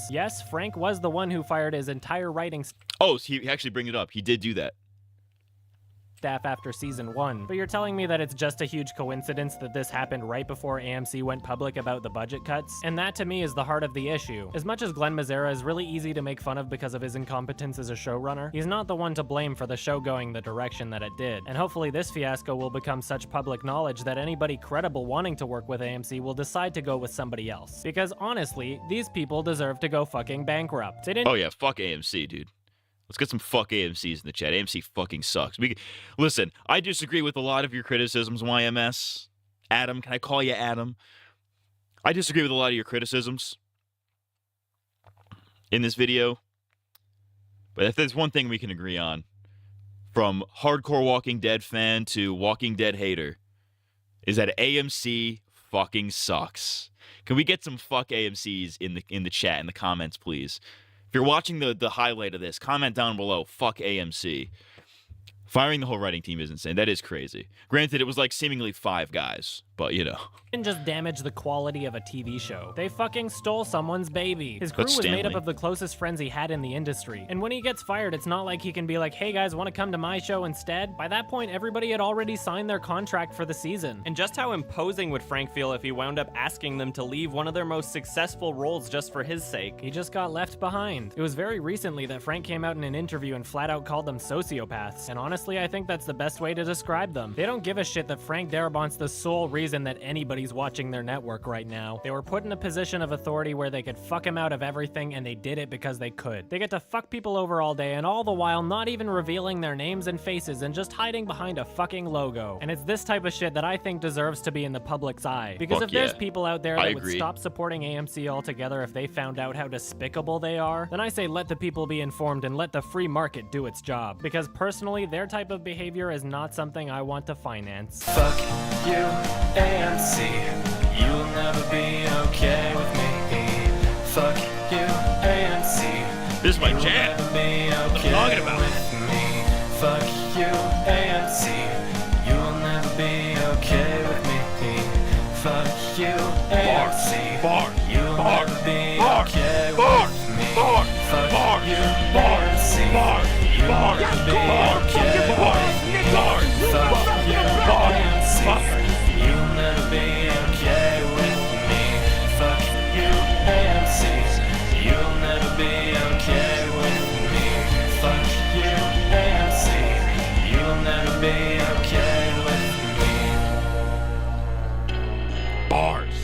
Yes, Frank was the one who fired his entire writing. Oh, so he actually bring it up. He did do that. staff after season 1, but you're telling me that it's just a huge coincidence that this happened right before AMC went public about the budget cuts? And that to me is the heart of the issue. As much as Glenn Mazzara is really easy to make fun of because of his incompetence as a showrunner, he's not the one to blame for the show going the direction that it did. And hopefully this fiasco will become such public knowledge that anybody credible wanting to work with AMC will decide to go with somebody else. Because honestly, these people deserve to go fucking bankrupt. They didn't— Oh yeah, fuck AMC, dude. Let's get some fuck AMCs in the chat. AMC fucking sucks. Listen, I disagree with a lot of your criticisms, YMS. Adam, can I call you Adam? I disagree with a lot of your criticisms in this video. But if there's one thing we can agree on, from hardcore Walking Dead fan to Walking Dead hater, is that AMC fucking sucks. Can we get some fuck AMCs in the chat, in the comments, please? If you're watching the highlight of this, comment down below, fuck AMC. Firing the whole writing team is insane. That is crazy. Granted, it was like seemingly 5 guys, but you know. Didn't just damage the quality of a TV show. They fucking stole someone's baby. His crew That's was made Stanley. up of the closest friends he had in the industry. And when he gets fired, it's not like he can be like, hey guys, want to come to my show instead? By that point, everybody had already signed their contract for the season. And just how imposing would Frank feel if he wound up asking them to leave one of their most successful roles just for his sake? He just got left behind. It was very recently that Frank came out in an interview and flat out called them sociopaths. And honestly, I think that's the best way to describe them. They don't give a shit that Frank Darabont's the sole reason that anybody's watching their network right now. They were put in a position of authority where they could fuck him out of everything, and they did it because they could. They get to fuck people over all day, and all the while not even revealing their names and faces and just hiding behind a fucking logo. And it's this type of shit that I think deserves to be in the public's eye. Because Fuck if there's yeah. people out there I that would agree. stop supporting AMC altogether if they found out how despicable they are, then I say let the people be informed and let the free market do its job. Because personally, their type of behavior is not something I want to finance. Fuck you, AMC. You'll never be okay with me. Fuck you, AMC. This is my You'll jam. never be What okay I'm talking about. with me. Fuck you, AMC. You'll never be okay with me. Fuck you, AMC. You'll never be okay with me. Fuck you, AMC. You'll never be okay with me. Fuck you, AMC. You'll never be okay with me. Fuck you, AMC. You'll never be okay with me. Fuck you, AMC. You'll never be okay with me. Bars.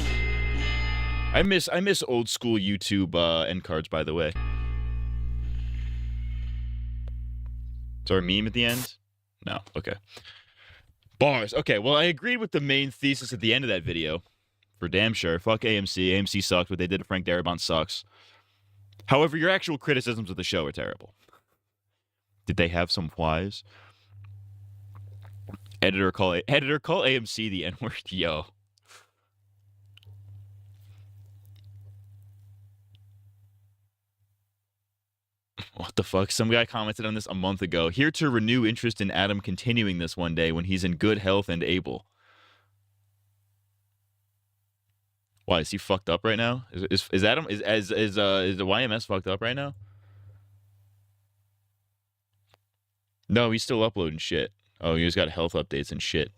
I miss old school YouTube end cards, by the way. Is there a meme at the end? No. Okay. Bars. Okay, well, I agreed with the main thesis at the end of that video. For damn sure. Fuck AMC. AMC sucked. What they did to Frank Darabont sucks. However, your actual criticisms of the show are terrible. Did they have some whys? Editor, call AMC the N-word. Yo. What the fuck? Some guy commented on this a month ago. Here to renew interest in Adam continuing this one day when he's in good health and able. Why, is he fucked up right now? Is Adam is the YMS fucked up right now? No, he's still uploading shit. Oh, he's got health updates and shit.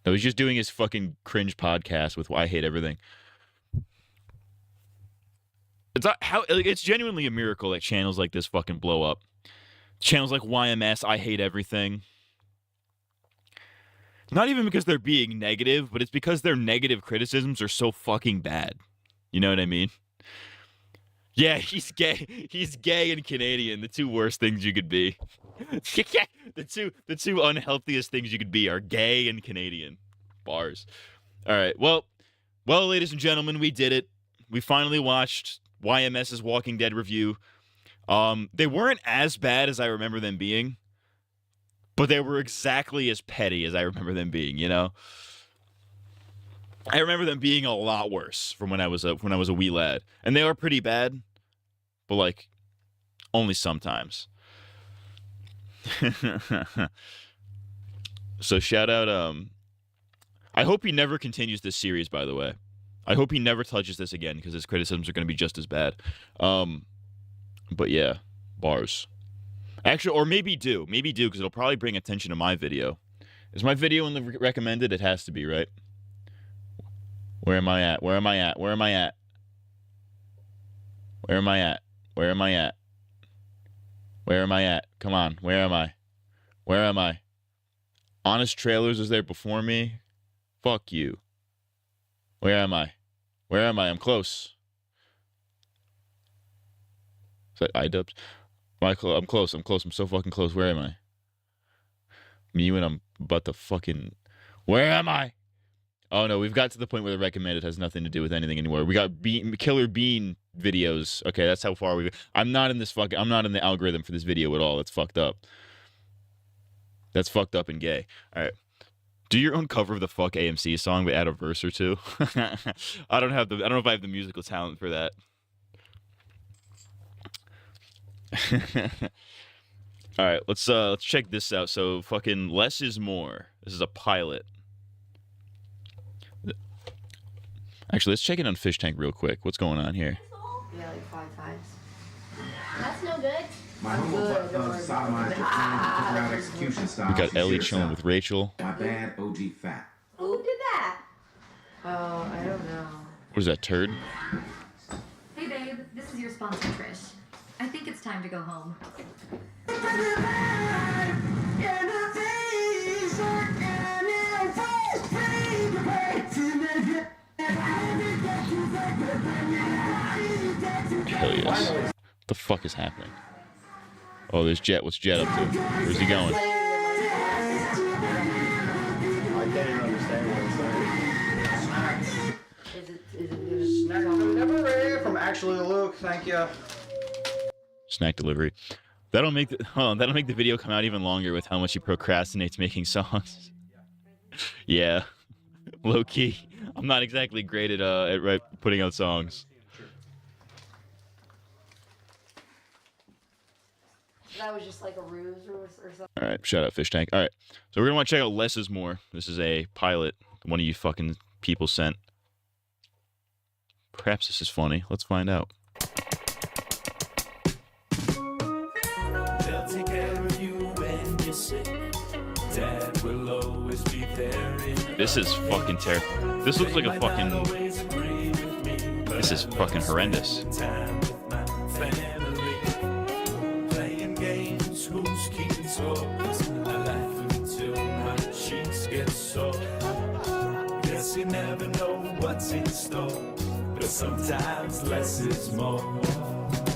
No, he's just doing his fucking cringe podcast with I Hate Everything. It's not how it's genuinely a miracle that channels like this fucking blow up. Channels like YMS, I Hate Everything. Not even because they're being negative, but it's because their negative criticisms are so fucking bad. You know what I mean? Yeah, he's gay. He's gay and Canadian. The two worst things you could be. the two unhealthiest things you could be are gay and Canadian. Bars. All right. Well, ladies and gentlemen, we did it. We finally watched YMS's Walking Dead review. They weren't as bad as I remember them being, but they were exactly as petty as I remember them being, you know? I remember them being a lot worse from when I was a wee lad. And they were pretty bad, but like only sometimes. So shout out I hope he never continues this series, by the way. I hope he never touches this again because his criticisms are going to be just as bad. But yeah, bars. Actually, or maybe do, because it'll probably bring attention to my video. Is my video in the recommended? It has to be, right? Where am I at? Where am I at? Where am I at? Where am I at? Where am I at? Where am I at? Come on, where am I? Where am I? Honest Trailers is there before me. Fuck you. Where am I? Where am I? I'm close. Is that iDubbbz? I'm close. I'm close. I'm so fucking close. Where am I? Me when I'm about to fucking... Where am I? Oh no, we've got to the point where the recommended has nothing to do with anything anymore. We got Killer Bean videos. Okay, that's how far we... I'm not in the algorithm for this video at all. That's fucked up. That's fucked up and gay. All right. Do your own cover of the Fuck AMC song, but add a verse or two. I don't know if I have the musical talent for that. All right, let's check this out. So fucking less is more. This is a pilot. Actually, let's check in on Fishtank real quick. What's going on here? Yeah, like 5 times. That's no good. My homo sodomized execution style. We got Ellie chilling with Rachel. My bad OG fat. Who did that? Oh, I don't know. What is that, turd? Hey babe, this is your sponsor Trish. I think it's time to go home. Hell yes. What the fuck is happening? Oh, there's Jet. What's Jet up to? Where's he going? I can't even understand what it's saying. Snack delivery from Actually Luke. Thank you. Snack delivery. That'll make the video come out even longer with how much he procrastinates making songs. Yeah, low key. I'm not exactly great at putting out songs. That was just like a ruse or something. All right, shout out Fishtank. All right, so we're gonna want to check out Less Is More. This is a pilot one of you fucking people sent. Perhaps this is funny. Let's find out. They'll take care of you when you're sick. Dad will always be there. This is fucking terrible. This looks like a fucking... This is fucking horrendous. Playing games, who's keeping score? I laugh until my cheeks get sore. Guess you never know what's in store, but sometimes less is more.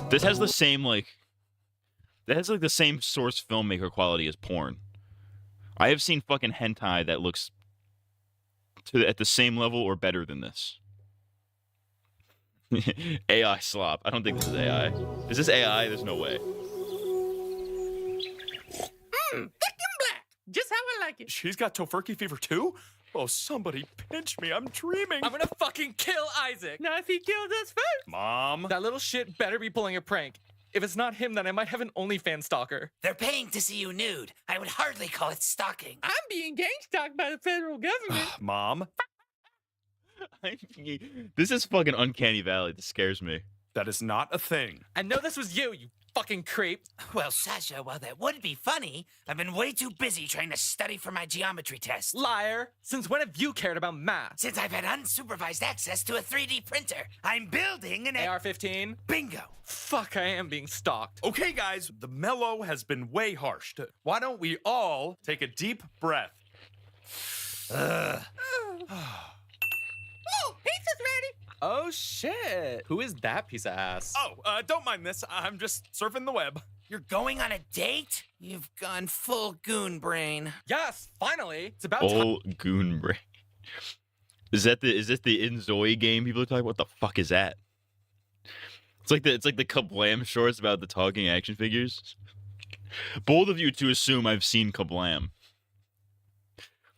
This has the same the same source filmmaker quality as porn. I have seen fucking hentai that looks at the same level or better than this. AI slop. I don't think this is AI. Is this AI? There's no way. Thick and black. Just how I like it. She's got tofurkey fever too? Oh, somebody pinch me. I'm dreaming. I'm gonna fucking kill Isaac. Now if he kills us first. Mom. That little shit better be pulling a prank. If it's not him, then I might have an OnlyFans stalker. They're paying to see you nude. I would hardly call it stalking. I'm being gang stalked by the federal government. Mom. This is fucking Uncanny Valley. This scares me. That is not a thing. I know this was you fucking creep. Well, Sasha, while that would be funny, I've been way too busy trying to study for my geometry test. Liar. Since when have you cared about math? Since I've had unsupervised access to a 3D printer. I'm building an AR-15? Bingo. Fuck, I am being stalked. Okay, guys, the mellow has been way harsh. Why don't we all take a deep breath? Oh, pizza's ready. Oh, shit. Who is that piece of ass? Oh, don't mind this. I'm just surfing the web. You're going on a date? You've gone full goon brain. Yes, finally. It's about Full goon brain. Is this the Inzoi game people are talking about? What the fuck is that? It's like the Kablam shorts about the talking action figures. Bold of you to assume I've seen Kablam.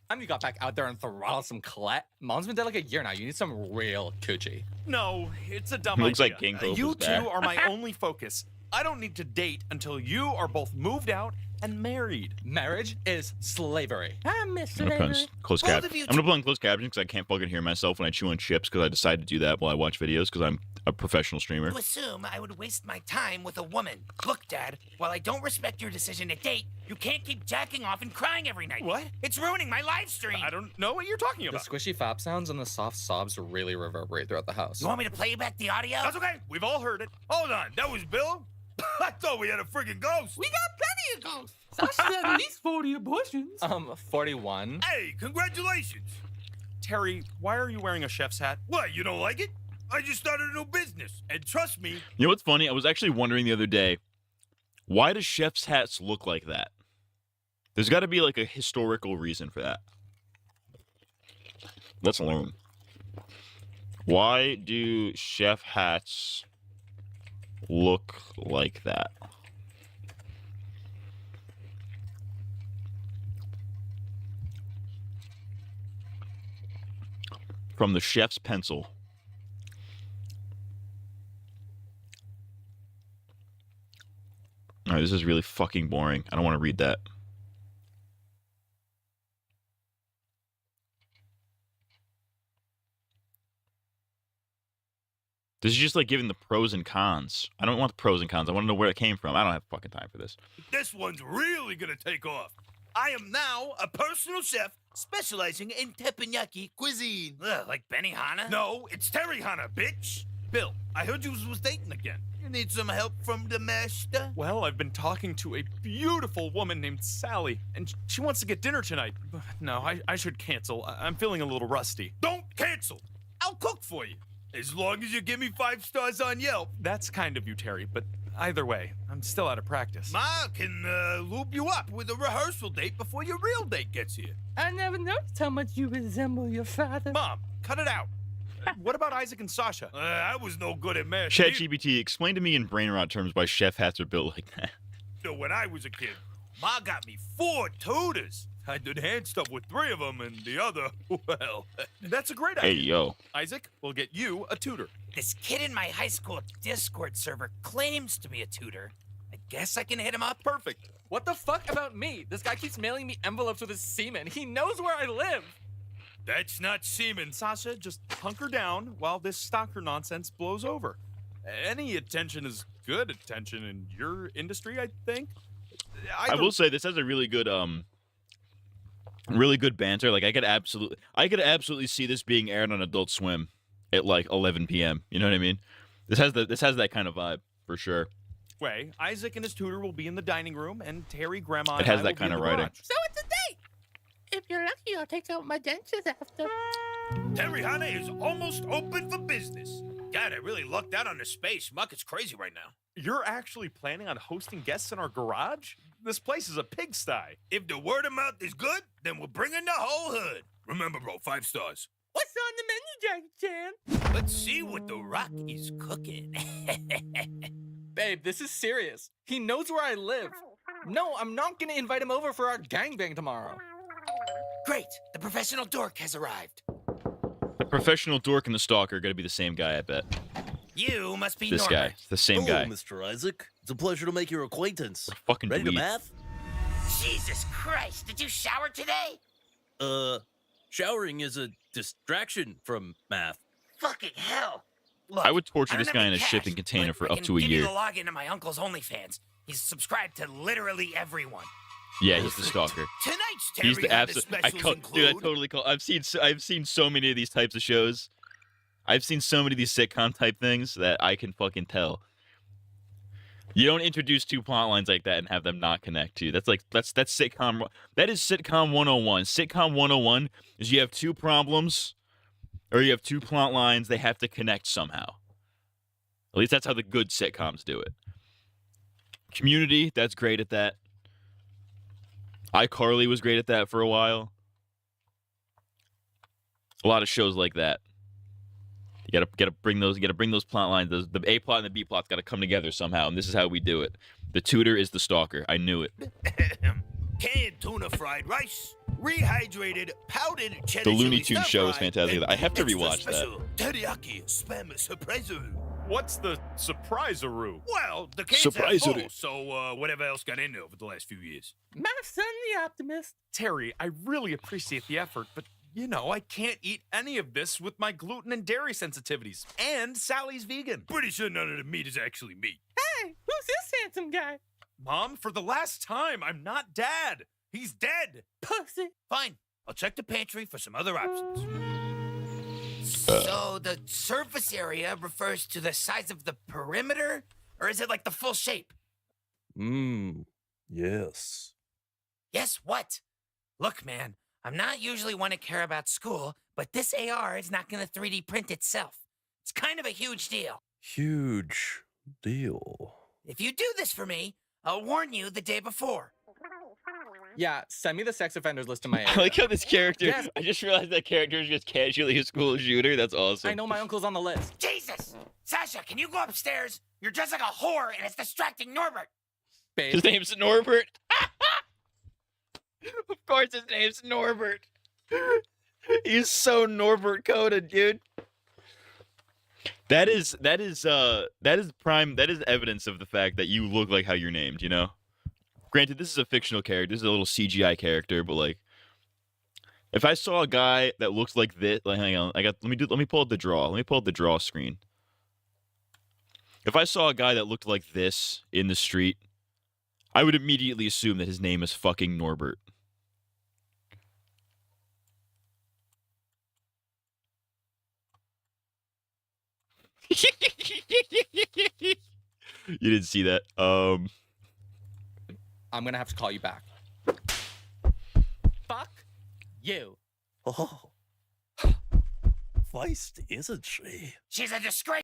time you got back out there and throttle some Colette. Mom's been dead like a year now. You need some real coochie. No, it's a dumb Looks idea. like King Pope You is two back. are my only focus. I don't need to date until you are both moved out and married. Marriage is slavery. I miss I'm gonna put on closed Both cap. of you I'm gonna put on closed captions because I can't fucking hear myself when I chew on chips because I decided to do that while I watch videos because I'm a professional streamer. To assume I would waste my time with a woman. Look, Dad, while I don't respect your decision to date, you can't keep jacking off and crying every night. What? It's ruining my live stream. I don't know what you're talking The about. squishy fap sounds and the soft sobs really reverberate throughout the house. You want me to play back the audio? That's okay. We've all heard it. Hold on. That was Bill? I thought we had a friggin' ghost. We got plenty of ghosts. Sasha said at least 40 abortions. 41. Hey, congratulations. Terry, why are you wearing a chef's hat? What, you don't like it? I just started a new business. And trust me. You know what's funny? I was actually wondering the other day, why do chef's hats look like that? There's got to be like a historical reason for that. Let's learn. Why do chef hats look like that? From the chef's pencil. All right, this is really fucking boring. I don't want to read that. This is just like giving the pros and cons. I don't want the pros and cons. I want to know where it came from. I don't have fucking time for this. This one's really gonna take off. I am now a personal chef specializing in teppanyaki cuisine. Ugh, like Benihana? No, it's Terry Hana, bitch. Bill, I heard you was dating again. You need some help from the master? Well, I've been talking to a beautiful woman named Sally, and she wants to get dinner tonight. No, I should cancel. I'm feeling a little rusty. Don't cancel. I'll cook for you. As long as you give me 5 stars on Yelp. That's kind of you, Terry, but either way, I'm still out of practice. Ma can loop you up with a rehearsal date before your real date gets here. I never noticed how much you resemble your father. Mom, cut it out. What about Isaac and Sasha? I was no good at math. ChatGPT, explain to me in brain rot terms why chef hats are built like that. When I was a kid, Ma got me 4 tutors. I did hand stuff with 3 of them, and the other, well, that's a great idea. Hey, yo. Isaac, we'll get you a tutor. This kid in my high school Discord server claims to be a tutor. I guess I can hit him up. Perfect. What the fuck about me? This guy keeps mailing me envelopes with his semen. He knows where I live. That's not semen. Sasha, just hunker down while this stalker nonsense blows over. Any attention is good attention in your industry, I think. I will say this has a really good banter. Like I could absolutely see this being aired on Adult Swim at like 11 p.m. You know what I mean? This has that kind of vibe for sure. Way, Isaac and his tutor will be in the dining room, and Terry, Grandma, It has that kind of writing. So it's a date. If you're lucky, I'll take out my dentures after. Terry Hana is almost open for business. God, I really lucked out on the space. Muck is crazy right now. You're actually planning on hosting guests in our garage? This place is a pigsty. If the word of mouth is good, then we're bringing the whole hood. Remember, bro, 5 stars. What's on the menu, Jackie Chan? Let's see what the Rock is cooking. Babe, this is serious. He knows where I live. No, I'm not gonna invite him over for our gangbang tomorrow. Great, the professional dork has arrived. The professional dork and the stalker are going to be the same guy, I bet. You must be This Norbert. guy, the same Hello, guy. Mr. Isaac. It's a pleasure to make your acquaintance. Fucking Ready to dweeb. math? Jesus Christ, did you shower today? Showering is a distraction from math. Fucking hell. Look, I would torture I this don't guy have in a any cash, shipping container but for I up can to a give you year. the login to my uncle's OnlyFans. He's subscribed to literally everyone. Yeah, he's the stalker. Tonight's He's the Terry Hana absolute. specials Dude, I include- totally call. I've seen so many of these types of shows. I've seen so many of these sitcom type things that I can fucking tell. You don't introduce 2 plot lines like that and have them not connect to. That's sitcom. That is sitcom 101. Sitcom 101 is you have 2 problems, or you have 2 plot lines. They have to connect somehow. At least that's how the good sitcoms do it. Community, that's great at that. iCarly was great at that for a while. A lot of shows like that. You gotta bring those plot lines. The A plot and the B plot's gotta come together somehow, and this is how we do it. The tutor is the stalker. I knew it. Canned tuna fried rice, rehydrated powdered cheddar The Looney chili Tunes show is stir-fry, fantastic. and I have to extra rewatch that. special teriyaki spam surpriser. What's the surpriser-oo? Well, the cans have Surpriser-oo. holes, so whatever else got in there over the last few years. My son, the optimist. Terry, I really appreciate the effort, but You know, I can't eat any of this with my gluten and dairy sensitivities. And Sally's vegan. Pretty sure none of the meat is actually meat. Hey, who's this handsome guy? Mom, for the last time, I'm not Dad. He's dead. Pussy. Fine. I'll check the pantry for some other options. So the surface area refers to the size of the perimeter? Or is it like the full shape? Yes. Yes, what? Look, man, I'm not usually one to care about school, but this AR is not going to 3D print itself. It's kind of a huge deal. Huge deal. If you do this for me, I'll warn you the day before. Yeah, send me the sex offenders list in my I area. like how this character. Yes. I just realized that character is just casually a school shooter. That's awesome. I know my uncle's on the list. Jesus! Sasha, can you go upstairs? You're dressed like a whore and it's distracting Norbert. Babe. His name's Norbert. Of course, his name's Norbert. He's so Norbert coded, dude. That is evidence of the fact that you look like how you're named, you know? Granted, this is a fictional character. This is a little CGI character, but like, if I saw a guy that looks like this, like, hang on, let me pull up the draw. Let me pull up the draw screen. If I saw a guy that looked like this in the street, I would immediately assume that his name is fucking Norbert. You didn't see that. I'm gonna have to call you back. Fuck you. Oh. Feisty, isn't she? She's a disgrace.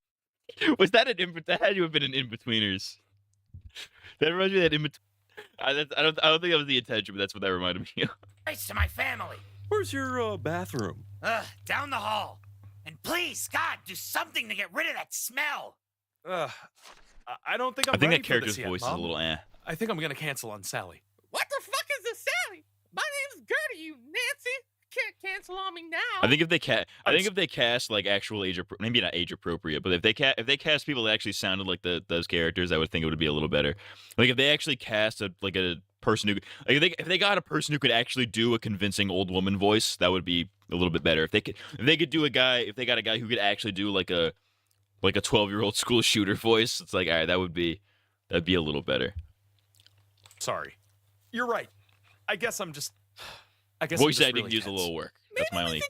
Was that that had to have been an in-betweeners. That reminds me of that I don't think that was the intention, but that's what that reminded me of. Disgrace to my family. Where's your bathroom? Down the hall. And please, God, do something to get rid of that smell. I don't think I I'm think ready that for character's this yet, voice is Mom. a little eh. I think I'm gonna cancel on Sally. What the fuck is this, Sally? My name's Gertie, you Nancy. Can't cancel on me now. I think if they cast like actual maybe not age appropriate, but if they cast people that actually sounded like those characters, I would think it would be a little better. Like if they actually cast a person who if they got a person who could actually do a convincing old woman voice, that would be a little bit better. If they got a guy who could actually do like a 12-year-old school shooter voice, it's like, all right, that'd be a little better. Sorry. You're right. I guess Voice I'm acting really needs a tense. little work. That's my only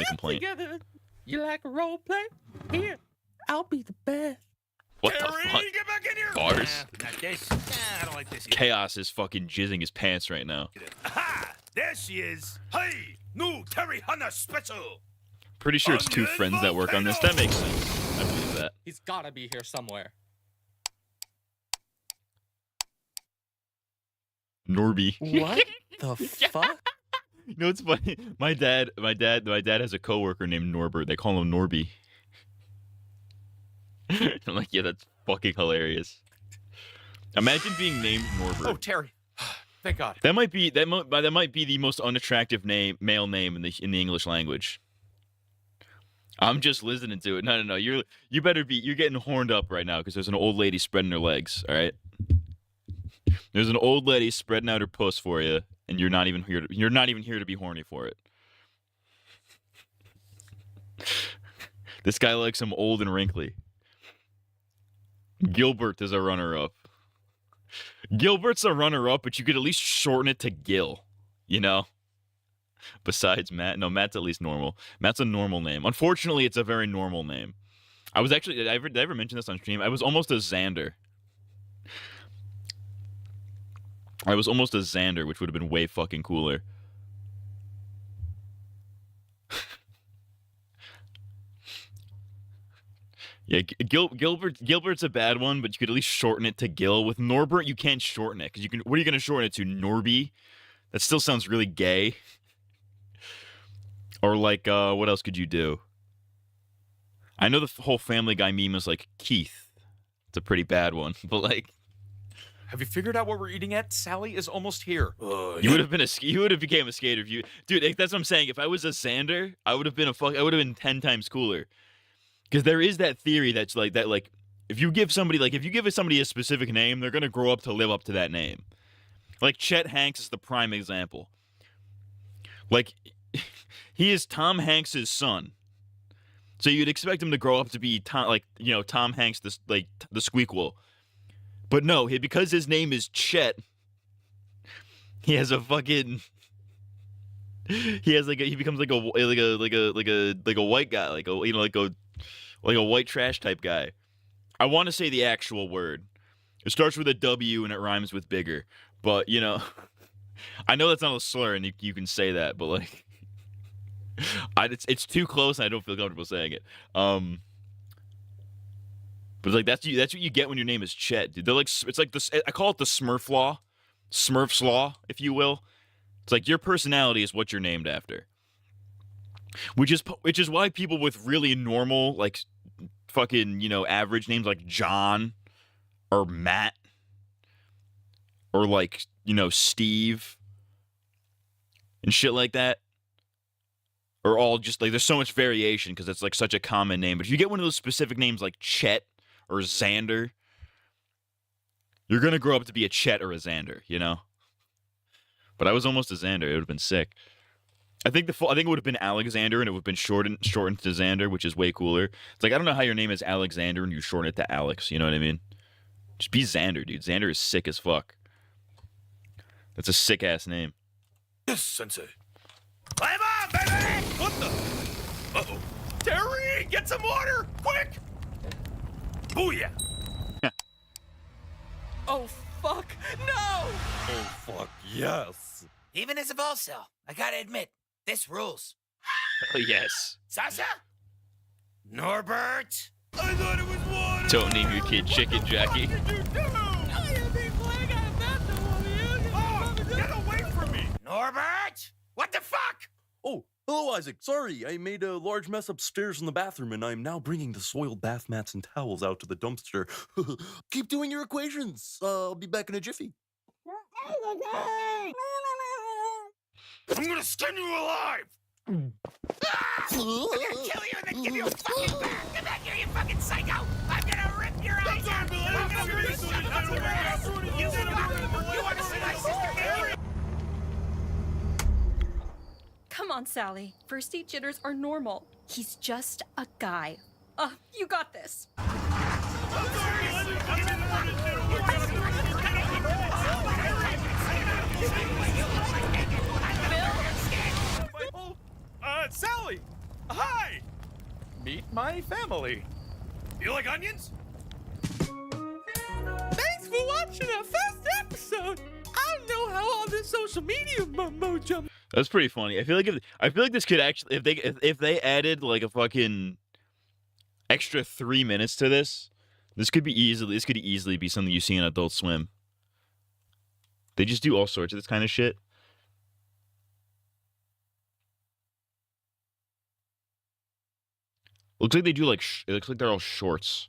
complaint. Together. You like a role play? Here, I'll be the best. What the fuck? Get back in here! Bars? Not this. I don't like this either. Chaos is fucking jizzing his pants right now. Aha! There she is. Hey! New Terry Hunter special! Pretty sure it's two friends that work on this. That makes sense. I believe that. He's gotta be here somewhere. Norby. What the fuck? You know, it's funny. My dad has a coworker named Norbert. They call him Norby. I'm like, yeah, that's fucking hilarious. Imagine being named Norbert. Oh, Terry. Thank God. That might be the most unattractive male name in the English language. I'm just listening to it. No. You're getting horned up right now because there's an old lady spreading her legs. All right. There's an old lady spreading out her puss for you, and you're not even here to be horny for it. This guy likes him old and wrinkly. Gilbert is a runner-up. Gilbert's a runner-up, but you could at least shorten it to Gil, you know? Besides Matt. No, Matt's at least normal. Matt's a normal name. Unfortunately, it's a very normal name. I was actually... Did I ever mention this on stream? I was almost a Xander. Which would have been way fucking cooler. Yeah, Gilbert's a bad one, but you could at least shorten it to Gil. With Norbert, you can't shorten it, because what are you going to shorten it to? Norby? That still sounds really gay. Or like, what else could you do? I know the whole Family Guy meme is like Keith. It's a pretty bad one, but like... Have you figured out what we're eating at? Sally is almost here. You would have became a skater if you... Dude, that's what I'm saying. If I was a Xander, I would have been 10 times cooler. Because there is that theory that's like if you give somebody a specific name, they're gonna grow up to live up to that name. Like Chet Hanks is the prime example. Like He is Tom Hanks's son. So you'd expect him to grow up to be Tom Hanks, the Squeakquel. But no, because his name is Chet, he has a fucking. He becomes like a white guy, like a white trash type guy. I want to say the actual word. It starts with a W and it rhymes with bigger. But I know that's not a slur, and you can say that, but like, it's too close, and I don't feel comfortable saying it. But it's like that's what you get when your name is Chet, dude. They're like, it's like this. I call it the Smurf's Law, if you will. It's like your personality is what you're named after. Which is why people with really normal, like, fucking, average names like John or Matt or like, Steve and shit like that are all just like, there's so much variation because it's like such a common name. But if you get one of those specific names like Chet or Xander, you're going to grow up to be a Chet or a Xander, But I was almost a Xander. It would have been sick. I think it would have been Alexander, and it would have been shortened to Xander, which is way cooler. It's like, I don't know how your name is Alexander and you shorten it to Alex. You know what I mean? Just be Xander, dude. Xander is sick as fuck. That's a sick ass name. Yes, Sensei. I'm on, baby! What the? Uh-oh. Terry, get some water, quick! Booyah! Oh, fuck, no! Oh, fuck, yes. Even as a Volcel, I gotta admit, this rules. Oh, yes. Sasha? Norbert? I thought it was water! Don't name your kid Chicken Jackie. Get away from me! Norbert? What the fuck? Oh, hello, Isaac. Sorry, I made a large mess upstairs in the bathroom, and I'm now bringing the soiled bath mats and towels out to the dumpster. Keep doing your equations. I'll be back in a jiffy. I'm gonna skin you alive! I'm gonna kill you and then give you a fucking bath! Get back here, you fucking psycho! I'm gonna rip your eyes out! I'm gonna rip your ass! You wanna see my sister get you? Come on, Sally. First date jitters are normal. He's just a guy. You got this. Sally! Hi! Meet my family. You like onions? Thanks for watching our first episode. I don't know how all this social media mumbo jumbo. That's pretty funny. I feel like this could actually, if they added like a fucking extra 3 minutes to this could easily be something you see on Adult Swim. They just do all sorts of this kind of shit. Looks like they do like it looks like they're all shorts.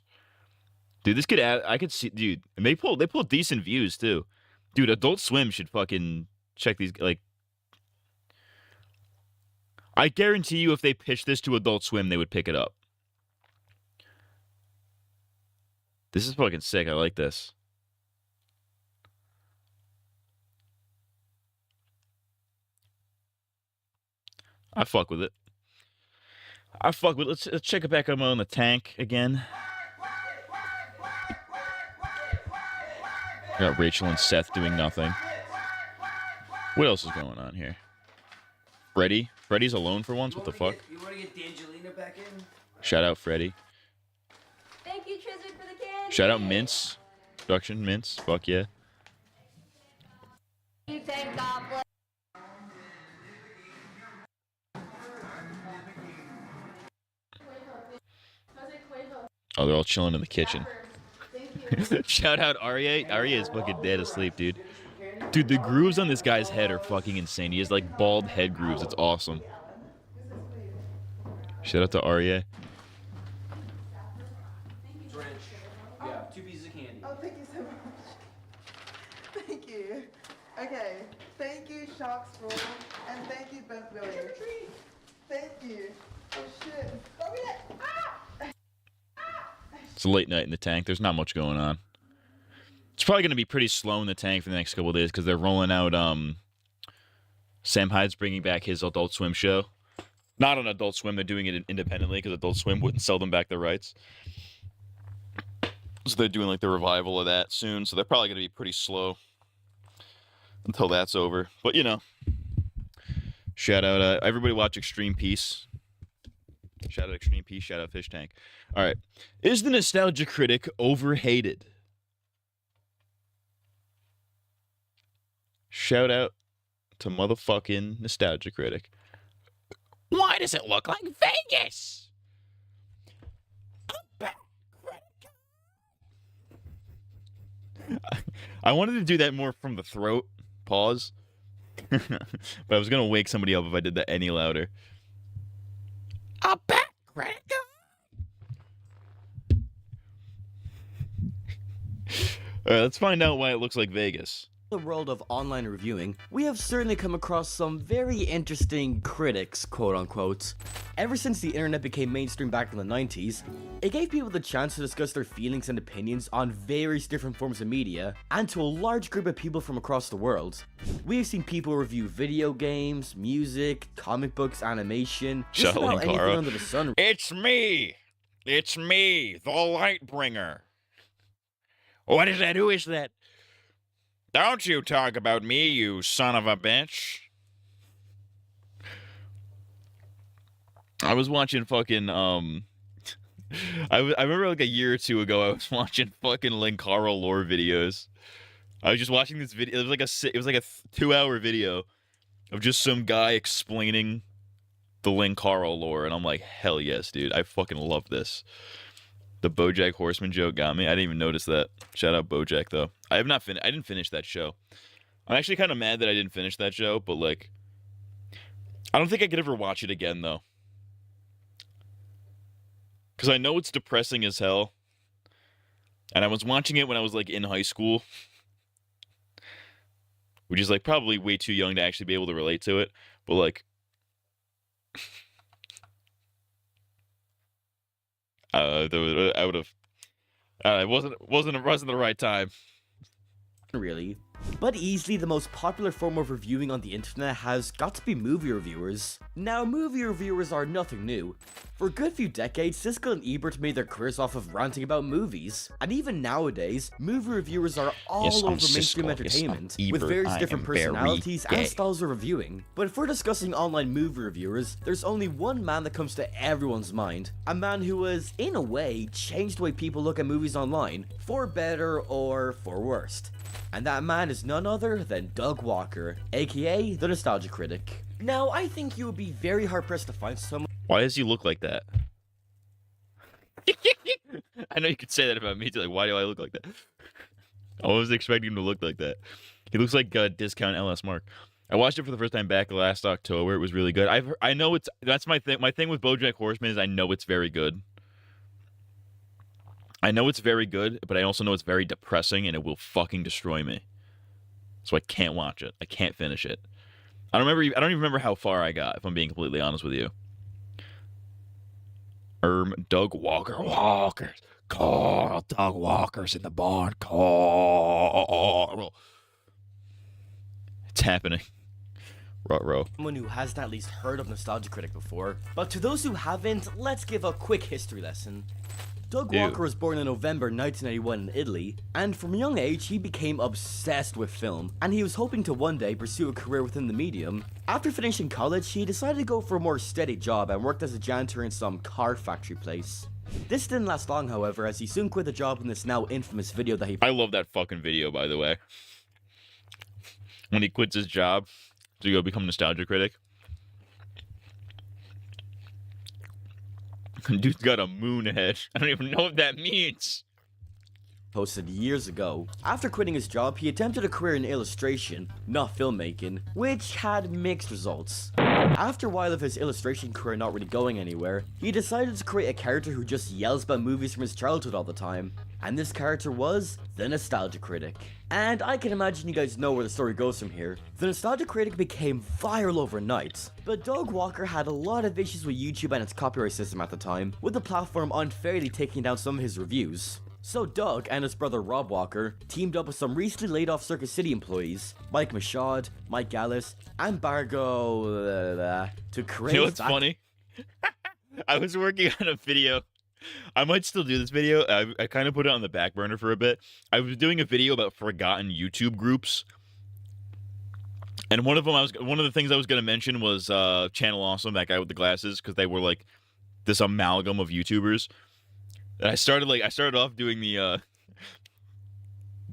Dude, this could add. I could see, dude, and they pull decent views too. Dude, Adult Swim should fucking check these. Like, I guarantee you, if they pitched this to Adult Swim, they would pick it up. This is fucking sick. I like this. I fuck with it. Let's check it back up on the tank again. We got Rachel and Seth doing nothing. What else is going on here? Freddy's alone for once. What the fuck? You want to get D'Angelina back in? Shout out Freddy. Thank you, Trizard, for the candy. Shout out Mince. Production Mince. Fuck yeah. You thank God bless. Oh, they're all chilling in the kitchen. Shout out Arya. Arya is fucking dead asleep, dude. Dude, the grooves on this guy's head are fucking insane. He has like bald head grooves. It's awesome. Shout out to Arya. Yeah, 2 pieces of candy. Oh, thank you so much. Thank you. Okay. Thank you, Sharks Roll. And thank you, Bent Billy. Thank you. Oh, shit. Go get it. Ah! It's a late night in the tank. There's not much going on. It's probably going to be pretty slow in the tank for the next couple of days because they're rolling out. Sam Hyde's bringing back his Adult Swim show Not on Adult Swim. They're doing it independently because Adult Swim wouldn't sell them back their rights. So they're doing like the revival of that soon. So they're probably going to be pretty slow until that's over. But, you know, shout out, everybody watch Extreme Peace. Shout out Extreme Peace. Shout out Fishtank. All right. Is the Nostalgia Critic overhated? Shout out to motherfucking Nostalgia Critic. Why does it look like Vegas? I wanted to do that more from the throat. Pause. But I was going to wake somebody up if I did that any louder. A back credit. All right, let's find out why it looks like Vegas. In the world of online reviewing, we have certainly come across some very interesting critics, quote unquote. Ever since the internet became mainstream back in the 90s, it gave people the chance to discuss their feelings and opinions on various different forms of media, and to a large group of people from across the world. We have seen people review video games, music, comic books, animation, just about anything under the sun. It's me, the Lightbringer. What is that? Who is that? Don't you talk about me, you son of a bitch. I was watching fucking, I remember like a year or two ago, I was watching fucking Linkara lore videos. I was just watching this video, it was like a 2-hour video of just some guy explaining the Linkara lore, and I'm like, hell yes, dude, I fucking love this. The BoJack Horseman joke got me. I didn't even notice that. Shout out BoJack though. I didn't finish that show. I'm actually kind of mad that I didn't finish that show, but like, I don't think I could ever watch it again though. Because I know it's depressing as hell. And I was watching it when I was like in high school. Which is like probably way too young to actually be able to relate to it. But like, I would have. It wasn't the right time. Really. But easily the most popular form of reviewing on the internet has got to be movie reviewers. Now, movie reviewers are nothing new. For a good few decades, Siskel and Ebert made their careers off of ranting about movies. And even nowadays, movie reviewers are all over mainstream entertainment, with various different personalities and styles of reviewing. But if we're discussing online movie reviewers, there's only one man that comes to everyone's mind. A man who has, in a way, changed the way people look at movies online, for better or for worst. And that man is none other than Doug Walker, aka the Nostalgia Critic. Now, I think you would be very hard-pressed to find someone. Why does he look like that? I know you could say that about me too. Like, why do I look like that? I wasn't expecting him to look like that. He looks like discount LS Mark. I watched it for the first time back last October. It was really good. I know that's my thing. My thing with BoJack Horseman is I know it's very good. I know it's very good, but I also know it's very depressing and it will fucking destroy me. So I can't watch it. I can't finish it. I don't even remember how far I got, if I'm being completely honest with you. Doug Walker. Walkers. Carl. Doug Walker's in the barn. Carl. It's happening. Ruh-roh. Someone who hasn't at least heard of Nostalgia Critic before. But to those who haven't, let's give a quick history lesson. Doug Walker was born in November 1991 in Italy, and from a young age he became obsessed with film, and he was hoping to one day pursue a career within the medium. After finishing college, he decided to go for a more steady job and worked as a janitor in some car factory place. This didn't last long, however, as he soon quit the job in this now infamous video that he— I love that fucking video, by the way. When he quits his job to go become Nostalgia Critic. Dude's got a moon head. I don't even know what that means. Posted years ago. After quitting his job, he attempted a career in illustration, not filmmaking, which had mixed results. After a while of his illustration career not really going anywhere, he decided to create a character who just yells about movies from his childhood all the time. And this character was the Nostalgia Critic. And I can imagine you guys know where the story goes from here. The Nostalgia Critic became viral overnight, but Doug Walker had a lot of issues with YouTube and its copyright system at the time, with the platform unfairly taking down some of his reviews. So Doug and his brother Rob Walker teamed up with some recently laid off Circus City employees, Mike Michaud, Mike Gallus, and Bargo, to create— You know what's funny? I was working on a video. I might still do this video. I kind of put it on the back burner for a bit. I was doing a video about forgotten YouTube groups. And one of the things I was going to mention was Channel Awesome, that guy with the glasses, because they were like this amalgam of YouTubers. And I started off doing the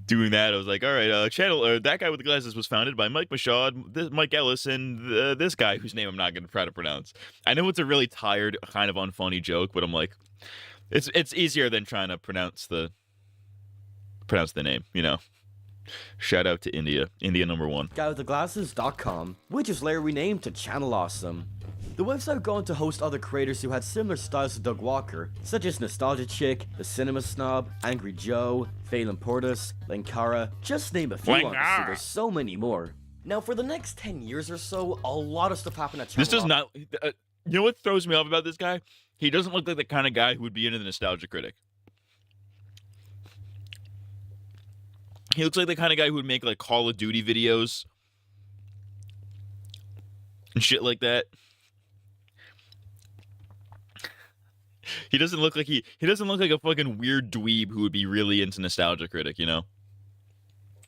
doing that. I was like, all right, that guy with the glasses was founded by Mike Michaud, Mike Ellis, and this guy whose name I'm not going to try to pronounce. I know it's a really tired, kind of unfunny joke, but I'm like, it's easier than trying to pronounce the name, you know. Shout out to India number 1. Guywiththeglasses.com, which is later renamed to Channel Awesome. The website would go on to host other creators who had similar styles to Doug Walker, such as Nostalgia Chick, The Cinema Snob, Angry Joe, Phelan Portis, Lankara, just name a few, honestly, there's so many more. Now, for the next 10 years or so, a lot of stuff happened at Channel This does not... you know what throws me off about this guy? He doesn't look like the kind of guy who would be into the Nostalgia Critic. He looks like the kind of guy who would make, like, Call of Duty videos and shit like that. He doesn't look like he doesn't look like a fucking weird dweeb who would be really into Nostalgia Critic, you know?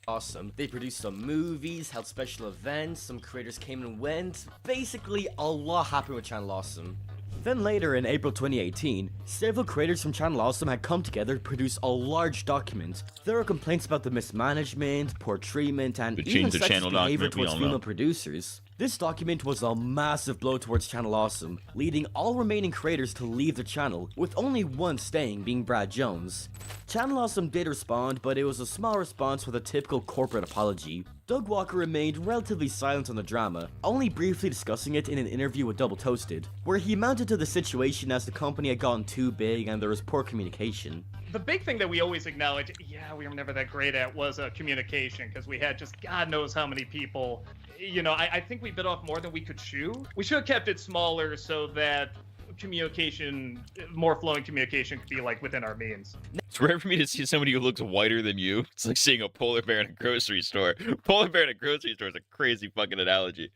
Awesome. They produced some movies, held special events, some creators came and went. Basically, a lot happened with Channel Awesome. Then later, in April 2018, several creators from Channel Awesome had come together to produce a large document. There were complaints about the mismanagement, poor treatment, and even sexist behavior towards female producers. This document was a massive blow towards Channel Awesome, leading all remaining creators to leave the channel, with only one staying, being Brad Jones. Channel Awesome did respond, but it was a small response with a typical corporate apology. Doug Walker remained relatively silent on the drama, only briefly discussing it in an interview with Double Toasted, where he mounted to the situation as the company had gotten too big and there was poor communication. The big thing that we always acknowledge, yeah, we were never that great at, was communication, because we had just God knows how many people. You know, I think we bit off more than we could chew. We should have kept it smaller so that communication, more flowing communication, could be like within our means. It's rare for me to see somebody who looks whiter than you. It's like seeing a polar bear in a grocery store. Polar bear in a grocery store is a crazy fucking analogy.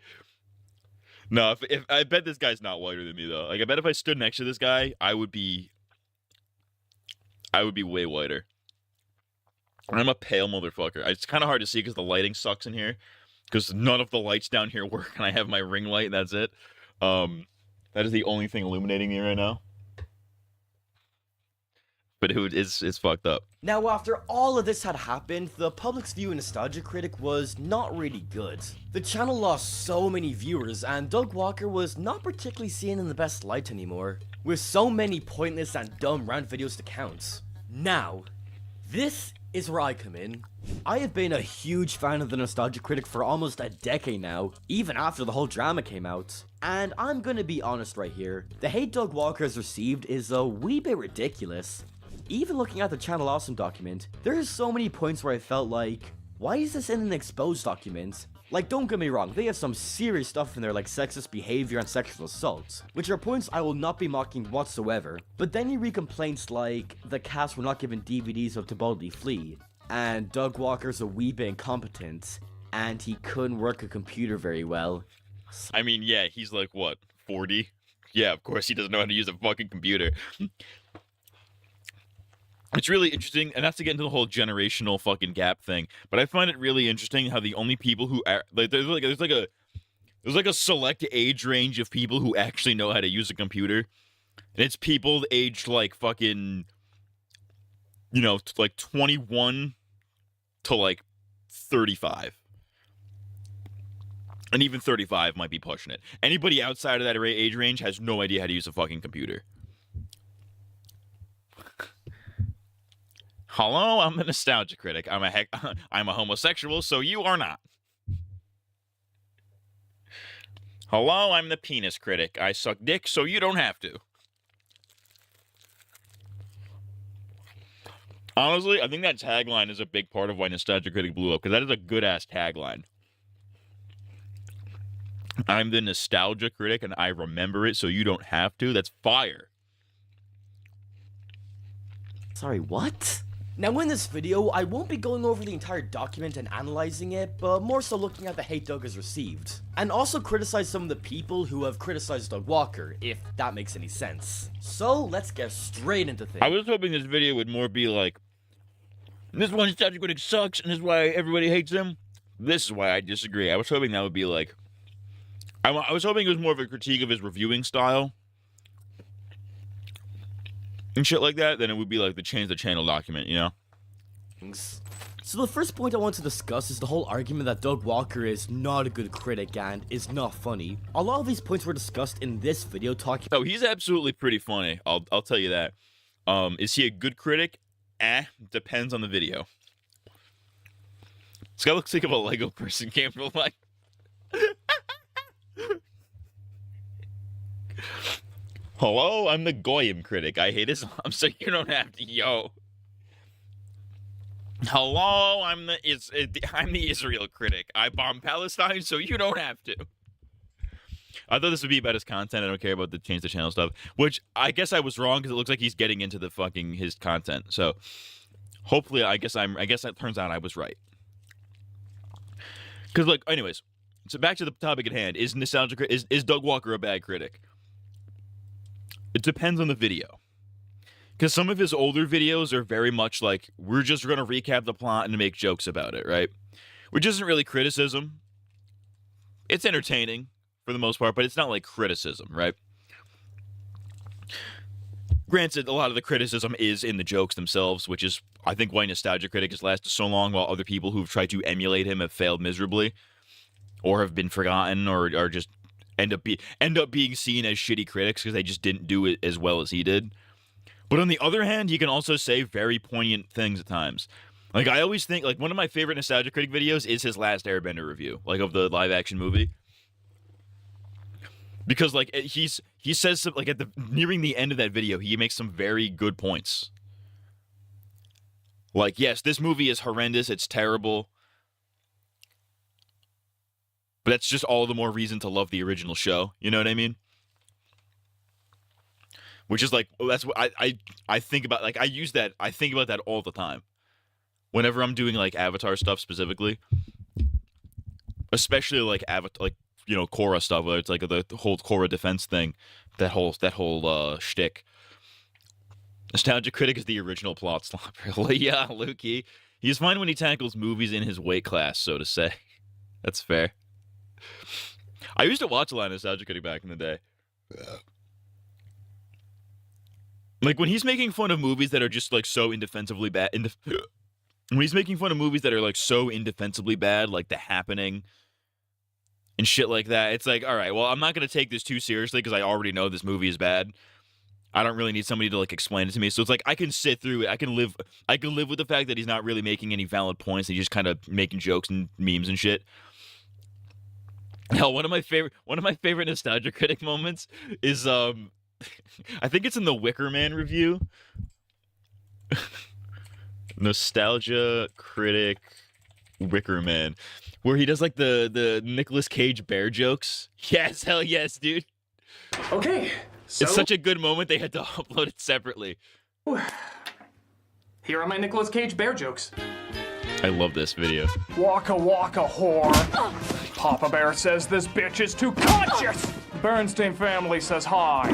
No, if I bet this guy's not whiter than me though. Like I bet if I stood next to this guy, I would be way whiter. I'm a pale motherfucker. It's kind of hard to see because the lighting sucks in here. Because none of the lights down here work, and I have my ring light, and that's it. That is the only thing illuminating me right now. But it's fucked up. Now, after all of this had happened, the public's view of Nostalgia Critic was not really good. The channel lost so many viewers, and Doug Walker was not particularly seen in the best light anymore, with so many pointless and dumb rant videos to count. Now, this is where I come in. I have been a huge fan of the Nostalgia Critic for almost a decade now, even after the whole drama came out. And I'm gonna be honest right here, the hate Doug Walker has received is a wee bit ridiculous. Even looking at the Channel Awesome document, there's so many points where I felt like, why is this in an exposed document? Like, don't get me wrong, they have some serious stuff in there like sexist behavior and sexual assault, which are points I will not be mocking whatsoever. But then you read complaints like, the cast were not given DVDs of To Boldly Flee, and Doug Walker's a wee bit incompetent, and he couldn't work a computer very well. I mean, yeah, he's like, what, 40? Yeah, of course he doesn't know how to use a fucking computer. It's really interesting, and that's to get into the whole generational fucking gap thing. But I find it really interesting how the only people who there's like a select age range of people who actually know how to use a computer, and it's people aged like fucking, you know, like 21 to like 35, and even 35 might be pushing it. Anybody outside of that age range has no idea how to use a fucking computer. Hello, I'm the Nostalgia Critic. I'm a homosexual, so you are not. Hello, I'm the Penis Critic. I suck dick, so you don't have to. Honestly, I think that tagline is a big part of why Nostalgia Critic blew up, because that is a good-ass tagline. I'm the Nostalgia Critic, and I remember it, so you don't have to. That's fire. Sorry, what? Now in this video, I won't be going over the entire document and analyzing it, but more so looking at the hate Doug has received. And also criticize some of the people who have criticized Doug Walker, if that makes any sense. So, let's get straight into things. I was hoping this video would more be like, this one nostalgia critic sucks, and this is why everybody hates him. This is why I disagree. I was hoping that would be like, I was hoping it was more of a critique of his reviewing style and shit like that, then it would be like the change the channel document, you know? So the first point I want to discuss is the whole argument that Doug Walker is not a good critic and is not funny. A lot of these points were discussed in this video talking— Oh, he's absolutely pretty funny. I'll tell you that. Is he a good critic? Depends on the video. This guy looks like a Lego person came from like. Hello, I'm the Goyim critic. I hate Islam, so you don't have to. Yo. Hello, I'm the Israel critic. I bomb Palestine, so you don't have to. I thought this would be about his content. I don't care about the change the channel stuff, which I guess I was wrong because it looks like he's getting into the fucking his content. So hopefully, I guess that turns out I was right. Because like, anyways, so back to the topic at hand: is Doug Walker a bad critic? It depends on the video. Because some of his older videos are very much like, we're just going to recap the plot and make jokes about it, right? Which isn't really criticism. It's entertaining for the most part, but it's not like criticism, right? Granted, a lot of the criticism is in the jokes themselves, which is, I think, why Nostalgia Critic has lasted so long, while other people who've tried to emulate him have failed miserably, or have been forgotten, or just end up being seen as shitty critics because they just didn't do it as well as he did. But on the other hand, he can also say very poignant things at times. Like, I always think, like, one of my favorite Nostalgia Critic videos is his last Airbender review, like, of the live-action movie. Because, like, he says, some, like, nearing the end of that video, he makes some very good points. Like, yes, this movie is horrendous, it's terrible. But that's just all the more reason to love the original show. You know what I mean? Which is like, that's what I think about. Like, I think about that all the time. Whenever I'm doing, like, Avatar stuff specifically. Especially, like, like, you know, Korra stuff, where it's like the whole Korra defense thing. That whole shtick. Nostalgia Critic is the original plot slopper. Yeah, Lukey. He's fine when he tackles movies in his weight class, so to say. That's fair. I used to watch a lot of Nostalgia Critic back in the day. Like, when he's making fun of movies that are just, like, so indefensibly bad... when he's making fun of movies that are, like, so indefensibly bad, like The Happening and shit like that, it's like, alright, well, I'm not gonna take this too seriously because I already know this movie is bad. I don't really need somebody to, like, explain it to me. So it's like, I can sit through it. I can live with the fact that he's not really making any valid points. He's just kind of making jokes and memes and shit. Hell, one of my favorite Nostalgia Critic moments is I think it's in the Wicker Man review. Nostalgia Critic Wicker Man, where he does like the Nicolas Cage bear jokes. Yes, hell yes, dude. Okay, so it's such a good moment they had to upload it separately. Here are my Nicolas Cage bear jokes. I love this video. Waka waka whore. Papa Bear says this bitch is too conscious. Bernstein family says hi.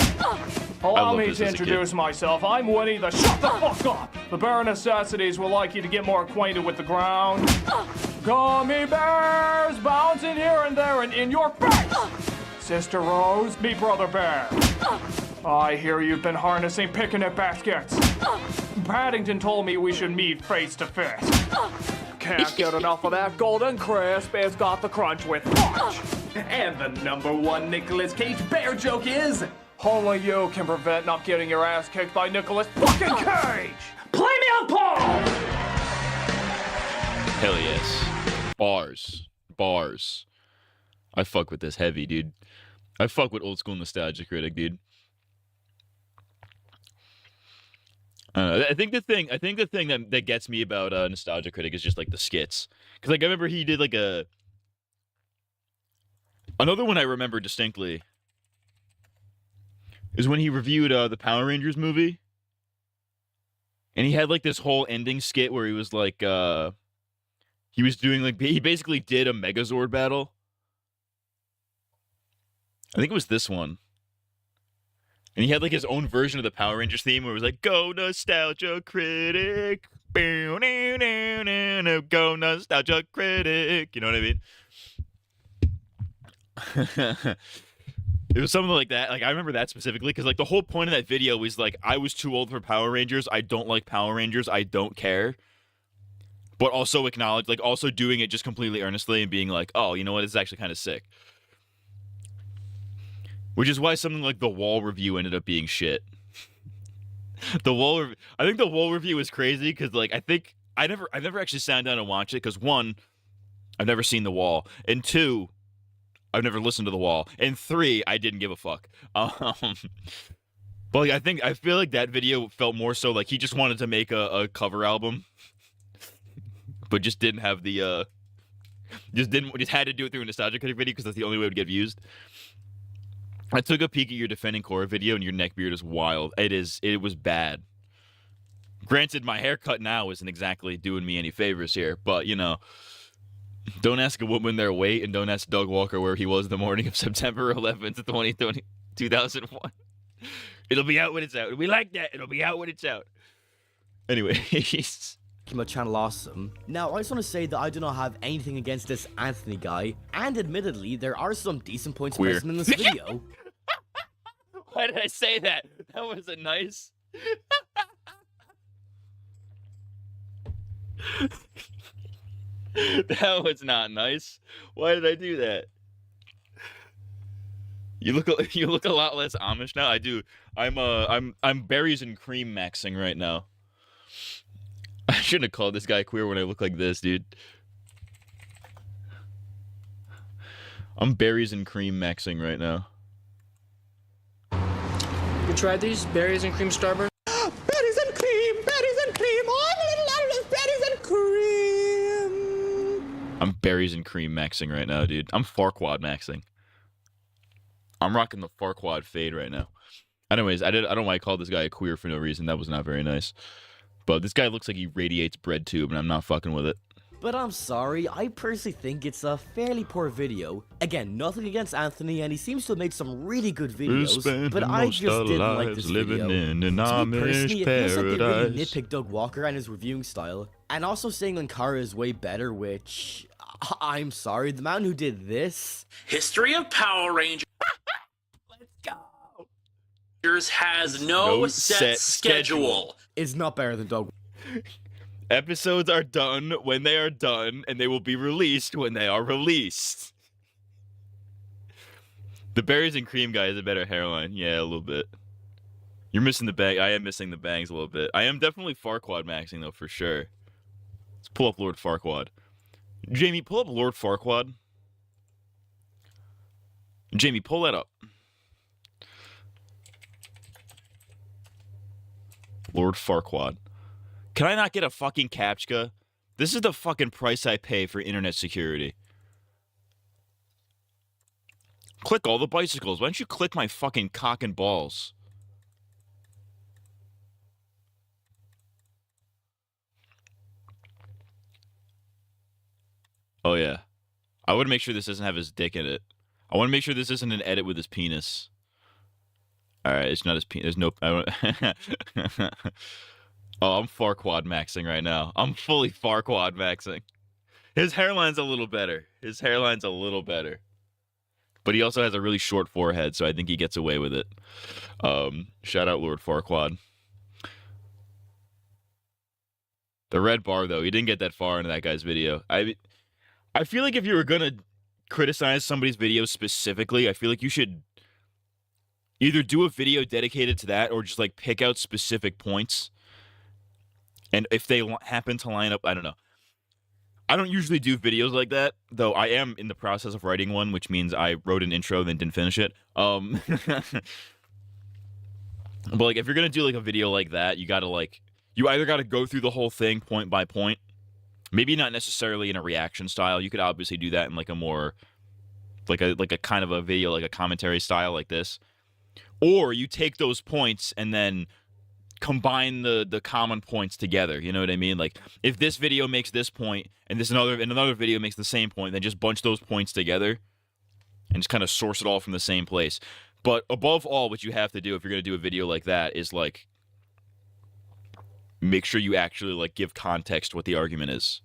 Allow me to introduce myself. I'm Winnie the Shut the fuck up. The Bear Necessities would like you to get more acquainted with the ground. Gummy bears bouncing here and there and in your face. Sister Rose, meet Brother Bear. I hear you've been harnessing picnic baskets. Paddington told me we should meet face to face. Can't get enough of that golden crisp. It's got the crunch with punch. And the #1 Nicolas Cage bear joke is, only you can prevent not getting your ass kicked by Nicolas fucking Cage. Play me on Paul. Hell yes. Bars. I fuck with this heavy, dude. I fuck with old school Nostalgia Critic, dude. I think the thing that gets me about Nostalgia Critic is just like the skits, because like I remember he did like another one I remember distinctly is when he reviewed the Power Rangers movie, And he had like this whole ending skit where he was like, he was doing like, he basically did a Megazord battle. I think it was this one. And he had like his own version of the Power Rangers theme where it was like, go Nostalgia Critic. Go Nostalgia Critic. You know what I mean? It was something like that. Like, I remember that specifically because, like, the whole point of that video was, like, I was too old for Power Rangers. I don't like Power Rangers. I don't care. But also acknowledge, like, also doing it just completely earnestly and being like, oh, you know what? It's actually kind of sick. Which is why something like the Wall review ended up being shit. I think the Wall review was crazy because, like, I've never actually sat down and watched it because, one, I've never seen The Wall, and two, I've never listened to The Wall, and three, I didn't give a fuck. But like, I feel like that video felt more so like he just wanted to make a cover album, but just didn't have the just had to do it through a Nostalgia Critic video because that's the only way it would get views. I took a peek at your Defending Korra video, and your neckbeard is wild. It was bad. Granted, my haircut now isn't exactly doing me any favors here, but you know. Don't ask a woman their weight, and don't ask Doug Walker where he was the morning of September 11th, 2001. It'll be out when it's out. We like that. It'll be out when it's out. Anyways. My channel awesome. Now, I just want to say that I do not have anything against this Anthony guy, and admittedly, there are some decent points present in this video. Why did I say that? That was a nice... That was not nice. Why did I do that? You look a lot less Amish now. I do. I'm berries and cream maxing right now. I shouldn't have called this guy queer when I look like this, dude. I'm berries and cream maxing right now. You tried these berries and cream Starburst? Berries and cream, all the little animals, berries and cream. I'm berries and cream maxing right now, dude. I'm Farquad maxing. I'm rocking the Farquad fade right now. Anyways, I don't know why I called this guy a queer for no reason. That was not very nice. But this guy looks like he radiates bread tube, and I'm not fucking with it. But I'm sorry, I personally think it's a fairly poor video. Again, nothing against Anthony, and he seems to have made some really good videos, but I just didn't like this video. In an to me personally, it feels like they really paradise. nitpicked Doug Walker and his reviewing style, and also saying Ankara is way better, which... I'm sorry, the man who did this... History of Power Rangers. Let's go. Has no set schedule. Is not better than Doug. Episodes are done when they are done, and they will be released when they are released. The berries and cream guy has a better hairline. Yeah, a little bit. You're missing the bang. I am missing the bangs a little bit. I am definitely Farquad maxing, though, for sure. Let's pull up Lord Farquad. Jamie, pull up Lord Farquad. Jamie, pull that up. Lord Farquad. Can I not get a fucking captcha? This is the fucking price I pay for internet security. Click all the bicycles. Why don't you click my fucking cock and balls? Oh, yeah. I want to make sure this doesn't have his dick in it. I want to make sure this isn't an edit with his penis. Alright, it's not his penis. There's no... Oh, I'm Farquad maxing right now. I'm fully Farquad maxing. His hairline's a little better. But he also has a really short forehead, so I think he gets away with it. Shout out Lord Farquad. The red bar, though, he didn't get that far into that guy's video. I feel like if you were going to criticize somebody's video specifically, I feel like you should either do a video dedicated to that or just, like, pick out specific points. And if they happen to line up, I don't know. I don't usually do videos like that, though I am in the process of writing one, which means I wrote an intro then didn't finish it. But, like, if you're going to do, like, a video like that, you got to, like... You either got to go through the whole thing point by point. Maybe not necessarily in a reaction style. You could obviously do that in, like, a more... Like a kind of a video, like a commentary style like this. Or you take those points and then combine the common points together. You know what I mean? Like if this video makes this point and another video makes the same point, then just bunch those points together and just kind of source it all from the same place. But above all, what you have to do if you're going to do a video like that is like make sure you actually like give context to what the argument is.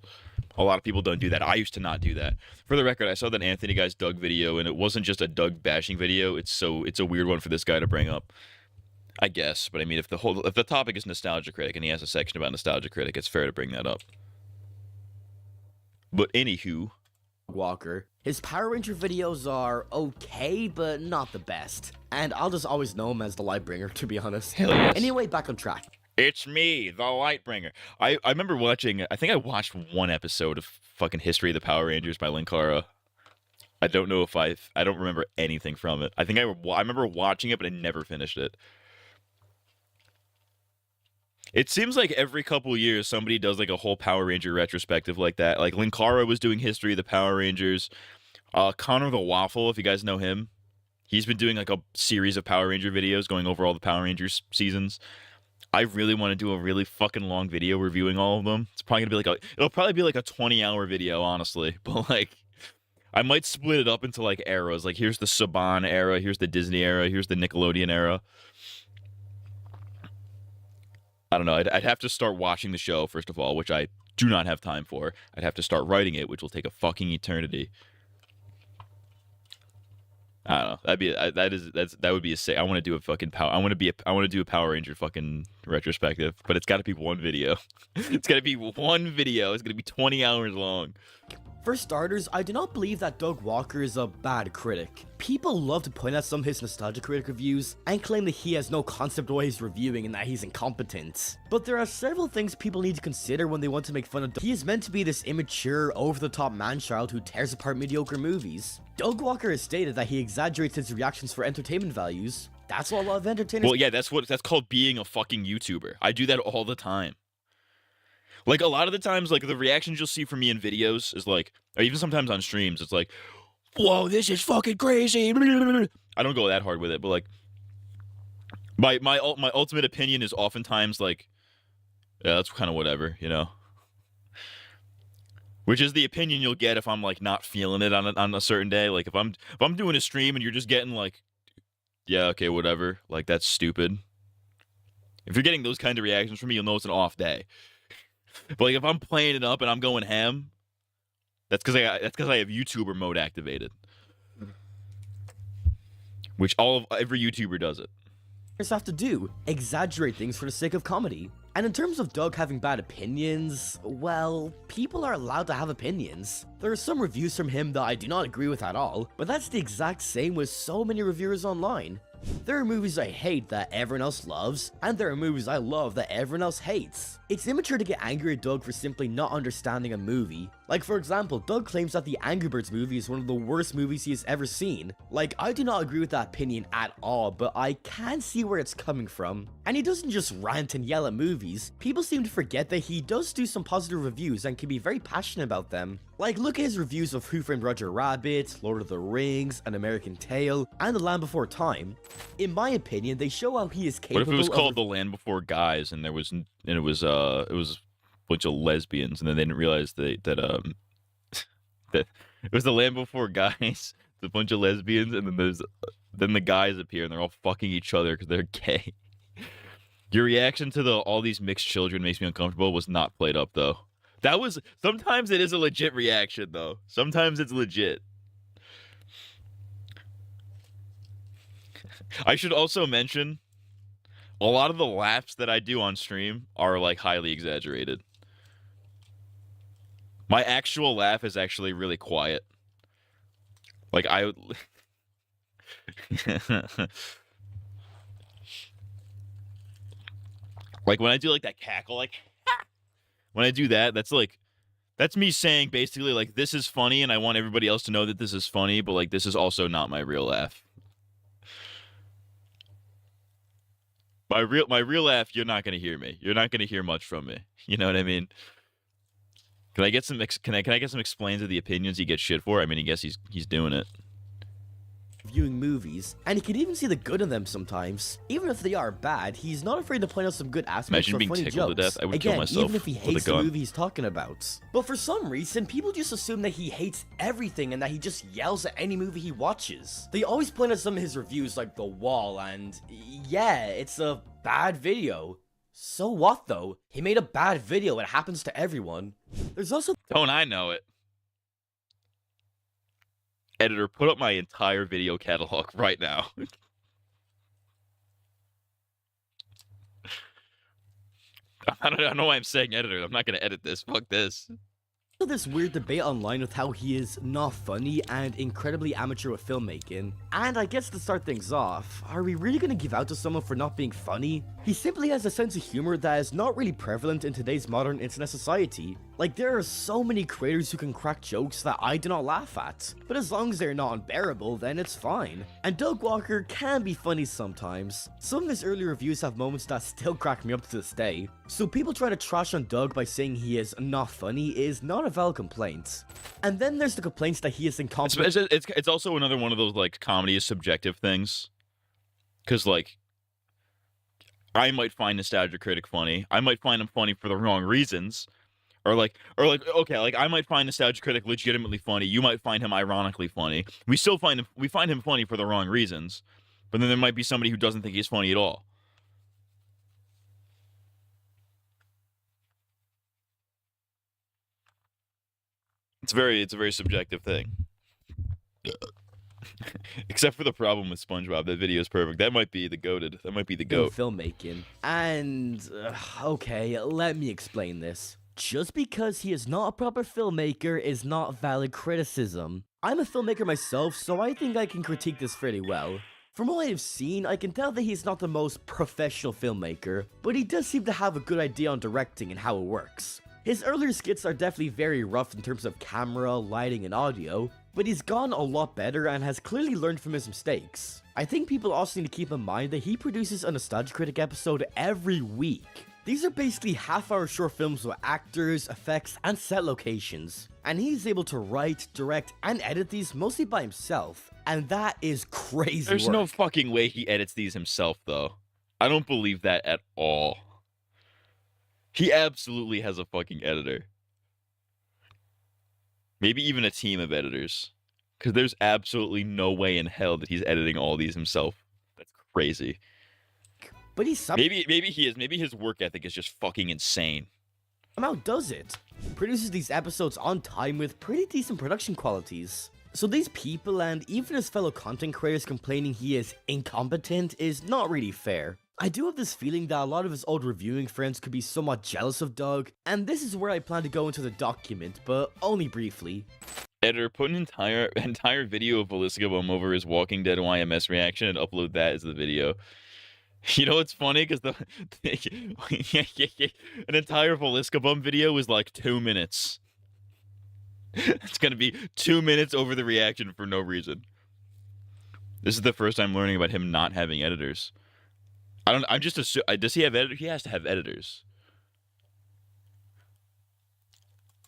A lot of people don't do that. I used to not do that. For the record, I saw that Anthony guy's Doug video, and it wasn't just a Doug bashing video. It's a weird one for this guy to bring up, I guess. But I mean, if the topic is Nostalgia Critic and he has a section about Nostalgia Critic, it's fair to bring that up. But anywho, Walker. His Power Ranger videos are okay, but not the best. And I'll just always know him as the Lightbringer, to be honest. Hell yes. Anyway, back on track. It's me, the Lightbringer. I remember watching, I think I watched one episode of fucking History of the Power Rangers by Linkara. I don't know if I don't remember anything from it. I think I remember watching it, but I never finished it. It seems like every couple years somebody does like a whole Power Ranger retrospective like that. Like Linkara was doing History of the Power Rangers. Connor the Waffle, if you guys know him, he's been doing like a series of Power Ranger videos going over all the Power Rangers seasons. I really want to do a really fucking long video reviewing all of them. It's probably gonna be it'll probably be like a 20-hour video, honestly. But like, I might split it up into like eras. Like here's the Saban era, here's the Disney era, here's the Nickelodeon era. I don't know. I'd have to start watching the show first of all, which I do not have time for. I'd have to start writing it, which will take a fucking eternity. I don't know. That would be a sick. I want to do a fucking I want to do a Power Ranger fucking retrospective, but it's got to be one video. It's got to be one video. It's gonna be 20 hours long. For starters, I do not believe that Doug Walker is a bad critic. People love to point out some of his Nostalgia Critic reviews and claim that he has no concept of what he's reviewing and that he's incompetent. But there are several things people need to consider when they want to make fun of Doug. He is meant to be this immature, over-the-top man-child who tears apart mediocre movies. Doug Walker has stated that he exaggerates his reactions for entertainment values. That's what a lot of entertainers— Well, yeah, that's called being a fucking YouTuber. I do that all the time. Like, a lot of the times, like, the reactions you'll see from me in videos is, like, or even sometimes on streams, it's like, whoa, this is fucking crazy. I don't go that hard with it, but, like, my ultimate opinion is oftentimes, like, yeah, that's kind of whatever, you know? Which is the opinion you'll get if I'm, like, not feeling it on a certain day. Like, if I'm doing a stream and you're just getting, like, yeah, okay, whatever. Like, that's stupid. If you're getting those kind of reactions from me, you'll know it's an off day. But like if I'm playing it up and I'm going ham, that's because I have YouTuber mode activated, which every YouTuber does it. Have to do exaggerate things for the sake of comedy. And in terms of Doug having bad opinions, well, people are allowed to have opinions. There are some reviews from him that I do not agree with at all, but that's the exact same with so many reviewers online. There are movies I hate that everyone else loves, and there are movies I love that everyone else hates. It's immature to get angry at Doug for simply not understanding a movie. Like, for example, Doug claims that the Angry Birds movie is one of the worst movies he has ever seen. Like, I do not agree with that opinion at all, but I can see where it's coming from. And he doesn't just rant and yell at movies. People seem to forget that he does do some positive reviews and can be very passionate about them. Like, look at his reviews of Who Framed Roger Rabbit, Lord of the Rings, An American Tail, and The Land Before Time. In my opinion, they show how he is capable of— What if it was called The Land Before Guys and it was a bunch of lesbians and then they didn't realize that it was The Land Before Guys, it's a bunch of lesbians, and then the guys appear and they're all fucking each other because they're gay. Your reaction to all these mixed children makes me uncomfortable was not played up though. Sometimes it is a legit reaction, though. Sometimes it's legit. I should also mention, a lot of the laughs that I do on stream are, like, highly exaggerated. My actual laugh is actually really quiet. Like, like, when I do, like, that cackle, like— when I do that, that's me saying basically like this is funny and I want everybody else to know that this is funny, but like this is also not my real laugh. My real laugh, you're not gonna hear me. You're not gonna hear much from me. You know what I mean? Can I get some explains of the opinions he gets shit for? I mean, I guess he's doing it. viewing movies, and he can even see the good in them sometimes. Even if they are bad, he's not afraid to point out some good aspects Imagine or being funny tickled to jokes. death. I would kill myself even if he with a hates the gun. movie he's talking about. But for some reason, people just assume that he hates everything and that he just yells at any movie he watches. They always point at some of his reviews like The Wall, and yeah, it's a bad video. So what though? He made a bad video, it happens to everyone. There's also— Don't I know it? Editor, put up my entire video catalog right now. I don't know why I'm saying editor. I'm not gonna edit this. Fuck this. this weird debate online with how he is not funny and incredibly amateur with filmmaking. And I guess to start things off, are we really gonna give out to someone for not being funny? He simply has a sense of humor that is not really prevalent in today's modern internet society. Like, there are so many creators who can crack jokes that I do not laugh at, but as long as they're not unbearable, then it's fine. And Doug Walker can be funny sometimes. Some of his early reviews have moments that still crack me up to this day, so people trying to trash on Doug by saying he is not funny is not a valid complaint. And then there's the complaints that he is incompetent. It's also another one of those, like, comedy is subjective things. Because, like, I might find Nostalgia Critic funny. I might find him funny for the wrong reasons. Or like, okay, like, I might find Nostalgia Critic legitimately funny. You might find him ironically funny. We find him funny for the wrong reasons. But then there might be somebody who doesn't think he's funny at all. It's a very subjective thing. Except for the problem with SpongeBob. That video is perfect. That might be the goated. That might be the goat. Filmmaking. And, okay, let me explain this. Just because he is not a proper filmmaker is not valid criticism. I'm a filmmaker myself, so I think I can critique this fairly well. From what I've seen, I can tell that he's not the most professional filmmaker, but he does seem to have a good idea on directing and how it works. His earlier skits are definitely very rough in terms of camera, lighting, and audio, but he's gotten a lot better and has clearly learned from his mistakes. I think people also need to keep in mind that he produces a Nostalgia Critic episode every week. These are basically half-hour short films with actors, effects, and set locations. And he's able to write, direct, and edit these mostly by himself. And that is crazy There's work. no fucking way he edits these himself, though. I don't believe that at all. He absolutely has a fucking editor. Maybe even a team of editors. Because there's absolutely no way in hell that he's editing all these himself. That's crazy. But he's maybe he is. Maybe his work ethic is just fucking insane. Somehow does it. Produces these episodes on time with pretty decent production qualities. So these people and even his fellow content creators complaining he is incompetent is not really fair. I do have this feeling that a lot of his old reviewing friends could be somewhat jealous of Doug, and this is where I plan to go into the document, but only briefly. Editor, put an entire video of Velisca over his Walking Dead YMS reaction and upload that as the video. You know what's funny? Because an entire Velisca Bum video is like 2 minutes. It's gonna be 2 minutes over the reaction for no reason. This is the first time learning about him not having editors. I'm just assuming. Does he have editors? He has to have editors.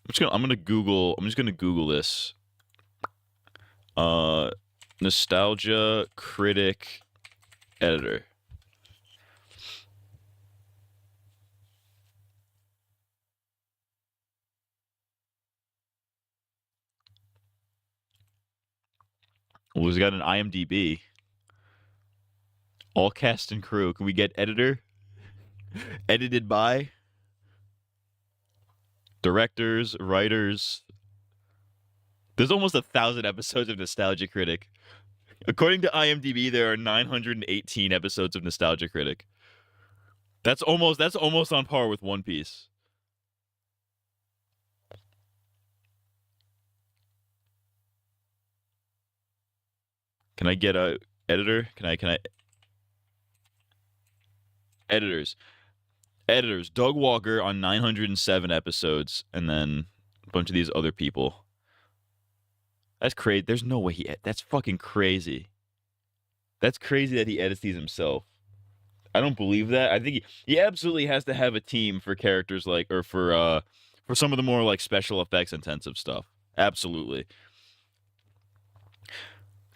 I'm just gonna Google this. Nostalgia Critic editor. Well, he's got an IMDb. All cast and crew. Can we get editor? Edited by? Directors, writers. There's almost 1,000 episodes of Nostalgia Critic. According to IMDb, there are 918 episodes of Nostalgia Critic. That's almost on par with One Piece. Can I get a editor? Can I editors. Doug Walker on 907 episodes, and then a bunch of these other people. That's crazy. There's no way that's fucking crazy. That's crazy that he edits these himself. I don't believe that. I think he absolutely has to have a team for characters like, or for some of the more like special effects intensive stuff. Absolutely.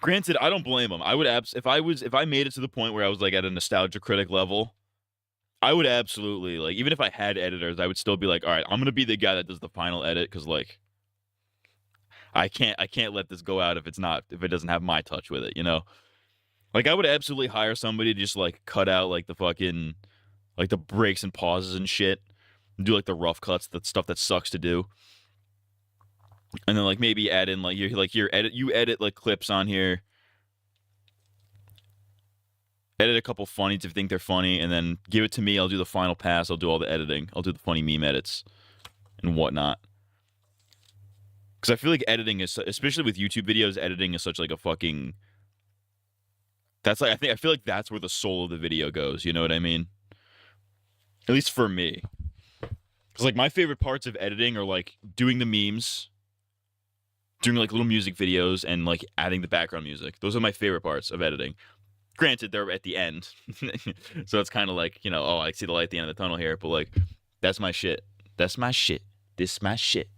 Granted, I don't blame him. I would if I made it to the point where I was like at a nostalgia critic level, I would absolutely like, even if I had editors, I would still be like, all right, I'm gonna be the guy that does the final edit because like I can't let this go out if it doesn't have my touch with it, you know? Like I would absolutely hire somebody to just like cut out like the fucking like the breaks and pauses and shit, and do like the rough cuts, the stuff that sucks to do. And then like maybe add in like you edit like clips on here. Edit a couple funnies if you think they're funny, and then give it to me. I'll do the final pass. I'll do all the editing. I'll do the funny meme edits and whatnot. Because I feel like editing is, especially with YouTube videos, editing is such like a fucking. That's like I feel like that's where the soul of the video goes. You know what I mean? At least for me. Because like my favorite parts of editing are like doing the memes, doing like little music videos, and like adding the background music. Those are my favorite parts of editing. Granted, they're at the end, so it's kind of like, you know, oh, I see the light at the end of the tunnel here, but like, that's my shit. That's my shit. This my shit.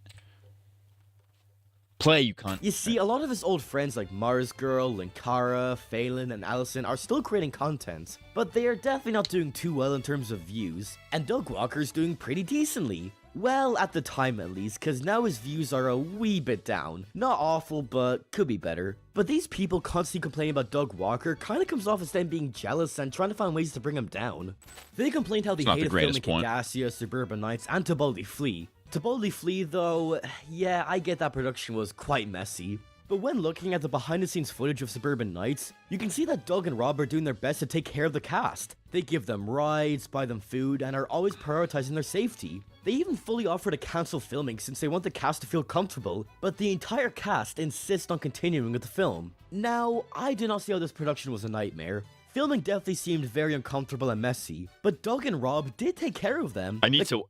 Play, you cunt. You see, a lot of his old friends like Mars Girl, Linkara, Phelan, and Allison are still creating content, but they are definitely not doing too well in terms of views, and Doug Walker's doing pretty decently. Well, at the time at least, cause now his views are a wee bit down. Not awful, but could be better. But these people constantly complaining about Doug Walker kinda comes off as them being jealous and trying to find ways to bring him down. They complained how they hated filming Kickassia, Suburban Nights, and To Boldly Flee. To Boldly Flee though, yeah, I get that production was quite messy. But when looking at the behind-the-scenes footage of Suburban Nights, you can see that Doug and Rob are doing their best to take care of the cast. They give them rides, buy them food, and are always prioritizing their safety. They even fully offer to cancel filming since they want the cast to feel comfortable, but the entire cast insists on continuing with the film. Now, I do not see how this production was a nightmare. Filming definitely seemed very uncomfortable and messy, but Doug and Rob did take care of them.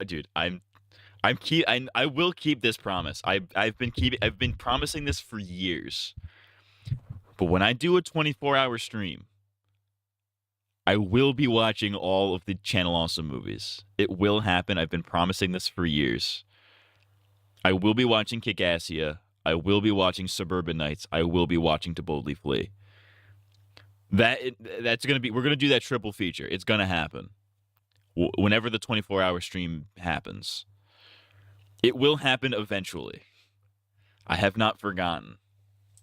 Dude, I will keep this promise. I've been promising this for years. But when I do a 24-hour stream, I will be watching all of the Channel Awesome movies. It will happen. I've been promising this for years. I will be watching Kickassia. I will be watching Suburban Nights. I will be watching To Boldly Flee. That's gonna be. We're gonna do that triple feature. It's gonna happen. Whenever the 24-hour stream happens. It will happen eventually. I have not forgotten.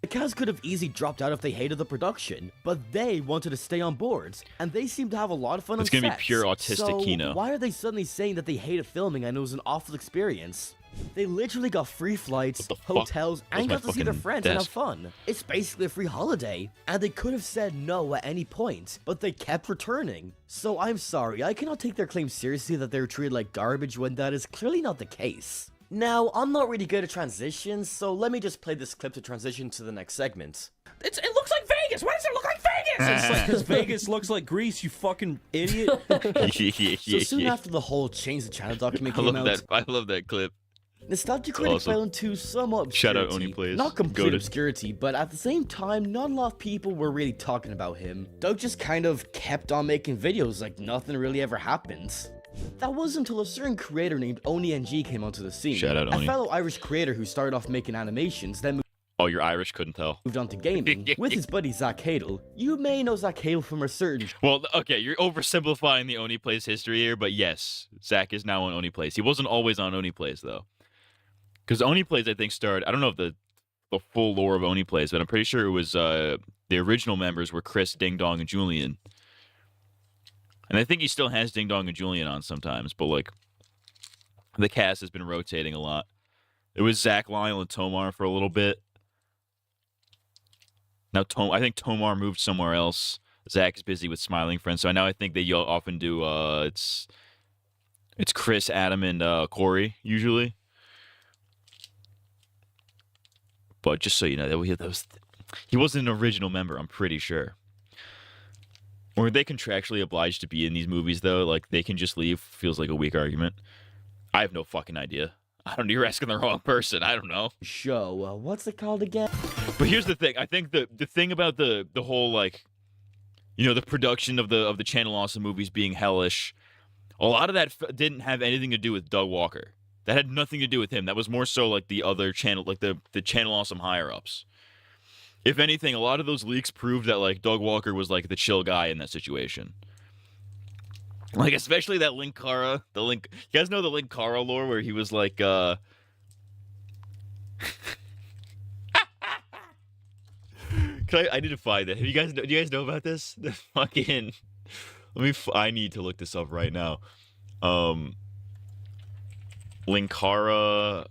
The cast could have easily dropped out if they hated the production, but they wanted to stay on board, and they seem to have a lot of fun on sets. It's gonna be pure autistic Kino. Why are they suddenly saying that they hated filming and it was an awful experience? They literally got free flights, hotels, and got to see their friends and have fun. It's basically a free holiday, and they could have said no at any point, but they kept returning. So I'm sorry, I cannot take their claim seriously that they were treated like garbage when that is clearly not the case. Now, I'm not really good at transitions, so let me just play this clip to transition to the next segment. It looks like Vegas! Why does it look like Vegas? It's like, because Vegas looks like Greece, you fucking idiot. So soon after the whole Change the Channel document came out, I love that clip. Nostalgia Critic fell into somewhat obscurity. Shout out Oni Plays. Not complete obscurity, but at the same time, not a lot of people were really talking about him. Doug just kind of kept on making videos like nothing really ever happened. That wasn't until a certain creator named OniNG came onto the scene. Shout out Oni. A fellow Irish creator who started off making animations, then Oh, you're Irish, couldn't tell. moved on to gaming, with his buddy Zach Hadel. You may know Zach Hadel from a certain... Well, okay, you're oversimplifying the Oni Plays history here, but yes, Zach is now on Oni Plays. He wasn't always on Oni Plays, though. Because Oni Plays, I think, started... I don't know if the full lore of Oni Plays, but I'm pretty sure it was... the original members were Chris, Ding Dong, and Julian. And I think he still has Ding Dong and Julian on sometimes, but, like, the cast has been rotating a lot. It was Zach, Lyle, and Tomar for a little bit. Now, I think Tomar moved somewhere else. Zach is busy with Smiling Friends, so now I think they often do, it's Chris, Adam, and Corey, usually. But just so you know, he wasn't an original member, I'm pretty sure. Were they contractually obliged to be in these movies, though? Like, they can just leave? Feels like a weak argument. I have no fucking idea. I don't know. You're asking the wrong person. I don't know. Show. What's it called again? But here's the thing. I think the thing about the whole, like, you know, the production of the Channel Awesome movies being hellish, a lot of that didn't have anything to do with Doug Walker. That had nothing to do with him. That was more so, like, the other channel, like, the Channel Awesome higher-ups. If anything, a lot of those leaks proved that, like, Doug Walker was, like, the chill guy in that situation. Like, especially that Linkara, you guys know the Linkara lore where he was like, I need to find that. Do you guys know about this? The fucking, I need to look this up right now. Linkara,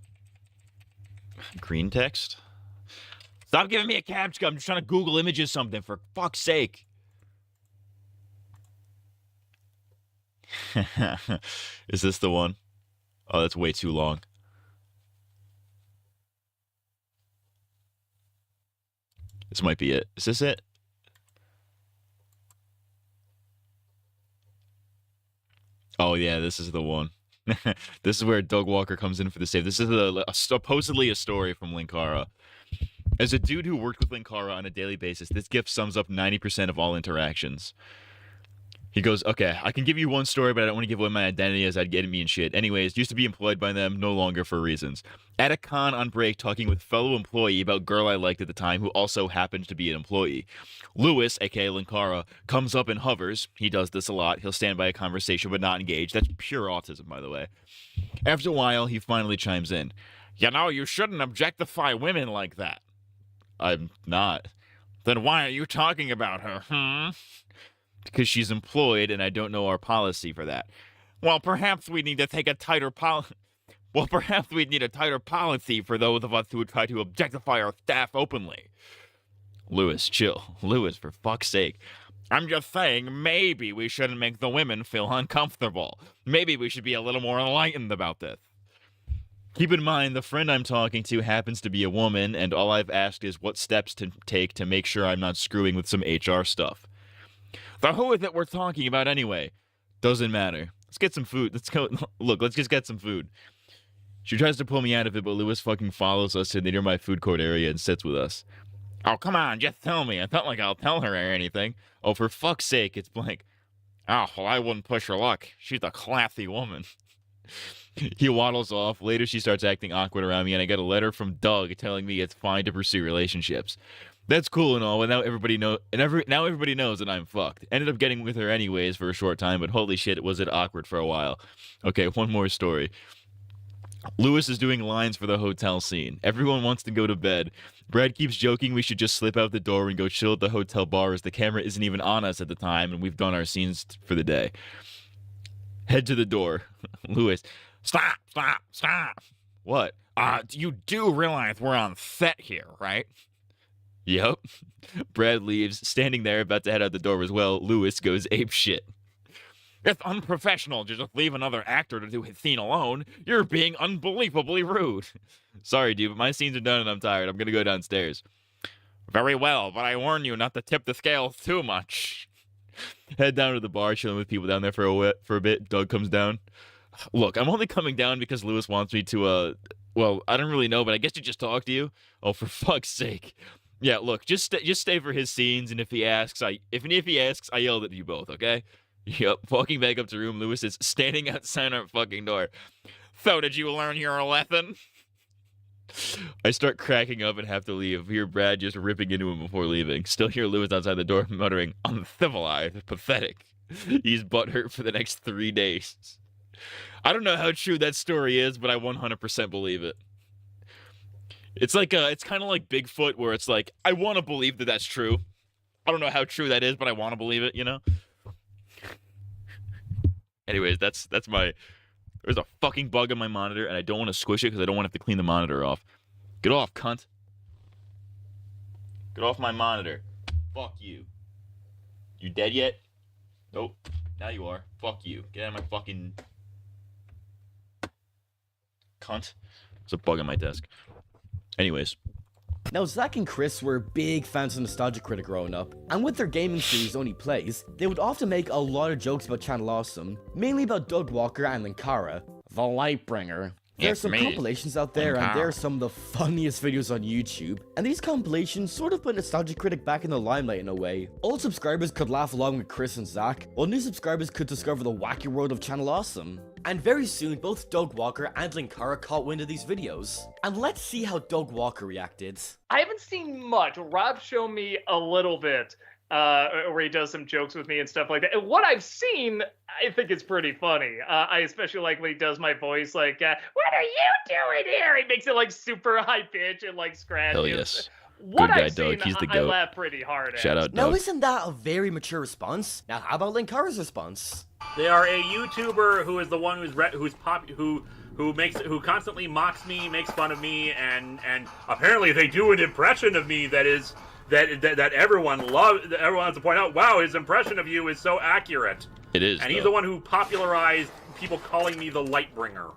green text? Stop giving me a captcha. I'm just trying to Google images something, for fuck's sake. Is this the one? Oh, that's way too long. This might be it. Is this it? Oh, yeah, this is the one. This is where Doug Walker comes in for the save. This is supposedly a story from Linkara. As a dude who worked with Linkara on a daily basis, this gift sums up 90% of all interactions. He goes, okay, I can give you one story, but I don't want to give away my identity as I'd get me and shit. Anyways, used to be employed by them, no longer for reasons. At a con on break, talking with fellow employee about girl I liked at the time who also happened to be an employee. Lewis, aka Linkara, comes up and hovers. He does this a lot. He'll stand by a conversation but not engage. That's pure autism, by the way. After a while, he finally chimes in. You know, you shouldn't objectify women like that. I'm not. Then why are you talking about her, Because she's employed, and I don't know our policy for that. Well, perhaps we need to take a tighter policy. Well, perhaps we need a tighter policy for those of us who would try to objectify our staff openly. Lewis, chill. Lewis, for fuck's sake. I'm just saying, maybe we shouldn't make the women feel uncomfortable. Maybe we should be a little more enlightened about this. Keep in mind, the friend I'm talking to happens to be a woman, and all I've asked is what steps to take to make sure I'm not screwing with some HR stuff. So who is it we're talking about anyway? Doesn't matter. Let's get some food. Let's go. Look, let's just get some food. She tries to pull me out of it, but Lewis fucking follows us to the nearby food court area and sits with us. Oh, come on, just tell me. It's not like I'll tell her or anything. Oh, for fuck's sake, it's blank. Oh, well, I wouldn't push her luck. She's a classy woman. He waddles off. Later, she starts acting awkward around me, and I get a letter from Doug telling me it's fine to pursue relationships. That's cool and all, but now everybody knows that I'm fucked. Ended up getting with her anyways for a short time, but holy shit, was it awkward for a while. Okay, one more story. Lewis is doing lines for the hotel scene. Everyone wants to go to bed. Brad keeps joking we should just slip out the door and go chill at the hotel bar as the camera isn't even on us at the time and we've done our scenes for the day. Head to the door. Lewis, stop. What? You do realize we're on set here, right? Yep. Brad leaves. Standing there, about to head out the door as well, Lewis goes apeshit. It's unprofessional to just leave another actor to do his scene alone. You're being unbelievably rude. Sorry, dude, but my scenes are done and I'm tired. I'm gonna go downstairs. Very well, but I warn you not to tip the scales too much. Head down to the bar, chilling with people down there for a bit. Doug comes down. Look, I'm only coming down because Lewis wants me to, well, I don't really know, but I guess to just talk to you. Oh, for fuck's sake. Yeah, look, just stay for his scenes, and if he asks, I yelled at you both, okay? Yep, walking back up to room, Lewis is standing outside our fucking door. So did you learn your lesson? I start cracking up and have to leave. Hear Brad just ripping into him before leaving. Still hear Lewis outside the door muttering, uncivilized, pathetic. He's butthurt for the next 3 days. I don't know how true that story is, but I 100% believe it. It's like it's kind of like Bigfoot, where it's like, I want to believe that that's true. I don't know how true that is, but I want to believe it, you know? Anyways, that's my... There's a fucking bug on my monitor, and I don't want to squish it because I don't want to have to clean the monitor off. Get off, cunt. Get off my monitor. Fuck you. You dead yet? Nope. Now you are. Fuck you. Get out of my fucking... Cunt. There's a bug on my desk. Anyways. Now, Zach and Chris were big fans of Nostalgia Critic growing up, and with their gaming series Only Plays, they would often make a lot of jokes about Channel Awesome, mainly about Doug Walker and Linkara, the Lightbringer. There's some compilations out there, and there are some of the funniest videos on YouTube, and these compilations sort of put Nostalgia Critic back in the limelight in a way. Old subscribers could laugh along with Chris and Zach, while new subscribers could discover the wacky world of Channel Awesome. And very soon, both Doug Walker and Linkara caught wind of these videos. And let's see how Doug Walker reacted. I haven't seen much. Rob showed me a little bit where he does some jokes with me and stuff like that. And what I've seen, I think is pretty funny. I especially like when he does my voice, like, what are you doing here? He makes it like super high pitch and like scratchy. Hell yes. What Good guy, I've Doug. seen, He's the I goat. laugh pretty hard at. Shout out, Now, Doug. isn't that a very mature response? Now, how about Linkara's response? They are a YouTuber who is the one who constantly mocks me, makes fun of me, and apparently they do an impression of me that everyone loves. That everyone has to point out, wow, his impression of you is so accurate. It is. And he's the one who popularized people calling me the Lightbringer.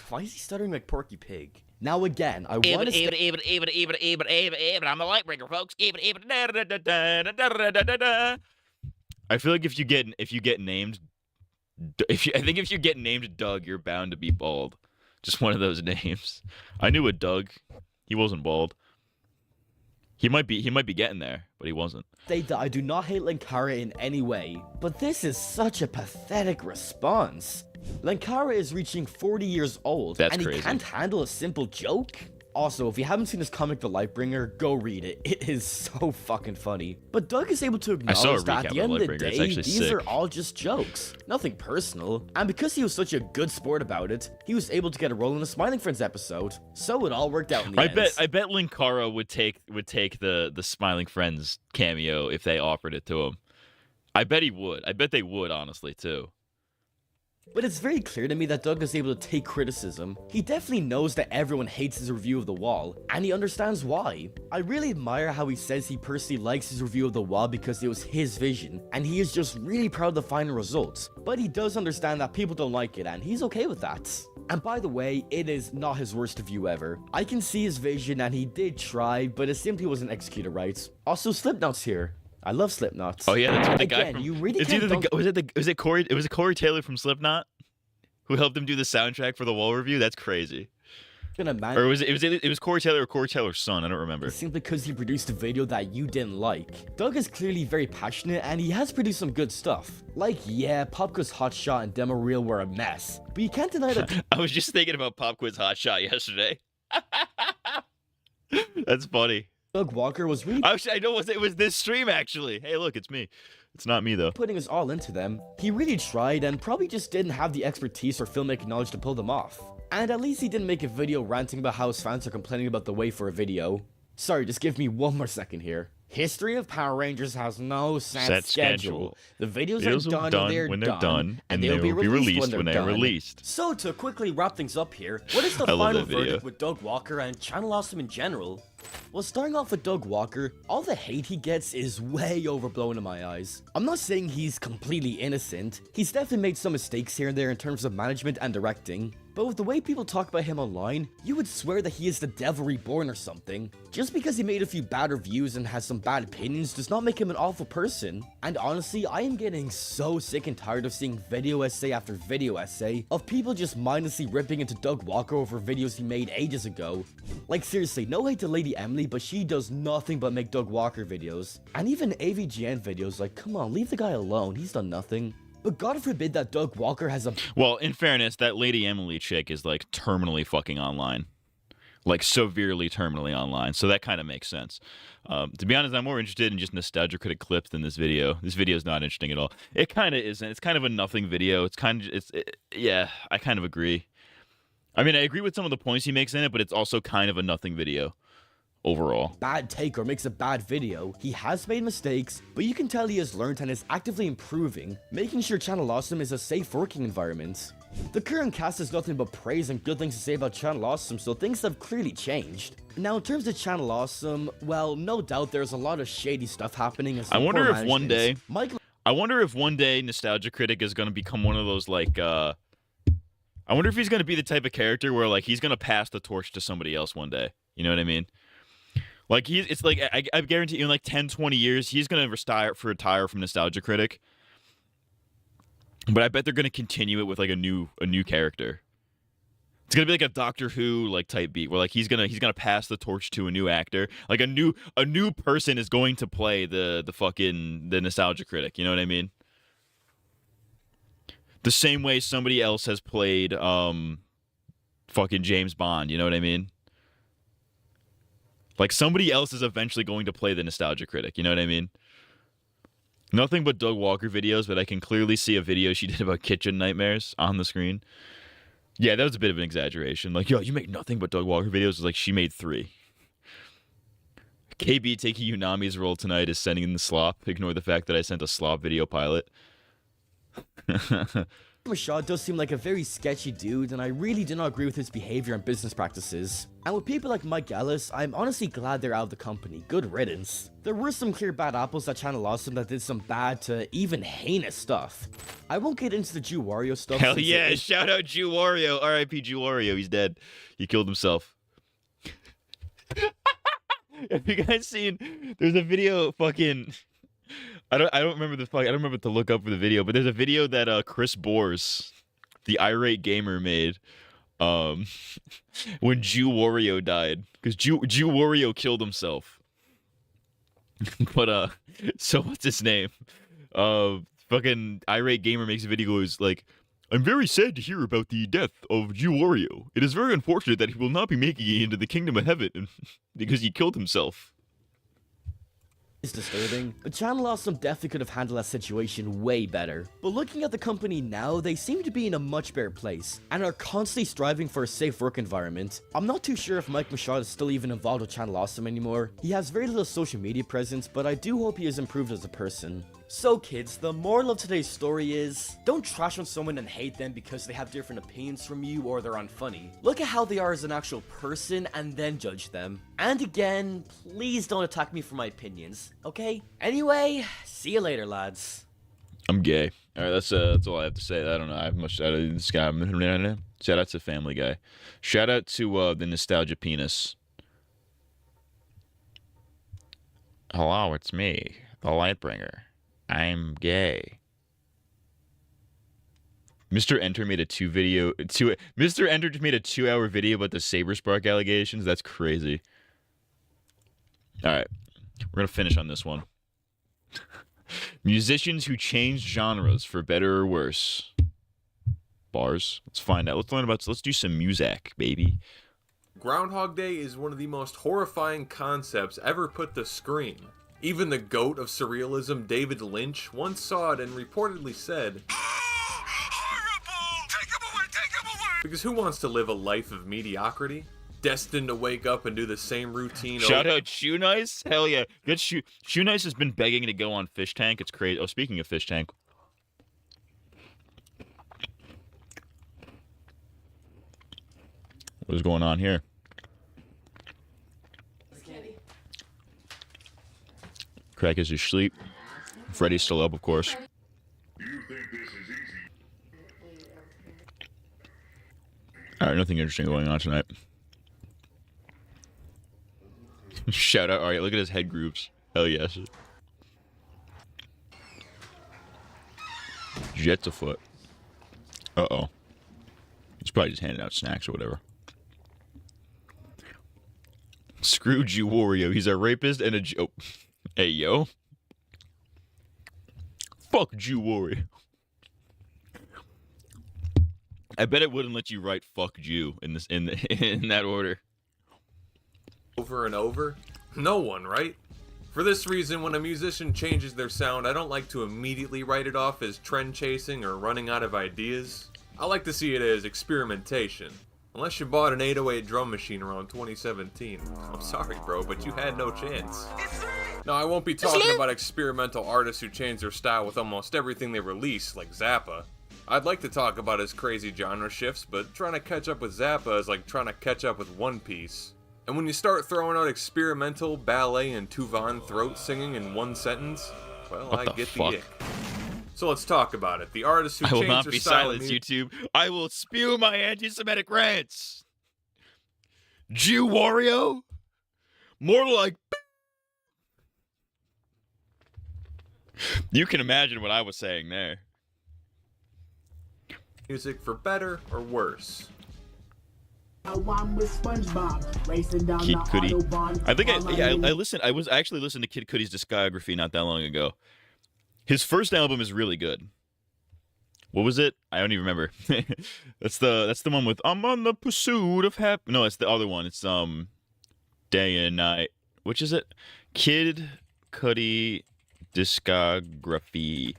Why is he stuttering like Porky Pig? Now again, I want to I'm the Lightbringer, folks. I feel like if you get named, if you get named Doug, you're bound to be bald. Just one of those names. I knew a Doug. He wasn't bald. He might be getting there, but he wasn't. State that I do not hate Linkara in any way, but this is such a pathetic response. Linkara is reaching 40 years old, That's and he crazy. can't handle a simple joke? Also, if you haven't seen his comic The Lightbringer, go read it. It is so fucking funny. But Doug is able to I saw a acknowledge that at recap the of end of the Lightbringer. It's day, actually these sick. are all just jokes. Nothing personal. And because he was such a good sport about it, he was able to get a role in the Smiling Friends episode. So it all worked out in the end. I bet Linkara would take the Smiling Friends cameo if they offered it to him. I bet he would. I bet they would, honestly, too. But it's very clear to me that Doug is able to take criticism. He definitely knows that everyone hates his review of The Wall, and he understands why. I really admire how he says he personally likes his review of The Wall because it was his vision, and he is just really proud of the final results. But he does understand that people don't like it, and he's okay with that. And by the way, it is not his worst review ever. I can see his vision, and he did try, but it simply wasn't executed right. Also, Slipknot's here. I love Slipknot. Oh yeah, that's what the guy Again, from. you really It's can't either dunk- was it Corey? It was Corey Taylor from Slipknot who helped him do the soundtrack for the Wall review. That's crazy. Or was it was Corey Taylor or Corey Taylor's son? I don't remember. Simply because he produced a video that you didn't like. Doug is clearly very passionate and he has produced some good stuff. Like, yeah, Pop Quiz Hotshot and Demo Reel were a mess, but you can't deny that. I was just thinking about Pop Quiz Hotshot yesterday. That's funny. Doug Walker was really I know it was this stream actually. Hey, look, it's me. It's not me though. putting us all into them. He really tried and probably just didn't have the expertise or filmmaking knowledge to pull them off. And at least he didn't make a video ranting about how his fans are complaining about the wait for a video. Sorry, just give me one more second here. History of Power Rangers has no set schedule. The videos are done when they're done, and they'll be released when they're released. So to quickly wrap things up here, what is the I love final that video. verdict with Doug Walker and Channel Awesome in general? Well, starting off with Doug Walker, all the hate he gets is way overblown in my eyes. I'm not saying he's completely innocent. He's definitely made some mistakes here and there in terms of management and directing. But with the way people talk about him online, you would swear that he is the devil reborn or something. Just because he made a few bad reviews and has some bad opinions does not make him an awful person. And honestly, I am getting so sick and tired of seeing video essay after video essay of people just mindlessly ripping into Doug Walker over videos he made ages ago. Like seriously, no hate to Lady Emily, but she does nothing but make Doug Walker videos. And even AVGN videos, like come on, leave the guy alone, he's done nothing. But God forbid that Doug Walker has a— Well, in fairness, that Lady Emily chick is like terminally fucking online. Like severely terminally online. So that kind of makes sense. To be honest, I'm more interested in just nostalgia critic clips than this video. This video is not interesting at all. It kind of isn't. It's kind of a nothing video. It's kind of, yeah, I kind of agree. I mean, I agree with some of the points he makes in it, but it's also kind of a nothing video overall. Bad take or makes a bad video. He has made mistakes, but you can tell he has learned and is actively improving, making sure Channel Awesome is a safe working environment. The current cast has nothing but praise and good things to say about Channel Awesome, so things have clearly changed. Now, in terms of Channel Awesome, well, no doubt there's a lot of shady stuff happening. I wonder if one day, Nostalgia Critic is going to become one of those like, I wonder if he's going to be the type of character where like he's going to pass the torch to somebody else one day. You know what I mean? Like it's like I guarantee you in like 10, 20 years he's gonna retire from Nostalgia Critic. But I bet they're gonna continue it with like a new character. It's gonna be like a Doctor Who like type beat where like he's gonna pass the torch to a new actor. Like a new person is going to play the Nostalgia Critic. You know what I mean? The same way somebody else has played fucking James Bond, you know what I mean? Like, somebody else is eventually going to play the Nostalgia Critic, you know what I mean? Nothing but Doug Walker videos, but I can clearly see a video she did about kitchen nightmares on the screen. Yeah, that was a bit of an exaggeration. Like, yo, you make nothing but Doug Walker videos? It's like, she made 3. KB taking Unami's role tonight is sending in the slop. Ignore the fact that I sent a slop video pilot. Rashad does seem like a very sketchy dude, and I really do not agree with his behavior and business practices. And with people like Mike Ellis, I'm honestly glad they're out of the company. Good riddance. There were some clear bad apples that Channel Awesome that did some bad to even heinous stuff. I won't get into the Jew Wario stuff. Hell yeah, shout out Jew Wario. R.I.P. Jew Wario, he's dead. He killed himself. Have you guys seen, there's a video fucking... I don't remember I don't remember to look up for the video, but there's a video that Chris Bors, the irate gamer, made when Jew Wario died, because Jew Wario killed himself. But so what's his name? Fucking irate gamer makes a video goes like, "I'm very sad to hear about the death of Jew Wario. It is very unfortunate that he will not be making it into the kingdom of heaven because he killed himself." It's disturbing, but Channel Awesome definitely could have handled that situation way better. But looking at the company now, they seem to be in a much better place, and are constantly striving for a safe work environment. I'm not too sure if Mike Machado is still even involved with Channel Awesome anymore. He has very little social media presence, but I do hope he has improved as a person. So kids, the moral of today's story is, don't trash on someone and hate them because they have different opinions from you or they're unfunny. Look at how they are as an actual person and then judge them. And again, please don't attack me for my opinions, okay? Anyway, see you later, lads. I'm gay. All right, that's all I have to say. I don't know. I have much out of this guy. Shout out to Family Guy. Shout out to the Nostalgia Penis. Hello, it's me, the Lightbringer. I'm gay. Mr. Enter made a Mr. Enter just made a 2-hour video about the Saberspark allegations. That's crazy. All right, we're gonna finish on this one. Musicians who changed genres for better or worse. Bars. Let's find out. Let's do some music, baby. Groundhog Day is one of the most horrifying concepts ever put to screen. Even the goat of surrealism, David Lynch, once saw it and reportedly said, "Horrible! Take him away! Take him away!" Because who wants to live a life of mediocrity? Destined to wake up and do the same routine Shout out Shoe Nice. Hell yeah. Good Shoe Nice has been begging to go on Fishtank. It's crazy. Oh, speaking of Fishtank. What is going on here? Crack is asleep. Freddy's still up, of course. Alright, nothing interesting going on tonight. Shout out. Alright, look at his head groups. Hell yes. Jets afoot. Uh-oh. He's probably just handing out snacks or whatever. Screw Jew Wario. He's a rapist and a Jew. Oh. Hey, yo. Fuck Jew Wario. I bet it wouldn't let you write "fuck Jew" in that order. Over and over? No one, right? For this reason, when a musician changes their sound, I don't like to immediately write it off as trend chasing or running out of ideas. I like to see it as experimentation. Unless you bought an 808 drum machine around 2017. I'm sorry, bro, but you had no chance. No, I won't be talking about experimental artists who change their style with almost everything they release, like Zappa. I'd like to talk about his crazy genre shifts, but trying to catch up with Zappa is like trying to catch up with One Piece. And when you start throwing out experimental, ballet, and Tuvan throat singing in one sentence, well, I get the ick. So let's talk about it. The artists who I will changed not their be style silenced, YouTube. I will spew my anti-Semitic rants. Jew Wario? More like... You can imagine what I was saying there. Music for better or worse. With SpongeBob racing down Kid the Cudi. Autobahn. I think I listened. I was actually listening to Kid Cudi's discography not that long ago. His first album is really good. What was it? I don't even remember. That's the one with I'm on the pursuit of No, it's the other one. It's Day and Night. Which is it? Kid Cudi discography.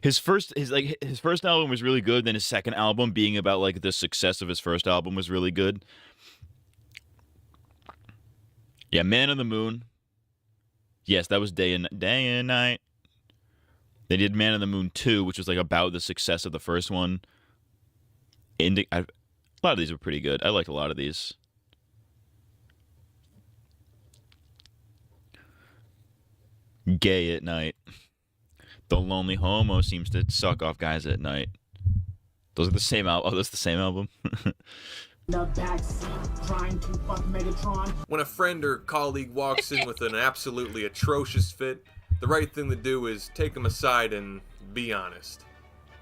His first album was really good. Then his second album, being about like the success of his first album, was really good. Yeah, Man on the Moon. Yes, that was Day and Night. They did Man on the Moon 2, which was like about the success of the first one. A lot of these were pretty good. I liked a lot of these. Gay at Night. The Lonely Homo seems to suck off guys at night. Those are the same album. Oh, that's the same album. The backseat trying to fuck Megatron. When a friend or colleague walks in with an absolutely atrocious fit, the right thing to do is take them aside and be honest.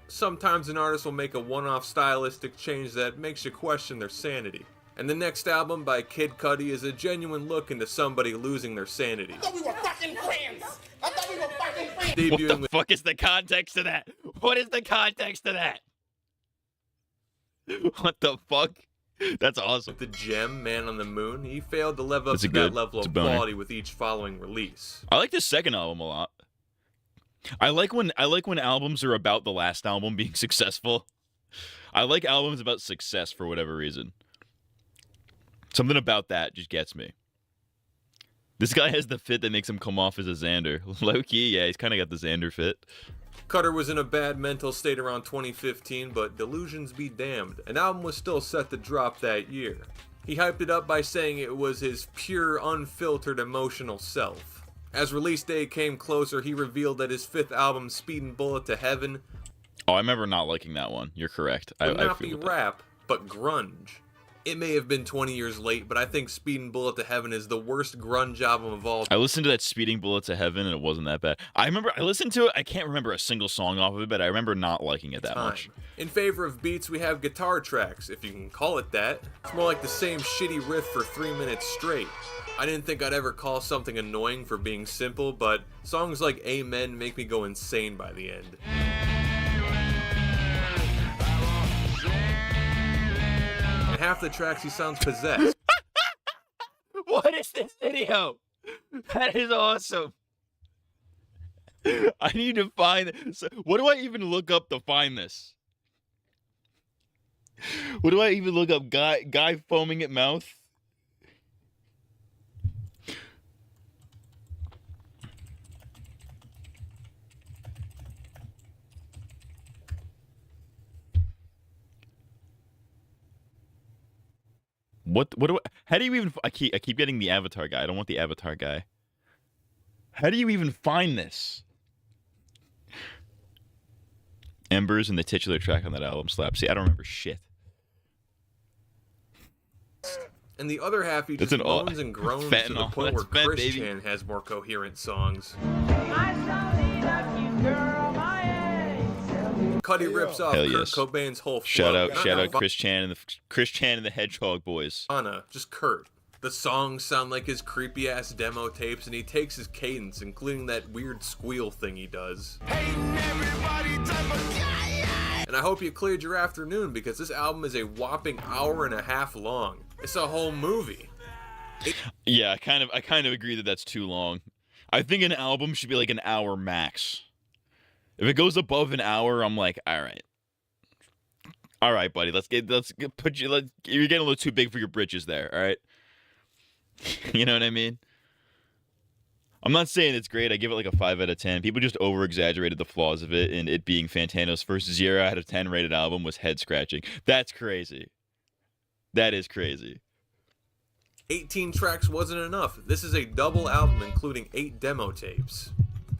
Sometimes an artist will make a one-off stylistic change that makes you question their sanity. And the next album by Kid Cudi is a genuine look into somebody losing their sanity. I thought we were fucking friends. I thought we were fucking friends. What the fuck is the context of that? What is the context of that? What the fuck? That's awesome. With the gem, Man on the Moon, he failed to live up to that level of quality with each following release. I like this second album a lot. I like when albums are about the last album being successful. I like albums about success for whatever reason. Something about that just gets me. This guy has the fit that makes him come off as a Xander. Low-key, yeah, he's kind of got the Xander fit. Cutter was in a bad mental state around 2015, but delusions be damned. An album was still set to drop that year. He hyped it up by saying it was his pure, unfiltered emotional self. As release day came closer, he revealed that his fifth album, Speedin' Bullet to Heaven, I remember not liking that one. You're correct. would not be rap, but grunge. It may have been 20 years late, but I think Speedin' Bullet to Heaven is the worst grunge album of all time. I listened to that Speeding Bullet to Heaven, and it wasn't that bad. I listened to it. I can't remember a single song off of it, but I remember not liking it that much. In favor of beats, we have guitar tracks, if you can call it that. It's more like the same shitty riff for 3 minutes straight. I didn't think I'd ever call something annoying for being simple, but songs like Amen make me go insane by the end. In half the tracks, he sounds possessed. What is this video? That is awesome. I need to find this. What do I even look up to find this? What do I even look up? Guy foaming at mouth? What do how do you even I keep getting the Avatar guy. I don't want the Avatar guy. How do you even find this? Embers and the titular track on that album slap. See, I don't remember shit. And the other half he just moans and groans to the point where Chris Chan has more coherent songs. Cudi rips off Kurt Cobain's whole flow. Shout out Chris Chan and the Hedgehog Boys. Just Kurt. The songs sound like his creepy ass demo tapes, and he takes his cadence, including that weird squeal thing he does. And I hope you cleared your afternoon, because this album is a whopping hour and a half long. It's a whole movie. Yeah, I kind of agree that that's too long. I think an album should be like an hour max. If it goes above an hour, I'm like, all right, buddy, you're getting a little too big for your britches there, all right? You know what I mean? I'm not saying it's great. I give it like a 5 out of 10. People just over-exaggerated the flaws of it, and it being Fantano's first 0 out of 10 rated album was head-scratching. That's crazy. That is crazy. 18 tracks wasn't enough. This is a double album including 8 demo tapes.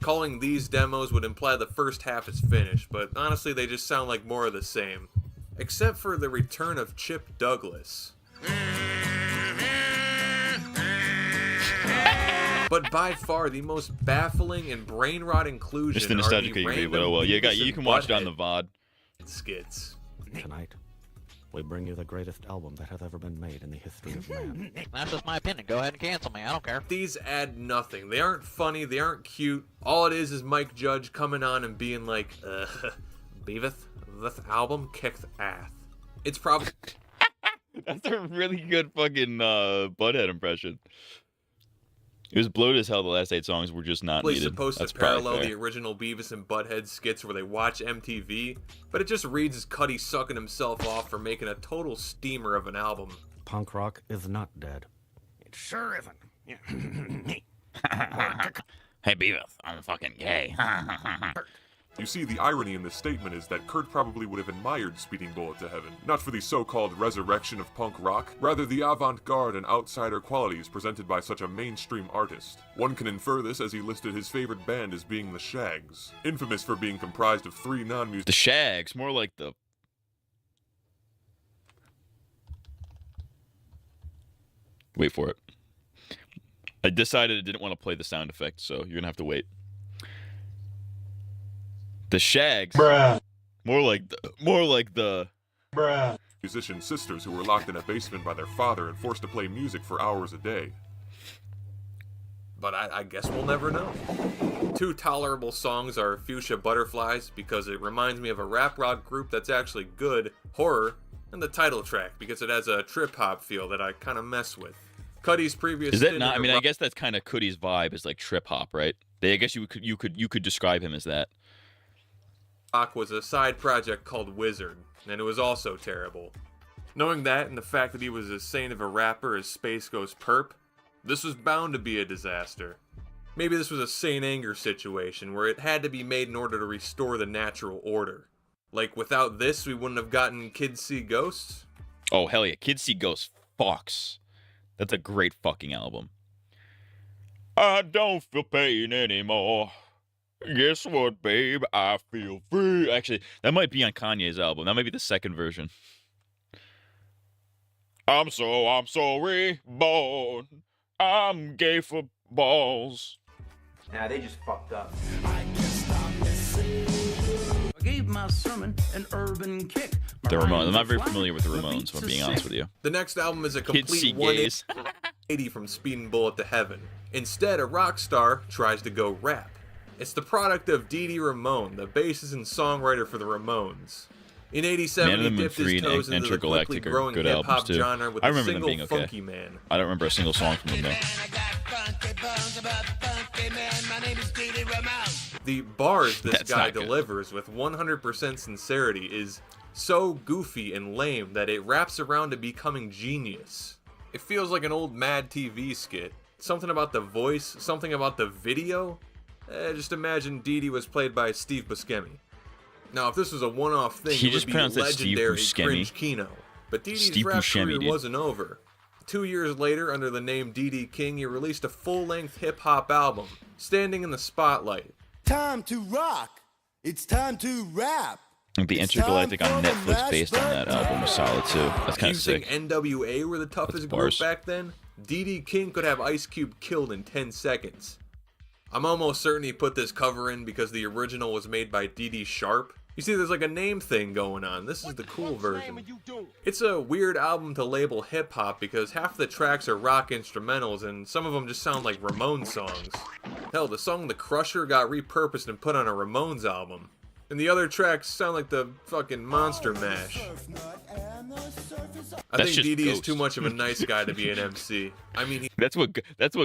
Calling these demos would imply the first half is finished, but honestly they just sound like more of the same. Except for the return of Chip Douglas. But by far the most baffling and brain-rot inclusion just the nostalgic are but oh well. You can watch it on the VOD. Skits. Tonight, we bring you the greatest album that has ever been made in the history of man. That's just my opinion. Go ahead and cancel me. I don't care. These add nothing. They aren't funny. They aren't cute. All it is Mike Judge coming on and being like, Beavis, this album kicked ass. It's probably... That's a really good fucking Butthead impression. It was bloated as hell. The last 8 songs were just not needed. supposed That's to parallel probably the fair. original Beavis and Butthead skits where they watch MTV, but it just reads as Cuddy sucking himself off for making a total steamer of an album. Punk rock is not dead. It sure isn't. Hey, Beavis, I'm fucking gay. You see, the irony in this statement is that Kurt probably would have admired Speeding Bullet to Heaven, not for the so-called resurrection of punk rock, rather the avant-garde and outsider qualities presented by such a mainstream artist. One can infer this as he listed his favorite band as being the Shags, infamous for being comprised of 3 non-music... The Shags, more like the... Wait for it. I decided I didn't want to play the sound effect, so you're gonna have to wait. The Shags. Bruh. More like the Bruh. Musician sisters who were locked in a basement by their father and forced to play music for hours a day. But I guess we'll never know. 2 tolerable songs are Fuchsia Butterflies, because it reminds me of a rap rock group that's actually good, Horror, and the title track, because it has a trip-hop feel that I kind of mess with. Cuddy's previous... Is that not? I mean, I guess that's kind of Cuddy's vibe, is like trip-hop, right? I guess you could describe him as that. Rock was a side project called Wizard, and it was also terrible. Knowing that, and the fact that he was as sane of a rapper as Space Ghost Perp, this was bound to be a disaster. Maybe this was a Saint Anger situation, where it had to be made in order to restore the natural order. Like, without this, we wouldn't have gotten Kids See Ghosts? Oh, hell yeah. Kids See Ghosts fucks. That's a great fucking album. I don't feel pain anymore. Guess what, babe? I feel free. Actually, that might be on Kanye's album. That might be the second version. I'm sorry, born. I'm gay for balls. Nah, they just fucked up. I gave my sermon an urban kick. The Ramones. I'm not very familiar with the Ramones, if I'm being honest with you. The next album is a Kids See complete Gays. 180 from Speeding Bullet to Heaven. Instead, a rock star tries to go rap. It's the product of Dee Dee Ramone, the bassist and songwriter for the Ramones. In '87, he dipped his toes into the quickly growing hip-hop genre with a single Funky Man. I don't remember a single song from him, though. The bars this That's guy not good. delivers with 100% sincerity is so goofy and lame that it wraps around to becoming genius. It feels like an old Mad TV skit. Something about the voice, something about the video. Just imagine Dee Dee was played by Steve Buscemi. Now, if this was a one-off thing, He it just would be pronounced that Steve legendary Buscemi. cringe Kino. But Dee Dee's Steve rap Buscemi, career dude. wasn't over. 2 years later, under the name Dee Dee King, he released a full-length hip-hop album, Standing in the Spotlight. Time to rock. It's time to rap. The Intergalactic on Netflix based on that album was solid, too. That's kind You of think sick. NWA were the toughest group bars. back then? Dee Dee King could have Ice Cube killed in 10 seconds. I'm almost certain he put this cover in because the original was made by Dee Dee Sharp. You see, there's like a name thing going on. This is the cool version. It's a weird album to label hip-hop because half the tracks are rock instrumentals and some of them just sound like Ramones songs. Hell, the song The Crusher got repurposed and put on a Ramones album. And the other tracks sound like the fucking Monster Mash. I That's think just Dee Dee is Ghost. too much of a nice guy to be an MC. I mean, That's what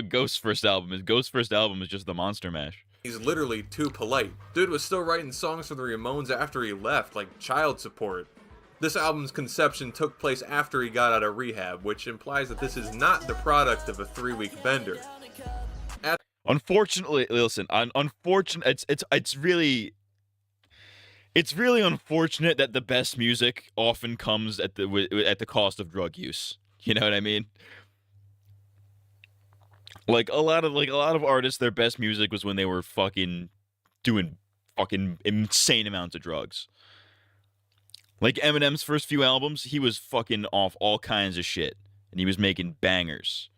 Ghost's first album is. Ghost's first album is just the Monster Mash. he's literally too polite. Dude was still writing songs for the Ramones after he left, like Child Support. This album's conception took place after he got out of rehab, which implies that this is not the product of a 3-week bender. Unfortunately, listen, it's really unfortunate that the best music often comes at the cost of drug use. You know what I mean? Like a lot of artists, their best music was when they were fucking doing fucking insane amounts of drugs. Like Eminem's first few albums, he was fucking off all kinds of shit, and he was making bangers.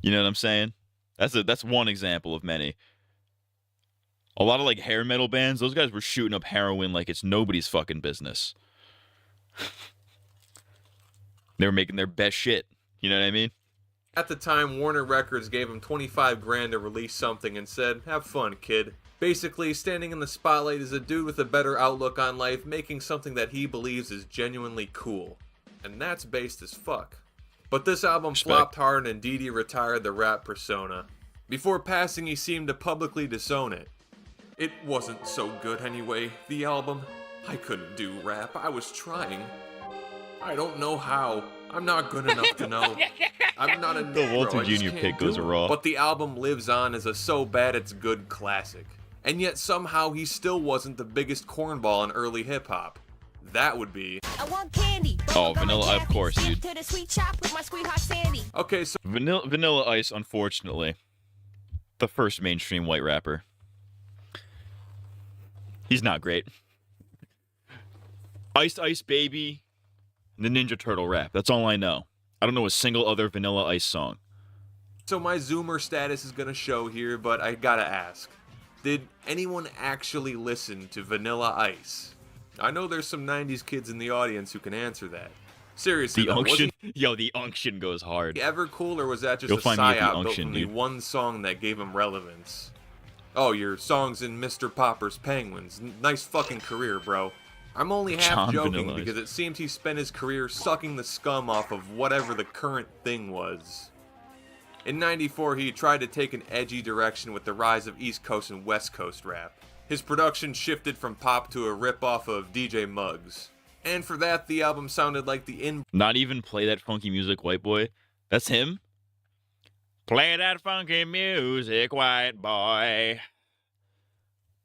You know what I'm saying? That's one example of many. A lot of like hair metal bands, those guys were shooting up heroin like it's nobody's fucking business. They were making their best shit. You know what I mean? At the time, Warner Records gave him $25 grand to release something and said, "Have fun, kid." Basically, standing in the spotlight is a dude with a better outlook on life making something that he believes is genuinely cool. And that's based as fuck. But this album flopped hard and Didi retired the rap persona. Before passing, he seemed to publicly disown it. It wasn't so good anyway, the album. I couldn't do rap, I was trying. I don't know how. I'm not good enough to know. I'm not a The Walter Jr. pick goes raw. But the album lives on as a so bad it's good classic. And yet somehow he still wasn't the biggest cornball in early hip-hop. That would be... I want candy. Oh, Vanilla, of course, dude. To the sweet shop with my sweetheart Sandy. Okay, so... Vanilla Ice, unfortunately. The first mainstream white rapper. He's not great. Ice Baby, the Ninja Turtle rap. That's all I know. I don't know a single other Vanilla Ice song. So my Zoomer status is gonna show here, but I gotta ask. Did anyone actually listen to Vanilla Ice? I know there's some 90s kids in the audience who can answer that. Seriously, The though, unction, yo, the unction goes hard. was he ever cool, or was that just You'll a find me at the psyop built unction, from the dude. one song that gave him relevance? Oh, your song's in Mr. Popper's Penguins. Nice fucking career, bro. I'm only half John joking Vanilla Ice. because it seems he spent his career sucking the scum off of whatever the current thing was. In '94, he tried to take an edgy direction with the rise of East Coast and West Coast rap. His production shifted from pop to a rip-off of DJ Muggs. And for that, the album sounded like the Not even play that funky music, white boy. That's him. Play that funky music, white boy.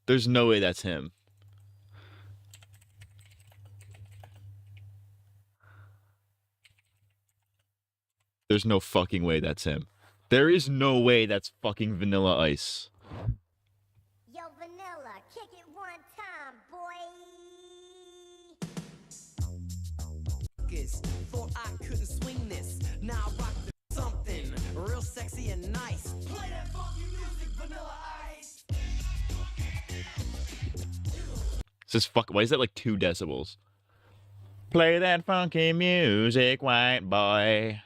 There's no way that's him. There's no fucking way that's him. There is no way that's fucking Vanilla Ice. Yo, Vanilla, kick it one time, boy. Thought I couldn't swing this. Now I rock something real sexy and nice. Play that funky music, Vanilla Ice. Says fuck. Why is that like 2 decibels? Play that funky music, white boy.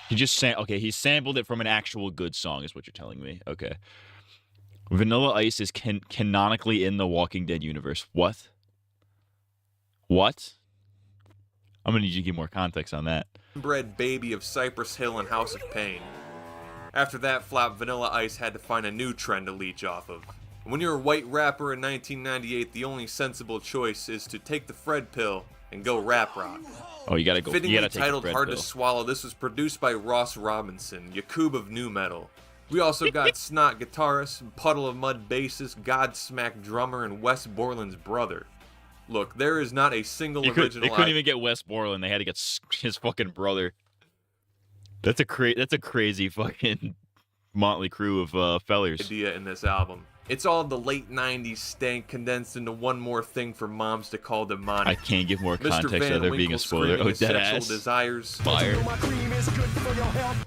He just okay, he sampled it from an actual good song, is what you're telling me. Okay. Vanilla Ice is canonically in the Walking Dead universe. What? What? I'm gonna need you to give more context on that. inbred baby of Cypress Hill and House of Pain. After that flop, Vanilla Ice had to find a new trend to leech off of. When you're a white rapper in 1998, the only sensible choice is to take the Fred pill and go rap rock. Oh, you gotta go. Fittingly You gotta take titled the Fred Hard pill. to Swallow, this was produced by Ross Robinson, Yakub of Nu Metal. We also got Snot guitarist, Puddle of Mud bassist, Godsmack drummer, and Wes Borland's brother. Look, there is not a single They original. couldn't even get Wes Borland. They had to get his fucking brother. That's a crazy fucking motley crew of fellers. Idea in this album. It's all the late 90s stank condensed into one more thing for moms to call demonic. I can't give more Mr. context Van without there being a Winkle spoiler. screaming Oh, his dead sexual ass. desires. Fire.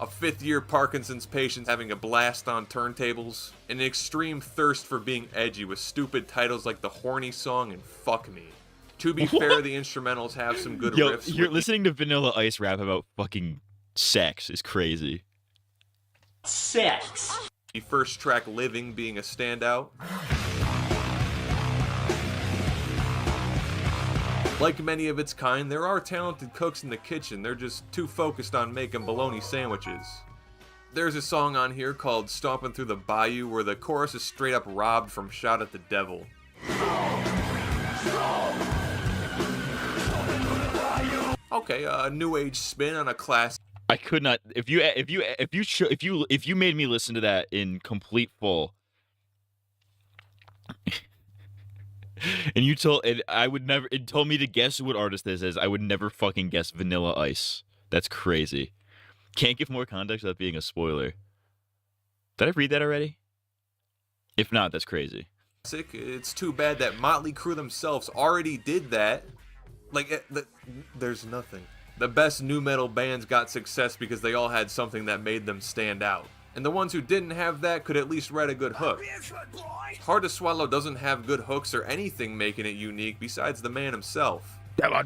A 5th-year Parkinson's patient having a blast on turntables. An extreme thirst for being edgy with stupid titles like The Horny Song and Fuck Me. To be fair, the instrumentals have some good Yo, riffs. you're listening to Vanilla Ice rap about fucking sex is crazy. Sex. The first track, Living, being a standout. Like many of its kind, there are talented cooks in the kitchen, they're just too focused on making bologna sandwiches. There's a song on here called Stomping Through the Bayou where the chorus is straight up robbed from Shout at the Devil. Okay, a new age spin on a classic. I could not. If you made me listen to that in complete full, and it told me to guess what artist this is, I would never fucking guess Vanilla Ice. That's crazy. Can't give more context without being a spoiler. Did I read that already? If not, that's crazy. It's too bad that Motley Crue themselves already did that. Like, there's nothing. The best nu metal bands got success because they all had something that made them stand out. And the ones who didn't have that could at least write a good hook. Hard to Swallow doesn't have good hooks or anything making it unique besides the man himself.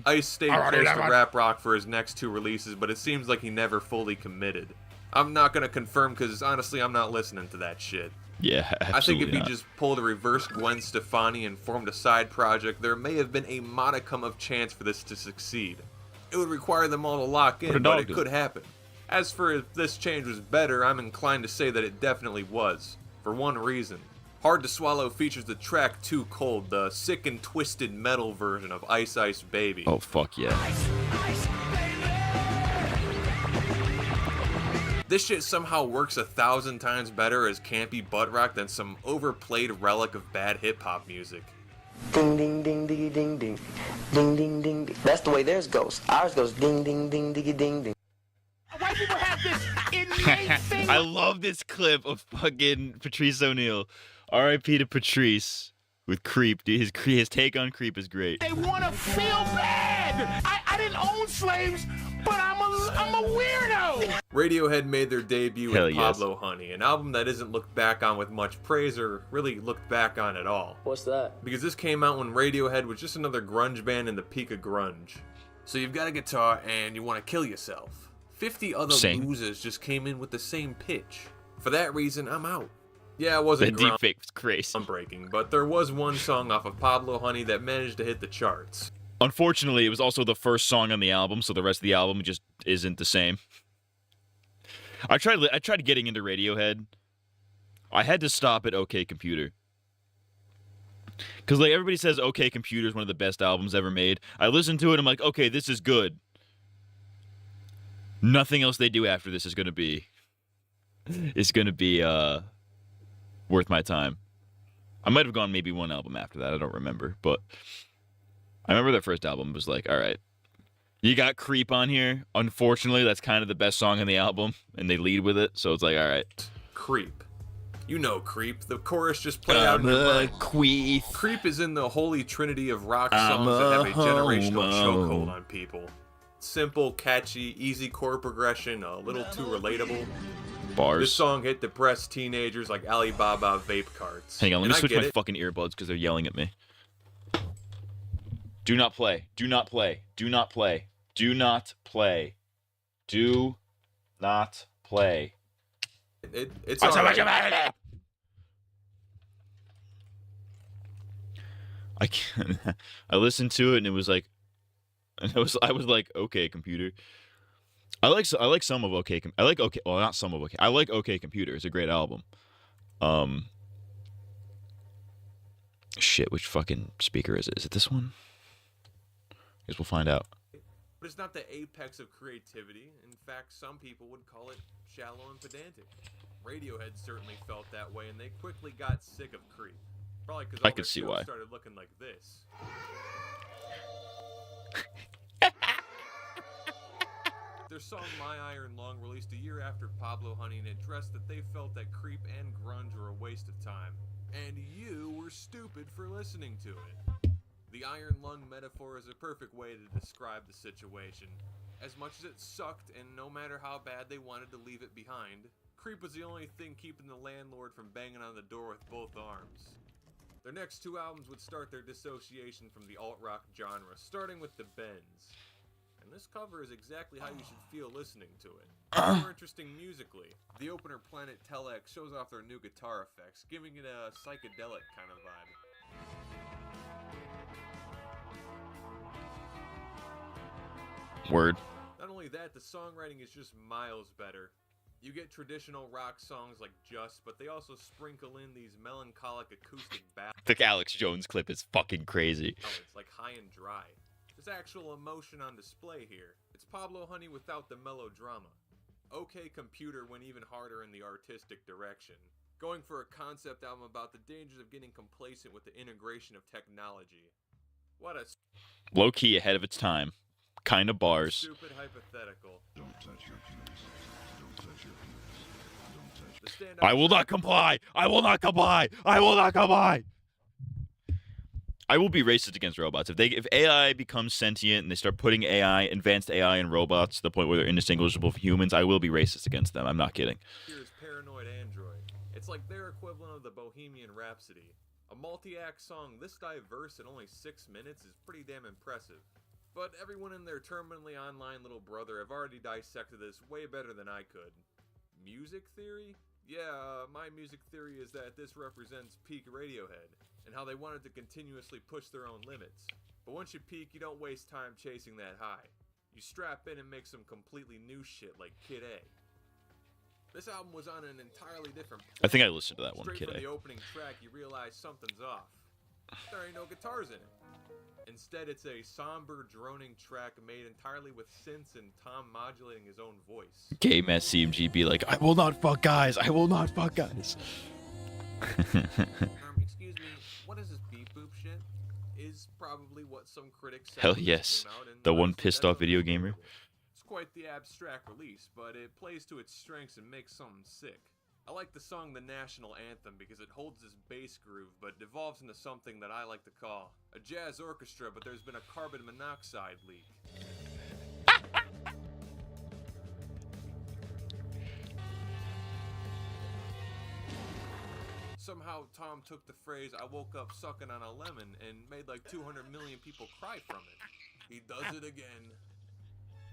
Ice stayed close to rap rock for his next 2 releases, but it seems like he never fully committed. I'm not gonna confirm because honestly I'm not listening to that shit. Yeah, absolutely I think if not. he just pulled a reverse Gwen Stefani and formed a side project, there may have been a modicum of chance for this to succeed. It would require them all to lock Put a in, but dog it to could it. happen. As for if this change was better, I'm inclined to say that it definitely was. For one reason. Hard to Swallow features the track Too Cold, the sick and twisted metal version of Ice Ice Baby. Oh, fuck yeah. This shit somehow works 1,000 times better as campy butt rock than some overplayed relic of bad hip-hop music. Ding ding ding diggy ding ding. Ding ding ding ding. That's the way theirs goes. Ours goes ding ding ding diggy ding ding. White people have this innate thing. I love this clip of fucking Patrice O'Neal. R.I.P. to Patrice with Creep. Dude, his take on Creep is great. They want to feel bad. I didn't own slaves, but I'm a weirdo. Radiohead made their debut Hell with yes. Pablo Honey, an album that isn't looked back on with much praise or really looked back on at all. What's that? Because this came out when Radiohead was just another grunge band in the peak of grunge. So you've got a guitar and you want to kill yourself. 50 other Sing. losers just came in with the same pitch. For that reason, I'm out. Yeah, it wasn't The deepfake was crazy. groundbreaking, but there was one song off of Pablo Honey that managed to hit the charts. Unfortunately, it was also the first song on the album, so the rest of the album just isn't the same. I tried getting into Radiohead. I had to stop at OK Computer. Because like everybody says OK Computer is one of the best albums ever made. I listened to it and I'm like, okay, this is good. Nothing else they do after this is going to be worth my time. I might have gone maybe one album after that. I don't remember. But I remember their first album was like, all right, you got Creep on here. Unfortunately, that's kind of the best song on the album. And they lead with it. So it's like, all right. Creep. You know Creep. The chorus just played out in your mind. Queef. Creep is in the holy trinity of rock songs that have a generational chokehold on people. Simple, catchy, easy chord progression, a little too relatable. Bars. This song hit depressed teenagers like Alibaba vape carts. Hang on, let And me I switch get my it. fucking earbuds because they're yelling at me. Do not play. Do not play. Do not play. Do not play. Do not play. It's alright. I can't. I listened to it and it was like, I was like, okay, computer. I like some of OK. I like OK. Well, not some of OK. I like OK Computer. It's a great album. Shit, which fucking speaker is it? Is it this one? Guess we'll find out. But it's not the apex of creativity. In fact, some people would call it shallow and pedantic. Radiohead certainly felt that way, and they quickly got sick of Creep. Probably because I all could their see shows why. started looking like this. Their song My Iron Lung released a year after Pablo Honey, and it addressed that they felt that Creep and grunge were a waste of time. And you were stupid for listening to it. The iron lung metaphor is a perfect way to describe the situation. As much as it sucked, and no matter how bad they wanted to leave it behind, Creep was the only thing keeping the landlord from banging on the door with both arms. Their next two albums would start their dissociation from the alt-rock genre, starting with The Bends. And this cover is exactly how you should feel listening to it. More interesting musically. The opener Planet Telex shows off their new guitar effects, giving it a psychedelic kind of vibe. Word. Not only that, the songwriting is just miles better. You get traditional rock songs like Just, but they also sprinkle in these melancholic acoustic ballads. The Alex Jones clip is fucking crazy. Like High and Dry. There's actual emotion on display here. It's Pablo Honey without the melodrama. OK Computer went even harder in the artistic direction, going for a concept album about the dangers of getting complacent with the integration of technology. What a Low key ahead of its time. Kind of bars. stupid hypothetical. Don't touch your penis. Don't touch your penis. I will not comply. I will not comply. I will not comply. I will be racist against robots. If AI becomes sentient and they start putting advanced AI in robots to the point where they're indistinguishable from humans, I will be racist against them. I'm not kidding. Here's Paranoid Android. It's like their equivalent of the Bohemian Rhapsody. A multi-act song this diverse in only 6 minutes is pretty damn impressive. But everyone and their terminally online little brother have already dissected this way better than I could. Music theory? Yeah, my music theory is that this represents peak Radiohead, and how they wanted to continuously push their own limits. But once you peak, you don't waste time chasing that high. You strap in and make some completely new shit like Kid A. This album was on an entirely different I think I listened to that one, Straight Kid from A. the opening track, you realize something's off. There ain't no guitars in it. Instead, it's a somber, droning track made entirely with synths and Tom modulating his own voice. Gay Matt CMG be like, I will not fuck guys. I will not fuck guys. Excuse me, what is this beep boop shit? Is probably what some critics said Hell when it yes. came out, and The one honestly, pissed that's off video gamer. understandable. It's quite the abstract release, but it plays to its strengths and makes something sick. I like the song The National Anthem because it holds this bass groove, but devolves into something that I like to call a jazz orchestra, but there's been a carbon monoxide leak. Somehow Tom took the phrase, I woke up sucking on a lemon, and made like 200 million people cry from it. He does it again.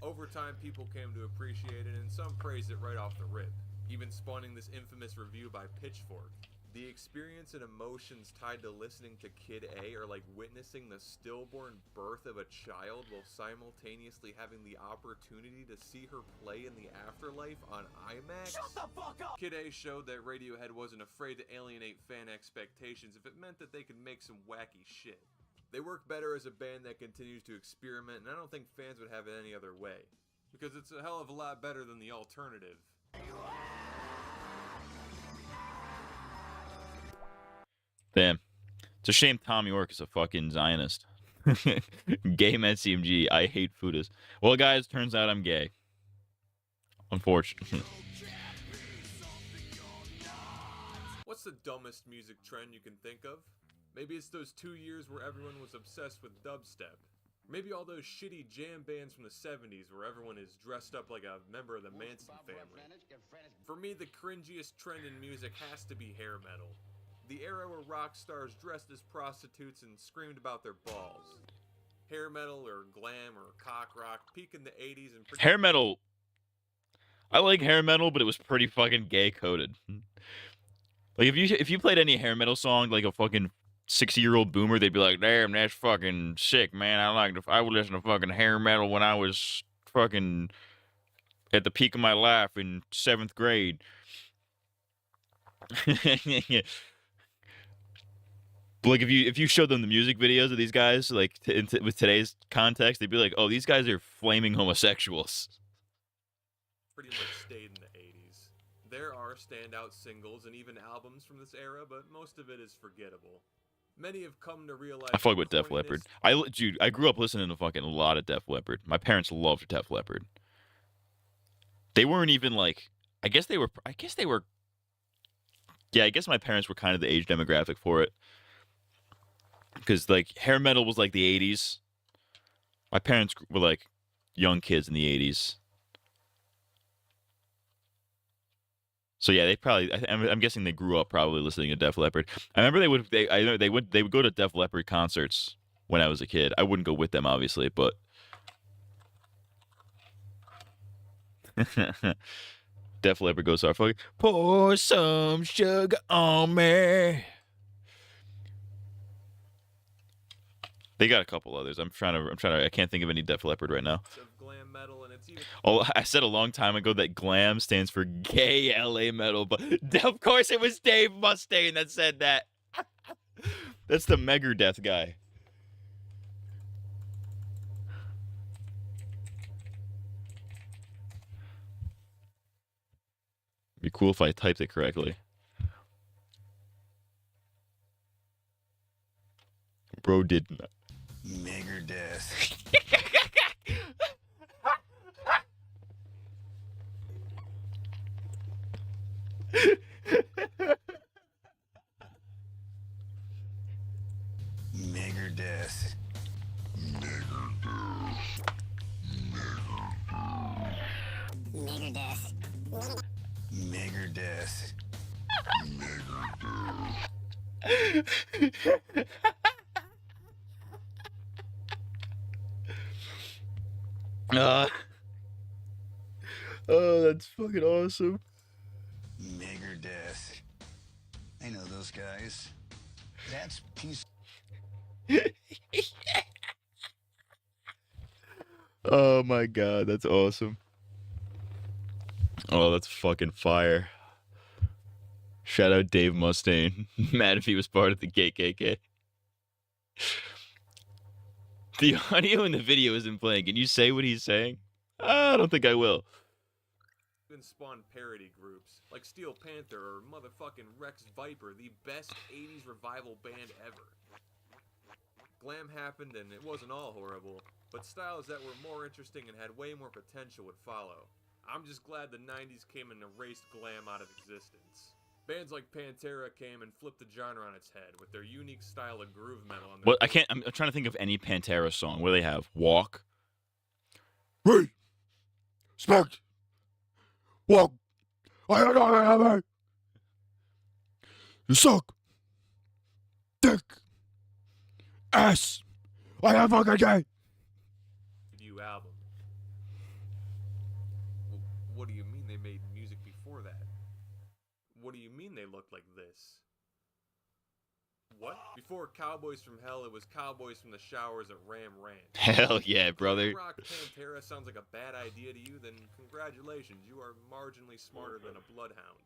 Over time, people came to appreciate it, and some praised it right off the rip, even spawning this infamous review by Pitchfork. The experience and emotions tied to listening to Kid A are like witnessing the stillborn birth of a child while simultaneously having the opportunity to see her play in the afterlife on IMAX. Shut the fuck up! Kid A showed that Radiohead wasn't afraid to alienate fan expectations if it meant that they could make some wacky shit. They work better as a band that continues to experiment, and I don't think fans would have it any other way. Because it's a hell of a lot better than the alternative. Damn. It's a shame Tom York is a fucking Zionist. Gay Matt CMG. I hate foodies. Well, guys, turns out I'm gay. Unfortunately. What's the dumbest music trend you can think of? Maybe it's those 2 years where everyone was obsessed with dubstep. Maybe all those shitty jam bands from the 70s where everyone is dressed up like a member of the Manson family. For me, the cringiest trend in music has to be hair metal. The era where rock stars dressed as prostitutes and screamed about their balls. Hair metal or glam or cock rock peaked in the 80s and... Hair metal. I like hair metal, but it was pretty fucking gay coded. Like if you played any hair metal song like a fucking 60-year-old boomer, they'd be like, "Damn, that's fucking sick, man. I would listen to fucking hair metal when I was fucking at the peak of my life in 7th grade." Like if you showed them the music videos of these guys, like with today's context, they'd be like, "Oh, these guys are flaming homosexuals." Pretty much stayed in the 80s. There are standout singles and even albums from this era, but most of it is forgettable. Many have come to realize... I fuck with Def Leppard. Dude, I grew up listening to fucking a lot of Def Leppard. My parents loved Def Leppard. They weren't even like... I guess they were... Yeah, I guess my parents were kind of the age demographic for it. Because, like, hair metal was like the 80s. My parents were like young kids in the 80s. So yeah, they probably. I'm guessing they grew up probably listening to Def Leppard. I remember they would go to Def Leppard concerts when I was a kid. I wouldn't go with them, obviously, but Def Leppard goes so fucking pour some sugar on me. They got a couple others. I'm trying to. I can't think of any Def Leppard right now. Oh, I said a long time ago that glam stands for gay LA metal, but of course it was Dave Mustaine that said that. That's the Megadeth guy. It'd be cool if I typed it correctly. Bro did not. Megadeth. Megadeth. Megadeth. Megadeth. Oh, that's fucking awesome. Megadeth. death. I know those guys. That's peace. Oh my god, that's awesome. Oh, that's fucking fire. Shout out Dave Mustaine. Mad if he was part of the KKK. The audio in the video isn't playing. Can you say what he's saying? I don't think I will. Even spawned parody groups like Steel Panther or motherfucking Rex Viper, the best 80s revival band ever. Glam happened and it wasn't all horrible, but styles that were more interesting and had way more potential would follow. I'm just glad the 90s came and erased glam out of existence. Bands like Pantera came and flipped the genre on its head with their unique style of groove metal. On their I'm trying to think of any Pantera song. What do they have? Walk. Respect. Walk. You suck. Dick. Ass. I have a gay. Debut album. What do you mean they made music before that? What do you mean they looked like this? What? Before Cowboys from Hell, it was Cowboys from the Showers at Ram Ranch. Hell yeah, brother. Rock Pantera sounds like a bad idea to you, then congratulations, you are marginally smarter than a bloodhound.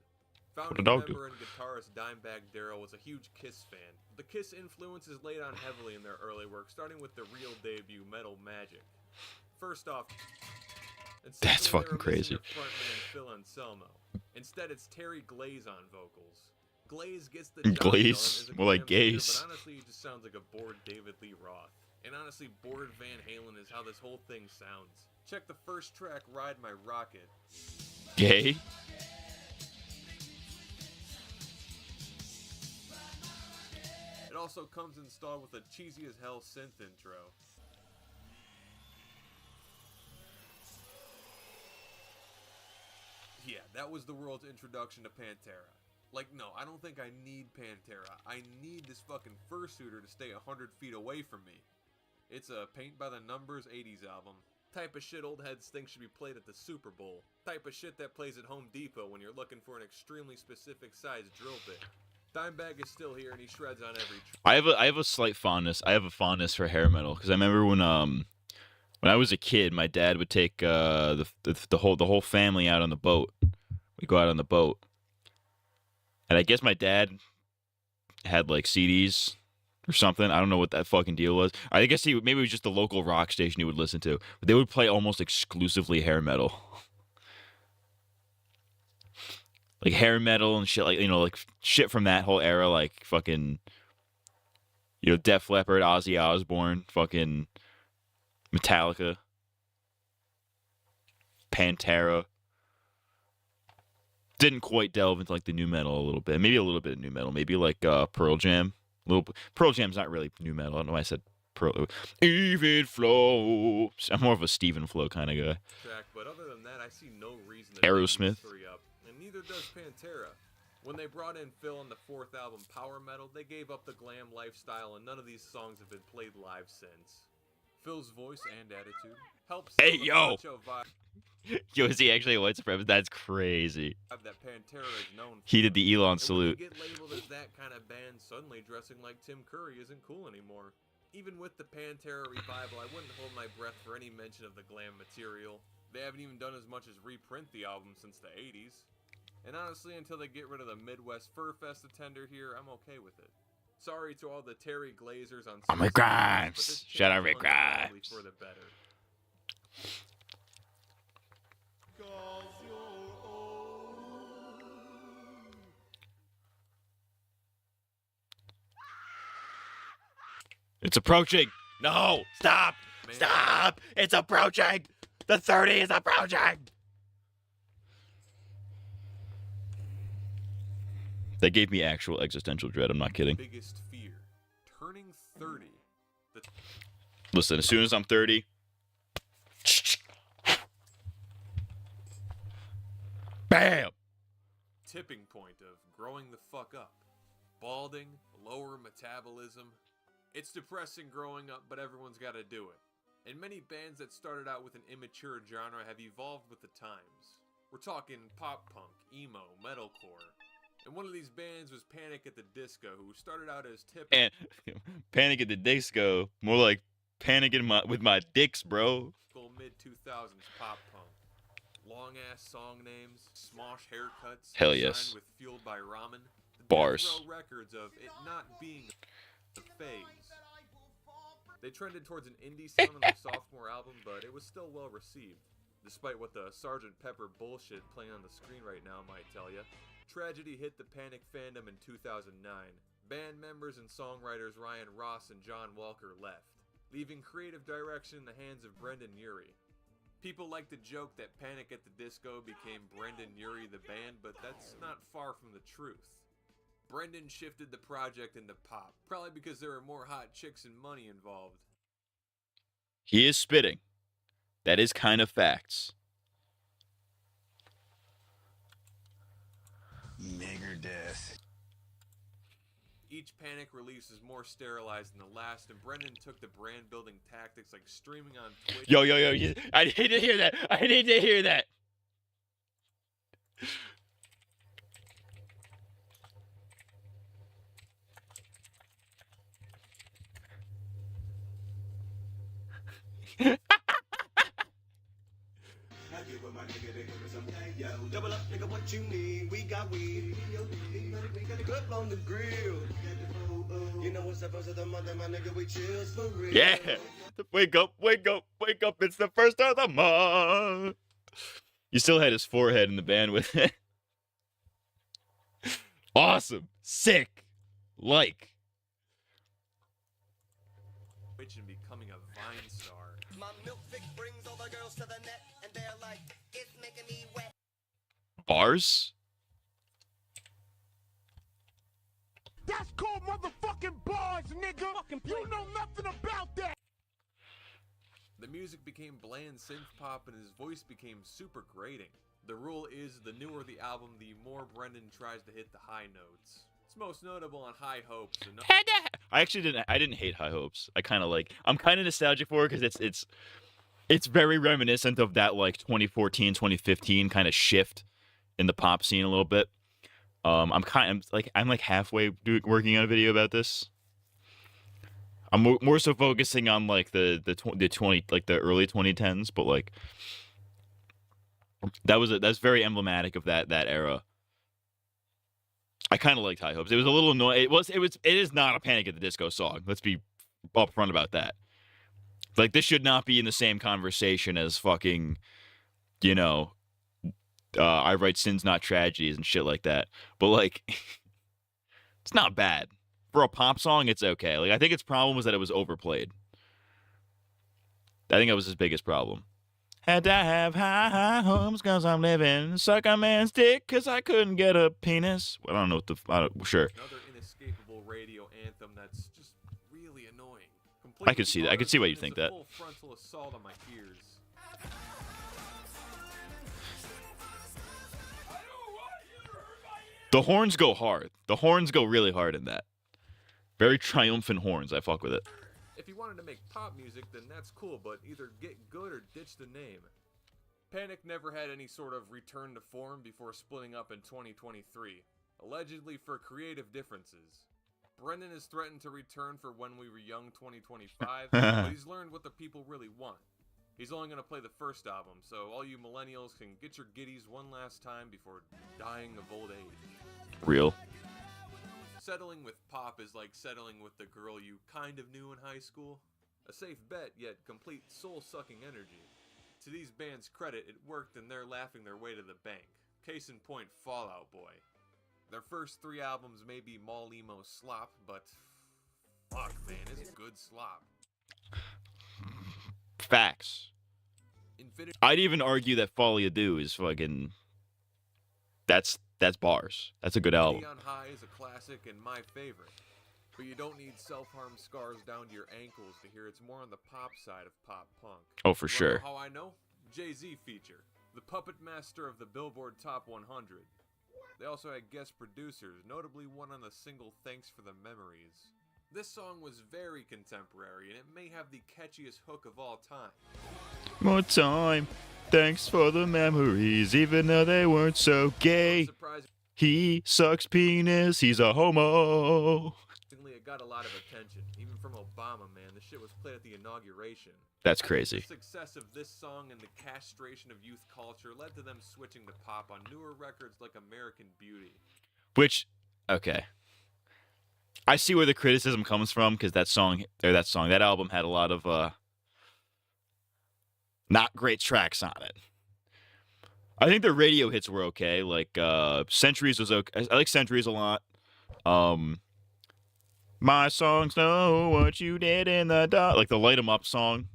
Founding member and guitarist Dimebag Darrell was a huge Kiss fan. The Kiss influence is laid on heavily in their early work, starting with the real debut, Metal Magic. First off, that's fucking crazy. Frontman Phil Anselmo. Instead, it's Terry Glaze on vocals. Glaze gets the job Glaze? done, More like singer, gaze. but honestly, he just sounds like a bored David Lee Roth. And honestly, bored Van Halen is how this whole thing sounds. Check the first track, Ride My Rocket. Gay? It also comes installed with a cheesy as hell synth intro. Yeah, that was the world's introduction to Pantera. Like, no, I don't think I need Pantera. I need this fucking fursuiter to stay 100 feet away from me. It's a paint by the numbers 80s album. Type of shit old heads think should be played at the Super Bowl. Type of shit that plays at Home Depot when you're looking for an extremely specific size drill bit. Dimebag is still here and he shreds on every I have a slight fondness. I have a fondness for hair metal because I remember when I was a kid, my dad would take the whole family out on the boat. We go out on the boat, and I guess my dad had like CDs or something. I don't know what that fucking deal was. I guess maybe it was just the local rock station he would listen to, but they would play almost exclusively hair metal. Like hair metal and shit, like, you know, like shit from that whole era, like fucking, you know, Def Leppard, Ozzy Osbourne, fucking Metallica, Pantera. Didn't quite delve into like the new metal a little bit, maybe a little bit of new metal, maybe like Pearl Jam. Pearl Jam's not really new metal. I don't know why I said Pearl. Even Flow. I'm more of a Steven Flow kind of guy. track, but other than that, I see no reason to Aerosmith. hurry up. And neither does Pantera. When they brought in Phil on the fourth album, Power Metal, they gave up the glam lifestyle, and none of these songs have been played live since. Phil's voice and attitude helps. Hey, yo! Yo, is he actually a white supremacist? That's crazy. That Pantera is known for. He did the Elon And salute. when you get labeled as that kind of band, suddenly dressing like Tim Curry isn't cool anymore. Even with the Pantera revival, I wouldn't hold my breath for any mention of the glam material. They haven't even done as much as reprint the album since the 80s. And honestly, until they get rid of the Midwest Fur Fest attender here, I'm okay with it. Sorry to all the Terry Glazers on. Oh, Rick Grimes. Shout out Rick Grimes. For the better. It's approaching. No, stop. Stop. It's approaching. The 30 is approaching. That gave me actual existential dread. I'm not kidding. Biggest fear. Turning 30. Listen, as soon as I'm 30. Bam. Tipping point of growing the fuck up. Balding, lower metabolism. It's depressing growing up, but everyone's got to do it. And many bands that started out with an immature genre have evolved with the times. We're talking pop punk, emo, metalcore. And one of these bands was Panic at the Disco, who started out as And Panic at the Disco, more like Panic with my dicks, bro. Mid-2000s pop punk. Long-ass song names, smosh haircuts, Hell signed yes. with Fueled by Ramen. The Bars. death row records of it not being a phase. They trended towards an indie sound on their sophomore album, but it was still well received, despite what the Sgt. Pepper bullshit playing on the screen right now might tell you. Tragedy hit the Panic fandom in 2009. Band members and songwriters Ryan Ross and John Walker left, leaving creative direction in the hands of Brendan Urie. People like to joke that Panic at the Disco became Brendan Urie the band, but that's not far from the truth. Brendan shifted the project into pop, probably because there were more hot chicks and money involved. He is spitting. That is kind of facts. Megadeth. Each Panic release is more sterilized than the last, and Brendan took the brand building tactics like streaming on Twitch. Yo. I need to hear that. I need to hear that. Double up, nigga, what you need? We got weed. We got a grip on the grill. You know what's the first of the month, my nigga, we chills for real. Yeah. Wake up. It's the first of the month. You still had his forehead in the band with it. Awesome. Sick. Like. Twitch and becoming a Vine star. My milk fix brings all the girls to the net, and they're like, it's making me wet. Bars? That's called motherfucking bars, nigga. You know nothing about that. The music became bland synth pop and his voice became super grating. The rule is the newer the album, the more Brendan tries to hit the high notes. It's most notable on High Hopes. I actually didn't hate High Hopes. I'm kind of nostalgic for it because it's very reminiscent of that like 2014, 2015 kind of shift in the pop scene a little bit. I'm like halfway working on a video about this. I'm more so focusing on like the early 2010s, but like that's very emblematic of that era. I kind of liked High Hopes. It was a little annoying. It is not a Panic at the Disco song. Let's be upfront about that. Like, this should not be in the same conversation as fucking, I write sins, not tragedies and shit like that. But like, it's not bad. For a pop song, it's okay. Like, I think its problem was that it was overplayed. I think that was his biggest problem. Had to have high hopes cause I'm living. Suck a man's dick cause I couldn't get a penis. Well, I don't know what sure. Another inescapable radio anthem that's just really annoying. I could see that. I could see why you think that. Full frontal assault on my ears. The horns go hard. The horns go really hard in that. Very triumphant horns. I fuck with it. If you wanted to make pop music, then that's cool, but either get good or ditch the name. Panic never had any sort of return to form before splitting up in 2023, allegedly for creative differences. Brendan has threatened to return for When We Were Young 2025, but he's learned what the people really want. He's only going to play the first album, so all you millennials can get your giddies one last time before dying of old age. Real. Settling with pop is like settling with the girl you kind of knew in high school. A safe bet, yet complete soul-sucking energy. To these bands' credit, it worked and they're laughing their way to the bank. Case in point, Fall Out Boy. Their first 3 albums may be mall emo slop, but fuck, man, it's good slop. Facts. I'd even argue that Folly Ado is fucking... That's bars. That's a good album. Neon High is a classic and my favorite. But you don't need self-harm scars down to your ankles to hear it's more on the pop side of pop punk. Oh, for sure. How I know? Jay-Z feature. The puppet master of the Billboard Top 100. They also had guest producers, notably one on the single Thanks for the Memories. This song was very contemporary, and it may have the catchiest hook of all time. More time. Thanks for the memories, even though they weren't so gay. He sucks penis. He's a homo. It got a lot of attention, even from Obama, man. The shit was played at the inauguration. That's crazy. The success of this song and the castration of youth culture led to them switching to pop on newer records like American Beauty. Which, okay. I see where the criticism comes from, because that album had a lot of not great tracks on it. I think the radio hits were okay. Like Centuries was okay. I like Centuries a lot. My songs know what you did in the dark. Like the Light 'Em Up song.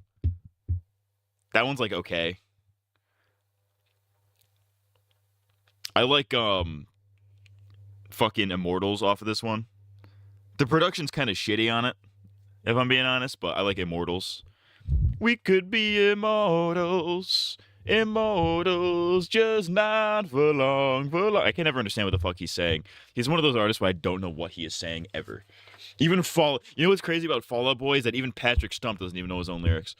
That one's like okay. I like fucking Immortals off of this one. The production's kind of shitty on it, if I'm being honest, but I like Immortals. We could be immortals. Immortals, just not for long, for long. I can never understand what the fuck he's saying. He's one of those artists where I don't know what he is saying ever. Even you know what's crazy about Fall Out Boy is that even Patrick Stump doesn't even know his own lyrics.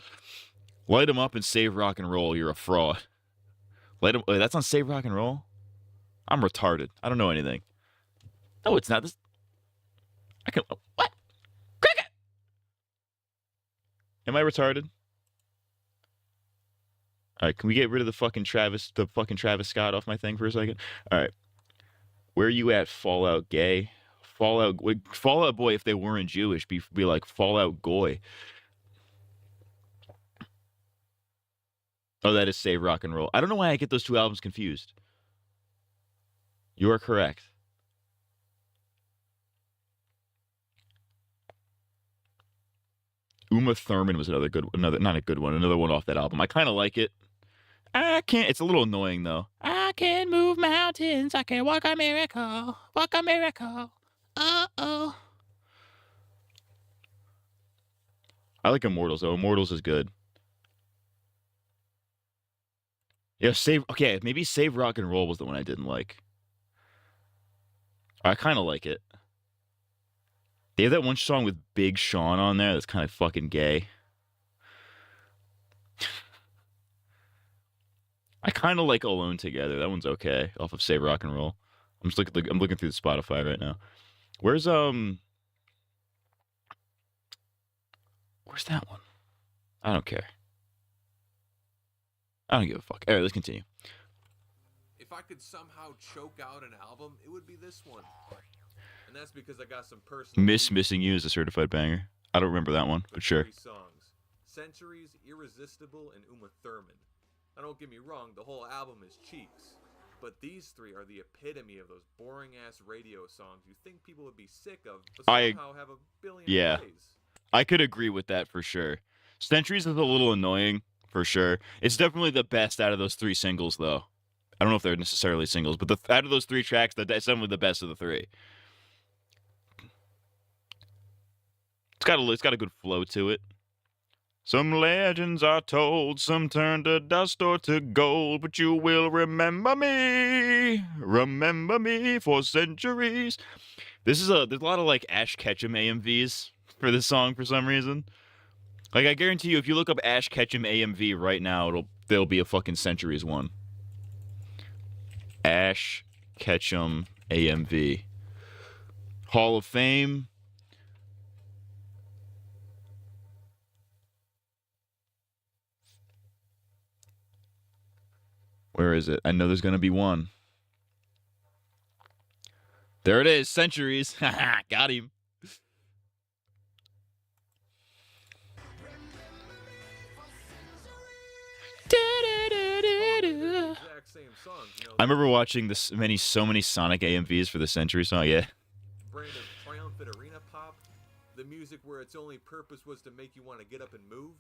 Light 'Em Up and Save Rock and Roll, you're a fraud. Wait, that's on Save Rock and Roll? I'm retarded. I don't know anything. No, it's not. What? Cricket! Am I retarded? All right, can we get rid of the fucking Travis Scott off my thing for a second? All right. Where are you at, Fallout Gay? Fallout Boy, if they weren't Jewish, be like Fallout Goy. Oh, that is Save Rock and Roll. I don't know why I get those two albums confused. You are correct. Uma Thurman was another one off that album. I kind of like it. It's a little annoying though. I can move mountains. I can walk a miracle. Walk a miracle. Uh-oh. I like Immortals though. Immortals is good. Yeah, maybe Save Rock and Roll was the one I didn't like. I kind of like it. They have that one song with Big Sean on there that's kind of fucking gay. I kind of like Alone Together. That one's okay. Off of Save Rock and Roll. I'm looking through the Spotify right now. Where's that one? I don't care. I don't give a fuck. All right, let's continue. If I could somehow choke out an album, it would be this one. And that's because I got some personal... Missing You is a certified banger. I don't remember that one, but sure. 3 songs. Centuries, Irresistible, and Uma Thurman. Now don't get me wrong, the whole album is cheeks. But these 3 are the epitome of those boring-ass radio songs you think people would be sick of, but somehow have a billion plays. I could agree with that for sure. Centuries is a little annoying, for sure. It's definitely the best out of those 3 singles, though. I don't know if they're necessarily singles, but out of those 3 tracks, that's definitely the best of the 3. It's got a good flow to it. Some legends are told, some turn to dust or to gold, but you will remember me for centuries. There's a lot of like Ash Ketchum AMVs for this song for some reason. Like I guarantee you, if you look up Ash Ketchum AMV right now, there'll be a fucking Centuries one. Ash Ketchum AMV. Hall of Fame. Where is it? I know there's going to be one. There it is. Centuries. Got him. I remember watching so many Sonic AMVs for the Century song. Yeah. Brand of triumphant arena pop, the music where its only purpose was to make you want to get up and move.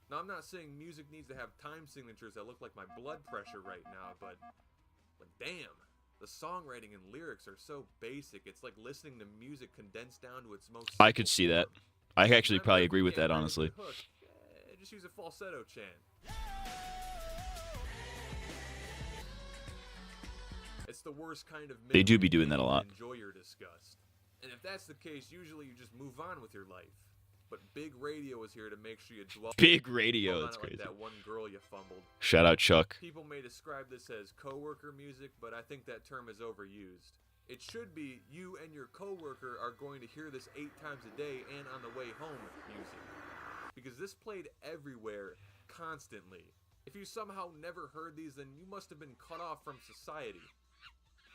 Now, I'm not saying music needs to have time signatures that look like my blood pressure right now, but damn, the songwriting and lyrics are so basic. It's like listening to music condensed down to its most. I could see that. I actually probably agree with that, honestly. Just use a falsetto chant. It's the worst kind of. They do be doing that a lot. Enjoy your disgust, and if that's the case, usually you just move on with your life. But Big Radio is here to make sure you dwell. Big Radio, on that's it like crazy. that one girl you fumbled. Shout out Chuck. People may describe this as coworker music, but I think that term is overused. It should be you and your coworker are going to hear this 8 times a day and on the way home music. Because this played everywhere, constantly. If you somehow never heard these, then you must have been cut off from society.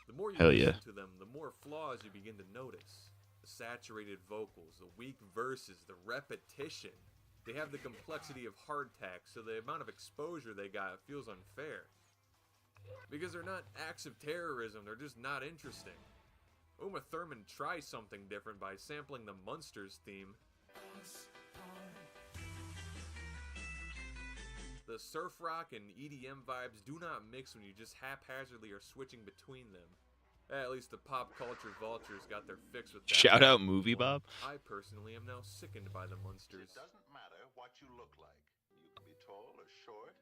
The more you listen to them, the more flaws you begin to notice. The saturated vocals, the weak verses, the repetition. They have the complexity of hardtack, so the amount of exposure they got feels unfair. Because they're not acts of terrorism, they're just not interesting. Uma Thurman tries something different by sampling the Munsters theme. The surf rock and EDM vibes do not mix when you just haphazardly are switching between them. At least the pop culture vultures got their fix with that. Shout out Movie Bob. I personally am now sickened by the Munsters. It doesn't matter what you look like. You can be tall or short,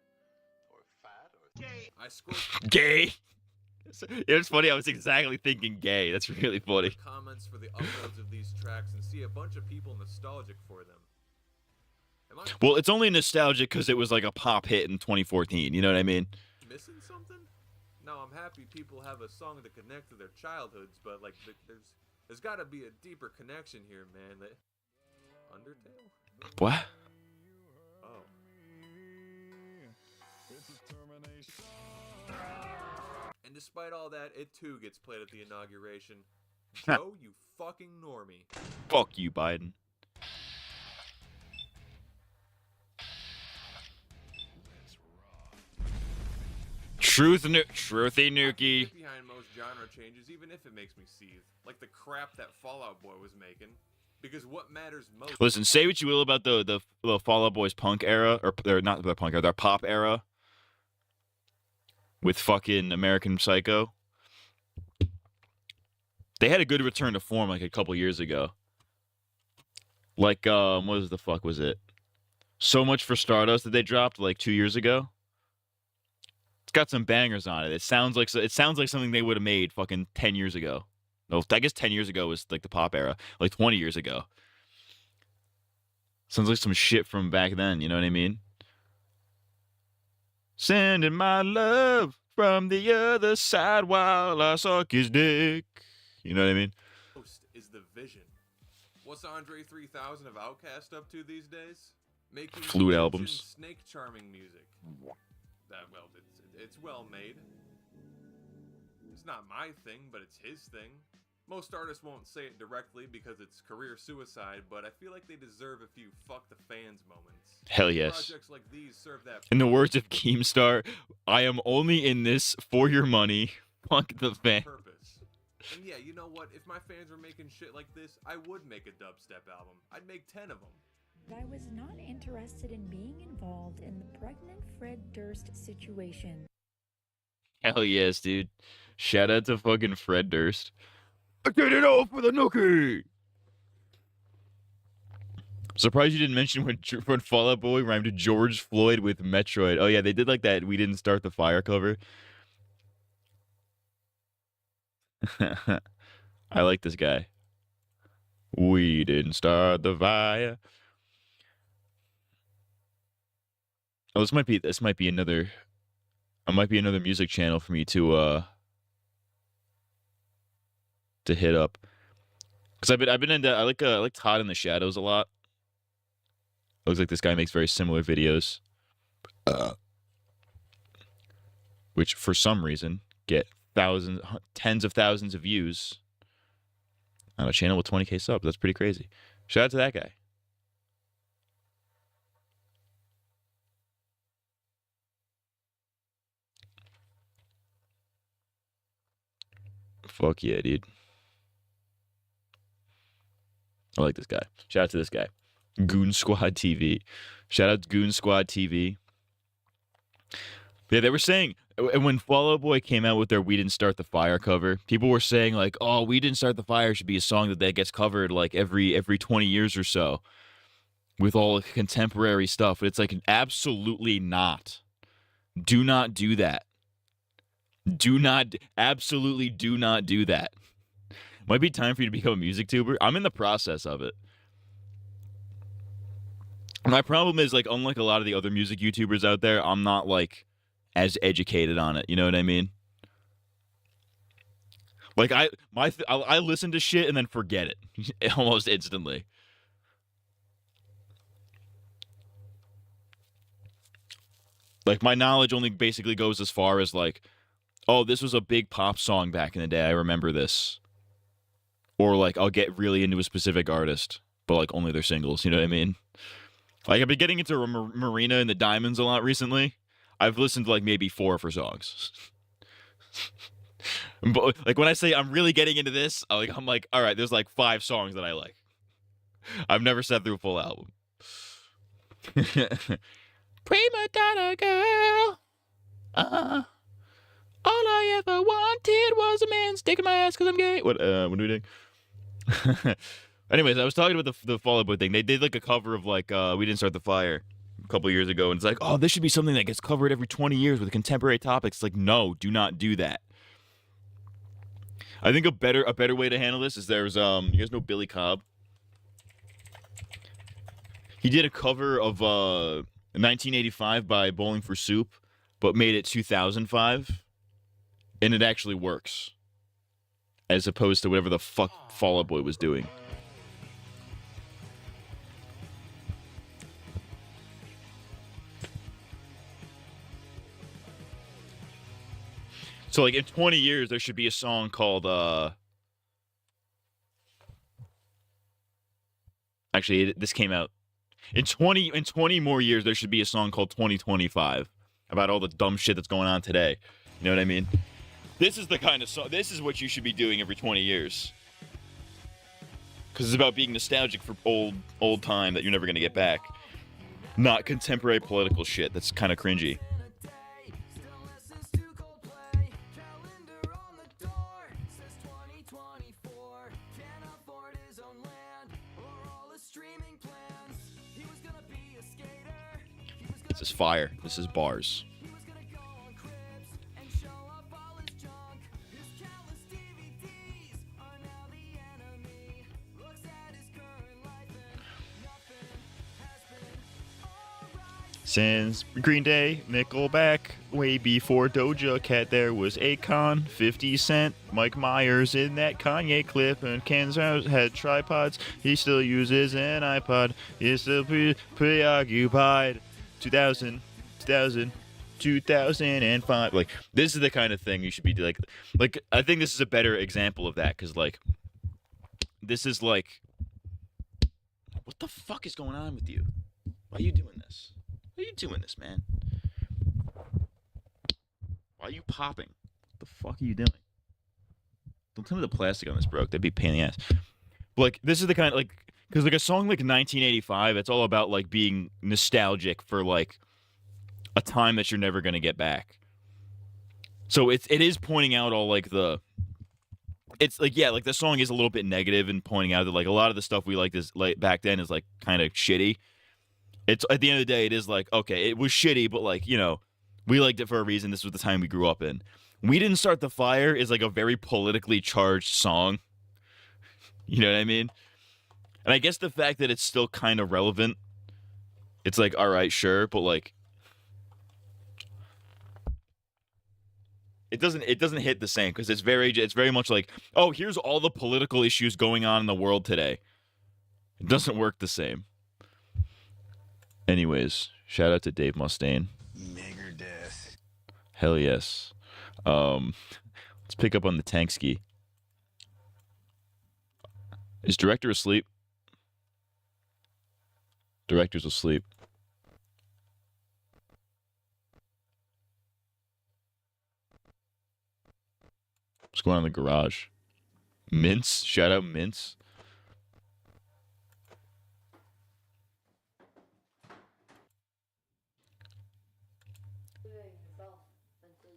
or fat, or gay. I scrolled Gay. It was funny. I was exactly thinking gay. That's really funny. comments for the uploads of these tracks and see a bunch of people nostalgic for them. Well, it's only nostalgic because it was like a pop hit in 2014. You know what I mean? Missing something? No, I'm happy people have a song to connect to their childhoods, but like there's got to be a deeper connection here, man. That Undertale? What? Oh. And despite all that, it too gets played at the inauguration. Joe, you fucking normie. Fuck you, Biden. Truthy Nuki. Behind most genre changes, even if it makes me seethe, like the crap that Fallout Boy was making. Because what matters most. Listen, say what you will about the Fall Out Boys punk era, or they're not their punk era, their pop era. With fucking American Psycho. They had a good return to form like a couple years ago. Like, what the fuck was it? So Much for Stardust that they dropped like 2 years ago. It's got some bangers on it. It sounds like something they would have made fucking 10 years ago. No, I guess 10 years ago was like the pop era, like 20 years ago. Sounds like some shit from back then, you know what I mean? Sending my love from the other side while I suck his dick. You know what I mean? Most is the vision. What's Andre 3000 of Outkast up to these days? Making flute albums. Snake charming music. That well, it's well made. It's not my thing, but it's his thing. Most artists won't say it directly because it's career suicide, but I feel like they deserve a few fuck the fans moments. Hell yes. Projects like these serve that. In the words of Keemstar, I am only in this for your money. Fuck the fan. Purpose. And yeah, you know what? If my fans were making shit like this, I would make a dubstep album. I'd make 10 of them. I was not interested in being involved in the pregnant Fred Durst situation. Hell yes, dude. Shout out to fucking Fred Durst. I did it all for the nookie! Surprised you didn't mention when Fall Out Boy rhymed to George Floyd with Metroid. Oh yeah, they did like that We Didn't Start the Fire cover. I like this guy. We didn't start the fire. Oh, this might be another music channel for me to hit up. Cause I've been into I like Todd in the Shadows a lot. Looks like this guy makes very similar videos. Which for some reason get tens of thousands of views on a channel with 20k subs. That's pretty crazy. Shout out to that guy. Fuck yeah, dude. I like this guy. Shout out to this guy. Goon Squad TV. Shout out to Goon Squad TV. Yeah, they were saying, when Fall Out Boy came out with their We Didn't Start the Fire cover, people were saying, like, oh, We Didn't Start the Fire should be a song that gets covered, like, every 20 years or so with all contemporary stuff. But it's like, absolutely not. Do not do that. Absolutely do not do that. Might be time for you to become a music tuber. I'm in the process of it. My problem is, like, unlike a lot of the other music YouTubers out there, I'm not, like, as educated on it. You know what I mean? Like, I listen to shit and then forget it almost instantly. Like, my knowledge only basically goes as far as, like, oh, this was a big pop song back in the day. I remember this. Or, like, I'll get really into a specific artist, but, like, only their singles. You know what I mean? Like, I've been getting into Marina and the Diamonds a lot recently. I've listened to, like, maybe 4 of her songs. But, like, when I say I'm really getting into this, I'm like, all right, there's, like, 5 songs that I like. I've never sat through a full album. Prima donna girl. All I ever wanted was a man sticking my ass because I'm gay. What are we doing? Anyways, I was talking about the Fall Out Boy thing. They did, like, a cover of, like, We Didn't Start the Fire a couple years ago, and it's like, oh, this should be something that gets covered every 20 years with contemporary topics. It's like, no, do not do that. I think a better way to handle this is there's, you guys know Billy Cobb? He did a cover of, 1985 by Bowling for Soup, but made it 2005, and it actually works, as opposed to whatever the fuck Fall Out Boy was doing. So, like, in 20 years, there should be a song called, Actually, this came out. In 20 more years, there should be a song called 2025 about all the dumb shit that's going on today. You know what I mean? This is the kind of song, this is what you should be doing every 20 years. Because it's about being nostalgic for old time that you're never going to get back. Not contemporary political shit that's kind of cringy. This is fire. This is bars. Since Green Day, Nickelback, way before Doja Cat, there was Akon, 50 Cent, Mike Myers in that Kanye clip, and Kansas had tripods. He still uses an iPod. He's still preoccupied. 2005. Like, this is the kind of thing you should be like. I think this is a better example of that, because, like, this is like, what the fuck is going on with you? Why are you doing this? Why are you doing this, man? Why are you popping? What the fuck are you doing? Don't tell me the plastic on this broke. That'd be a pain in the ass. But, like, this is the kind of, like, because, like, a song like 1985, it's all about, like, being nostalgic for, like, a time that you're never going to get back. So it is pointing out all, like, it's, like, yeah, like, the song is a little bit negative and pointing out that, like, a lot of the stuff we liked back then is, like, kind of shitty. It's, at the end of the day, it is, like, okay, it was shitty, but, like, you know, we liked it for a reason. This was the time we grew up in. We Didn't Start the Fire is, like, a very politically charged song. You know what I mean? And I guess the fact that it's still kind of relevant, it's like, all right, sure, but, like, it doesn't hit the same, because it's very much like, oh, here's all the political issues going on in the world today. It doesn't work the same. Anyways, shout out to Dave Mustaine. Bigger death. Hell yes. Let's pick up on the tank ski. Is director asleep? Director's asleep. What's going on in the garage? Mince? Shout out Mince.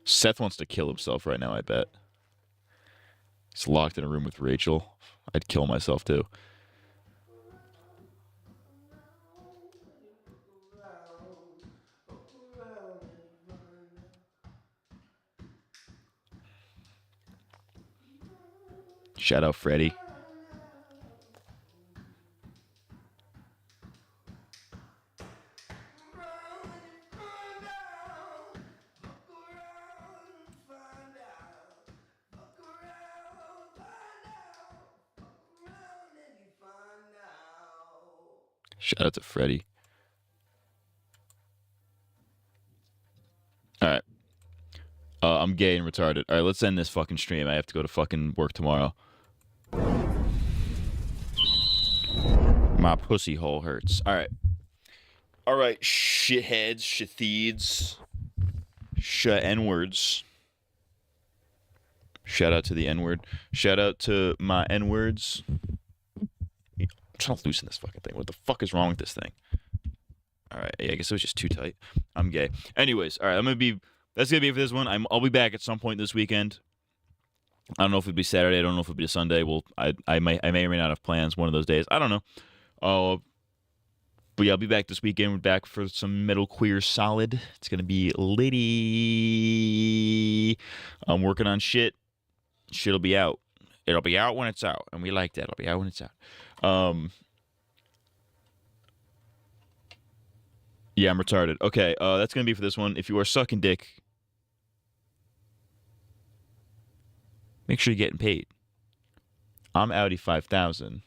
Seth wants to kill himself right now, I bet. He's locked in a room with Rachel. I'd kill myself too. Shout out Freddy. Shout out to Freddy. All right. I'm gay and retarded. All right, let's end this fucking stream. I have to go to fucking work tomorrow. My pussy hole hurts. All right. All right, shitheads, shitheeds, N-words. Shout out to the N-word. Shout out to my N-words. I'm trying to loosen this fucking thing. What the fuck is wrong with this thing? All right, yeah, I guess it was just too tight. I'm gay. Anyways, all right, that's gonna be it for this one. I'll be back at some point this weekend. I don't know if it'll be Saturday. I don't know if it'll be a Sunday. Well, I may or may not have plans one of those days. I don't know. But yeah, I'll be back this weekend. We're back for some Metal Queer Solid. It's gonna be litty. I'm working on shit. Shit'll be out. It'll be out when it's out, and we like that. It'll be out when it's out. Yeah, I'm retarded. Okay, that's gonna be for this one. If you are sucking dick, make sure you're getting paid. I'm Audi 5000.